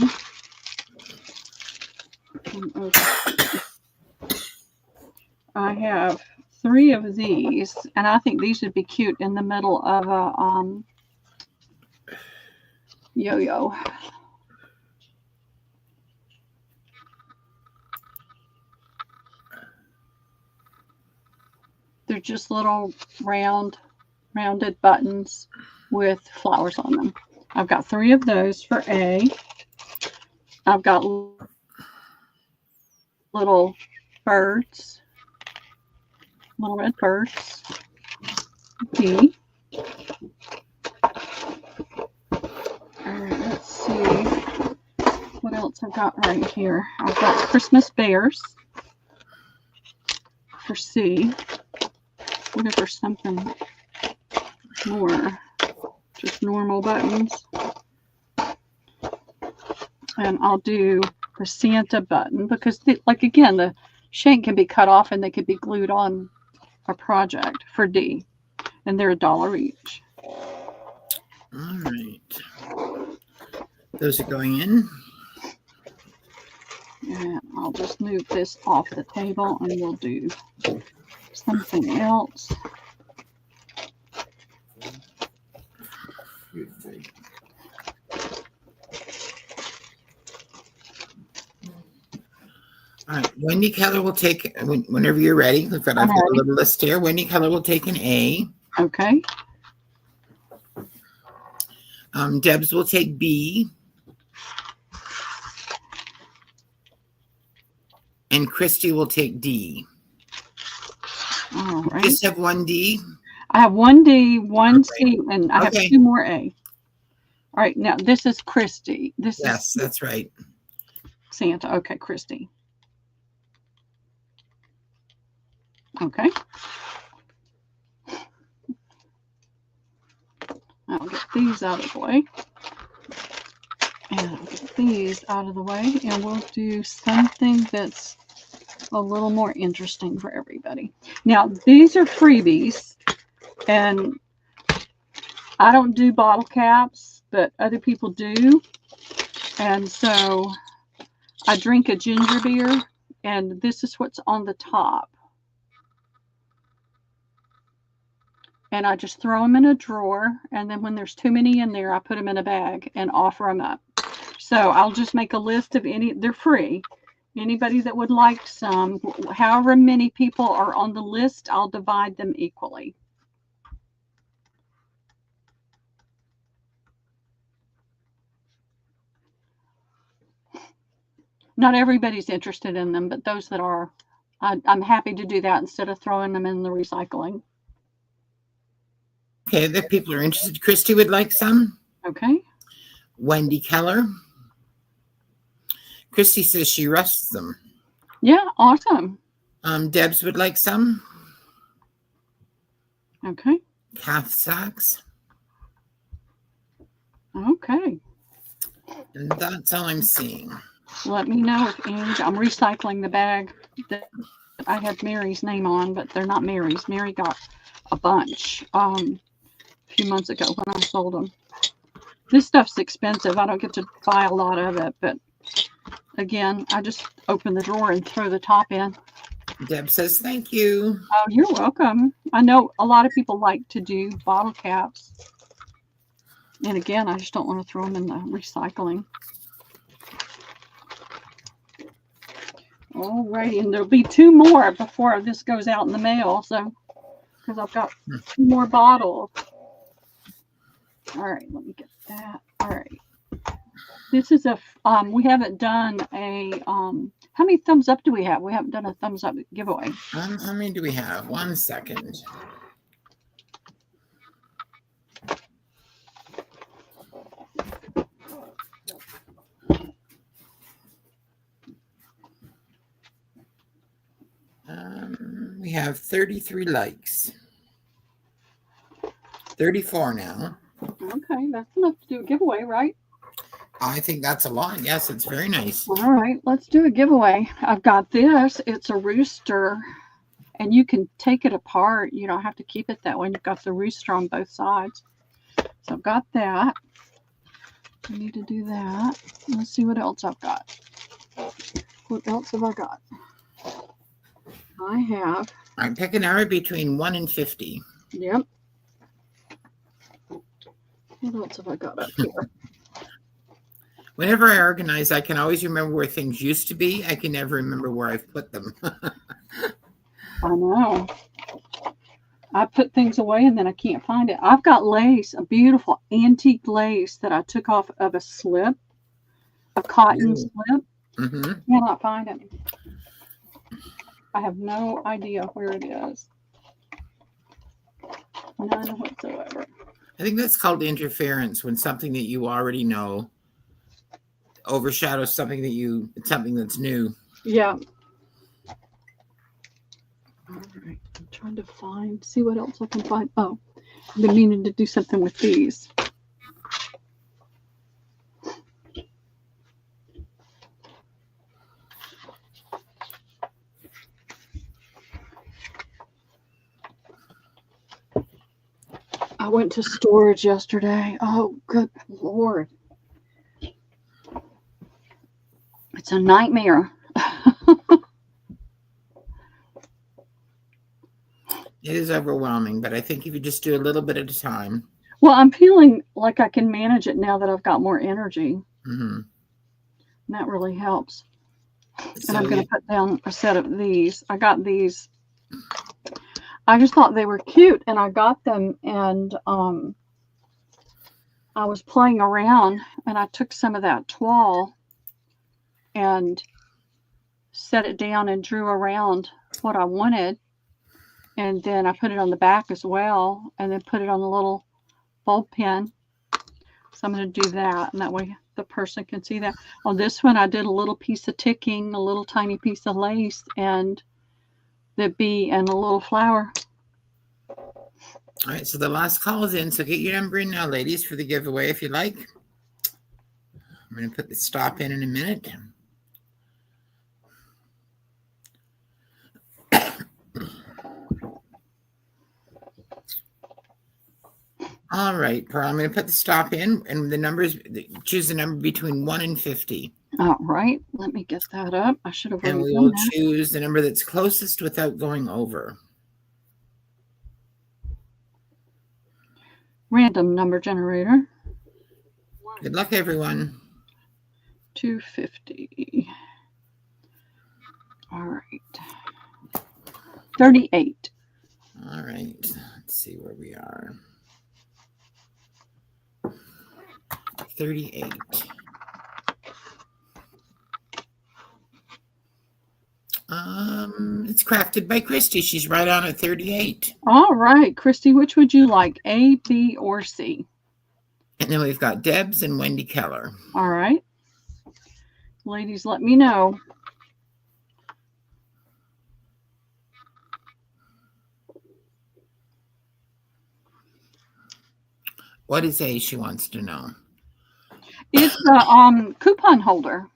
I have 3 of these, and I think these would be cute in the middle of a yo-yo. They're just little rounded buttons with flowers on them. I've got 3 of those for A. I've got little birds, little red birds. B. All right, let's see what else I've got right here. I've got Christmas bears for C. What if there's something more? Just normal buttons. And I'll do the Santa button because, like, again, the shank can be cut off and they could be glued on a project for D. And they're $1 each. All right. Those are going in. And I'll just move this off the table and we'll do something else. All right. Wendy Keller will take, whenever you're ready. I've got a little list here. Wendy Keller will take an A. Okay. Debs will take B. And Christy will take D. All right. Just have one D? I have one D, one C, and I have 2 more A. All right. Now, this is Christy. Yes, that's right. Santa. Okay, Christy. Okay. I'll get these out of the way. And I'll get these out of the way. And we'll do something that's a little more interesting for everybody. Now, these are freebies. And I don't do bottle caps, but other people do. And so I drink a ginger beer. And this is what's on the top. And I just throw them in a drawer. And then when there's too many in there, I put them in a bag and offer them up. So I'll just make a list of any. They're free. Anybody that would like some, however many people are on the list, I'll divide them equally. Not everybody's interested in them, but those that are, I'm happy to do that instead of throwing them in the recycling. Okay, the people are interested. Christy would like some. Okay. Wendy Keller. Christy says she rusts them. Yeah, awesome. Debs would like some. Okay. Kath Sachs. Okay. And that's all I'm seeing. Let me know if any. I'm recycling the bag that I had Mary's name on, but they're not Mary's. Mary got a bunch a few months ago when I sold them. This stuff's expensive. I don't get to buy a lot of it, but again, I just open the drawer and throw the top in. Deb says thank you. Oh, you're welcome. I know a lot of people like to do bottle caps. And again, I just don't want to throw them in the recycling. All righty, and there'll be 2 more before this goes out in the mail. So, because I've got 2 more bottles. All right, let me get that. All right. This is a, we haven't done a, how many thumbs up do we have? We haven't done a thumbs up giveaway. How many do we have? 1 second. We have 33 likes. 34 now. Okay, that's enough to do a giveaway, right? I think that's a lot. Yes, it's very nice. All right, let's do a giveaway. I've got this. It's a rooster, and you can take it apart. You don't have to keep it that way. You've got the rooster on both sides. So I've got that. I need to do that. Let's see what else I've got. What else have I got? I have. I'm picking an hour between 1 and 50. Yep. What else have I got up here? Whenever I organize, I can always remember where things used to be. I can never remember where I've put them. I know. I put things away and then I can't find it. I've got lace, a beautiful antique lace that I took off of a slip, a cotton slip. Mm-hmm. Cannot find it. I have no idea where it is. None whatsoever. I think that's called interference, when something that you already know overshadows something that's new. Yeah. All right. I'm trying to see what else I can find. Oh, I've been meaning to do something with these. I went to storage yesterday. Oh, good Lord. It's a nightmare. It is overwhelming, but I think if you just do a little bit at a time. Well, I'm feeling like I can manage it now that I've got more energy. Mm-hmm. And that really helps. And I'm going to put down a set of these. I got these. I just thought they were cute, and I got them, and I was playing around, and I took some of that toile and set it down and drew around what I wanted, and then I put it on the back as well, and then put it on the little bulb pin. So I'm going to do that, and that way the person can see that. On this one, I did a little piece of ticking, a little tiny piece of lace, and the bee and a little flower. All right, so the last call is in, so get your number in now, ladies, for the giveaway if you like. I'm going to put the stop in a minute. All right, Pearl, I'm going to put the stop in, and the numbers, choose the number between 1 and 50. All right, let me get that up. I should have And we will choose the number that's closest without going over. Random number generator. Good luck, everyone. 250. All right. 38. All right, let's see where we are. 38. It's crafted by Christy. She's right on at 38. All right, Christy, which would you like, A, B, or C? And then we've got Debs and Wendy Keller. All right. Ladies, let me know. What is A, she wants to know? It's a coupon holder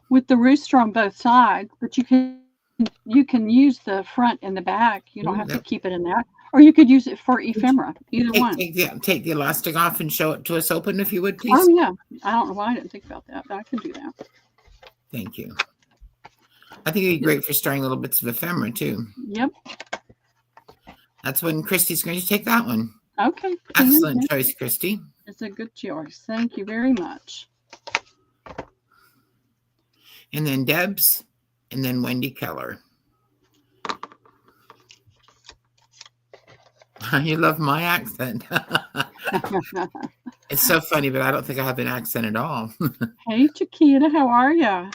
with the rooster on both sides, but you can use the front and the back. You don't have to keep it in that. Or you could use it for ephemera, either one. Take the elastic off and show it to us open, if you would, please. Oh, yeah. I don't know why I didn't think about that, but I can do that. Thank you. I think it'd be great for storing little bits of ephemera, too. Yep. That's when Christy's going to take that one. Okay. Excellent choice, Christy. It's a good choice. Thank you very much. And then Debs, and then Wendy Keller. You love my accent. It's so funny, but I don't think I have an accent at all. Hey, Chiquita, how are you?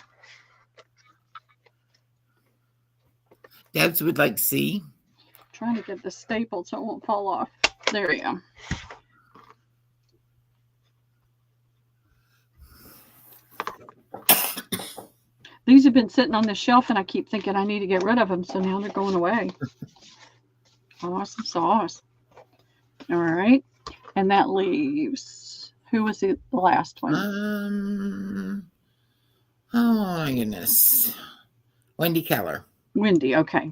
Debs would like C. Trying to get the stapled so it won't fall off. There we go. These have been sitting on the shelf, and I keep thinking I need to get rid of them, so now they're going away. Awesome sauce. All right. And that leaves, who was the last one? Oh my goodness. Wendy Keller. Wendy, okay.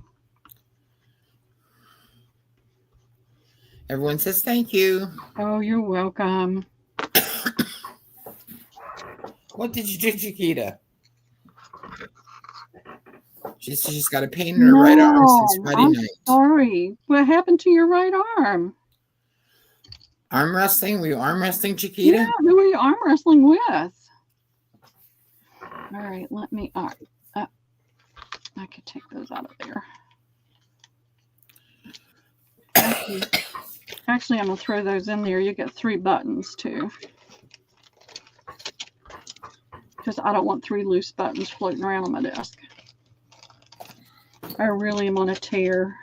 Everyone says thank you. Oh, you're welcome. What did you do, Chiquita? She's got a pain in her right arm since Friday night. Sorry. What happened to your right arm? Arm wrestling? Were you arm wrestling, Chiquita? Yeah, who were you arm wrestling with? All right, let me, I could take those out of there. Actually, I'm going to throw those in there. You get 3 buttons, too. Because I don't want 3 loose buttons floating around on my desk. I really am on a tear.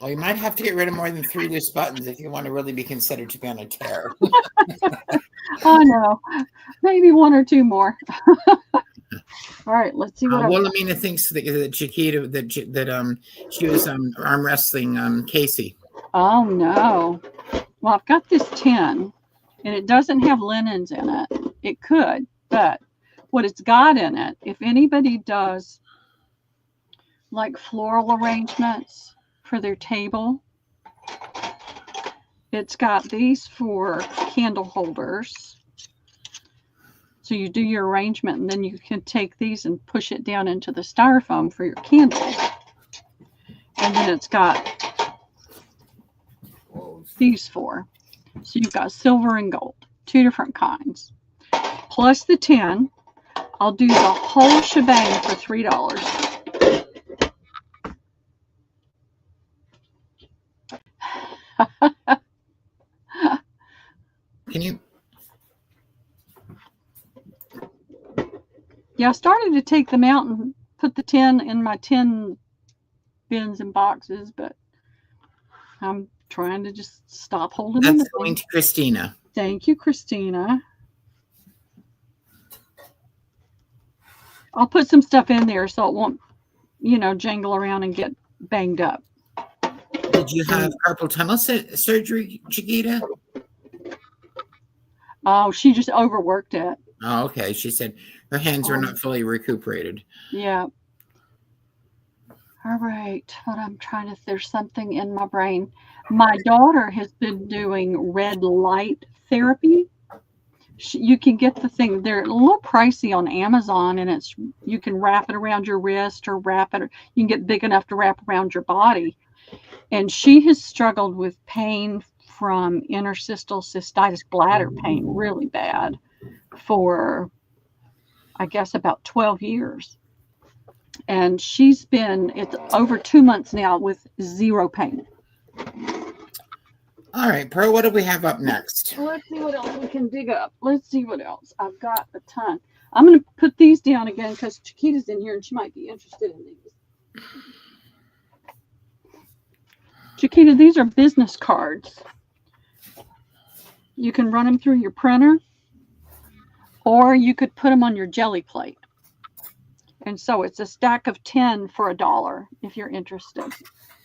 Well, you might have to get rid of more than 3 loose buttons if you want to really be considered to be on a tear. I know. Maybe 1 or 2 more. All right, let's see what Wilhelmina thinks that Chiquita, that she was arm wrestling Casey. Oh, no. Well, I've got this tin, and it doesn't have linens in it. It could, but what it's got in it, if anybody does like floral arrangements for their table, it's got these for candle holders. So you do your arrangement, and then you can take these and push it down into the styrofoam for your candles. And then it's got these 4. So you've got silver and gold. 2 different kinds. Plus the 10, I'll do the whole shebang for $3. Can you? Yeah, I started to take them out and put the 10 in my 10 bins and boxes, but I'm trying to just stop holding them. That's going to Christina. Thank you, Christina. I'll put some stuff in there so it won't, jangle around and get banged up. Did you have carpal tunnel surgery, Chiquita? Oh, she just overworked it. Oh, okay. She said her hands were not fully recuperated. Yeah. All right. What I'm trying to, there's something in my brain. My daughter has been doing red light therapy. You can get the thing. They're a little pricey on Amazon, and you can wrap it around your wrist or you can get big enough to wrap around your body. And she has struggled with pain from interstitial cystitis, bladder pain, really bad, for, I guess, about 12 years. And it's over 2 months now with zero pain. All right, Pearl, what do we have up next? Let's see what else we can dig up. Let's see what else. I've got a ton. I'm going to put these down again because Chiquita's in here and she might be interested in these. Chiquita, these are business cards. You can run them through your printer, or you could put them on your jelly plate. And so it's a stack of 10 for $1 if you're interested.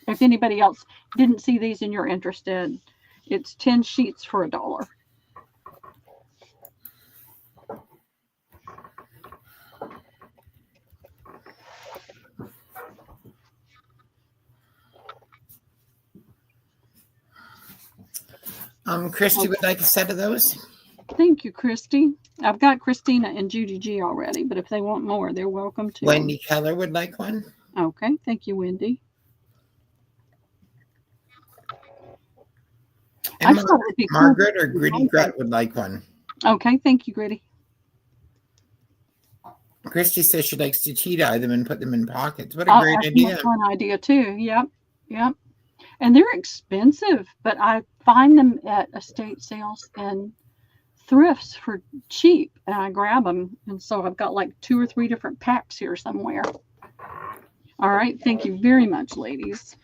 If anybody else didn't see these and you're interested, it's 10 sheets for $1. Christy would like a set of those. Thank you, Christy. I've got Christina and Judy G already, but if they want more, they're welcome to. Wendy Keller would like one. Okay, thank you, Wendy. And Margaret or Gritty Gret would like one. Okay, thank you, Gritty. Christy says she likes to tea-dye them and put them in pockets. What a great idea. That's a fun idea, too. Yep. And they're expensive, but I find them at estate sales and thrifts for cheap, and I grab them. And so I've got like 2 or 3 different packs here somewhere. All right. Thank you very much, ladies.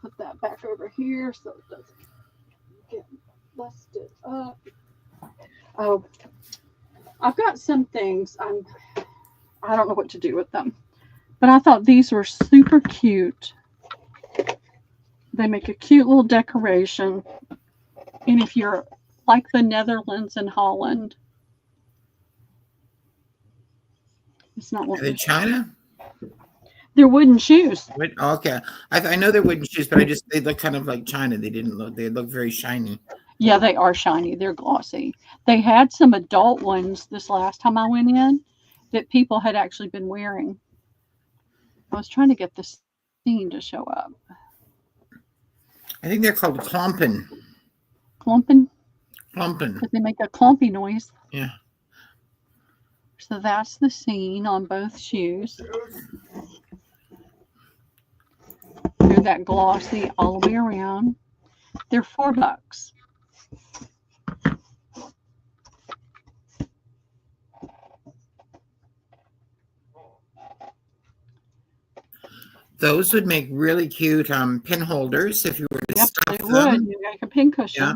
Put that back over here so it doesn't get busted up. Oh, I've got some things. I don't know what to do with them, but I thought these were super cute. They make a cute little decoration. And if you're like the Netherlands and Holland, it's not what. Are they China? They're wooden shoes. Okay, I know they're wooden shoes, but they look kind of like China. They look very shiny. Yeah, they are shiny. They're glossy. They had some adult ones this last time I went in that people had actually been wearing. I was trying to get the scene to show up. I think they're called klompen. Klompen? Klompen. Because they make a clumpy noise. Yeah. So that's the scene on both shoes. They're that glossy all the way around. They're $4. Those would make really cute pin holders if you were to stuff them. Would. You make a pin cushion. Yeah.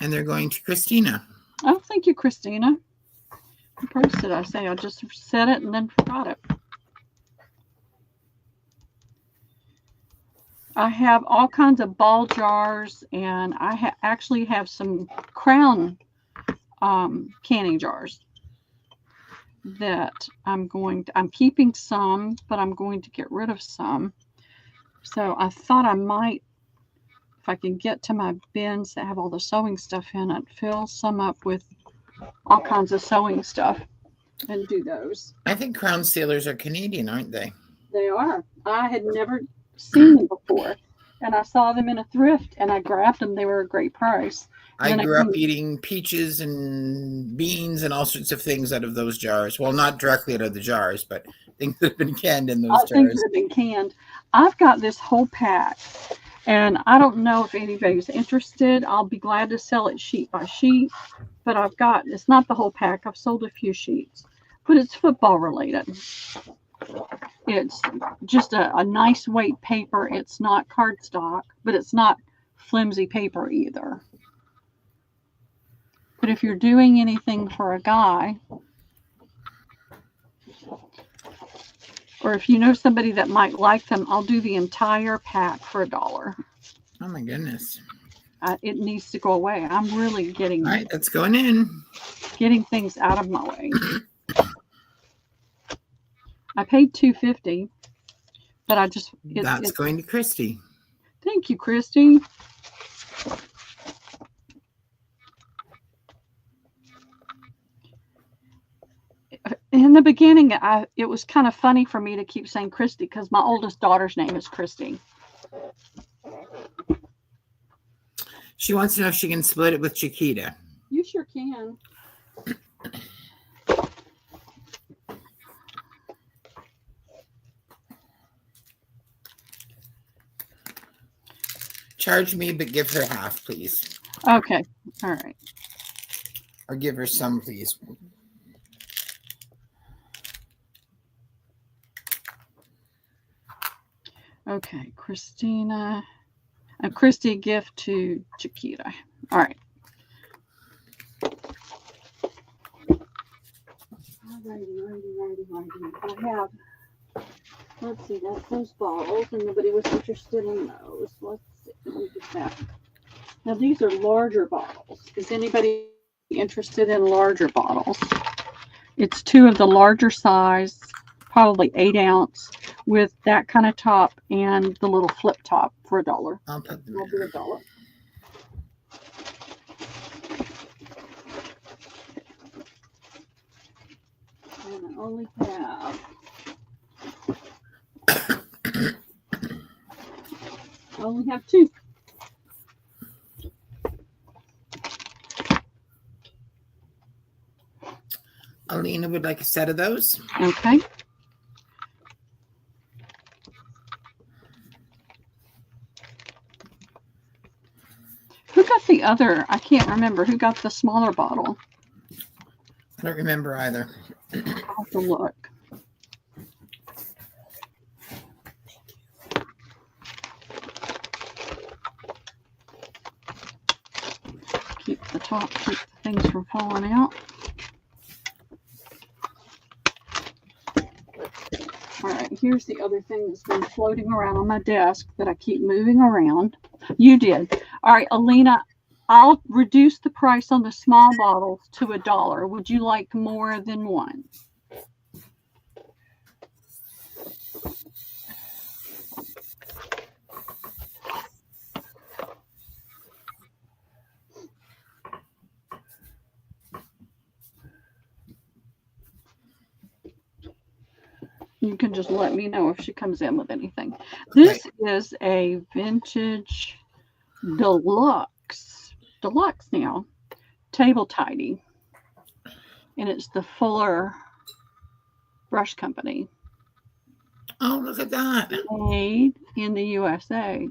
And they're going to Christina. Oh, thank you, Christina. What price did I say? I just said it and then forgot it. I have all kinds of ball jars, and I actually have some crown canning jars that I'm keeping some, but I'm going to get rid of some. So I thought I might, if I can get to my bins that have all the sewing stuff in it, fill some up with all kinds of sewing stuff and do those. I think crown sealers are Canadian, aren't they? They are. I had never seen them before. and I saw them in a thrift, and I grabbed them. They were a great price. I And grew up eating peaches and beans and all sorts of things out of those jars. Well, not directly out of the jars, but things that have been canned in those things jars. that have been canned. I've got this whole pack, and I don't know if anybody's interested. I'll be glad to sell it sheet by sheet, but it's not the whole pack. I've sold a few sheets, but it's football related. It's just a nice weight paper. It's not cardstock, but it's not flimsy paper either. But if you're doing anything for a guy, or if you know somebody that might like them, I'll do the entire pack for $1. Oh my goodness. It needs to go away. I'm really All right, that's going in. Getting things out of my way. I paid $2.50, but I just That's going to Christy. Thank you, Christy. In the beginning, it was kind of funny for me to keep saying Christy because my oldest daughter's name is Christy. She wants to know if she can split it with Chiquita. You sure can. Charge me, but give her half, please. Okay. All right. Or give her some, please. Okay, Christina. A Christy gift to Chiquita. All right. I have, let's see, that's those bottles, and nobody was interested in those. Let's see. Let me get that. Now, these are larger bottles. Is anybody interested in larger bottles? It's 2 of the larger size, probably 8 ounce, with that kind of top and the little flip top for $1. I'll put them I'll in. do $1. And I only have I only have 2. Alina would like a set of those. Okay. Who got the other? I can't remember. Who got the smaller bottle? I don't remember either. I'll have to look. Keep the top, keep the things from falling out. All right, here's the other thing that's been floating around on my desk that I keep moving around. You did. All right, Alina, I'll reduce the price on the small bottles to $1. Would you like more than one? You can just let me know if she comes in with anything. This is a vintage deluxe now, table tidy. And it's the Fuller Brush Company. Oh, look at that. Made in the USA.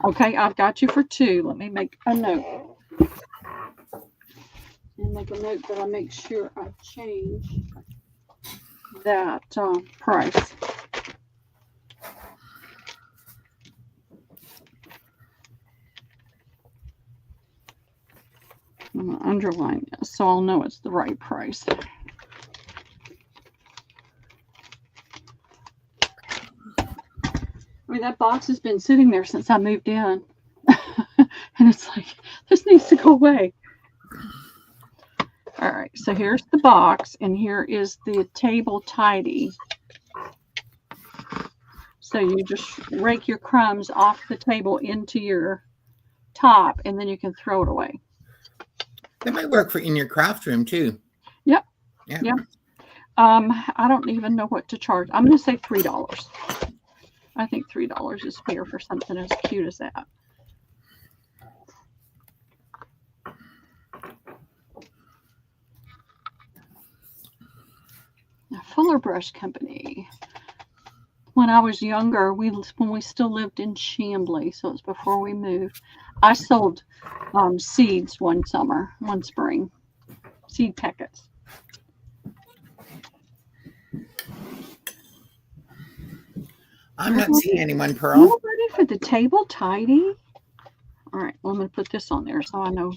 Okay, I've got you for 2. Let me make a note. And make a note that I make sure I change that price. I'm going to underline this so I'll know it's the right price. I mean, that box has been sitting there since I moved in. And it's like, this needs to go away. All right, so here's the box, and here is the table tidy. So you just rake your crumbs off the table into your top, and then you can throw it away. That might work for in your craft room too. Yep. Yeah. I don't even know what to charge. I'm going to say $3. I think $3 is fair for something as cute as that. Now, Fuller Brush Company. When I was younger, when we still lived in Chamblee, so it was before we moved, I sold seeds one spring, seed packets. I'm not seeing anyone, Pearl. You ready for the table tidy? All right, well, I'm going to put this on there so I know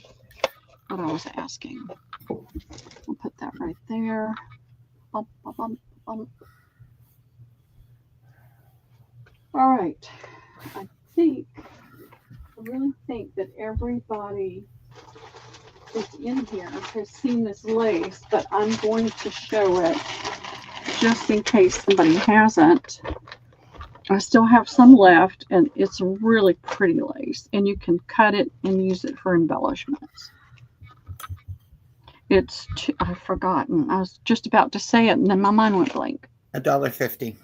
what I was asking. I'll put that right there. Bum, bum, bum, bum. All right. I really think that everybody that's in here has seen this lace, but I'm going to show it just in case somebody hasn't. I still have some left, and it's a really pretty lace, and you can cut it and use it for embellishments. I've forgotten. I was just about to say it, and then my mind went blank. $1.50.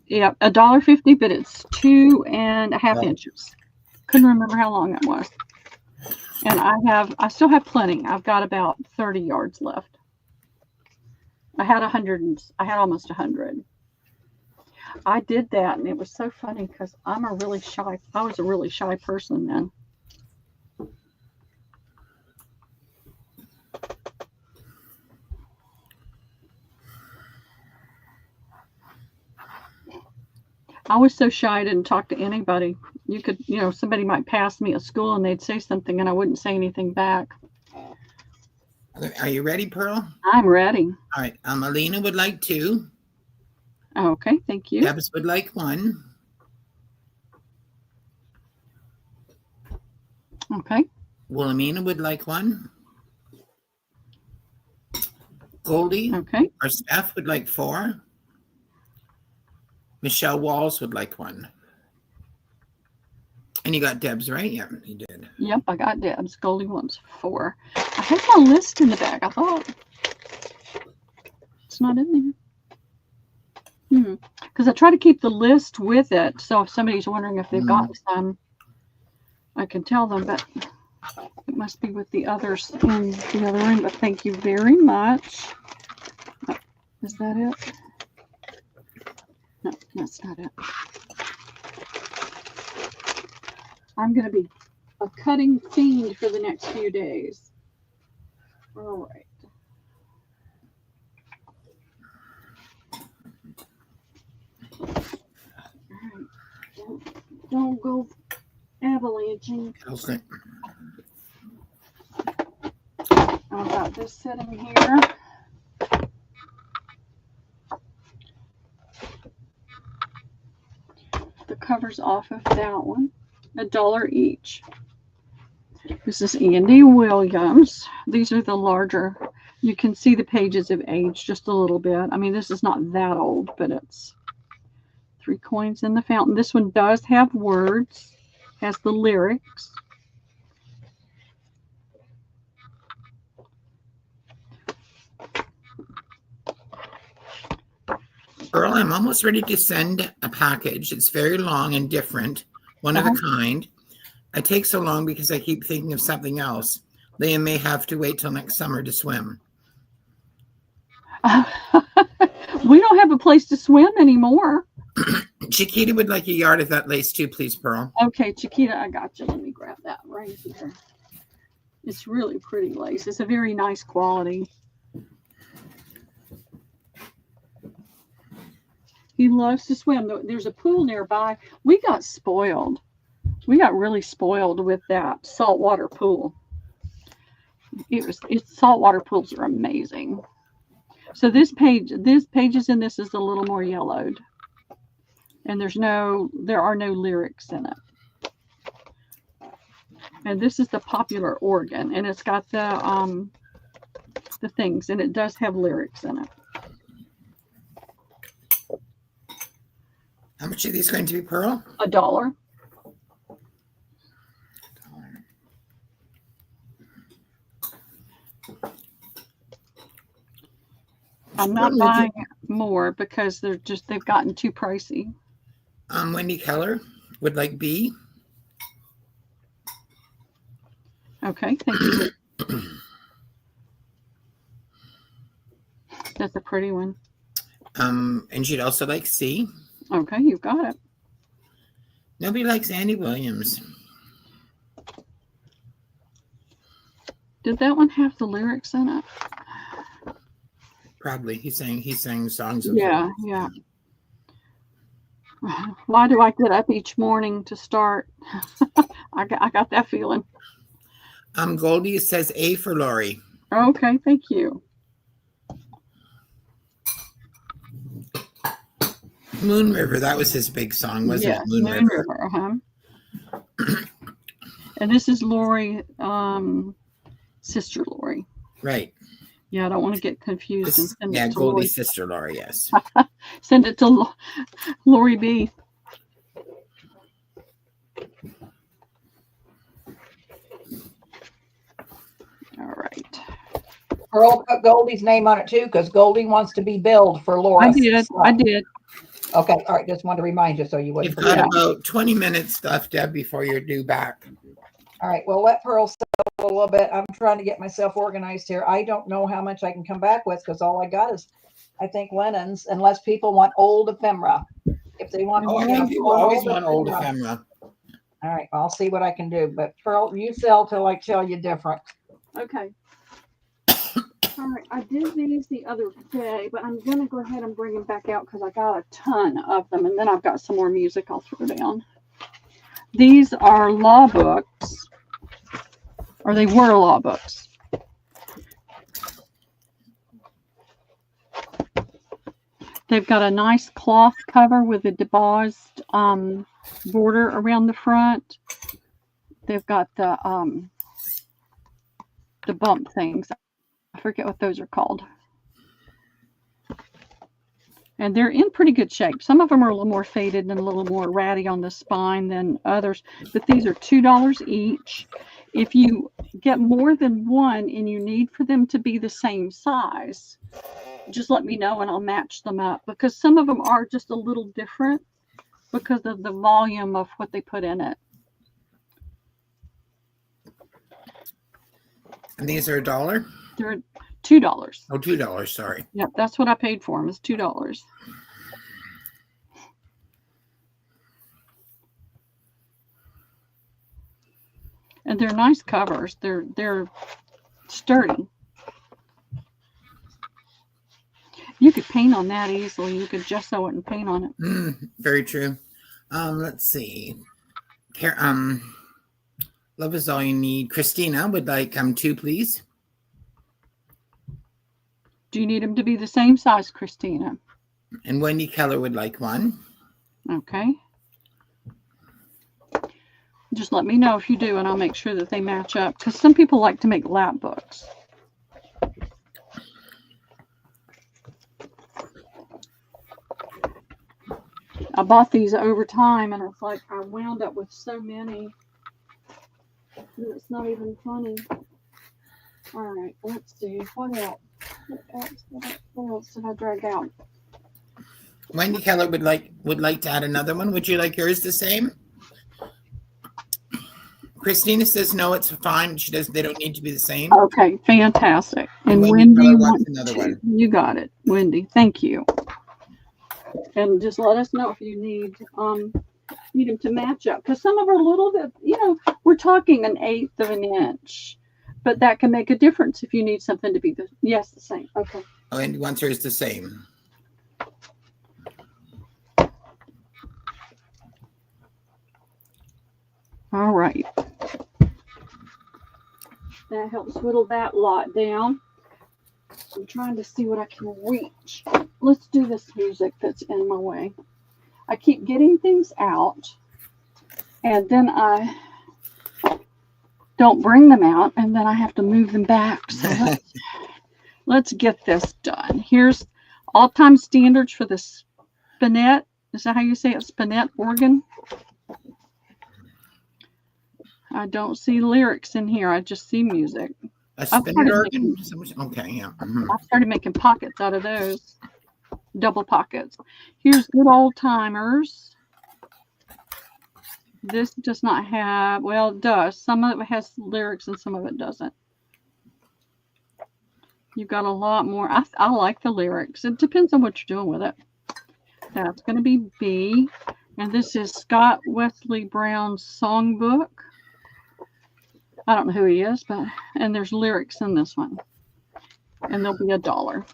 Yeah, $1.50, but it's 2.5 inches. Couldn't remember how long it was. And I still have plenty. I've got about 30 yards left. I had almost 100. I did that, and it was so funny because I was a really shy person then. I was so shy I didn't talk to anybody. Somebody might pass me at school and they'd say something and I wouldn't say anything back. Are you ready, Pearl? I'm ready. All right. Alina would like 2. Okay, thank you. Debs would like 1. Okay. Wilhelmina would like 1. Goldie, okay, or Steph would like 4. Michelle Walls would like 1. And you got Debs, right? Yeah, you did. Yep, I got Debs. Goldie wants 4. I had my list in the back. I thought it's not in there. Because I try to keep the list with it, so if somebody's wondering if they've gotten some, I can tell them, but it must be with the others in the other end. But thank you very much. Oh, is that it? No, that's not it. I'm going to be a cutting fiend for the next few days. All right. Don't go avalanching. Okay. I've got this sitting here. The covers off of that one. $1 each. This is Andy Williams. These are the larger. You can see the pages have aged just a little bit. I mean, this is not that old, but it's 3 coins in the fountain. This one does have words, has the lyrics. Earl, I'm almost ready to send a package. It's very long and different, one of a kind. I take so long because I keep thinking of something else. Leah may have to wait till next summer to swim. We don't have a place to swim anymore. Chiquita would like a yard of that lace too, please, Pearl. Okay, Chiquita, I got you. Let me grab that right here. It's really pretty lace. It's a very nice quality. He loves to swim. There's a pool nearby. We got spoiled. We got really spoiled with that saltwater pool. Saltwater pools are amazing. So these pages in this is a little more yellowed. And there are no lyrics in it. And this is the popular organ, and it's got the things, and it does have lyrics in it. How much are these going to be, Pearl? $1. I'm not buying more because they've gotten too pricey. Wendy Keller would like B. Okay, thank you. That's a pretty one. And she'd also like C. Okay, you got it. Nobody likes Andy Williams. Did that one have the lyrics in it? Probably. He sang songs of Yeah, yeah. Why do I get up each morning to start? I got that feeling. Goldie says A for Lori. Okay, thank you. Moon River, that was his big song, wasn't it? Moon River. And this is Lori, sister Lori. Right. Yeah, I don't want to get confused. And send it to Goldie's Lori. sister Lori, yes. Send it to Lori B. All right. Pearl put Goldie's name on it too, because Goldie wants to be billed for Laura. I did. Okay, all right. Just wanted to remind you so you wouldn't You've got about 20 minutes left, Deb, before you're due back. All right. Well, let Pearl settle a little bit. I'm trying to get myself organized here. I don't know how much I can come back with because all I got is, I think, linens, unless people want old ephemera. If they want, I think people always want old ephemera. All right. I'll see what I can do. But Pearl, you sell till I tell you different. Okay. All right, I did these the other day, but I'm going to go ahead and bring them back out because I got a ton of them, and then I've got some more music I'll throw down. These are law books, or they were law books. They've got a nice cloth cover with a debossed border around the front. They've got the bump things. I forget what those are called. And they're in pretty good shape. Some of them are a little more faded and a little more ratty on the spine than others, but these are $2 each. If you get more than one and you need for them to be the same size, just let me know and I'll match them up, because some of them are just a little different because of the volume of what they put in it. And these are $1? They're $2. Oh, $2, sorry. Yep, that's what I paid for them, is $2. And they're nice covers. They're sturdy. You could paint on that easily. You could gesso it and paint on it. Very true. Let's see. Love is all you need. Christina would like 2, please. Do you need them to be the same size, Christina? And Wendy Keller would like 1. Okay. Just let me know if you do, and I'll make sure that they match up, because some people like to make lap books. I bought these over time, and it's like I wound up with so many. It's not even funny. All right, let's see. What else? What else did I drag out? Wendy Keller would like to add another one. Would you like yours the same? Christina says no, it's fine. She does. They don't need to be the same. Okay, fantastic. And Wendy wants another one. You got it, Wendy. Thank you. And just let us know if you need them to match up, because some of them are a little bit. We're talking 1/8 of an inch, but that can make a difference if you need something to be the same. Okay. Oh, and wants hers the same. All right. That helps whittle that lot down. I'm trying to see what I can reach. Let's do this music that's in my way. I keep getting things out, and then I don't bring them out, and then I have to move them back. So let's get this done. Here's all-time standards for the spinet. Is that how you say it? Spinet organ. I don't see lyrics in here. I just see music. A spinet organ? Okay, yeah. I started making pockets out of those. Double pockets. Here's good old timers. This does not have, well, it does. Some of it has lyrics and some of it doesn't. You've got a lot more. I like the lyrics. It depends on what you're doing with it. That's going to be B. And this is Scott Wesley Brown's songbook. I don't know who he is, but, and there's lyrics in this one. And there'll be $1.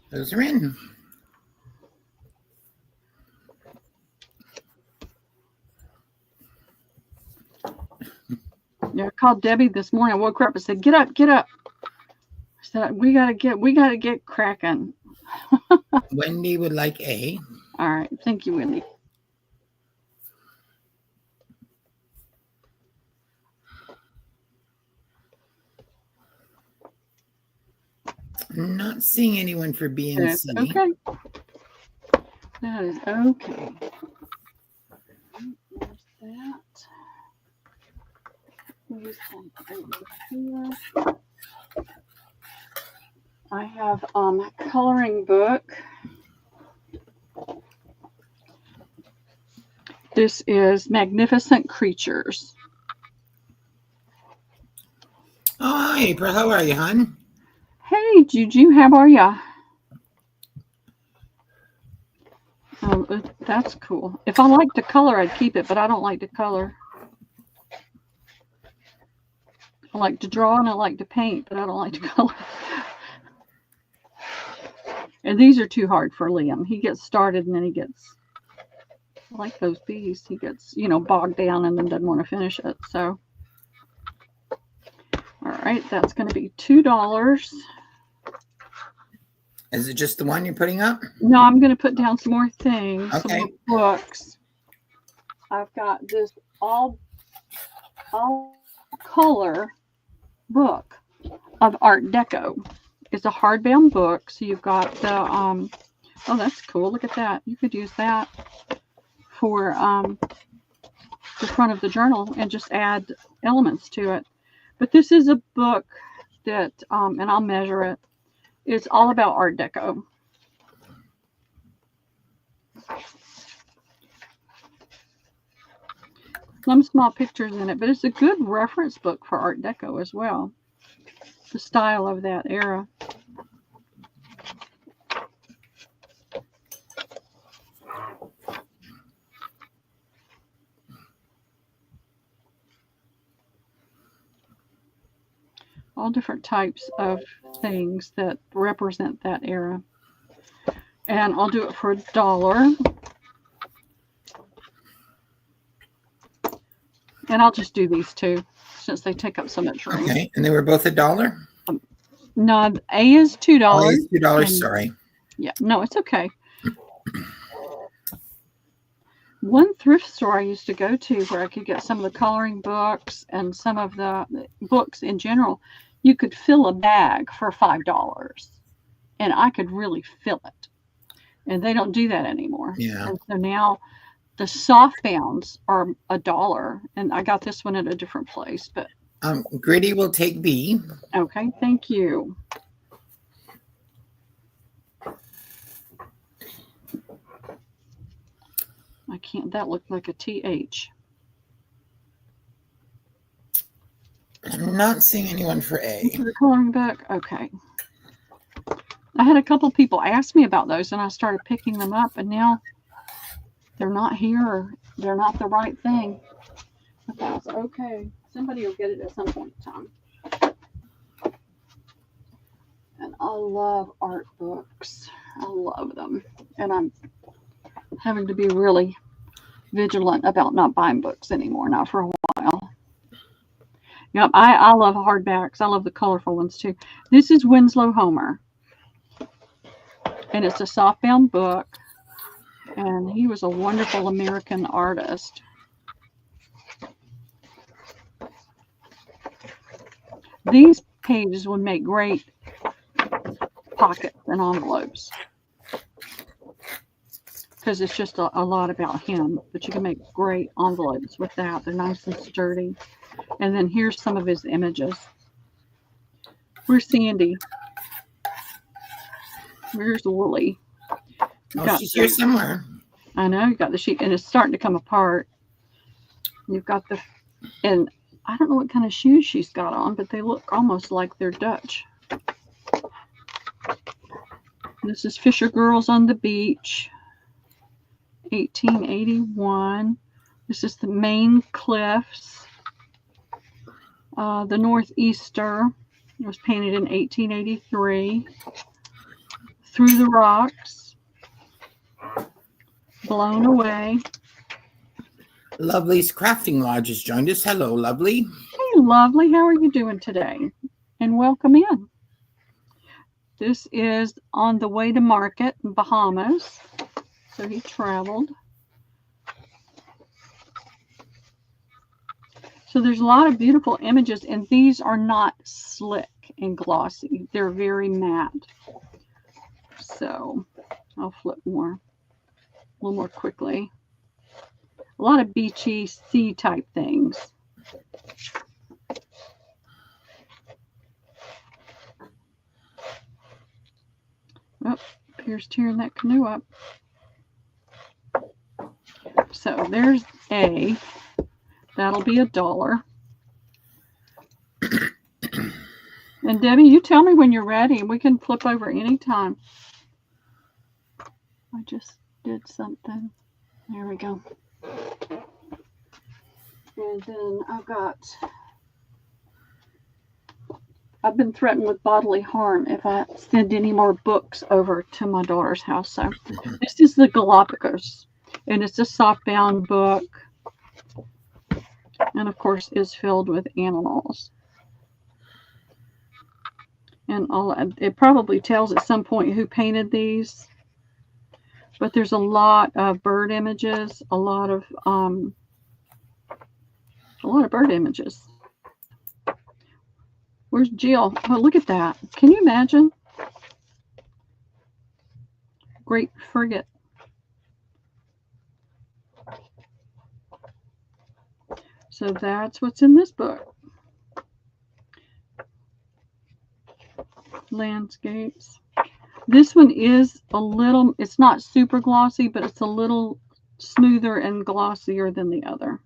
Those are in. Yeah, I called Debbie this morning. I woke her up and said, "Get up, get up." I said, we gotta get cracking. Wendy would like A. All right, thank you, Wendy. I'm not seeing anyone for B and C. Okay. That is okay. There's that. Use some over here. I have a coloring book. This is Magnificent Creatures. Oh, hi, April. How are you, hon? Hey, Juju, how are ya? Oh, that's cool. If I liked to color, I'd keep it, but I don't like to color. I like to draw and I like to paint, but I don't like to color. And these are too hard for Liam. He gets started and then he gets, like those bees, he gets, you know, bogged down and then doesn't want to finish it. So, all right, that's going to be $2. Is it just the one you're putting up? No, I'm going to put down some more things, Okay. some more books. I've got this all color book of Art Deco. It's a hardbound book, so you've got the oh, that's cool. Look at that. You could use that for the front of the journal and just add elements to it. But this is a book that and I'll measure it. It's all about Art Deco. Some small pictures in it, but it's a good reference book for Art Deco as well. The style of that era. All different types of things that represent that era. And I'll do it for $1. And I'll just do these two since they take up so much room. Okay, and they were both $1? No, A is $2. Oh, it's $2, sorry. Yeah, no, it's okay. One thrift store I used to go to where I could get some of the coloring books and some of the books in general, you could fill a bag for $5 and I could really fill it. And they don't do that anymore. Yeah. And so now the softbounds are $1, and I got this one at a different place, but Gritty will take B. okay, thank you. I can't, that looked like a TH. I'm not seeing anyone for A. The coloring book, okay. I had a couple people ask me about those, and I started picking them up, and now they're not here, or they're not the right thing. But that's okay. Somebody will get it at some point in time. And I love art books. I love them. And I'm having to be really vigilant about not buying books anymore, not for a while. Yep, I love hardbacks. I love the colorful ones too. This is Winslow Homer. And it's a softbound book. And he was a wonderful American artist. These pages would make great pockets and envelopes. Because it's just a lot about him. But you can make great envelopes with that. They're nice and sturdy. And then here's some of his images. Where's Sandy? Where's Wooly? Oh, she's here somewhere. I know, you got the sheet, and it's starting to come apart. You've got the, and I don't know what kind of shoes she's got on, but they look almost like they're Dutch. This is Fisher Girls on the Beach, 1881. This is the Main Cliffs. The Northeaster. It was painted in 1883. Through the Rocks. Blown Away. Lovely's Crafting Lodge has joined us. Hello, Lovely. Hey, Lovely. How are you doing today? And welcome in. This is On the Way to Market in Bahamas. So he traveled. So there's a lot of beautiful images, and these are not slick and glossy. They're very matte. So I'll flip a little more quickly. A lot of beachy sea type things. Oh, Pierre's tearing that canoe up. So there's A. That'll be $1. And Debbie, you tell me when you're ready. We can flip over anytime. I just did something. There we go. And then I've been threatened with bodily harm if I send any more books over to my daughter's house. So this is the Galapagos, and it's a softbound book. And of course is filled with animals. And it probably tells at some point who painted these. But there's a lot of bird images, a lot of bird images. Where's Jill? Oh, look at that. Can you imagine? Great frigate. So that's what's in this book. Landscapes. This one is a little, it's not super glossy, but it's a little smoother and glossier than the other.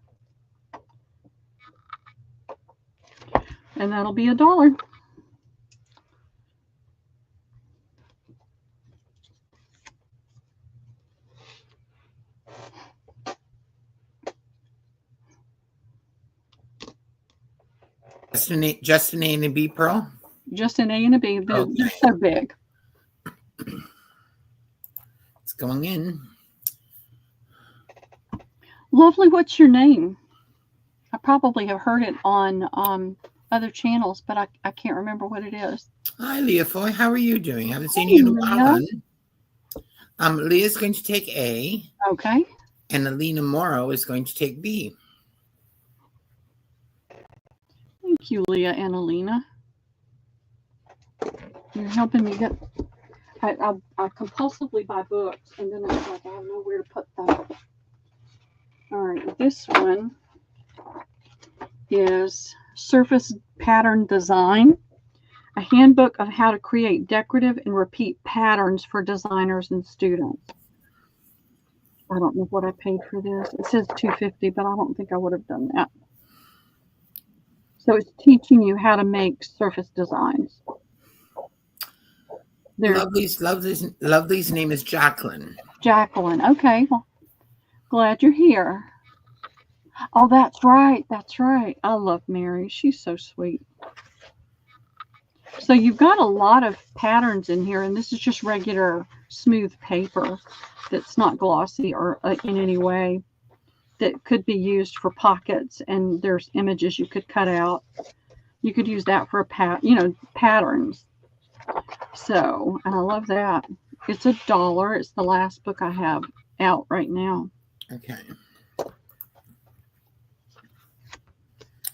And that'll be $1. Just an A and a B, Pearl? Just an A and a B. They're so big. It's going in. Lovely, what's your name? I probably have heard it on other channels, but I can't remember what it is. Hi, Leah Foy. How are you doing? I haven't seen you in a while. Leah's going to take A. Okay. And Alina Morrow is going to take B. Thank you, Leah and Alina. You're helping me get. I compulsively buy books, and then it's like I don't know where to put them. All right, this one is Surface Pattern Design, a handbook of how to create decorative and repeat patterns for designers and students. I don't know what I paid for this. It says $2.50, but I don't think I would have done that. So it's teaching you how to make surface designs. Lovely's name is Jacqueline. Jacqueline. Okay. Well, glad you're here. Oh, that's right. That's right. I love Mary. She's so sweet. So you've got a lot of patterns in here, and this is just regular smooth paper that's not glossy or in any way, that could be used for pockets, and there's images you could cut out. You could use that for patterns. So, and I love that. It's $1. It's the last book I have out right now. Okay.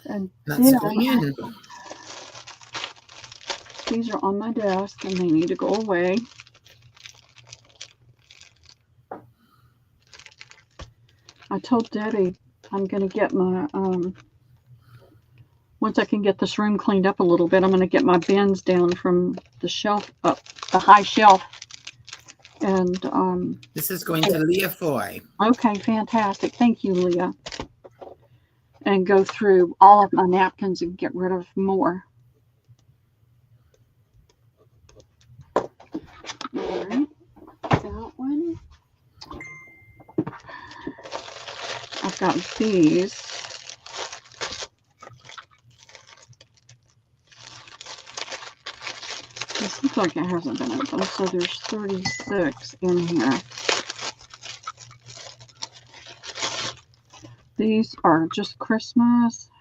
And that's going in. These are on my desk and they need to go away. I told Debbie I'm going to get my, once I can get this room cleaned up a little bit, I'm going to get my bins down from the shelf up, the high shelf, And This is going to Leah Foy. okay, fantastic. Thank you, Leah. And go through all of my napkins and get rid of more. All right, that one. I've got these. This looks like it hasn't been opened, so there's 36 in here. These are just Christmas,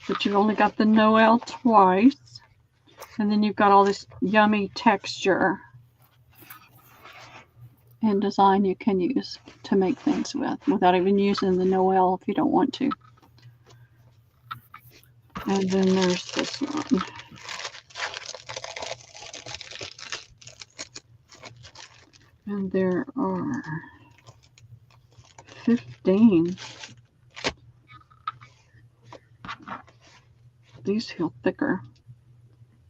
but you've only got the Noel twice, and then you've got all this yummy texture and design you can use to make things with without even using the Noel if you don't want to. And then there's this one. And there are 15. These feel thicker.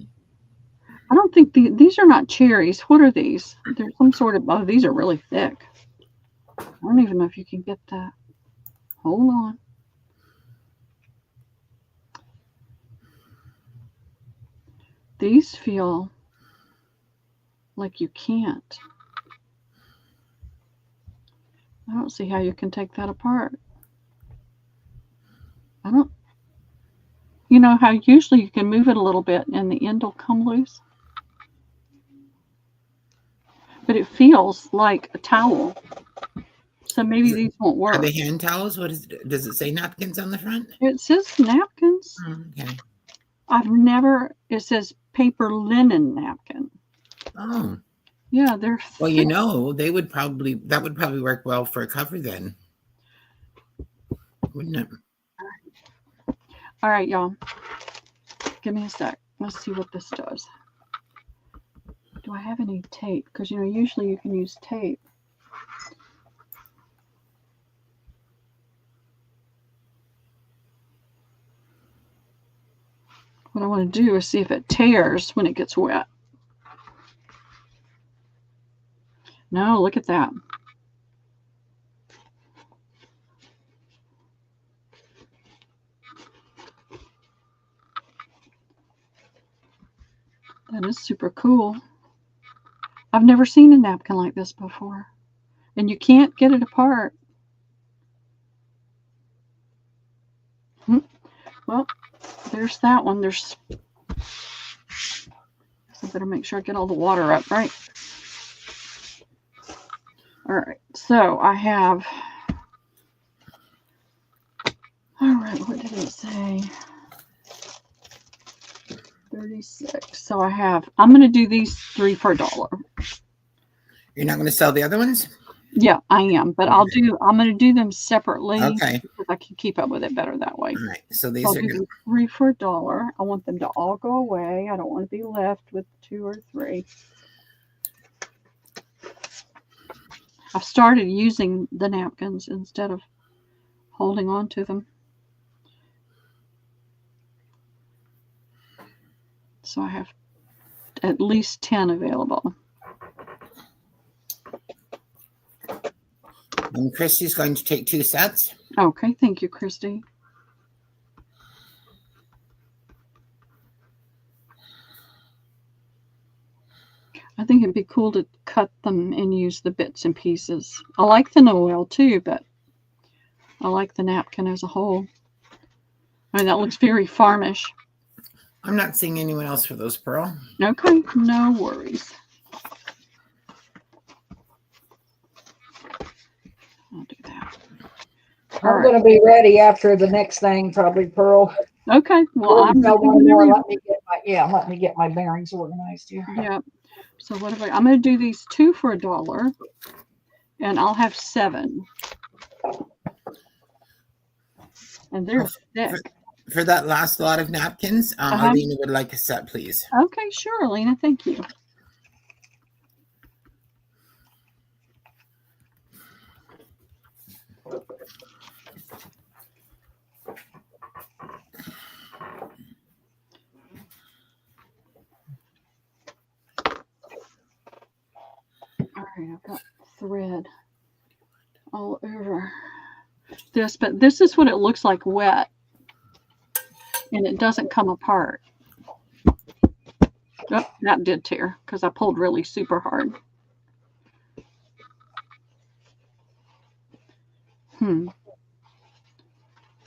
I don't think these are not cherries. What are these? They're some sort of, oh, these are really thick. I don't even know if you can get that. Hold on. These feel like you can't. I don't see how you can take that apart. I don't, you know how usually you can move it a little bit and the end will come loose? But it feels like a towel. So maybe these won't work. Are they hand towels? What is it? Does it say napkins on the front? It says napkins. Okay. I've never, it says paper linen napkin. Oh. Yeah, they're Well, you know, that would probably work well for a cover then. Wouldn't it? All right, y'all. Give me a sec. Let's see what this does. Do I have any tape? Because, you know, usually you can use tape. What I want to do is see if it tears when it gets wet. No, look at that. That is super cool. I've never seen a napkin like this before. And you can't get it apart. Well, there's that one. There's, I better make sure I get all the water up, right? All right, so I have, all right, what did it say? 36. So I have, I'm going to do these 3 for $1. You're not going to sell the other ones? Yeah, I am, but I'm going to do them separately. Okay. Because I can keep up with it better that way. All right. So these So are I'll do 3 for $1. I want them to all go away. I don't want to be left with 2 or 3. I've started using the napkins instead of holding on to them. So I have at least 10 available. And Christy's going to take 2 sets. Okay, thank you, Christy. I think it'd be cool to cut them and use the bits and pieces. I like the Noel too, but I like the napkin as a whole. I mean, that looks very farmish. I'm not seeing anyone else for those, Pearl. Okay, no worries. I'll do that. I'm going to be ready after the next thing, probably, Pearl. Okay, well, I'm let me get my bearings organized here. Yeah. So what if I'm going to do these 2 for $1, and I'll have 7. And they're thick. For that last lot of napkins, Alina would like a set, please. Okay, sure, Alina. Thank you. right, I've got thread all over this, but this is what it looks like wet, and it doesn't come apart. Oh, that did tear because I pulled really super hard. I'm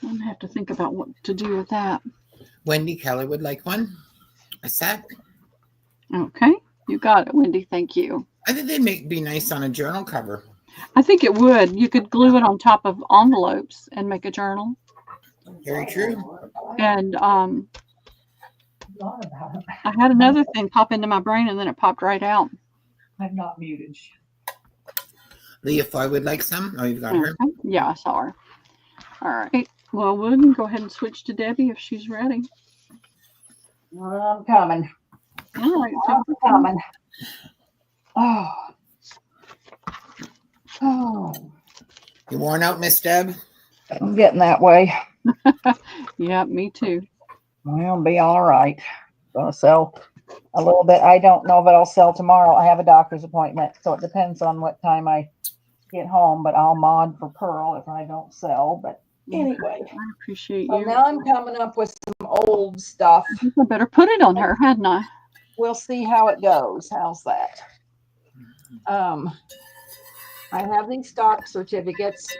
gonna have to think about what to do with that. Wendy Keller would like one. A set. Okay, you got it, Wendy. Thank you. I think they'd be nice on a journal cover. I think it would. You could glue it on top of envelopes and make a journal. Very true. And I had another thing pop into my brain, and then it popped right out. I'm not muted. Leah Foy would like some. Oh, you've got her. Yeah, I saw her. All right. Well, we can go ahead and switch to Debbie if she's ready. I'm coming. All right. I'm coming. Oh. You worn out, Miss Deb? I'm getting that way. Yeah, me too. I'll be all right. Gonna sell a little bit. I don't know if I'll sell tomorrow. I have a doctor's appointment, so it depends on what time I get home, but I'll mod for Pearl if I don't sell. But anyway, I appreciate so you. now I'm coming up with some old stuff. I better put it on her, hadn't I? We'll see how it goes. How's that? I have these stock certificates.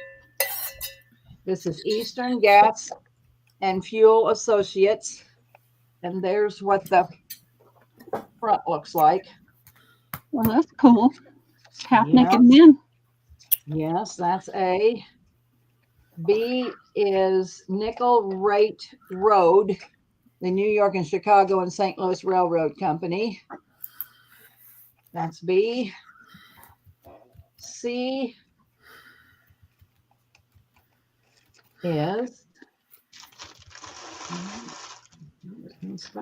This is Eastern Gas and Fuel Associates, and there's what the front looks like. Well, that's cool. Half naked men. Yes, that's A. B is Nickel Rate Road, the New York and Chicago and St. Louis Railroad Company. That's B. C is,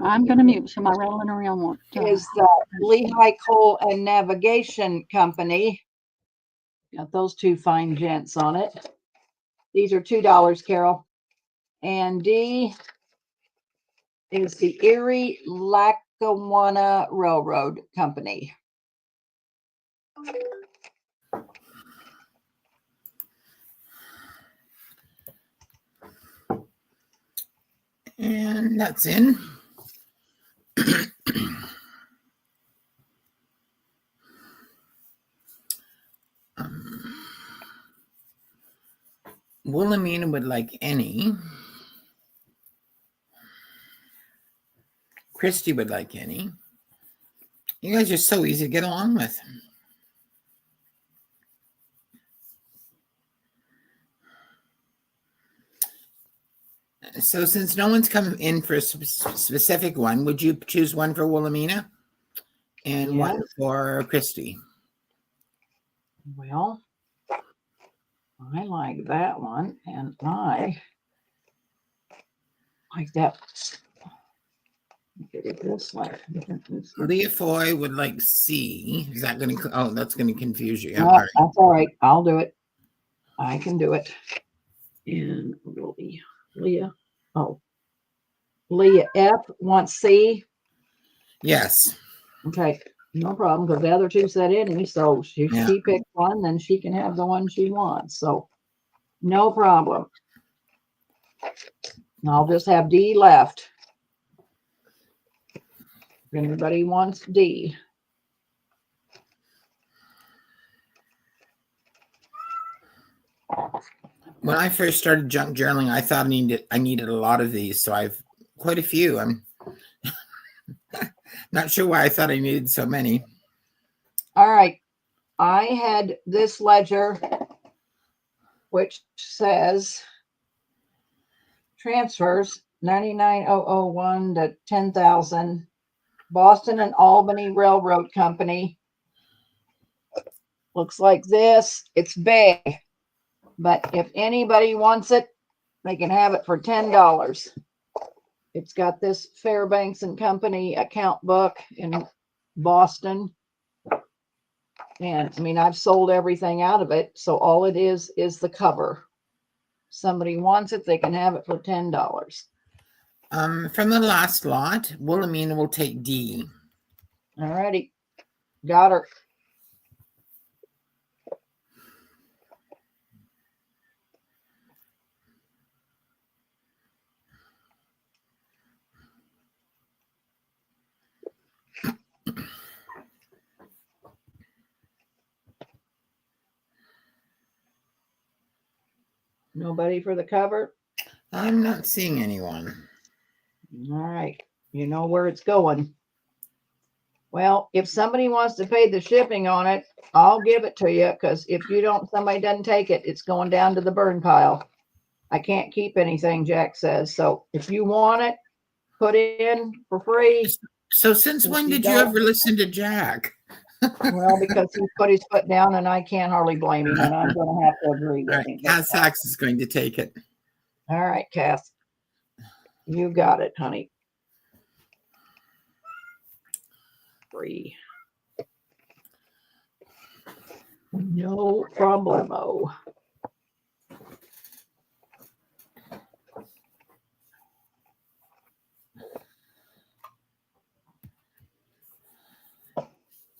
I'm going to mute, so my rattling around won't. Is the Lehigh Coal and Navigation Company. Got those two fine gents on it. These are $2, Carol. And D is the Erie Lackawanna Railroad Company. And that's in. Wilhelmina would like any. Christy would like any. You guys are so easy to get along with. So since no one's coming in for a specific one, would you choose one for Wilhelmina and one for Christy? Well, I like that one, and I like that. Get it this way. Leah Foy would like C. Is that going to? Oh, that's going to confuse you. Yeah, No, that's all right. I'll do it. I can do it. And Leah. Oh, Leah F wants C. Yes. Okay, no problem, because the other two said any. So she picked one, then she can have the one she wants. So no problem. And I'll just have D left. If anybody wants D. When I first started junk journaling, I thought I needed a lot of these, so I've quite a few. I'm not sure why I thought I needed so many. All right. I had this ledger, which says transfers 99,001 to 10,000, Boston and Albany Railroad Company. Looks like this. It's big. But if anybody wants it, they can have it for $10. It's got this Fairbanks and Company account book in Boston. And I mean, I've sold everything out of it. So all it is the cover. Somebody wants it, they can have it for $10. From the last lot, Wilhelmina will take D. All righty. Got her. Nobody for the cover? I'm not seeing anyone. All right. You know where it's going. Well, if somebody wants to pay the shipping on it, I'll give it to you, because if you don't, somebody doesn't take it, it's going down to the burn pile. I can't keep anything, Jack says. So if you want it, put it in for free. So since when did you ever listen to Jack? Well, because he put his foot down, and I can't hardly blame him, and I'm going to have to agree All with right, him. Cass Sachs is going to take it. All right, Cass. You got it, honey. Free. No problemo.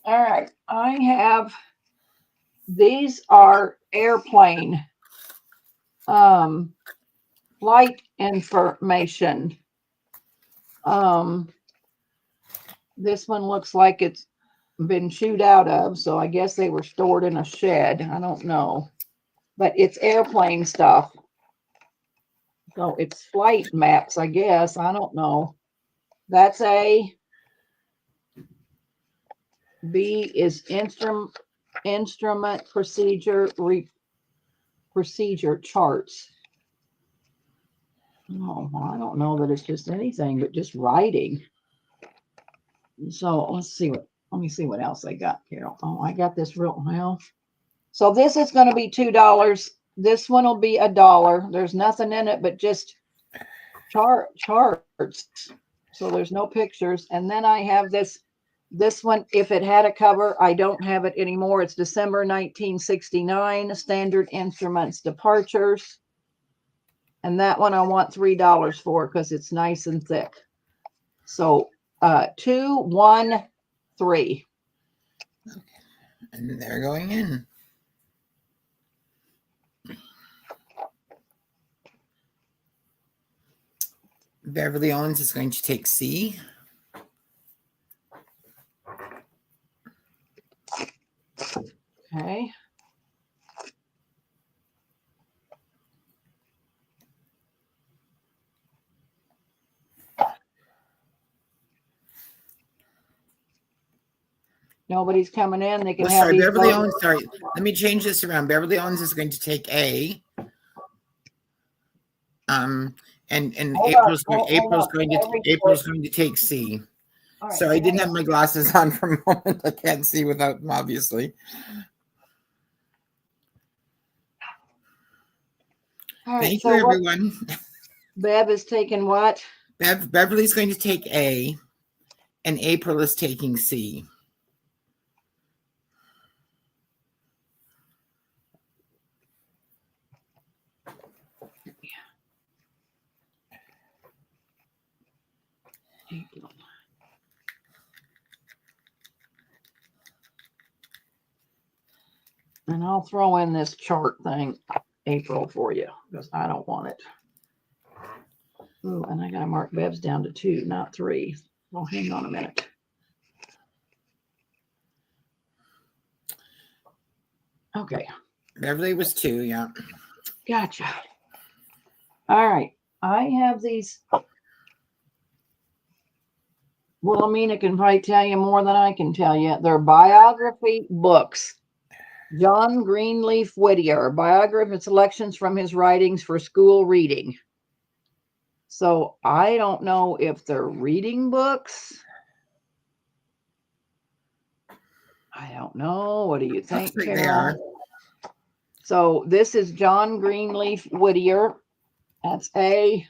All right, I have, these are airplane flight information. This one looks like it's been chewed out of, so I guess they were stored in a shed. I don't know, but it's airplane stuff. So it's flight maps, I guess. I don't know. That's A. B is instrument procedure procedure charts. Oh, well, I don't know that it's just anything, but just writing. So let me see what else I got, Carol. Oh, I got this real well. So this is going to be $2. This one will be $1. There's nothing in it but just charts. So there's no pictures. And then I have this one, if it had a cover, I don't have it anymore. It's December 1969, Standard Instruments Departures. And that one I want $3 for, because it's nice and thick. So 2, 1, 3. And they're going in. Beverly Owens is going to take C. Okay. Nobody's coming in. They can have Sorry, these Beverly votes. Owens. Sorry, let me change this around. Beverly Owens is going to take A. And April's going to take C. Right, So I didn't have my glasses on for a moment. I can't see without them, obviously. all right, Thank so you, everyone. Bev is taking what? Beverly's going to take A, and April is taking C. April. And I'll throw in this chart thing, April, for you, because I don't want it. Oh, and I got to mark Bev's down to 2, not 3. Well, hang on a minute. Okay. Beverly was 2, yeah. Gotcha. All right. I have these. Wilhelmina can probably tell you more than I can tell you. They're biography books. John Greenleaf Whittier, biography and selections from his writings for school reading. So I don't know if they're reading books. I don't know. What do you think, Like Carol? they are. So this is John Greenleaf Whittier. That's A.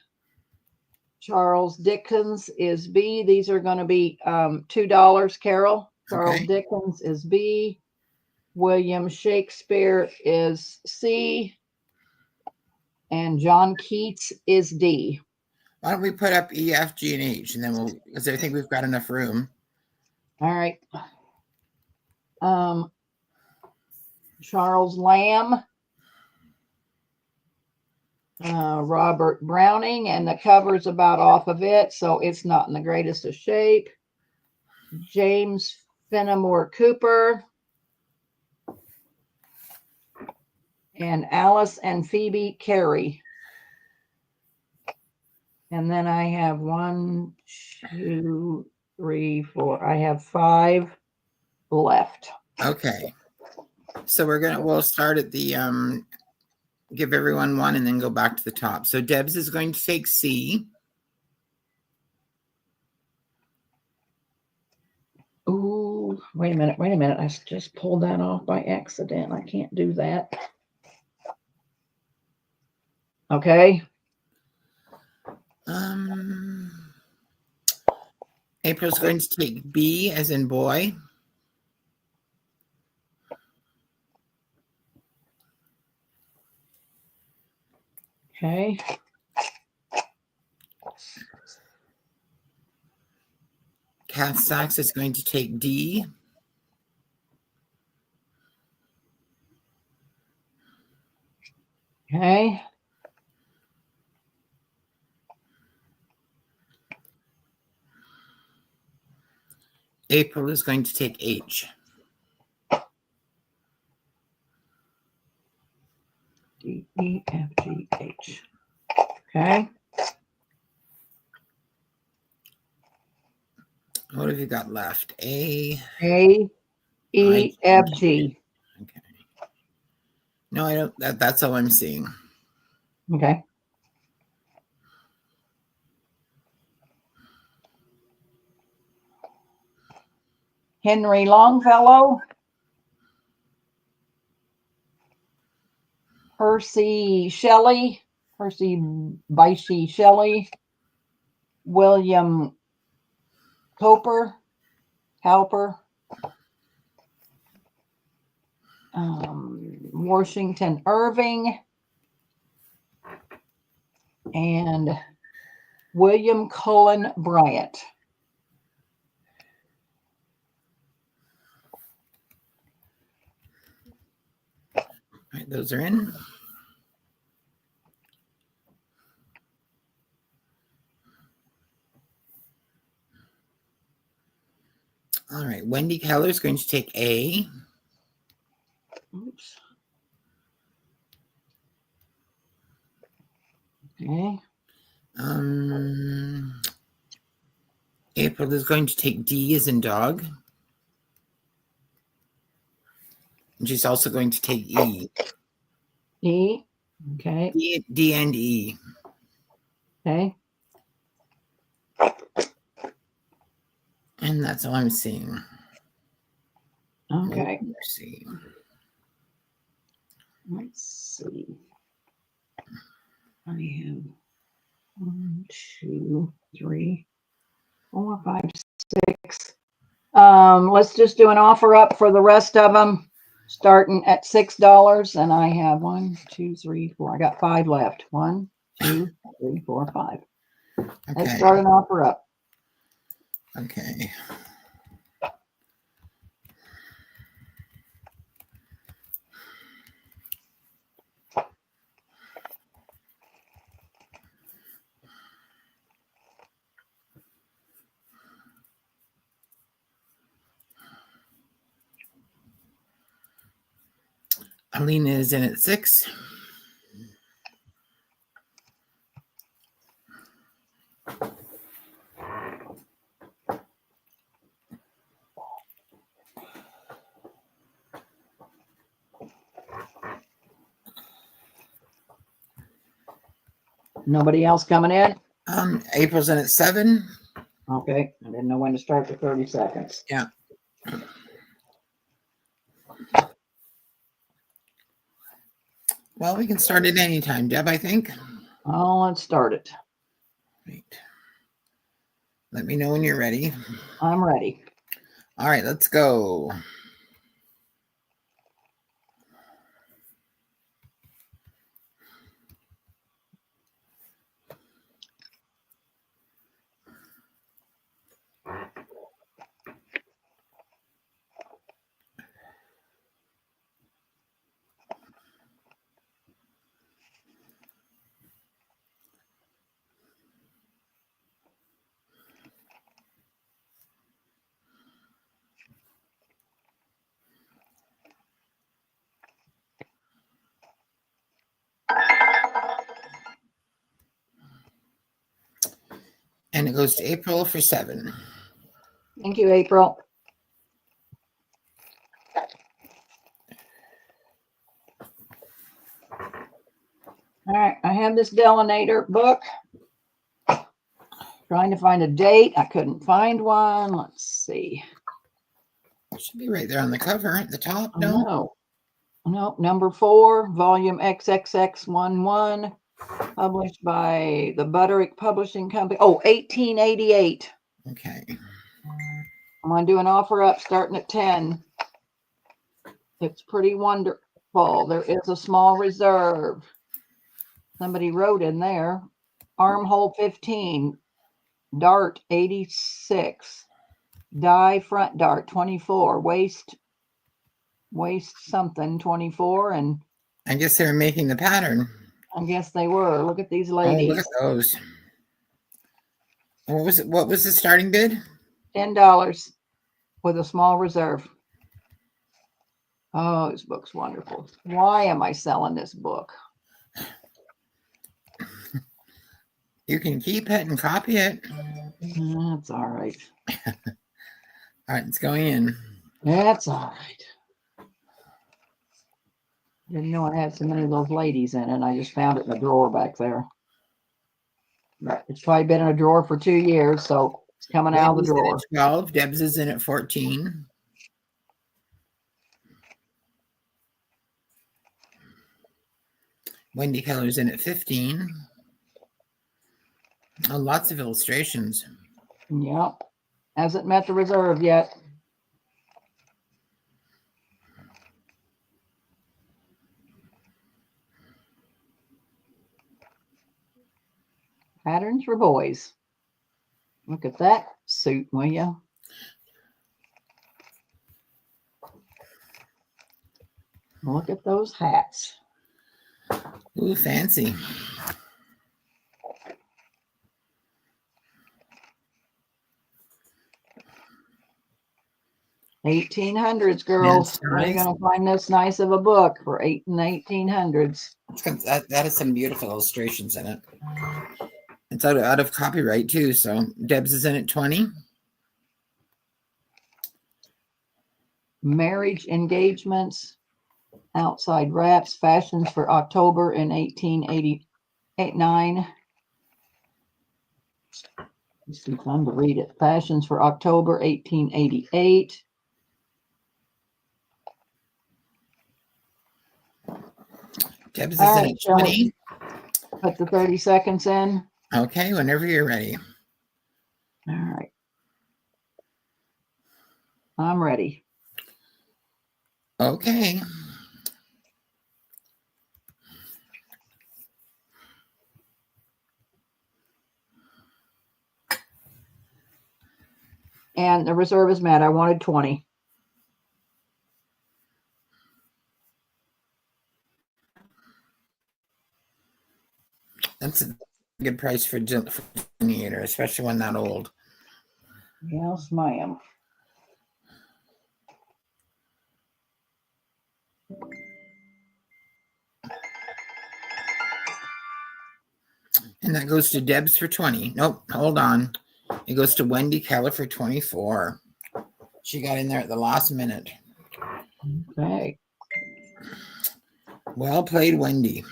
Charles Dickens is B. These are going to be $2, Carol. Charles Dickens is B. William Shakespeare is C. And John Keats is D. Why don't we put up E, F, G, and H, and then we'll, because I think we've got enough room. All right. Charles Lamb, Robert Browning, and the cover's about off of it, so it's not in the greatest of shape. James Fenimore Cooper. and Alice and Phoebe Carey. And then I have 1, 2, 3, 4. I have 5 left. Okay. So we'll start at the give everyone one and then go back to the top. So Debs is going to take C. Ooh, wait a minute. I just pulled that off by accident. I can't do that. Okay. April's going to take B as in boy. Okay. Kath Sachs is going to take D. Okay. April is going to take H. D, E, F, G, H. Okay. What have you got left? A, E, F, G. Okay. No, I don't. That's all I'm seeing. Okay. Henry Longfellow. Percy Shelley. Percy Bysshe Shelley. William Cowper. Washington Irving. And William Cullen Bryant. All right, those are in. All right, Wendy Keller is going to take A. Oops. Okay. April is going to take D as in dog. And she's also going to take E. E. Okay. D and E. Okay. And that's all I'm seeing. Okay. Let's see. Let's see. I have 1, 2, 3, 4, 5, 6. Let's just do an offer up for the rest of them, starting at $6. And I have 1, 2, 3, 4. I got 5 left. 1, 2, 3, 4, 5. Okay. Let's start an offer up. Okay. Alina is in at 6. Nobody else coming in? April's in at 7. Okay. I didn't know when to start for 30 seconds. Yeah. Well, we can start at any time, Deb, I think. Oh, let's start it. Right. Let me know when you're ready. I'm ready. All right, let's go. it goes to April for 7. Thank you, April. All right, I have this Delinator book. Trying to find a date. I couldn't find one. Let's see. It should be right there on the cover at the top. No. No, number 4, volume XXX11, published by the Butterick Publishing Company. Oh, 1888. Okay. I'm going to do an offer up starting at 10. It's pretty wonderful. There is a small reserve. Somebody wrote in there, armhole 15, dart 86, die front dart 24, waist something 24, and I guess they were making the pattern. I guess they were. Look at these Oh, ladies. look at those. What was it? What was the starting bid? $10 with a small reserve. Oh, this book's wonderful. Why am I selling this book? You can keep it and copy it. That's all right. All right, it's going in. That's all right. Didn't know I had so many of those ladies in it. I just found it in a drawer back there. But it's probably been in a drawer for 2 years, so it's coming out of the drawer. At 12. Debs is in at 14. Wendy Keller's in at 15. Oh, lots of illustrations. Yep. Hasn't met the reserve yet. Patterns for boys. Look at that suit, will you? Look at those hats. Ooh, fancy. $1800s, girls. Yes, Where are you nice. going to find this nice of a book for 1800s? That has some beautiful illustrations in it. It's out of copyright too, so Debs is in at 20. Marriage engagements, outside wraps, fashions for October in 1889. It's too fun to read it. Fashions for October 1888. Debs is All in right, at 20. put the 30 seconds in. Okay, whenever you're ready. All right. I'm ready. Okay. And the reserve is met. I wanted 20. That's a good price for Delineator, especially one that old. Yes, ma'am. And that goes to Debs for 20. Nope, hold on. It goes to Wendy Keller for 24. She got in there at the last minute. Okay. Well played, Wendy.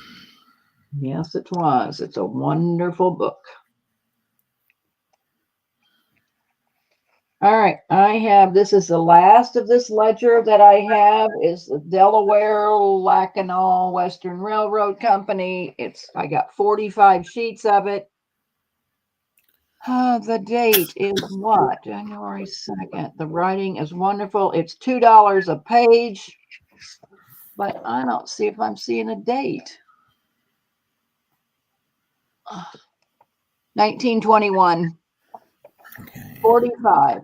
Yes, it was. It's a wonderful book. All right, this is the last of this ledger that I have is the Delaware Lacanal Western Railroad Company. I got 45 sheets of it. The date is what? January 2nd. The writing is wonderful. It's $2 a page, but I don't see if I'm seeing a date. 1921. Okay. 45.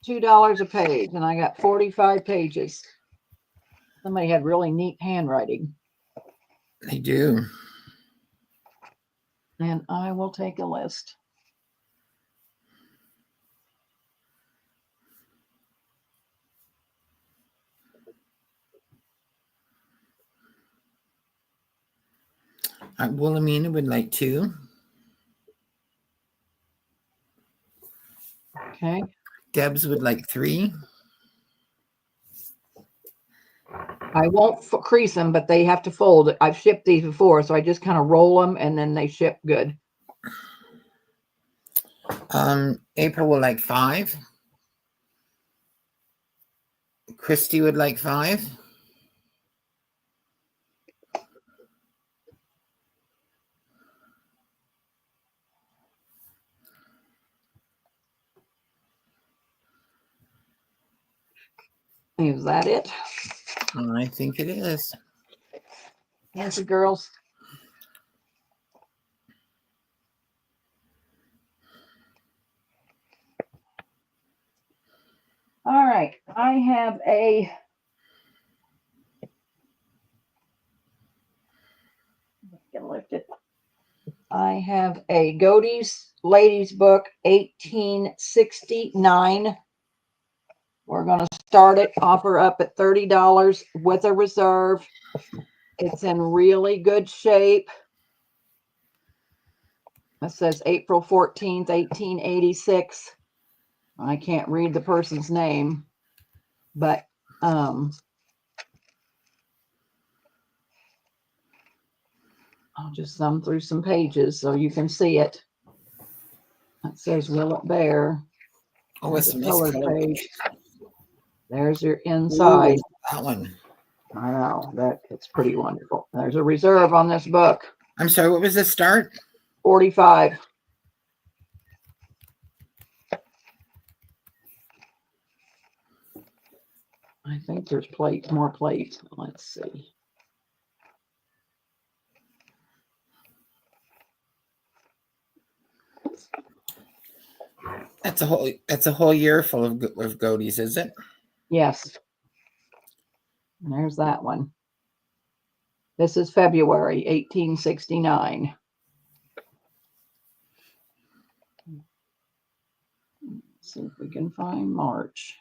$2 a page, and I got 45 pages. Somebody had really neat handwriting. They do. And I will take a list. Wilhelmina would like 2. Okay. Debs would like 3. I won't crease them, but they have to fold. I've shipped these before, so I just kind of roll them and then they ship good. April would like 5. Christy would like 5. Is that it? I think it is. Yes, girls. All right. I have a can lift it. I have a Godey's Ladies Book 1869. We're going to start it, offer up at $30 with a reserve. It's in really good shape. It says April 14th, 1886. I can't read the person's name, but I'll just thumb through some pages so you can see it. It says Will It Bear. Oh, it's a nice color color page. There's your inside. Ooh, that one. I know that it's pretty wonderful. There's a reserve on this book. I'm sorry, what was the start? 45. I think there's more plates. Let's see. That's a whole year full of Godey's, is it? Yes. And there's that one. This is February 1869. Let's see if we can find March.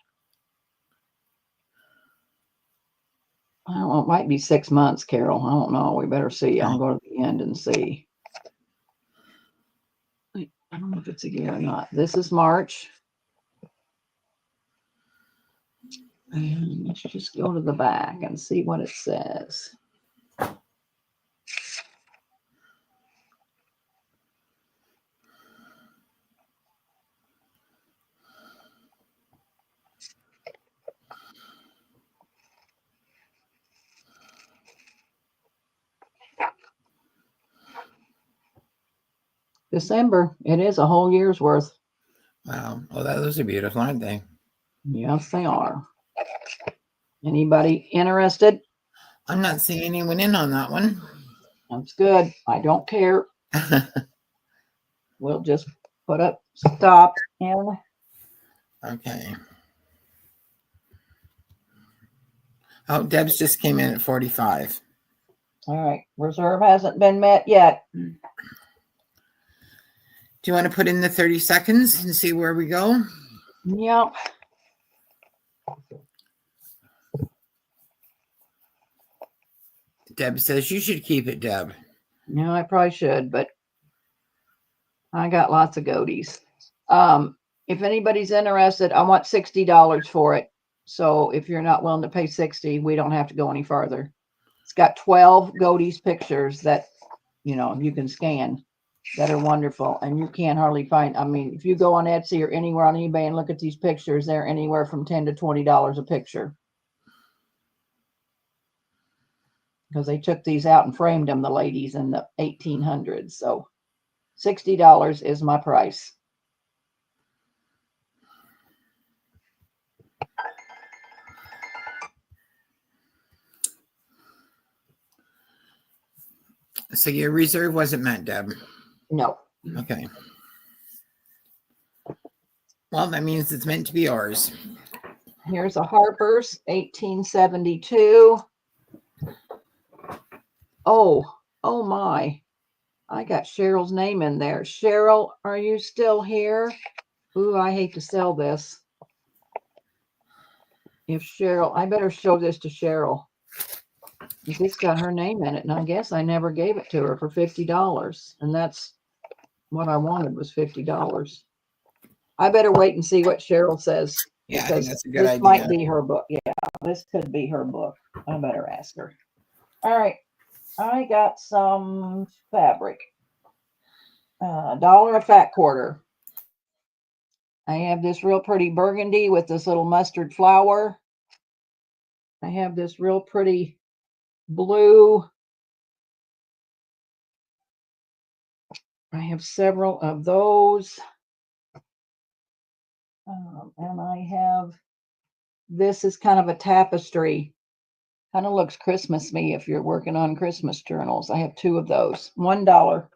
I don't know, it might be 6 months, Carol. I don't know. We better see. I'll go to the end and see. I don't know if it's a year or not. This is March. And let's just go to the back and see what it says. December. It is a whole year's worth. Wow. Oh, those are beautiful, aren't they? Yes, they are. Anybody interested? I'm not seeing anyone in on that one. That's good. I don't care. We'll just put up stop and Okay. Oh, Deb's just came in at 45. all right. Reserve hasn't been met yet. Do you want to put in the 30 seconds and see where we go? Yep. Deb says you should keep it, Deb. No, I probably should, but I got lots of Godey's. If anybody's interested, I want $60 for it. So if you're not willing to pay 60, we don't have to go any farther. It's got 12 Godey's pictures that, you can scan that are wonderful. And you can't hardly find, if you go on Etsy or anywhere on eBay and look at these pictures, they're anywhere from $10 to $20 a picture. Because they took these out and framed them, the ladies, in the 1800s. So $60 is my price. So your reserve wasn't met, Deb? No. Okay. Well, that means it's meant to be ours. Here's a Harper's 1872. Oh my. I got Cheryl's name in there. Cheryl, are you still here? Ooh, I hate to sell this. If Cheryl, I better show this to Cheryl. It's got her name in it, and I guess I never gave it to her for $50. And that's what I wanted, was $50. I better wait and see what Cheryl says. Yeah, I think Because that's a good this idea. might be her book. Yeah, this could be her book. I better ask her. All right. I got some fabric. $1 a fat quarter. I have this real pretty burgundy with this little mustard flower. I have this real pretty blue. I have several of those. And I have, this is kind of a tapestry. Kind of looks Christmas-y if you're working on Christmas journals. I have 2 of those. $1.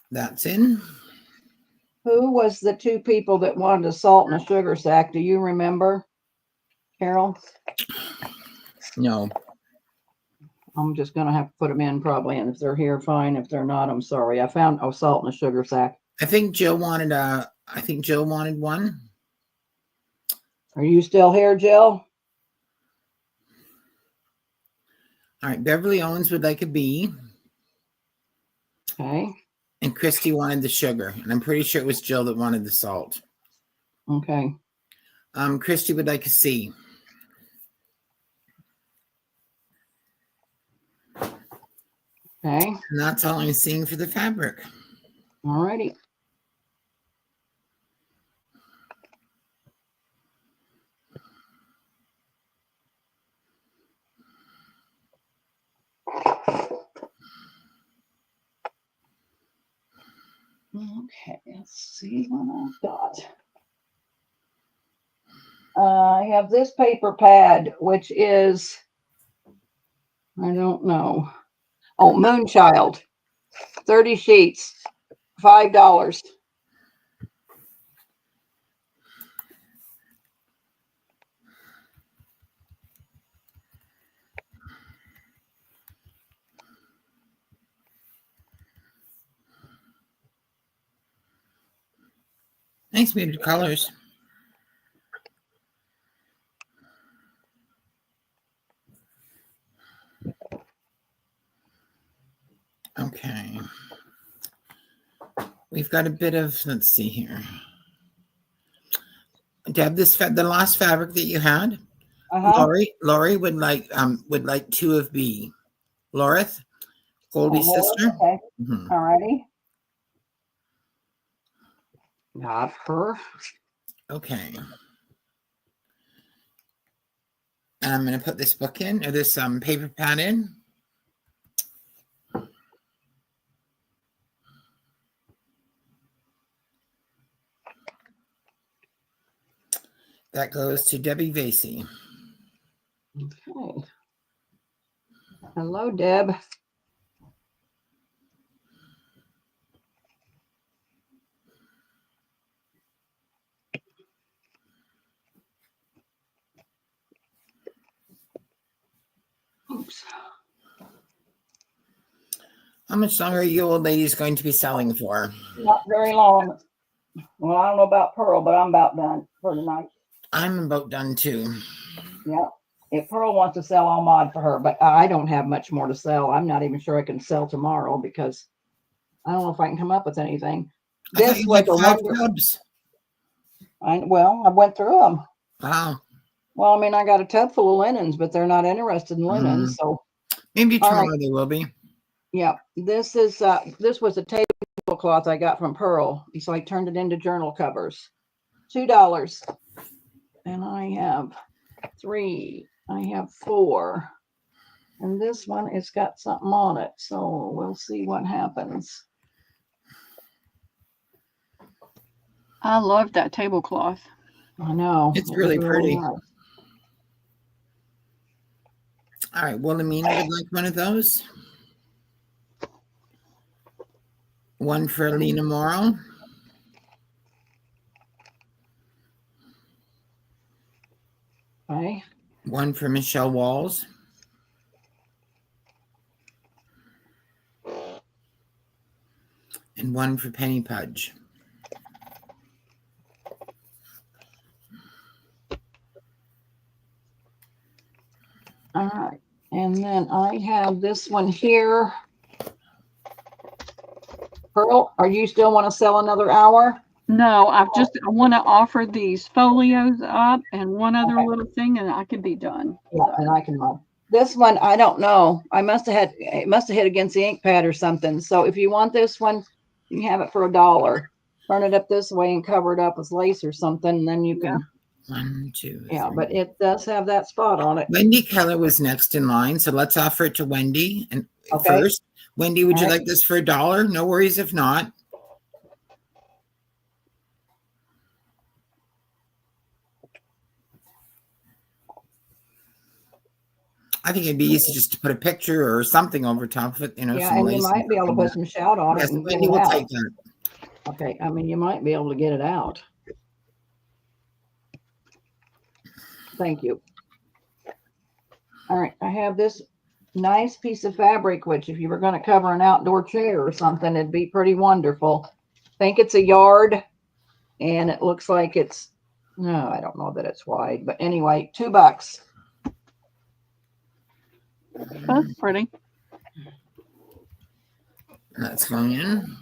That's in. Who was the 2 people that wanted a salt and a sugar sack? Do you remember, Carol? No. I'm just going to have to put them in probably. And if they're here, fine. If they're not, I'm sorry. I found a salt and a sugar sack. I think Jill wanted one. Are you still here, Jill? All right. Beverly Owens would like a bee. Okay. And Christy wanted the sugar. And I'm pretty sure it was Jill that wanted the salt. Okay. Christy would like a C. Okay. And that's all I'm seeing for the fabric. All righty. Okay, let's see what I've got. I have this paper pad, which is, I don't know. Oh, Moonchild. 30 sheets, $5. Nice muted colors. Okay. We've got a bit of, let's see here. Deb, the last fabric that you had, Lori would like 2 of B. Lorith, Goldie's sister. Okay. Mm-hmm. All righty. Got her. Okay. And I'm going to put this book in, or this paper pad in. That goes to Debbie Vasey. Okay. Hello, Deb. Oops. How much longer are you old ladies going to be selling for? Not very long. Well, I don't know about Pearl, but I'm about done for tonight. I'm about done too. Yeah. If Pearl wants to sell, I'll mod for her, but I don't have much more to sell. I'm not even sure I can sell tomorrow because I don't know if I can come up with anything. This was a 5 tubs. I went through them. Wow. Well, I mean, I got a tub full of linens, but they're not interested in linens, so maybe tomorrow they will be. Yeah, this was a tablecloth I got from Pearl, so I turned it into journal covers. $2, and I have 3. I have 4, and this one it's got something on it, so we'll see what happens. I love that tablecloth. I know it's really pretty. Nice. All right, Wilhelmina would like one of those. One for Alina Morrow. Okay. One for Michelle Walls. And one for Penny Pudge. All right. And then I have this one here. Pearl, are you still want to sell another hour? No, I want to offer these folios up and one other little thing, and I could be done. Yeah, and I can run. This one, I don't know. It must have hit against the ink pad or something. So if you want this one, you can have it for $1. Turn it up this way and cover it up with lace or something, and then you can. 1, 2, Yeah, 3. but it does have that spot on it. Wendy Keller was next in line, so let's offer it to Wendy. And Okay. first, Wendy, would you All right. like this for $1? No worries if not. I think it'd be easy just to put a picture or something over top of it, you know. Yeah, some and lace you might be able to put some shout on Yes, it and get Wendy it will out. take that. Okay, I mean, you might be able to get it out. Thank you. All right, I have this nice piece of fabric, which if you were going to cover an outdoor chair or something, it'd be pretty wonderful. I think it's a yard, and it looks like it's, no, I don't know that it's wide, but anyway, $2. That's pretty. That's going in.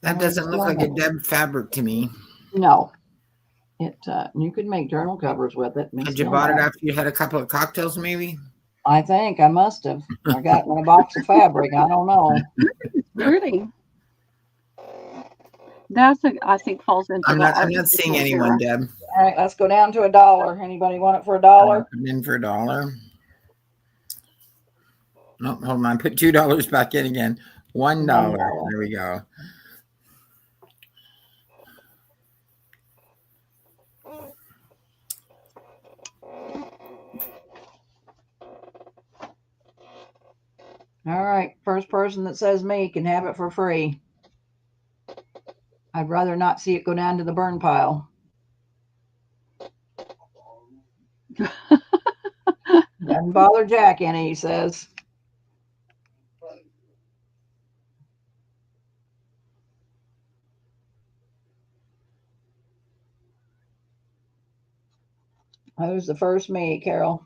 That doesn't look like a Deb fabric to me. No. It you could make journal covers with it. Had you bought it after you had a couple of cocktails, maybe? I think I must have. I got it in a box of fabric. I don't know. It's pretty. I think falls into I'm the not seeing anyone, Deb. All right, let's go down to $1. Anybody want it for $1? Put it in for $1. No, hold on. Put $2 back in again. $1. There we go. All right, first person that says me can have it for free. I'd rather not see it go down to the burn pile. Doesn't bother Jack any, he says. Who's the first me, Carol?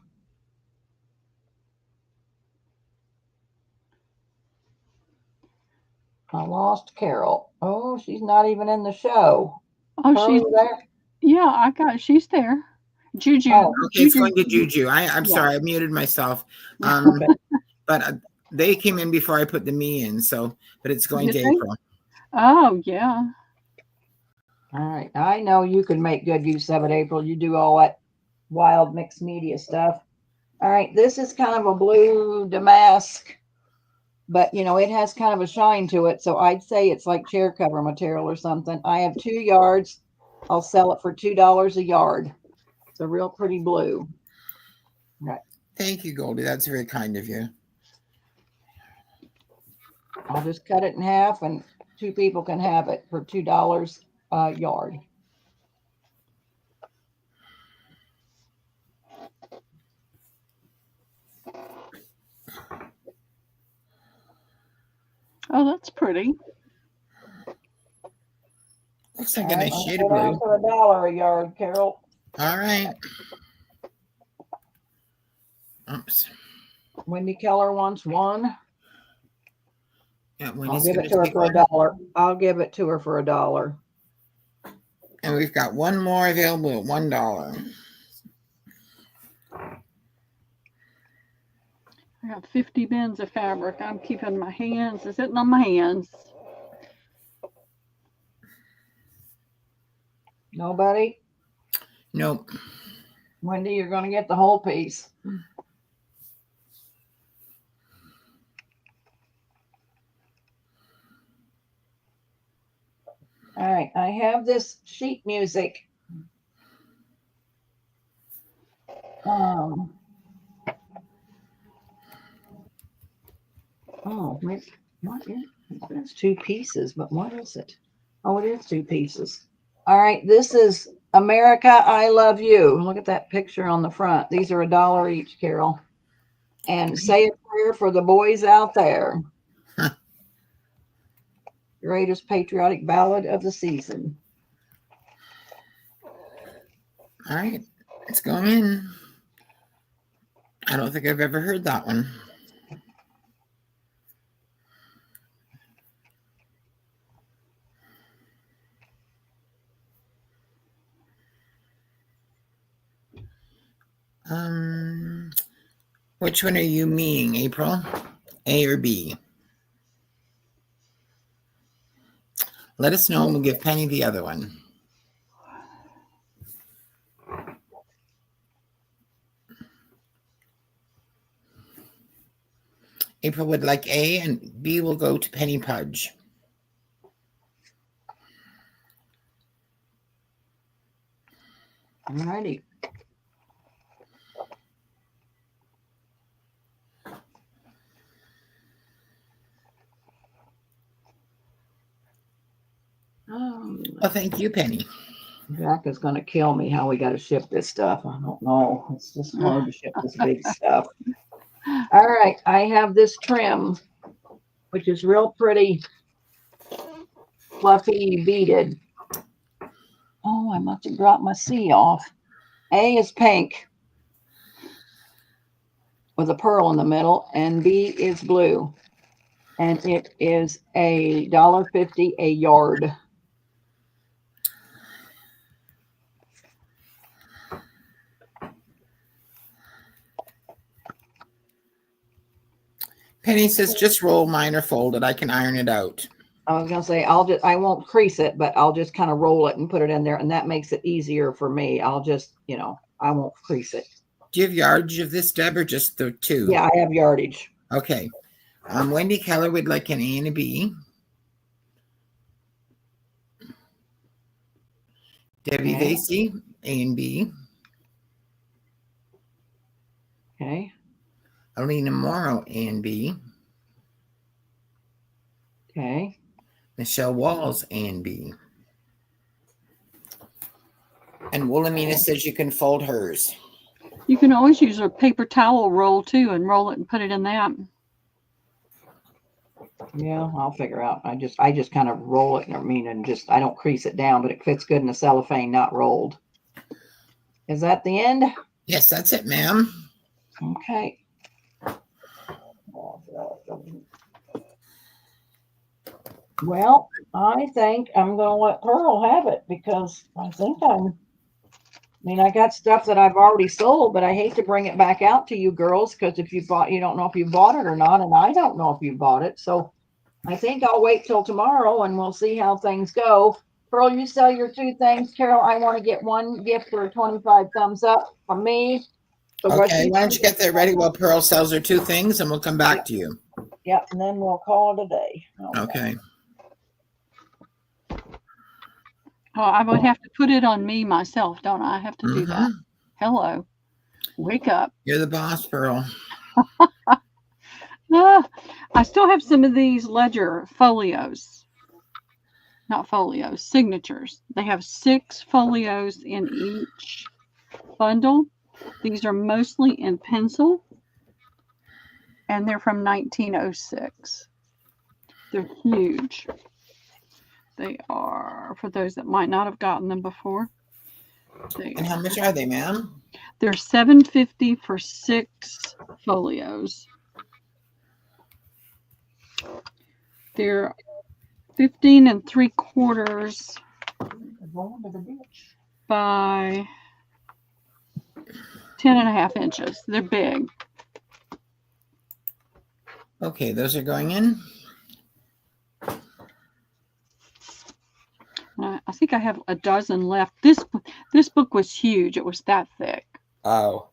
I lost Carol. Oh, she's not even in the show. Oh, Pearl, she's you there? Yeah, she's there. Juju. Oh, okay, it's going to Juju. I'm sorry, I muted myself. But they came in before I put the me in, so but it's going to April. Oh yeah. All right. I know you can make good use of it, April. You do all that wild mixed media stuff. All right, this is kind of a blue damask, but you know, it has kind of a shine to it. So I'd say it's like chair cover material or something. I have 2 yards. I'll sell it for $2 a yard. It's a real pretty blue. Right. Thank you, Goldie. That's very kind of you. I'll just cut it in half and 2 people can have it for $2 a yard. Oh, that's pretty. Looks like a nice shade of blue. For $1 a yard, Carol. All right. Oops. Wendy Keller wants one. Yeah, I'll give it to her for $1. I'll give it to her for $1. And we've got one more available at $1. I got 50 bins of fabric. I'm keeping my hands. It's sitting on my hands. Nobody? Nope. Wendy, you're going to get the whole piece. All right, I have this sheet music. Oh, maybe, what is it? It's 2 pieces, but what is it? Oh, it is 2 pieces. All right, this is America, I Love You. Look at that picture on the front. These are $1 each, Carol. and say a prayer for the boys out there. Huh. Greatest patriotic ballad of the season. All right, it's going in. I don't think I've ever heard that one. Which one are you meaning, April? A or B? Let us know and we'll give Penny the other one. April would like A, and B will go to Penny Pudge. Alrighty. Oh, thank you, Penny. Jack is going to kill me how we got to ship this stuff. I don't know. It's just hard to ship this big stuff. All right. I have this trim, which is real pretty, fluffy, beaded. Oh, I must have dropped my C off. A is pink with a pearl in the middle, and B is blue. And it is $1.50 a yard. Penny says, just roll mine or fold it. I can iron it out. I was gonna say I won't crease it, but I'll just kind of roll it and put it in there, and that makes it easier for me. I'll just, I won't crease it. Do you have yardage of this, Deb, or just the two? Yeah, I have yardage. Okay. Wendy Keller would like an A and a B. Debbie Okay. Vasey, A and B. Okay. Alina Morrow, A and B. Okay. Michelle Walls, A and B. And Wilhelmina says you can fold hers. You can always use a paper towel roll too and roll it and put it in that. Yeah, I'll figure out. I just kind of roll it, and I don't crease it down, but it fits good in the cellophane, not rolled. Is that the end? Yes, that's it, ma'am. Okay. Well, I think I'm going to let Pearl have it because I got stuff that I've already sold, but I hate to bring it back out to you girls because you don't know if you bought it or not, and I don't know if you bought it. So I think I'll wait till tomorrow and we'll see how things go. Pearl, you sell your 2 things. Carol, I want to get one gift for 25 thumbs up from me. So okay, why don't you get that ready while Pearl sells her 2 things and we'll come back to you. Yep, and then we'll call it a day. Okay. Oh, I would have to put it on me myself, don't I? I have to do that. Hello. Wake up. You're the boss, Pearl. I still have some of these ledger folios. Not folios, signatures. They have 6 folios in each bundle. These are mostly in pencil. And they're from 1906. They're huge. They are, for those that might not have gotten them before. And how much are they, ma'am? They're $7.50 for 6 folios. They're 15 3/4 by 10.5 inches. They're big. Okay, those are going in. I think I have a dozen left. This book was huge. It was that thick. Oh.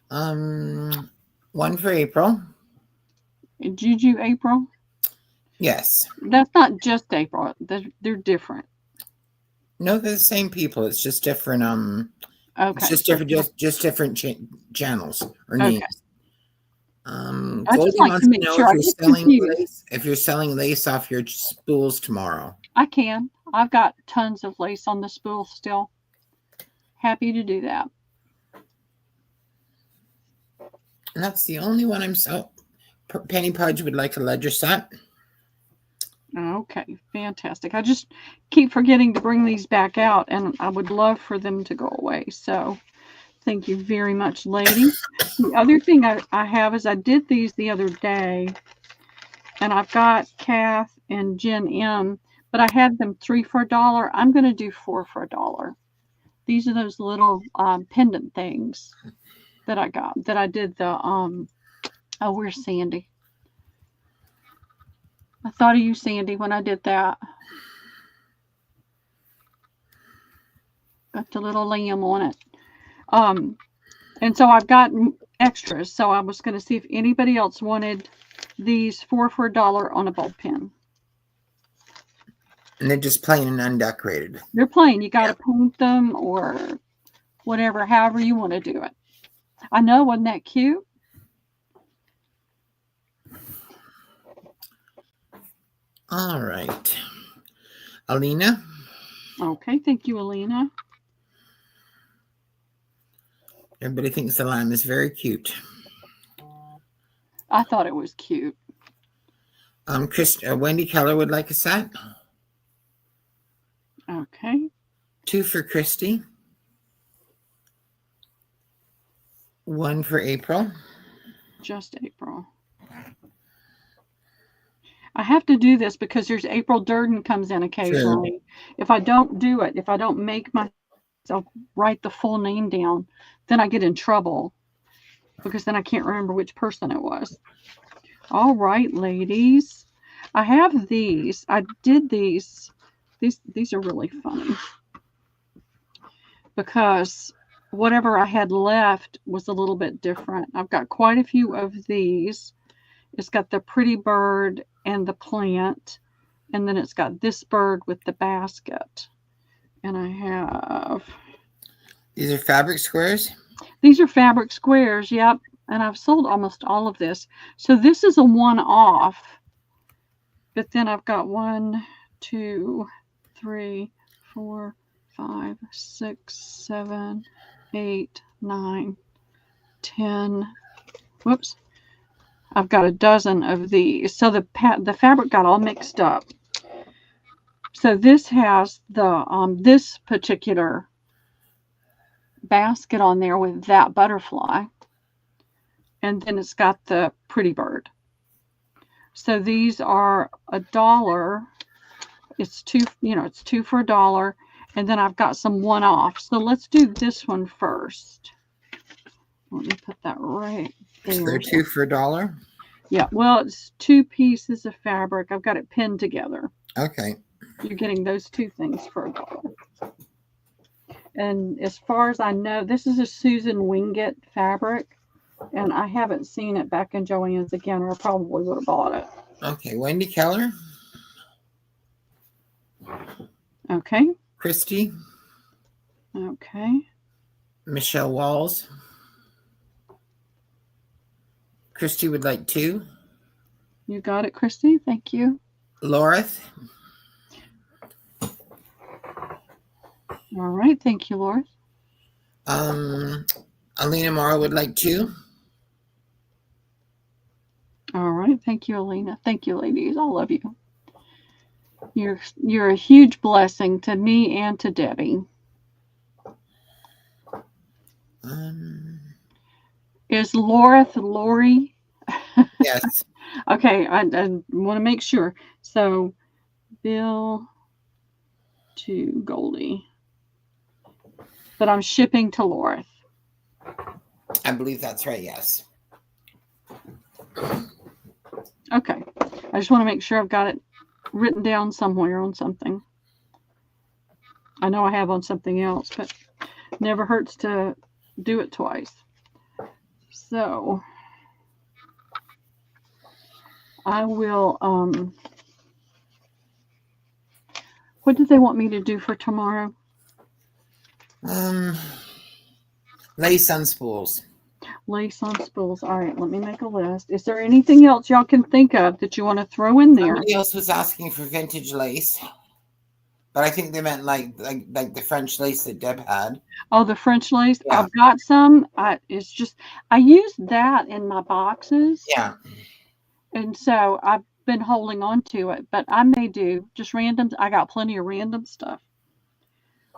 One for April. Juju April? Yes. That's not just April. They're different. No, they're the same people. It's just different. Okay. It's just different. Just different channels or names. Okay. I just like to make sure if you're selling lace off your spools tomorrow. I can. I've got tons of lace on the spool still. Happy to do that. And that's the only one I'm so. Penny Pudge would like a ledger set. Okay, fantastic. I just keep forgetting to bring these back out, and I would love for them to go away. So thank you very much, lady. The other thing I have is I did these the other day, and I've got Kath and Jen M, but I had them 3 for $1. I'm going to do 4 for $1. These are those little pendant things that I got, that I did the, oh, where's Sandy? I thought of you, Sandy, when I did that. Got the little lamb on it. And so I've got extras. So I was going to see if anybody else wanted these 4 for $1 on a bulb pen. And they're just plain and undecorated. They're plain. You got to paint them or whatever, however you want to do it. I know, wasn't that cute? All right. Alina? Okay, thank you, Alina. Everybody thinks the lime is very cute. I thought it was cute. Wendy Keller would like a set. Okay. 2 for Christy. 1 for April. Just April. I have to do this because there's April Durden comes in occasionally. Sure. If I don't do it, if I don't make myself write the full name down, then I get in trouble because then I can't remember which person it was. All right, ladies. I have these. I did these. These are really funny because whatever I had left was a little bit different. I've got quite a few of these. It's got the pretty bird and the plant, and then it's got this bird with the basket. And I have... These are fabric squares? These are fabric squares, yep. And I've sold almost all of this. So this is a one-off. But then I've got 1, 2, 3, 4, 5, 6, 7, 8, 9, 10. Whoops. I've got a dozen of these. So the fabric got all mixed up. So this has the this particular basket on there with that butterfly. And then it's got the pretty bird. So these are $1. It's it's 2 for $1. And then I've got some one-off. So let's do this one first. Let me put that right there. So they're 2 for $1? Yeah, well, it's 2 pieces of fabric. I've got it pinned together. Okay. You're getting those 2 things for $1. And as far as I know, this is a Susan Wingate fabric. And I haven't seen it back in Joann's again, or I probably would have bought it. Okay, Wendy Keller. Okay. Christy. Okay. Michelle Walls. Christy would like 2. You got it, Christy. Thank you. Loreth. All right. Thank you, Loreth. Alina Morrow would like 2. All right. Thank you, Alina. Thank you, ladies. I love you. You're a huge blessing to me and to Debbie. Is Loreth Lori? Yes. Okay, I want to make sure. So, Bill to Goldie. But I'm shipping to Loreth. I believe that's right, yes. Okay. I just want to make sure I've got it written down somewhere on something. I know I have on something else, but never hurts to do it twice. So I will, what did they want me to do for tomorrow? Lace on spools. Lace on spools. All right, let me make a list. Is there anything else y'all can think of that you want to throw in there? Somebody else was asking for vintage lace. But I think they meant like the French lace that Deb had. Oh, the French lace. Yeah. I've got some. It's just I use that in my boxes. Yeah. And so I've been holding on to it, but I may do just random. I got plenty of random stuff.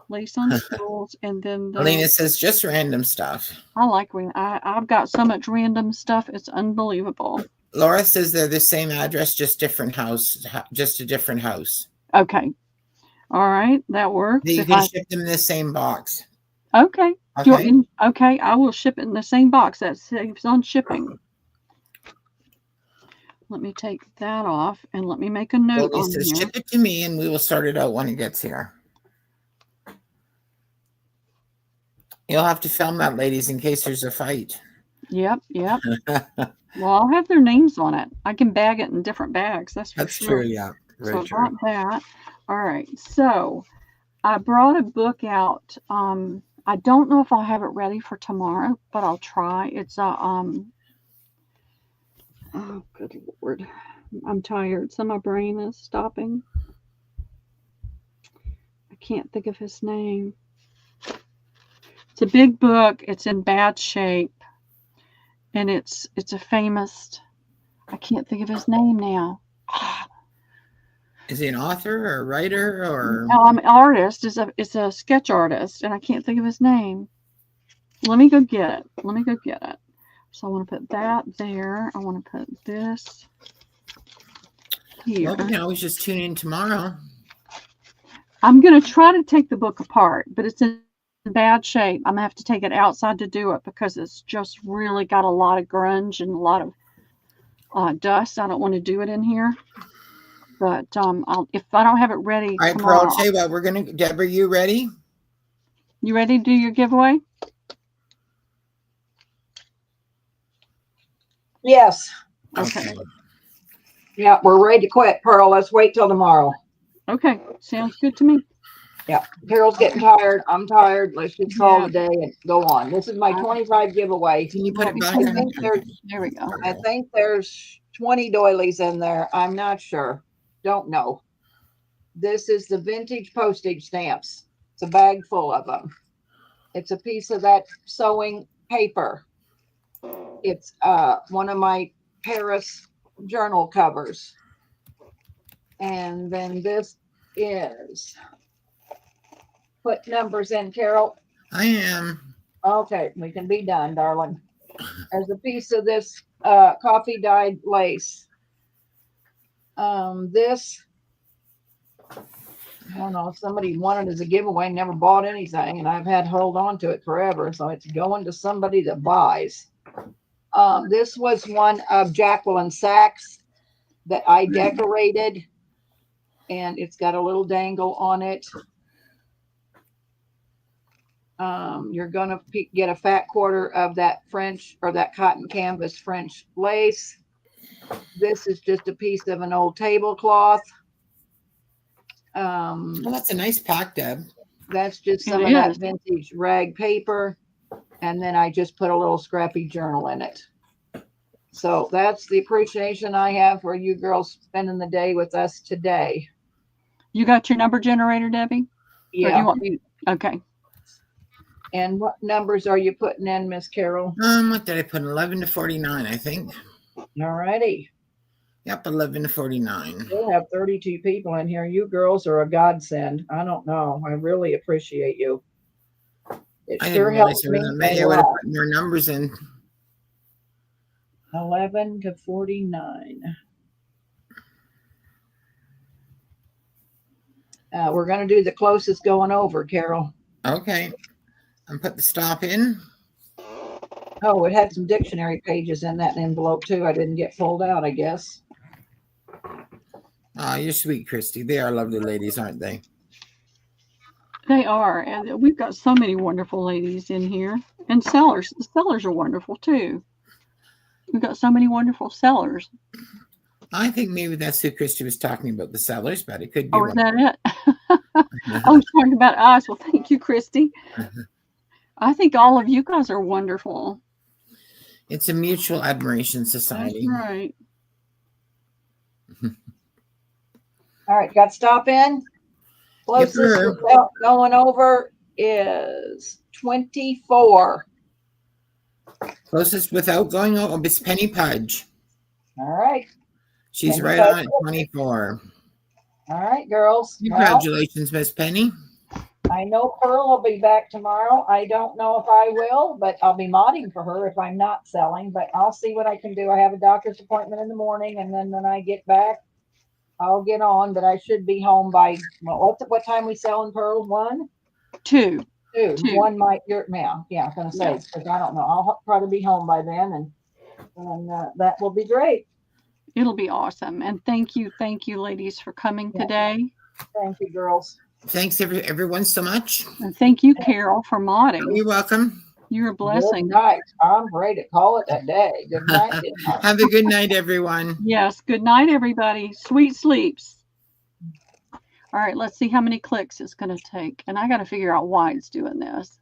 Lace on spools, and then Alina says just random stuff. I like I've got so much random stuff. It's unbelievable. Laura says they're the same address, just different house, just a different house. Okay. All right. That works. You can ship them in the same box. Okay. Okay. Okay. I will ship it in the same box. That saves on shipping. Let me take that off and let me make a note on here. Ship it to me and we will sort it out when it gets here. You'll have to film that, ladies, in case there's a fight. Yep. Well, I'll have their names on it. I can bag it in different bags. That's sure. True, yeah. Very true. Got that. All right. So I brought a book out. I don't know if I'll have it ready for tomorrow, but I'll try. It's a oh, good Lord. I'm tired. So my brain is stopping. I can't think of his name. It's a big book. It's in bad shape. And it's a famous, I can't think of his name now. Is he an author or a writer or? Artist. Is a sketch artist, and I can't think of his name. Let me go get it. So I want to put that there. I want to put this here. Well, we can always just tune in tomorrow. I'm going to try to take the book apart, but it's in bad shape. I'm going to have to take it outside to do it because it's just really got a lot of grunge and a lot of dust. I don't want to do it in here. But if I don't have it ready. All right, Pearl, I'll tell you what, Deborah, you ready? You ready to do your giveaway? Yes. Okay. Yeah, we're ready to quit, Pearl. Let's wait till tomorrow. Okay. Sounds good to me. Yeah. Carol's getting tired. I'm tired. Let's just call it a day and go on. This is my 25 giveaway. Can you put it back? There we go. I think there's 20 doilies in there. I'm not sure. Don't know. This is the vintage postage stamps. It's a bag full of them. It's a piece of that sewing paper. It's one of my Paris journal covers. And then this is, put numbers in, Carol. I am. Okay, we can be done, darling. There's a piece of this coffee dyed lace. This, I don't know if somebody wanted as a giveaway, never bought anything, and I've had to hold on to it forever, so it's going to somebody that buys. This was one of Jacqueline Sachs that I decorated, and it's got a little dangle on it. You're going to get a fat quarter of that French or that cotton canvas French lace. This is just a piece of an old tablecloth. Well, that's a nice pack, Deb. That's just some of that vintage rag paper. And then I just put a little scrappy journal in it. So that's the appreciation I have for you girls spending the day with us today. You got your number generator, Debbie? Yeah. Okay. And what numbers are you putting in, Miss Carol? What did I put? 11 to 49, I think. All righty. Yep, 11 to 49. We'll have 32 people in here. You girls are a godsend. I don't know. I really appreciate you. It sure helps me. Maybe I would have put more numbers in. 11 to 49. We're going to do the closest going over, Carol. Okay. And put the stop in. Oh, it had some dictionary pages in that envelope too. I didn't get pulled out, I guess. You're sweet, Christy. They are lovely ladies, aren't they? They are. And we've got so many wonderful ladies in here. And sellers. The sellers are wonderful too. We've got so many wonderful sellers. I think maybe that's who Christy was talking about, the sellers, but it could be. Oh, is that it? I was talking about us. Well, thank you, Christy. I think all of you guys are wonderful. It's a mutual admiration society. That's right. All right, got stop in? Closest her. without going over is 24. Closest without going over is Penny Pudge. All right. She's Penny right Pudge. on at 24. All right, girls. Well, Congratulations, Miss Penny. I know Pearl will be back tomorrow. I don't know if I will, but I'll be modding for her if I'm not selling, but I'll see what I can do. I have a doctor's appointment in the morning, and then when I get back, I'll get on, but I should be home by, well, what time we selling, Pearl? 1? 2. 2. 2. 1 might, yeah, I was going to say, because I don't know. I'll probably be home by then, and that will be great. It'll be awesome. And thank you, ladies, for coming today. Thank you, girls. Thanks, everyone, so much. And thank you, Carol, for modding. You're welcome. You're a blessing. Good night. I'm ready to call it a day. Good night. Good night. Have a good night, everyone. Yes. Good night, everybody. Sweet sleeps. All right. Let's see how many clicks it's going to take. And I got to figure out why it's doing this.